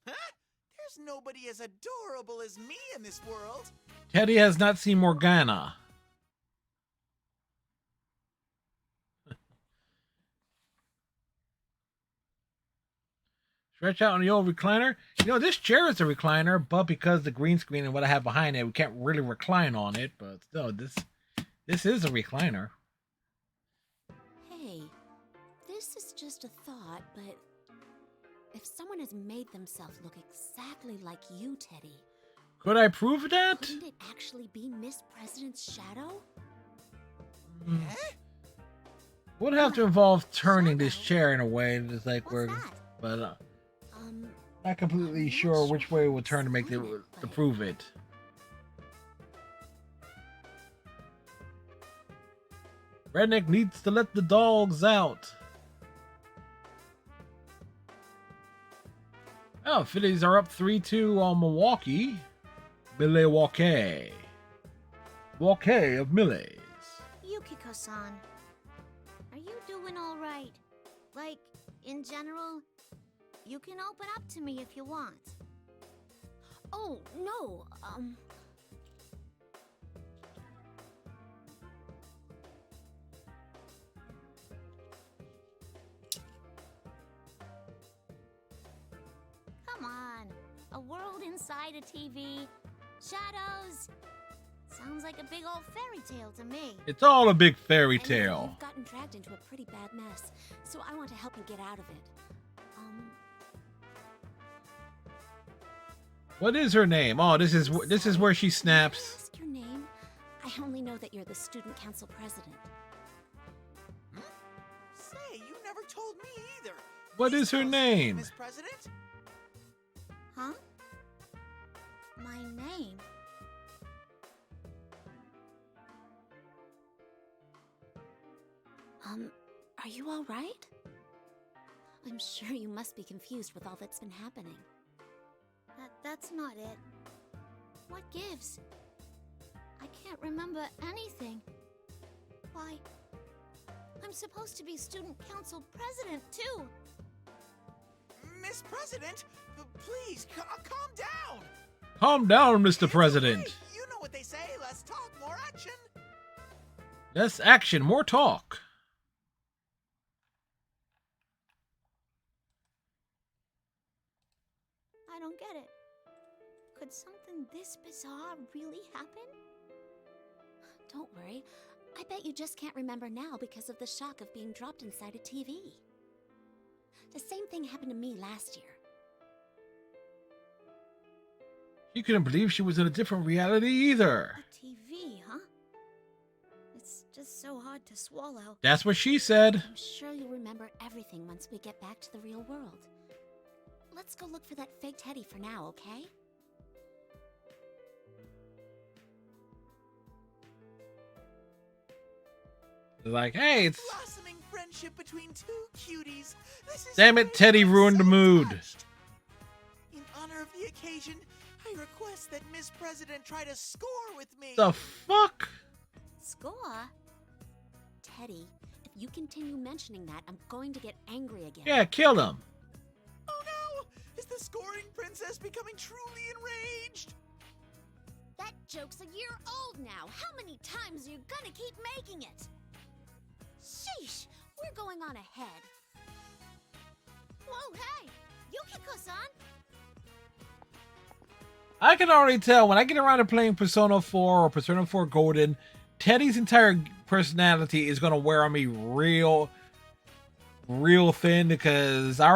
Huh? There's nobody as adorable as me in this world! Teddy has not seen Morgana. Stretch out on the old recliner. You know, this chair is a recliner, but because the green screen and what I have behind it, we can't really recline on it. But still, this is a recliner. Hey, this This is just a thought, but if someone has made themselves look exactly like you, Teddy, Could I prove that? couldn't it actually be Miss President's shadow? Would have to involve turning this chair in a way that's like but not completely sure which way it would turn to make to prove it. Redneck needs to let the dogs out. Oh, Phillies are up 3-2 on Milwaukee. Milwaukee. Milwaukee of Millie. Yukiko-san, are you doing all right? Like, in general? You can open up to me if you want. Oh, no, Come on. A world inside a TV. Shadows. Sounds like a big old fairy tale to me. It's all a big fairy I know tale. you've gotten dragged into a pretty bad mess, so I want to help you get out of it. What is her name? Oh, this is where she snaps. Ask your name? I only know that you're the student council president. Say, you never told me either. What is her name? Miss President? Huh? My name? Are you all right? I'm sure you must be confused with all that's been happening. That's not it. What gives? I can't remember anything. Why? I'm supposed to be student council president, too. Miss President, please, calm down. Calm down, Mr. President. You know what they say, less talk, more action. Less action, more talk. I don't get it. Could something this bizarre really happen? Don't worry. I bet you just can't remember now because of the shock of being dropped inside a TV. The same thing happened to me last year. She couldn't believe she was in a different reality either. TV, huh? It's just so hard to swallow. That's what she said. I'm sure you'll remember everything once we get back to the real world. Let's go look for that fake Teddy for now, okay? They're like, hey, it's... Blossoming friendship between two cuties. This is Damn it, Teddy ruined the mood. In honor of the occasion, I request that Miss President try to score with me. The fuck? Score? Teddy, if you continue mentioning that, I'm going to get angry again. Yeah, kill him. Oh no! Is the scoring princess becoming truly enraged? That joke's a year old now. How many times are you gonna keep making it? Sheesh, we're going on ahead. Whoa, hey! Yukiko-san! I can already tell when I get around to playing Persona 4 or Persona 4 Golden, Teddy's entire personality is going to wear on me real thin because I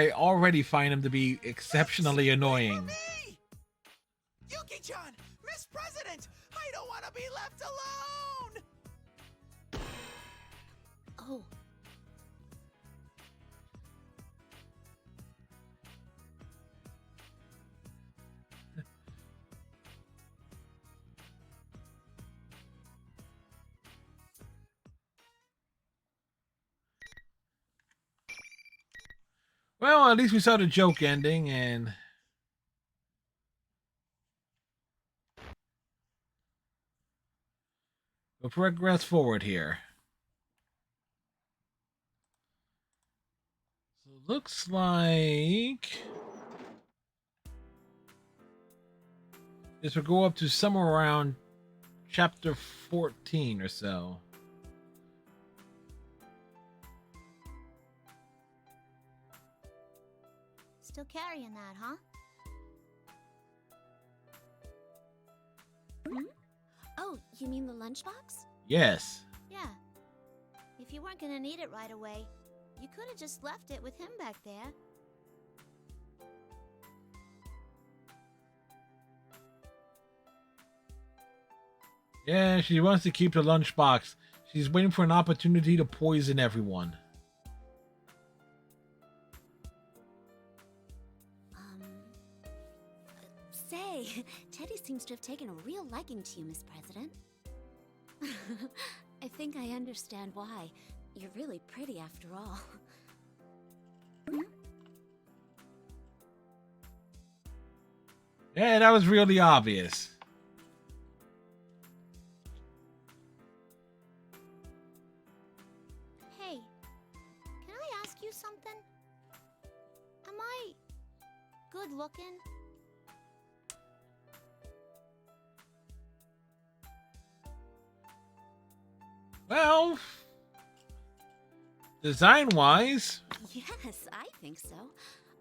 already find him to be exceptionally annoying. Yuki-chan! Miss President! I don't want to be left alone! Oh. Well, at least we saw the joke ending, and we'll progress forward here. So it looks like this will go up to somewhere around chapter 14 or so. Still carrying that, huh? Oh, you mean the lunchbox? Yes. Yeah. If you weren't gonna need it right away, You could have just left it with him back there. Yeah, she wants to keep the lunchbox. She's waiting for an opportunity to poison everyone. Say, Teddy seems to have taken a real liking to you, Miss President. I think I understand why. You're really pretty after all. Yeah, that was really obvious. Hey, can I ask you something? Am I good looking? Well, design-wise, Yes, I think so.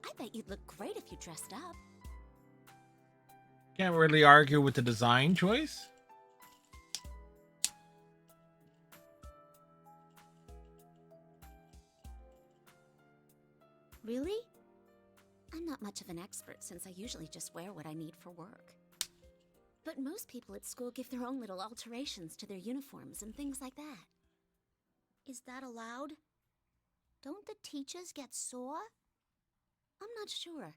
I bet you'd look great if you dressed up. can't really argue with the design choice. Really? I'm not much of an expert since I usually just wear what I need for work. But most people at school give their own little alterations to their uniforms and things like that. Is that allowed? Don't the teachers get sore? I'm not sure.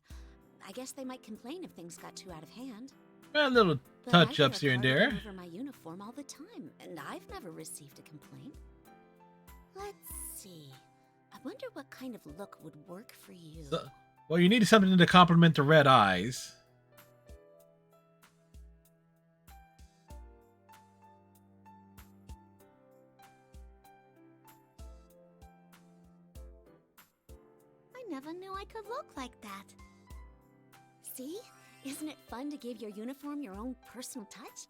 I guess they might complain if things got too out of hand. A little But I wear touch-ups a here and cardigan there. over my uniform all the time, and I've never received a complaint. Let's see. I wonder what kind of look would work for you. Well, you need something to complement the red eyes. I never knew I could look like that. See? Isn't it fun to give your uniform your own personal touch?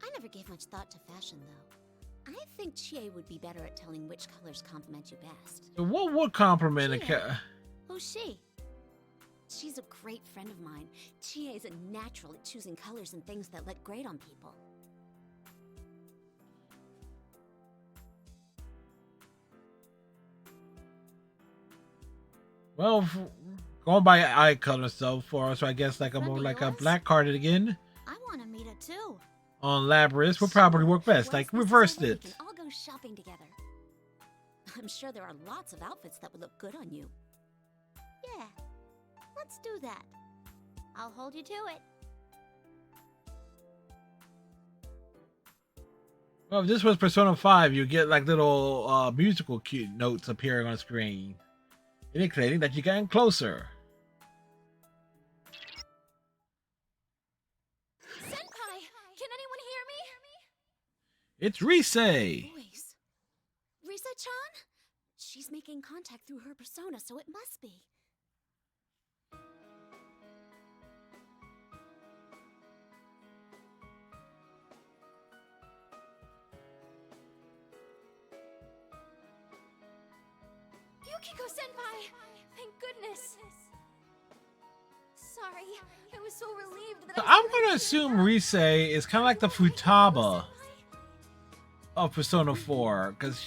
I never gave much thought to fashion, though. I think Chie would be better at telling which colors complement you best. So what would complement a Chie? Who's she? She's a great friend of mine. Chie is a natural at choosing colors and things that look great on people. Well, going by eye color so far, so I guess like a more like a black cardigan I want to meet her too. on Labris would probably work best. Like reversed We it. can all go shopping together. I'm sure there are lots of outfits that would look good on you. Yeah, let's do that. I'll hold you to it. Well, if this was Persona 5, you get like little musical cute notes appearing on screen, indicating that you're getting closer. Senpai! Can anyone hear me? It's Rise. Voice. Risa-chan? She's making contact through her persona, so it must be. Yukiko-senpai! Thank goodness! Sorry, I was so relieved that So I'm gonna assume Rise is kind of like the Futaba of Persona 4, because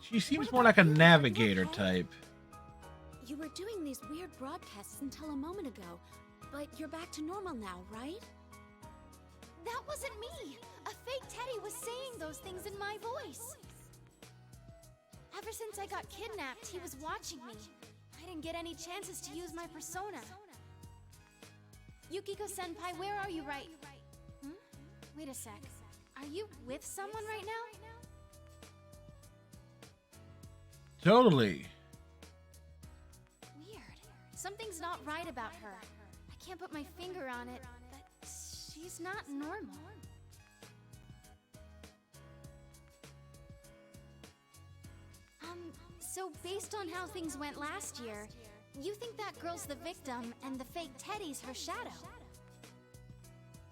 she seems more like a navigator type. You were doing these weird broadcasts until a moment ago, but you're back to normal now, right? That wasn't me! A fake Teddy was saying those things in my voice. Ever since I got kidnapped, he was watching me. I didn't get any chances to use my persona. Yukiko-senpai, where are you right? Wait a sec. Are you with someone right now? Totally. Weird. Something's not right about her. I can't put my finger on it, but she's not normal. So based on how things went last year, you think that girl's the victim and the fake Teddy's her shadow?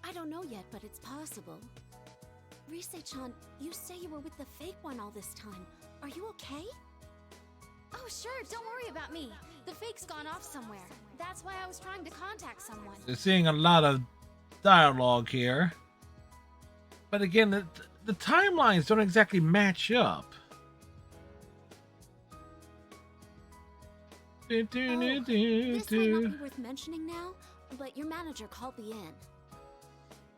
I don't know yet, but it's possible. Rise-chan, you say you were with the fake one all this time. Are you okay? Oh, sure, don't worry about me. The fake's gone off somewhere. That's why I was trying to contact someone. They're seeing a lot of dialogue here. But again, the timelines don't exactly match up. This might not be worth mentioning now, but your manager called me in.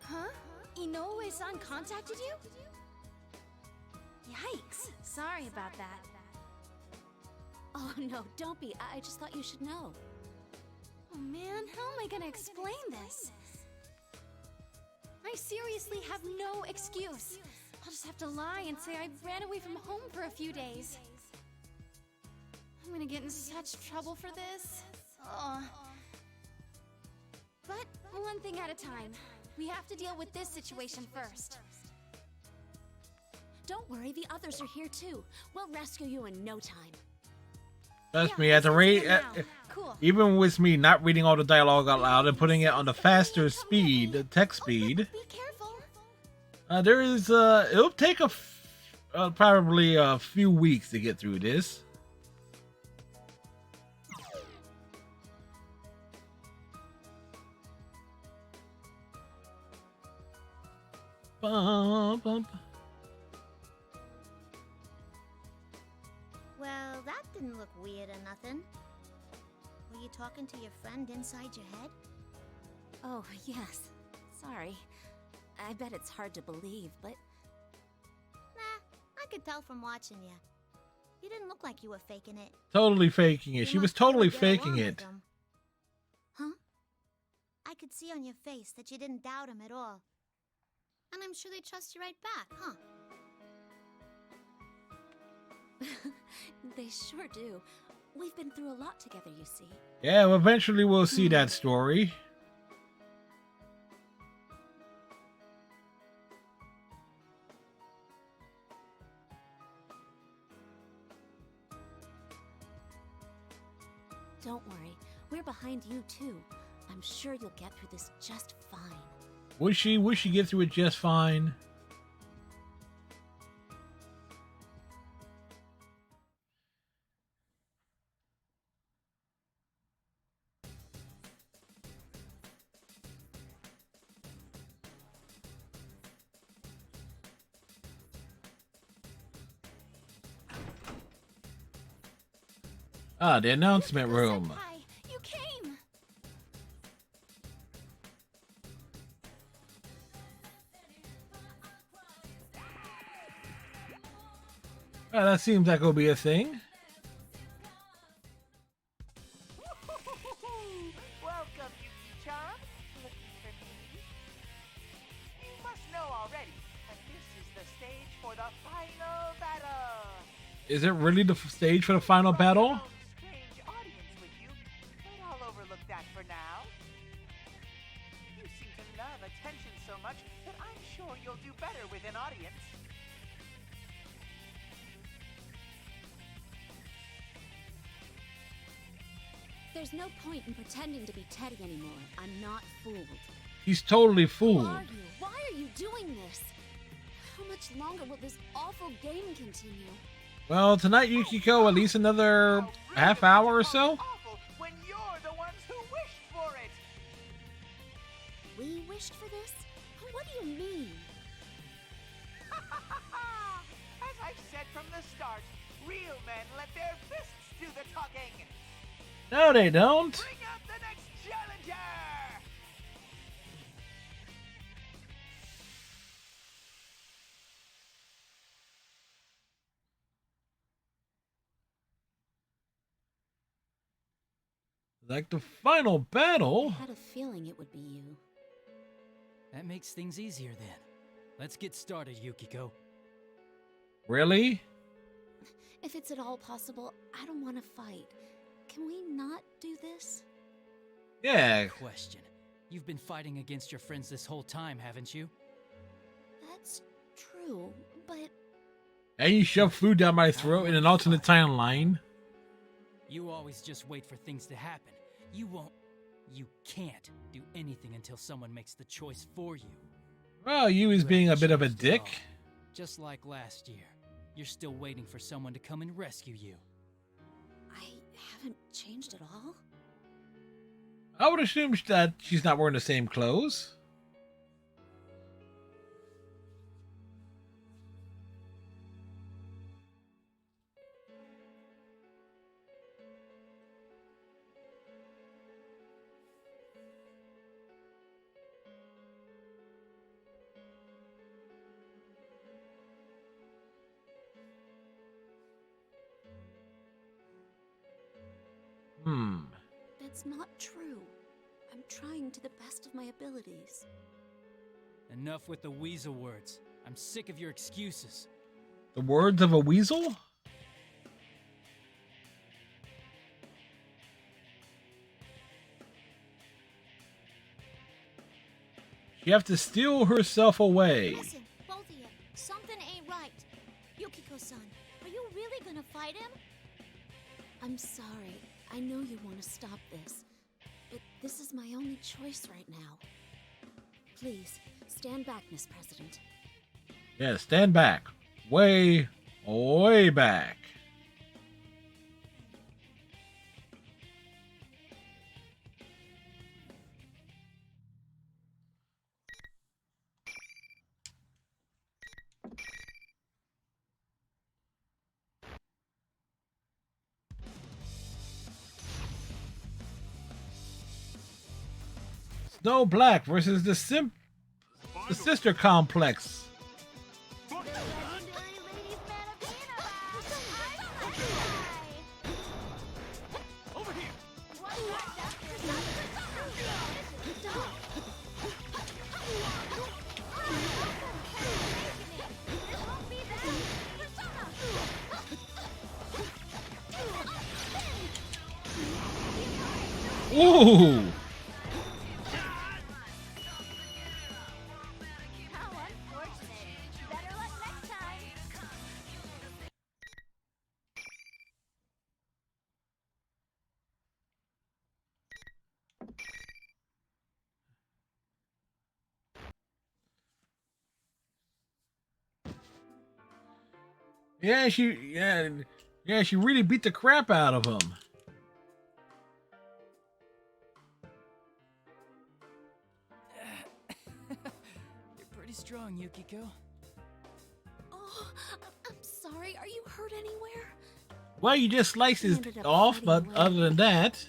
Huh? Inoue-san contacted you? Yikes. Sorry about that. Oh no, don't be. I just thought you should know. Oh man, how am I gonna explain this? I seriously have no excuse. I'll just have to lie and say I ran away from home for a few days. I'm gonna get in such trouble for this. Ugh. But one thing at a time. We have to deal with this situation first. Don't worry, the others are here too. We'll rescue you in no time. Trust me, at the rate, even with me not reading all the dialogue out loud and putting it on the faster speed, the text speed, there is it'll take probably a few weeks to get through this. Bump, bump. Well, that didn't look weird or nothing. Were you talking to your friend inside your head? Oh, yes. Sorry. I bet it's hard to believe, but... Nah, I could tell from watching you. You didn't look like you were faking it. Totally faking it. She was totally faking it. Huh? I could see on your face that you didn't doubt him at all. And I'm sure they trust you right back, huh? They sure do. We've been through a lot together, you see. Yeah, well, eventually we'll see that story. Don't worry. We're behind you, too. I'm sure you'll get through this just fine. Would she get through it just fine? Ah, the announcement room. Hi, you came! Well, that seems like it'll be a thing. Welcome, Yuki-chan. Looking for me? You must know already that this is the stage for the final battle. Is it really the stage for the final battle? Strange audience with you, but I'll overlook that for now. You seem to love attention so much that I'm sure you'll do better with an audience. There's no point in pretending to be Teddy anymore. I'm not fooled. He's totally Who fooled. are you? Why are you doing this? How much longer will this awful game continue? Well, tonight, Yukiko, at least another half hour or so. When you're the ones who wished for it. We wished for this? What do you mean? As I've said from the start, real men let their fists do the talking. No, they don't. Bring out the next challenger! Like the final battle. I had a feeling it would be you. That makes things easier then. Let's get started, Yukiko. Really? If it's at all possible, I don't want to fight. Can we not do this? Yeah. Question. You've been fighting against your friends this whole time, haven't you? That's true, but... And you shove food down my throat in an alternate timeline. You always just wait for things to happen. You can't do anything until someone makes the choice for you. Well, you is being a bit of a dick. Just like last year. You're still waiting for someone to come and rescue you. I haven't changed at all? I would assume that she's not wearing the same clothes. It's not true. I'm trying to the best of my abilities. Enough with the weasel words. I'm sick of your excuses. The words of a weasel? She have to steal herself away. Listen, both of you, something ain't right. Yukiko-san, are you really gonna fight him? I'm sorry. I know you want to stop this, but this is my only choice right now. Please, stand back, Miss President. Yeah, stand back. Way, way back. Snow Black versus the Sister Complex. Ooh! Yeah, she really beat the crap out of him. You're pretty strong, Yukiko. Oh, I'm sorry. Are you hurt anywhere? Well, you just sliced his off, but other than that...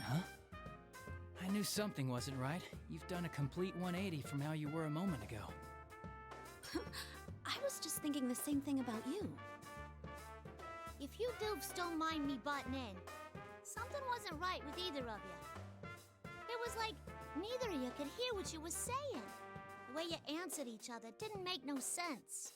Huh? I knew something wasn't right. You've done a complete 180 from how you were a moment ago. I was just thinking the same thing about you. If you dupes don't mind me butting in, something wasn't right with either of you. It was like neither of you could hear what you was saying. The way you answered each other didn't make no sense.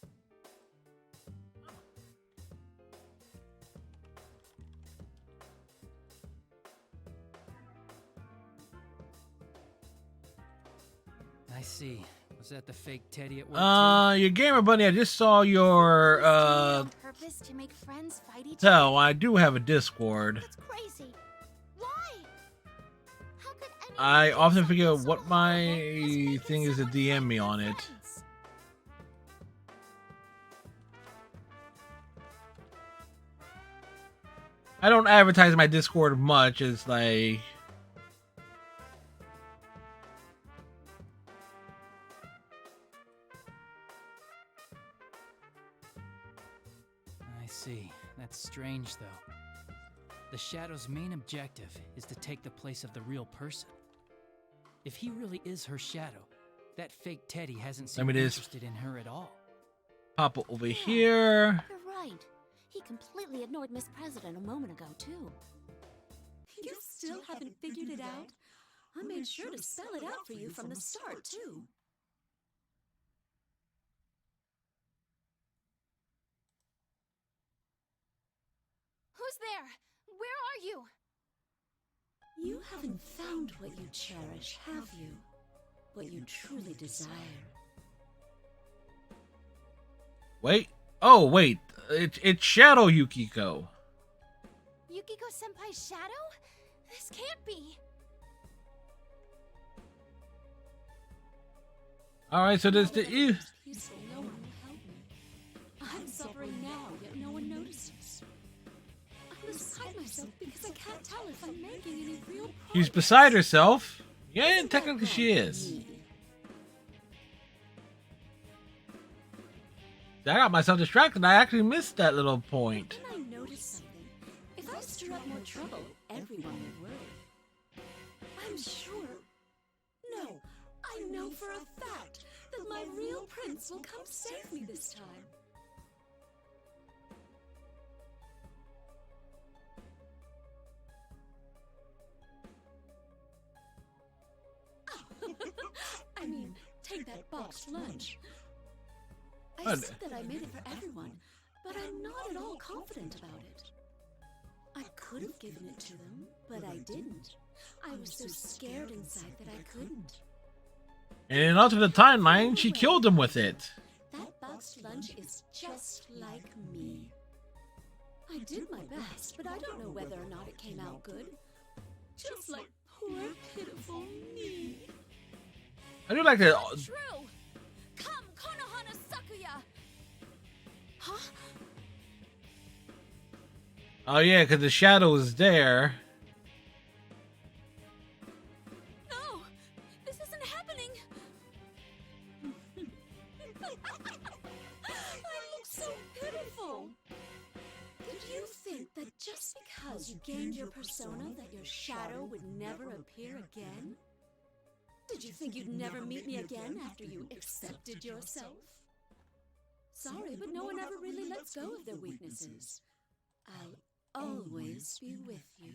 I see. Was that the fake Teddy at work Your gamer bunny, I just saw your on purpose to make friends fight each other. So I do have a Discord. That's crazy. Why? How could anyone I do often something forget so what my horrible as making thing is to someone DM me fight on their it. friends? I don't advertise my Discord much. It's like... I see. That's strange, though. The Shadow's main objective is to take the place of the real person. If he really is her Shadow, that fake Teddy hasn't seemed interested in her at all. Pop over here. You're right. He completely ignored Miss President a moment ago, too. You still haven't figured it out? I made sure to spell it out for you from the start, too. Who's there? Where are you? You haven't found what you cherish, have you? What you truly desire. Wait. Oh, wait. It's Shadow Yukiko. Yukiko-senpai's shadow? This can't be. Alright, so there's the... Peaceful, no one will help me. I'm suffering now, yet no one notices. I'm beside myself because I can't tell if I'm making any real progress. She's beside herself. Yeah, technically she is. I got myself distracted. I actually missed that little point. Then I noticed something. If I stir up more trouble, everyone will worry. I'm sure. No, I know for a fact that my real prince will come save me this time. take that boxed lunch. I Good. said that I made it for everyone, but I'm not at all confident about it. I could have given it to them, but I didn't. I was so scared inside that I couldn't. And in alternate timeline, she killed him with it. That boxed lunch is just like me. I did my best, but I don't know whether or not it came out good. Just like poor, pitiful me. I do like that. True! Come, Konohana Sakuya! Huh? Oh yeah, because the shadow is there. No! This isn't happening! I look so pitiful! Did you think that just because you gained your persona that your shadow would never appear again? Did you think you'd never meet me again after you accepted yourself? Sorry, but no one ever really lets go of their weaknesses. I'll always be with you.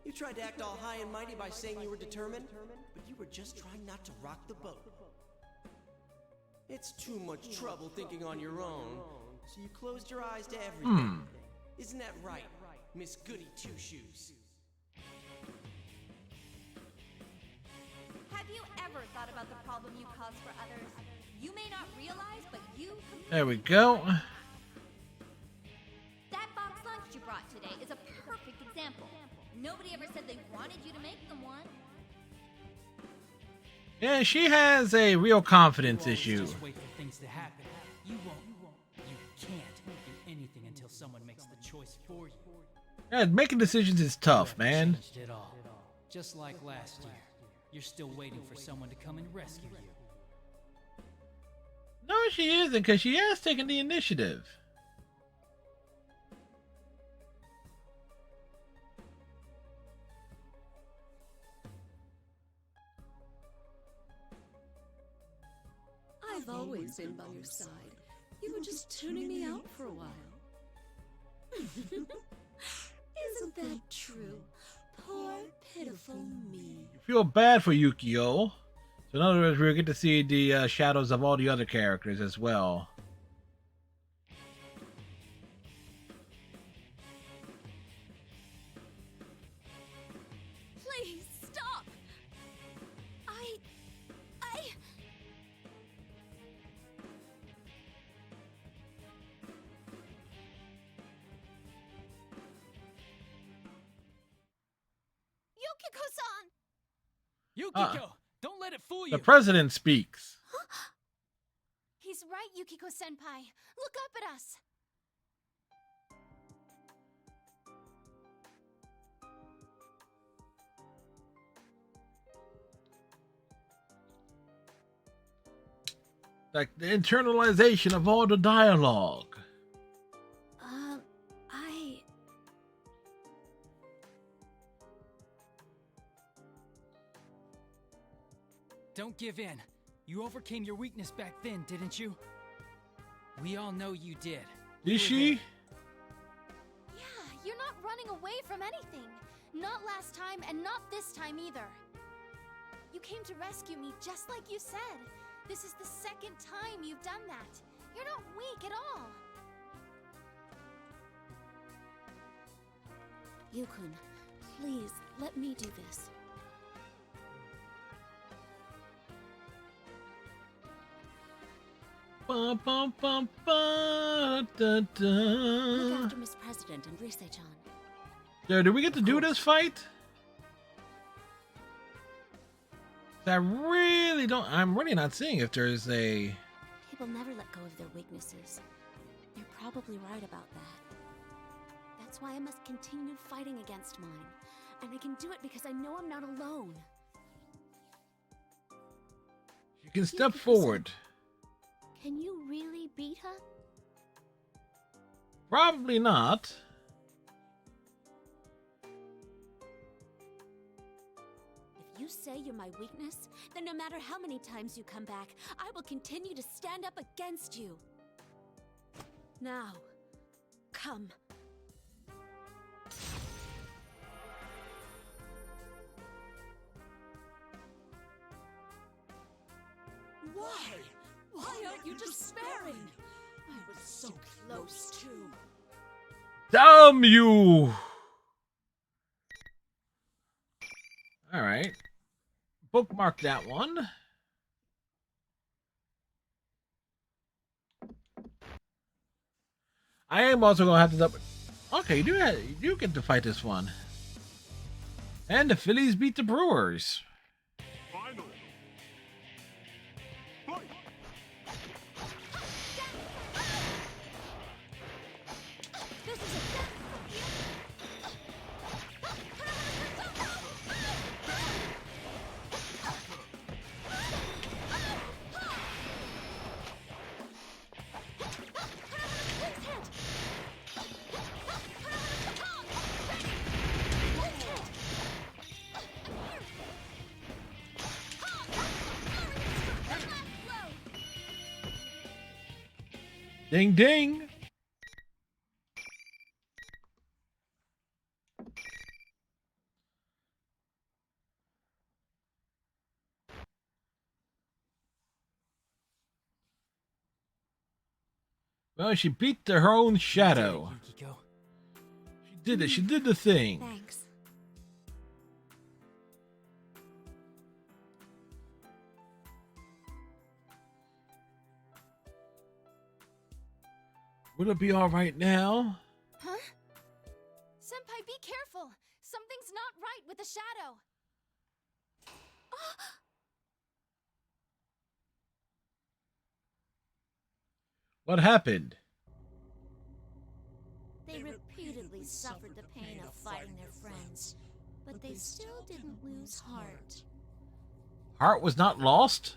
You tried to act all high and mighty by saying you were determined, but you were just trying not to rock the boat. It's too much trouble thinking on your own, so you closed your eyes to everything. Isn't that right, Miss Goody Two Shoes? Have you ever thought about the problem you cause for others? You may not realize, but you... There we go. That box lunch you brought today is a perfect example. Nobody ever said they wanted you to make them one. Yeah, she has a real confidence issue. Just wait for things to happen. You won't. You can't do anything until someone makes the choice for you. Yeah, making decisions is tough, man. Changed it all. Just like last year. You're still waiting for someone to come and rescue you. No, she isn't, because she has taken the initiative. I've always been by your side. You were just tuning me out for a while. Isn't that true? Poor, pitiful me. Feel bad for Yukio. So in other words, we'll get to see the shadows of all the other characters as well. Please, stop! I... Yukiko-san! Yukiko! Don't let it fool you! The president speaks. He's right, Yukiko-senpai. Look up at us. Like the internalization of all the dialogue. Don't give in. You overcame your weakness back then, didn't you? We all know you did. Is she? Yeah, you're not running away from anything. Not last time, and not this time either. You came to rescue me just like you said. This is the second time you've done that. You're not weak at all. Yukun, please, let me do this. Bum, bum, bum, bum, da, da. Look after Miss President and Rise-chan. Yeah, did we get to do this fight? I'm really not seeing if there's a... People never let go of their weaknesses. You're probably right about that. That's why I must continue fighting against mine. And I can do it because I know I'm not alone. You can step forward. Can you really beat her? Probably not. If you say you're my weakness, then no matter how many times you come back, I will continue to stand up against you. Now, come. Why? Why aren't you despairing? I was so close to. Damn you! Alright. Bookmark that one. I am also gonna have to double. Okay, you do get to fight this one. And the Phillies beat the Brewers. Final. Ding ding! Well, she beat her own shadow. Yukiko. She did it. She did the thing. Thanks. Will it be all right now? Huh? Senpai, be careful! Something's not right with the shadow! What happened? They repeatedly suffered the pain of fighting their friends, but they still didn't lose heart. Heart was not lost?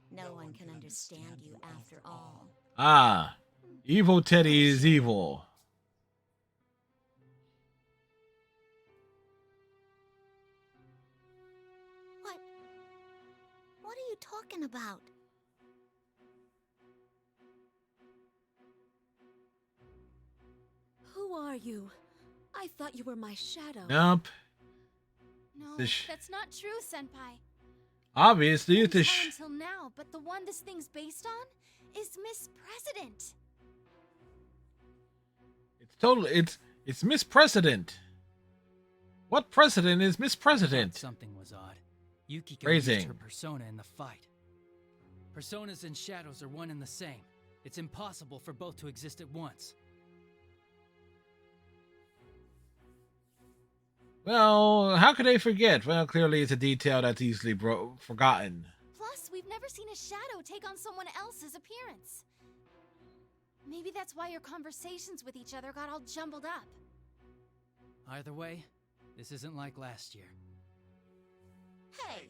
No one can understand you after all. Ah, evil Teddy is evil. What are you talking about? Who are you? I thought you were my shadow. Nope. No, This- that's not true, Senpai. Obviously, it's a Until now, but the one this thing's based on is Miss President. It's Miss President. What president is Miss President? Something was odd. Yukiko Phrasing. used her persona in the fight. Personas and shadows are one and the same. It's impossible for both to exist at once. Well, how could they forget? Well, clearly it's a detail that's easily forgotten. Plus, we've never seen a shadow take on someone else's appearance. Maybe that's why your conversations with each other got all jumbled up. Either way, this isn't like last year. Hey,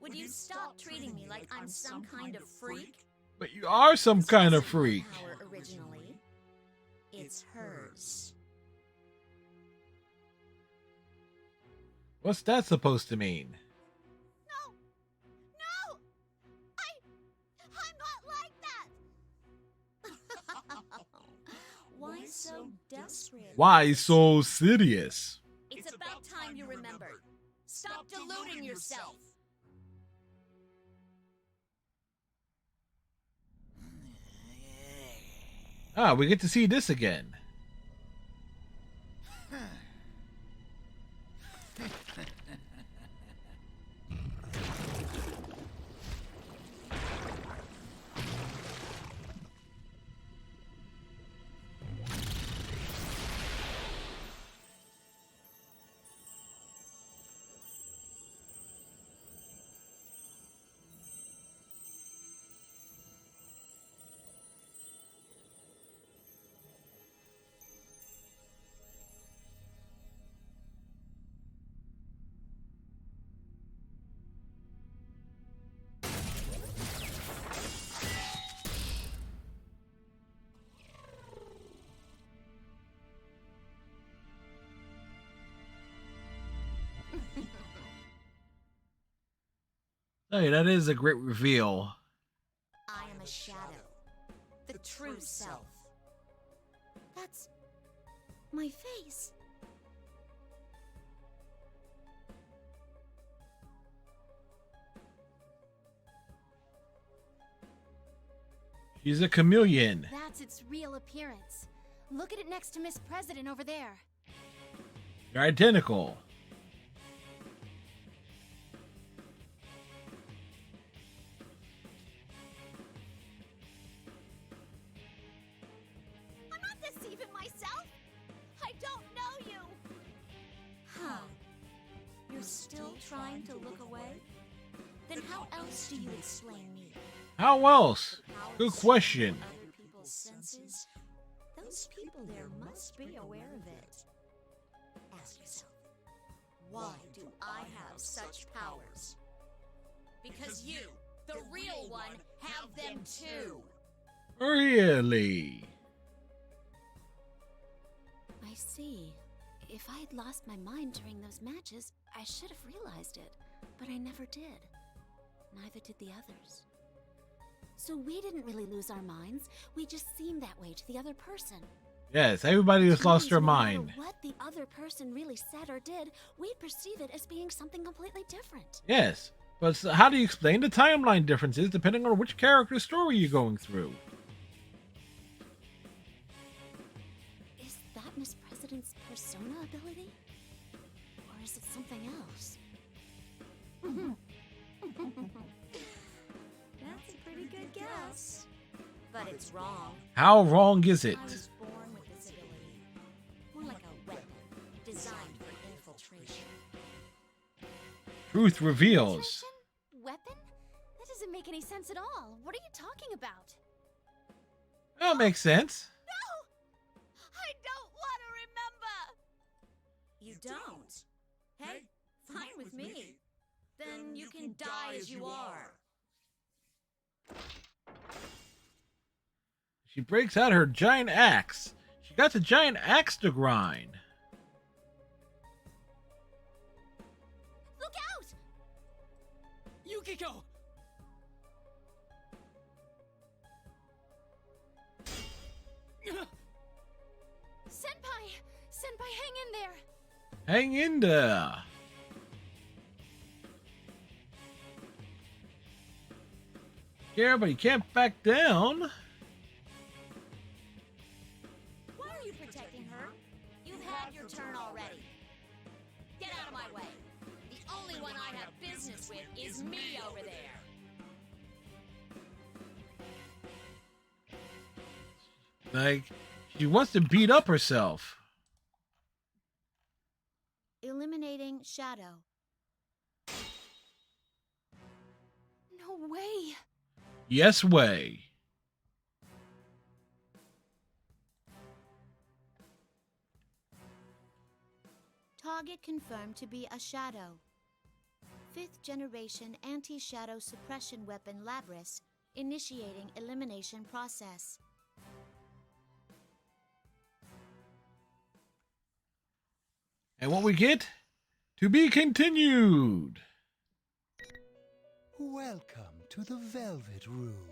would you stop treating me like I'm some kind of freak? But you are some kind of freak. Power originally. It's hers. What's that supposed to mean? No! I'm not like that! Why so desperate? Why so serious? It's about time you remembered. Stop deluding yourself. Ah, we get to see this again. Hey, that is a great reveal. I am true self. That's my face. She's a chameleon. That's its real appearance. Look at it next to Miss President over there. They're identical. I'm not deceiving myself. I don't know you. Huh. You're still trying to look away? Then how else do you explain me? How else? Good question. Other people's senses? Those people there must be aware of it. Ask yourself, why do I have such powers? Because you, the real one, have them too. Really? I see. If I had lost my mind during those matches, I should have realized it. But I never did. Neither did the others. So we didn't really lose our minds. We just seemed that way to the other person. Yes, everybody has lost their No matter mind. what the other person really said or did, we'd perceive it as being something completely different. Yes, but how do you explain the timeline differences depending on which character story you're going through? Is that Miss President's persona ability? Or is it something else? That's a pretty good guess. But it's wrong. How wrong is it? I was born with this ability. More like a weapon, designed for infiltration. Truth reveals. Weapon? That doesn't make any sense at all. What are you talking about? That makes sense. I don't want to remember. You don't? Hey, fine with me. Then you can die as you are. She breaks out her giant axe. She got the giant axe to grind. Look out! Yukiko! Senpai, hang in there. Hang in there. Yeah, but you can't back down. Why are you protecting her? You've had your turn already. Get out of my way. The only one I have business with is me over there. Like, she wants to beat up herself. Eliminating Shadow. No way. Yes way. Target confirmed to be a Shadow. 5th generation anti-shadow suppression weapon Labris, initiating elimination process. And what we get? To be continued. Welcome to the Velvet Room.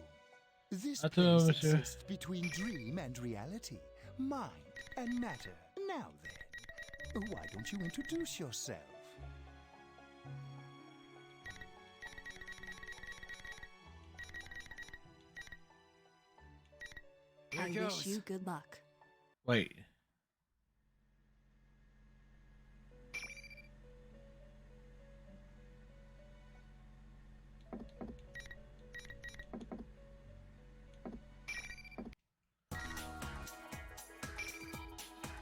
This Hello, place monsieur. exists between dream and reality, mind and matter. Now then, why don't you introduce yourself? I wish you good luck. Wait.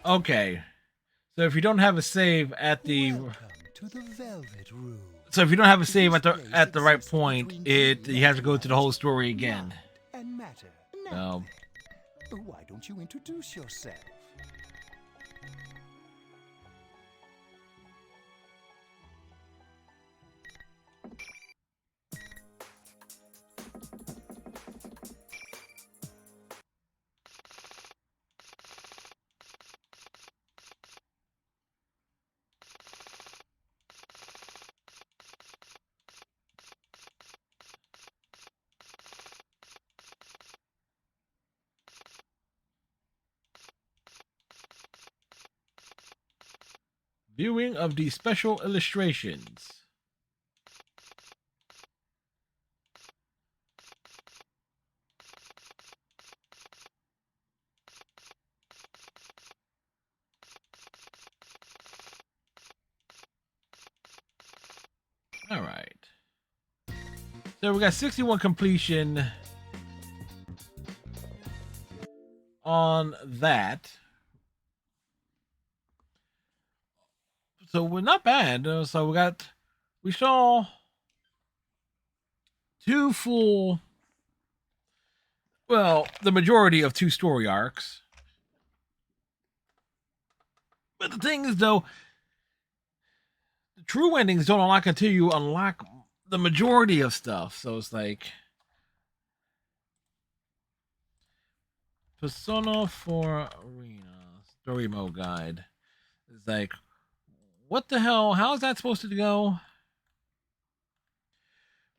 Okay. So if you don't have a save at the To the Velvet Room. So if you don't have a save at the right point, you have to go through the whole story again. And matter. So Why don't you introduce yourself? Viewing of the special illustrations. All right. So we got 61 completion on that. So we're not bad. So we saw 2 full, well, the majority of 2 story arcs. But the thing is, though, the true endings don't unlock until you unlock the majority of stuff. So it's like Persona 4 Arena Story Mode Guide. It's like, what the hell? How is that supposed to go?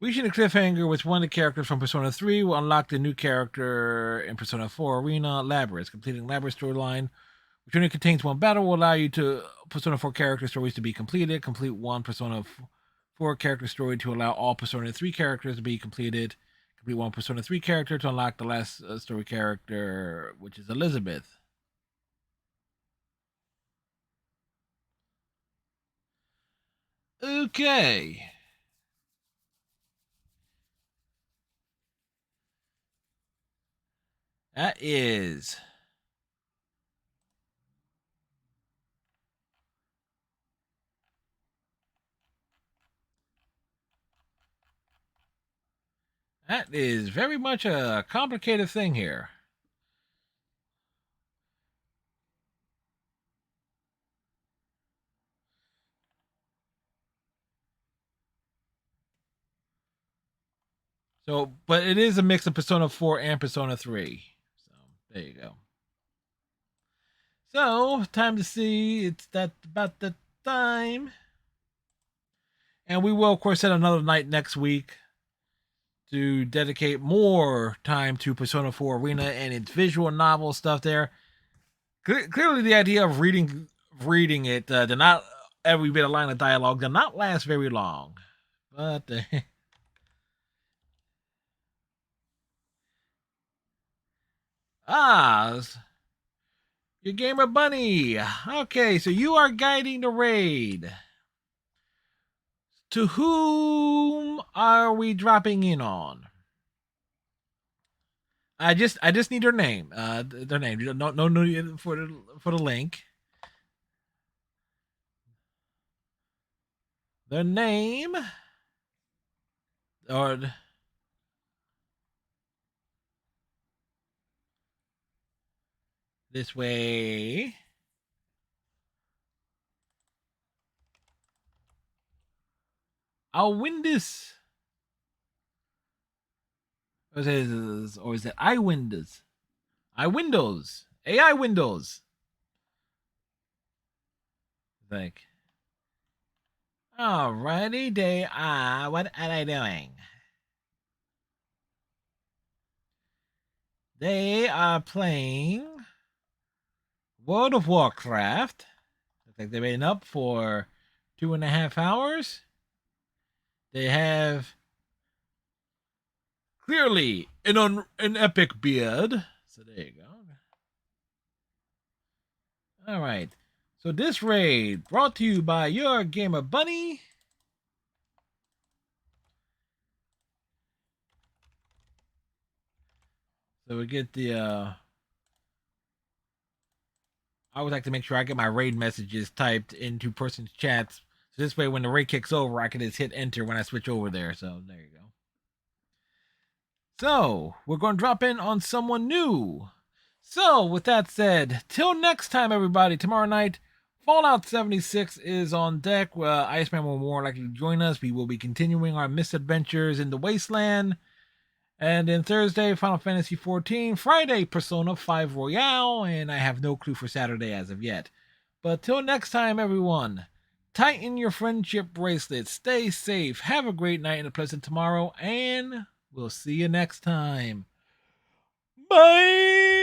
Reaching a cliffhanger with one of the characters from Persona 3 will unlock the new character in Persona 4 Arena Labyrinth. Completing Labyrinth storyline, which only contains 1 battle, will allow you to Persona 4 character stories to be completed. Complete 1 Persona 4 character story to allow all Persona 3 characters to be completed. Complete 1 Persona 3 character to unlock the last story character, which is Elizabeth. Okay. That is very much a complicated thing here. So, but it is a mix of Persona 4 and Persona 3. So, there you go. So, time to see. It's about the time. And we will, of course, set another night next week to dedicate more time to Persona 4 Arena and its visual novel stuff there. Clearly, the idea of reading it, they're not every bit of line of dialogue, they'll not last very long. But... your gamer bunny. Okay, so you are guiding the raid. To whom are we dropping in on? I just need their name. Their name. No for the link. Their name or this way. I'll win this. Or is it iWindows? iWindows. AI Windows. Like. Alrighty, what are they doing? They are playing World of Warcraft. Looks like they've been up for 2.5 hours. They have clearly an epic beard. So there you go. All right. So this raid brought to you by your gamer bunny. So we get the I would like to make sure I get my raid messages typed into person's chats. So this way when the raid kicks over, I can just hit enter when I switch over there. So there you go. So we're going to drop in on someone new. So with that said, till next time, everybody, tomorrow night, Fallout 76 is on deck. Iceman will more likely join us. We will be continuing our misadventures in the Wasteland. And then Thursday, Final Fantasy XIV. Friday, Persona 5 Royale. And I have no clue for Saturday as of yet. But till next time, everyone, tighten your friendship bracelets. Stay safe. Have a great night and a pleasant tomorrow. And we'll see you next time. Bye!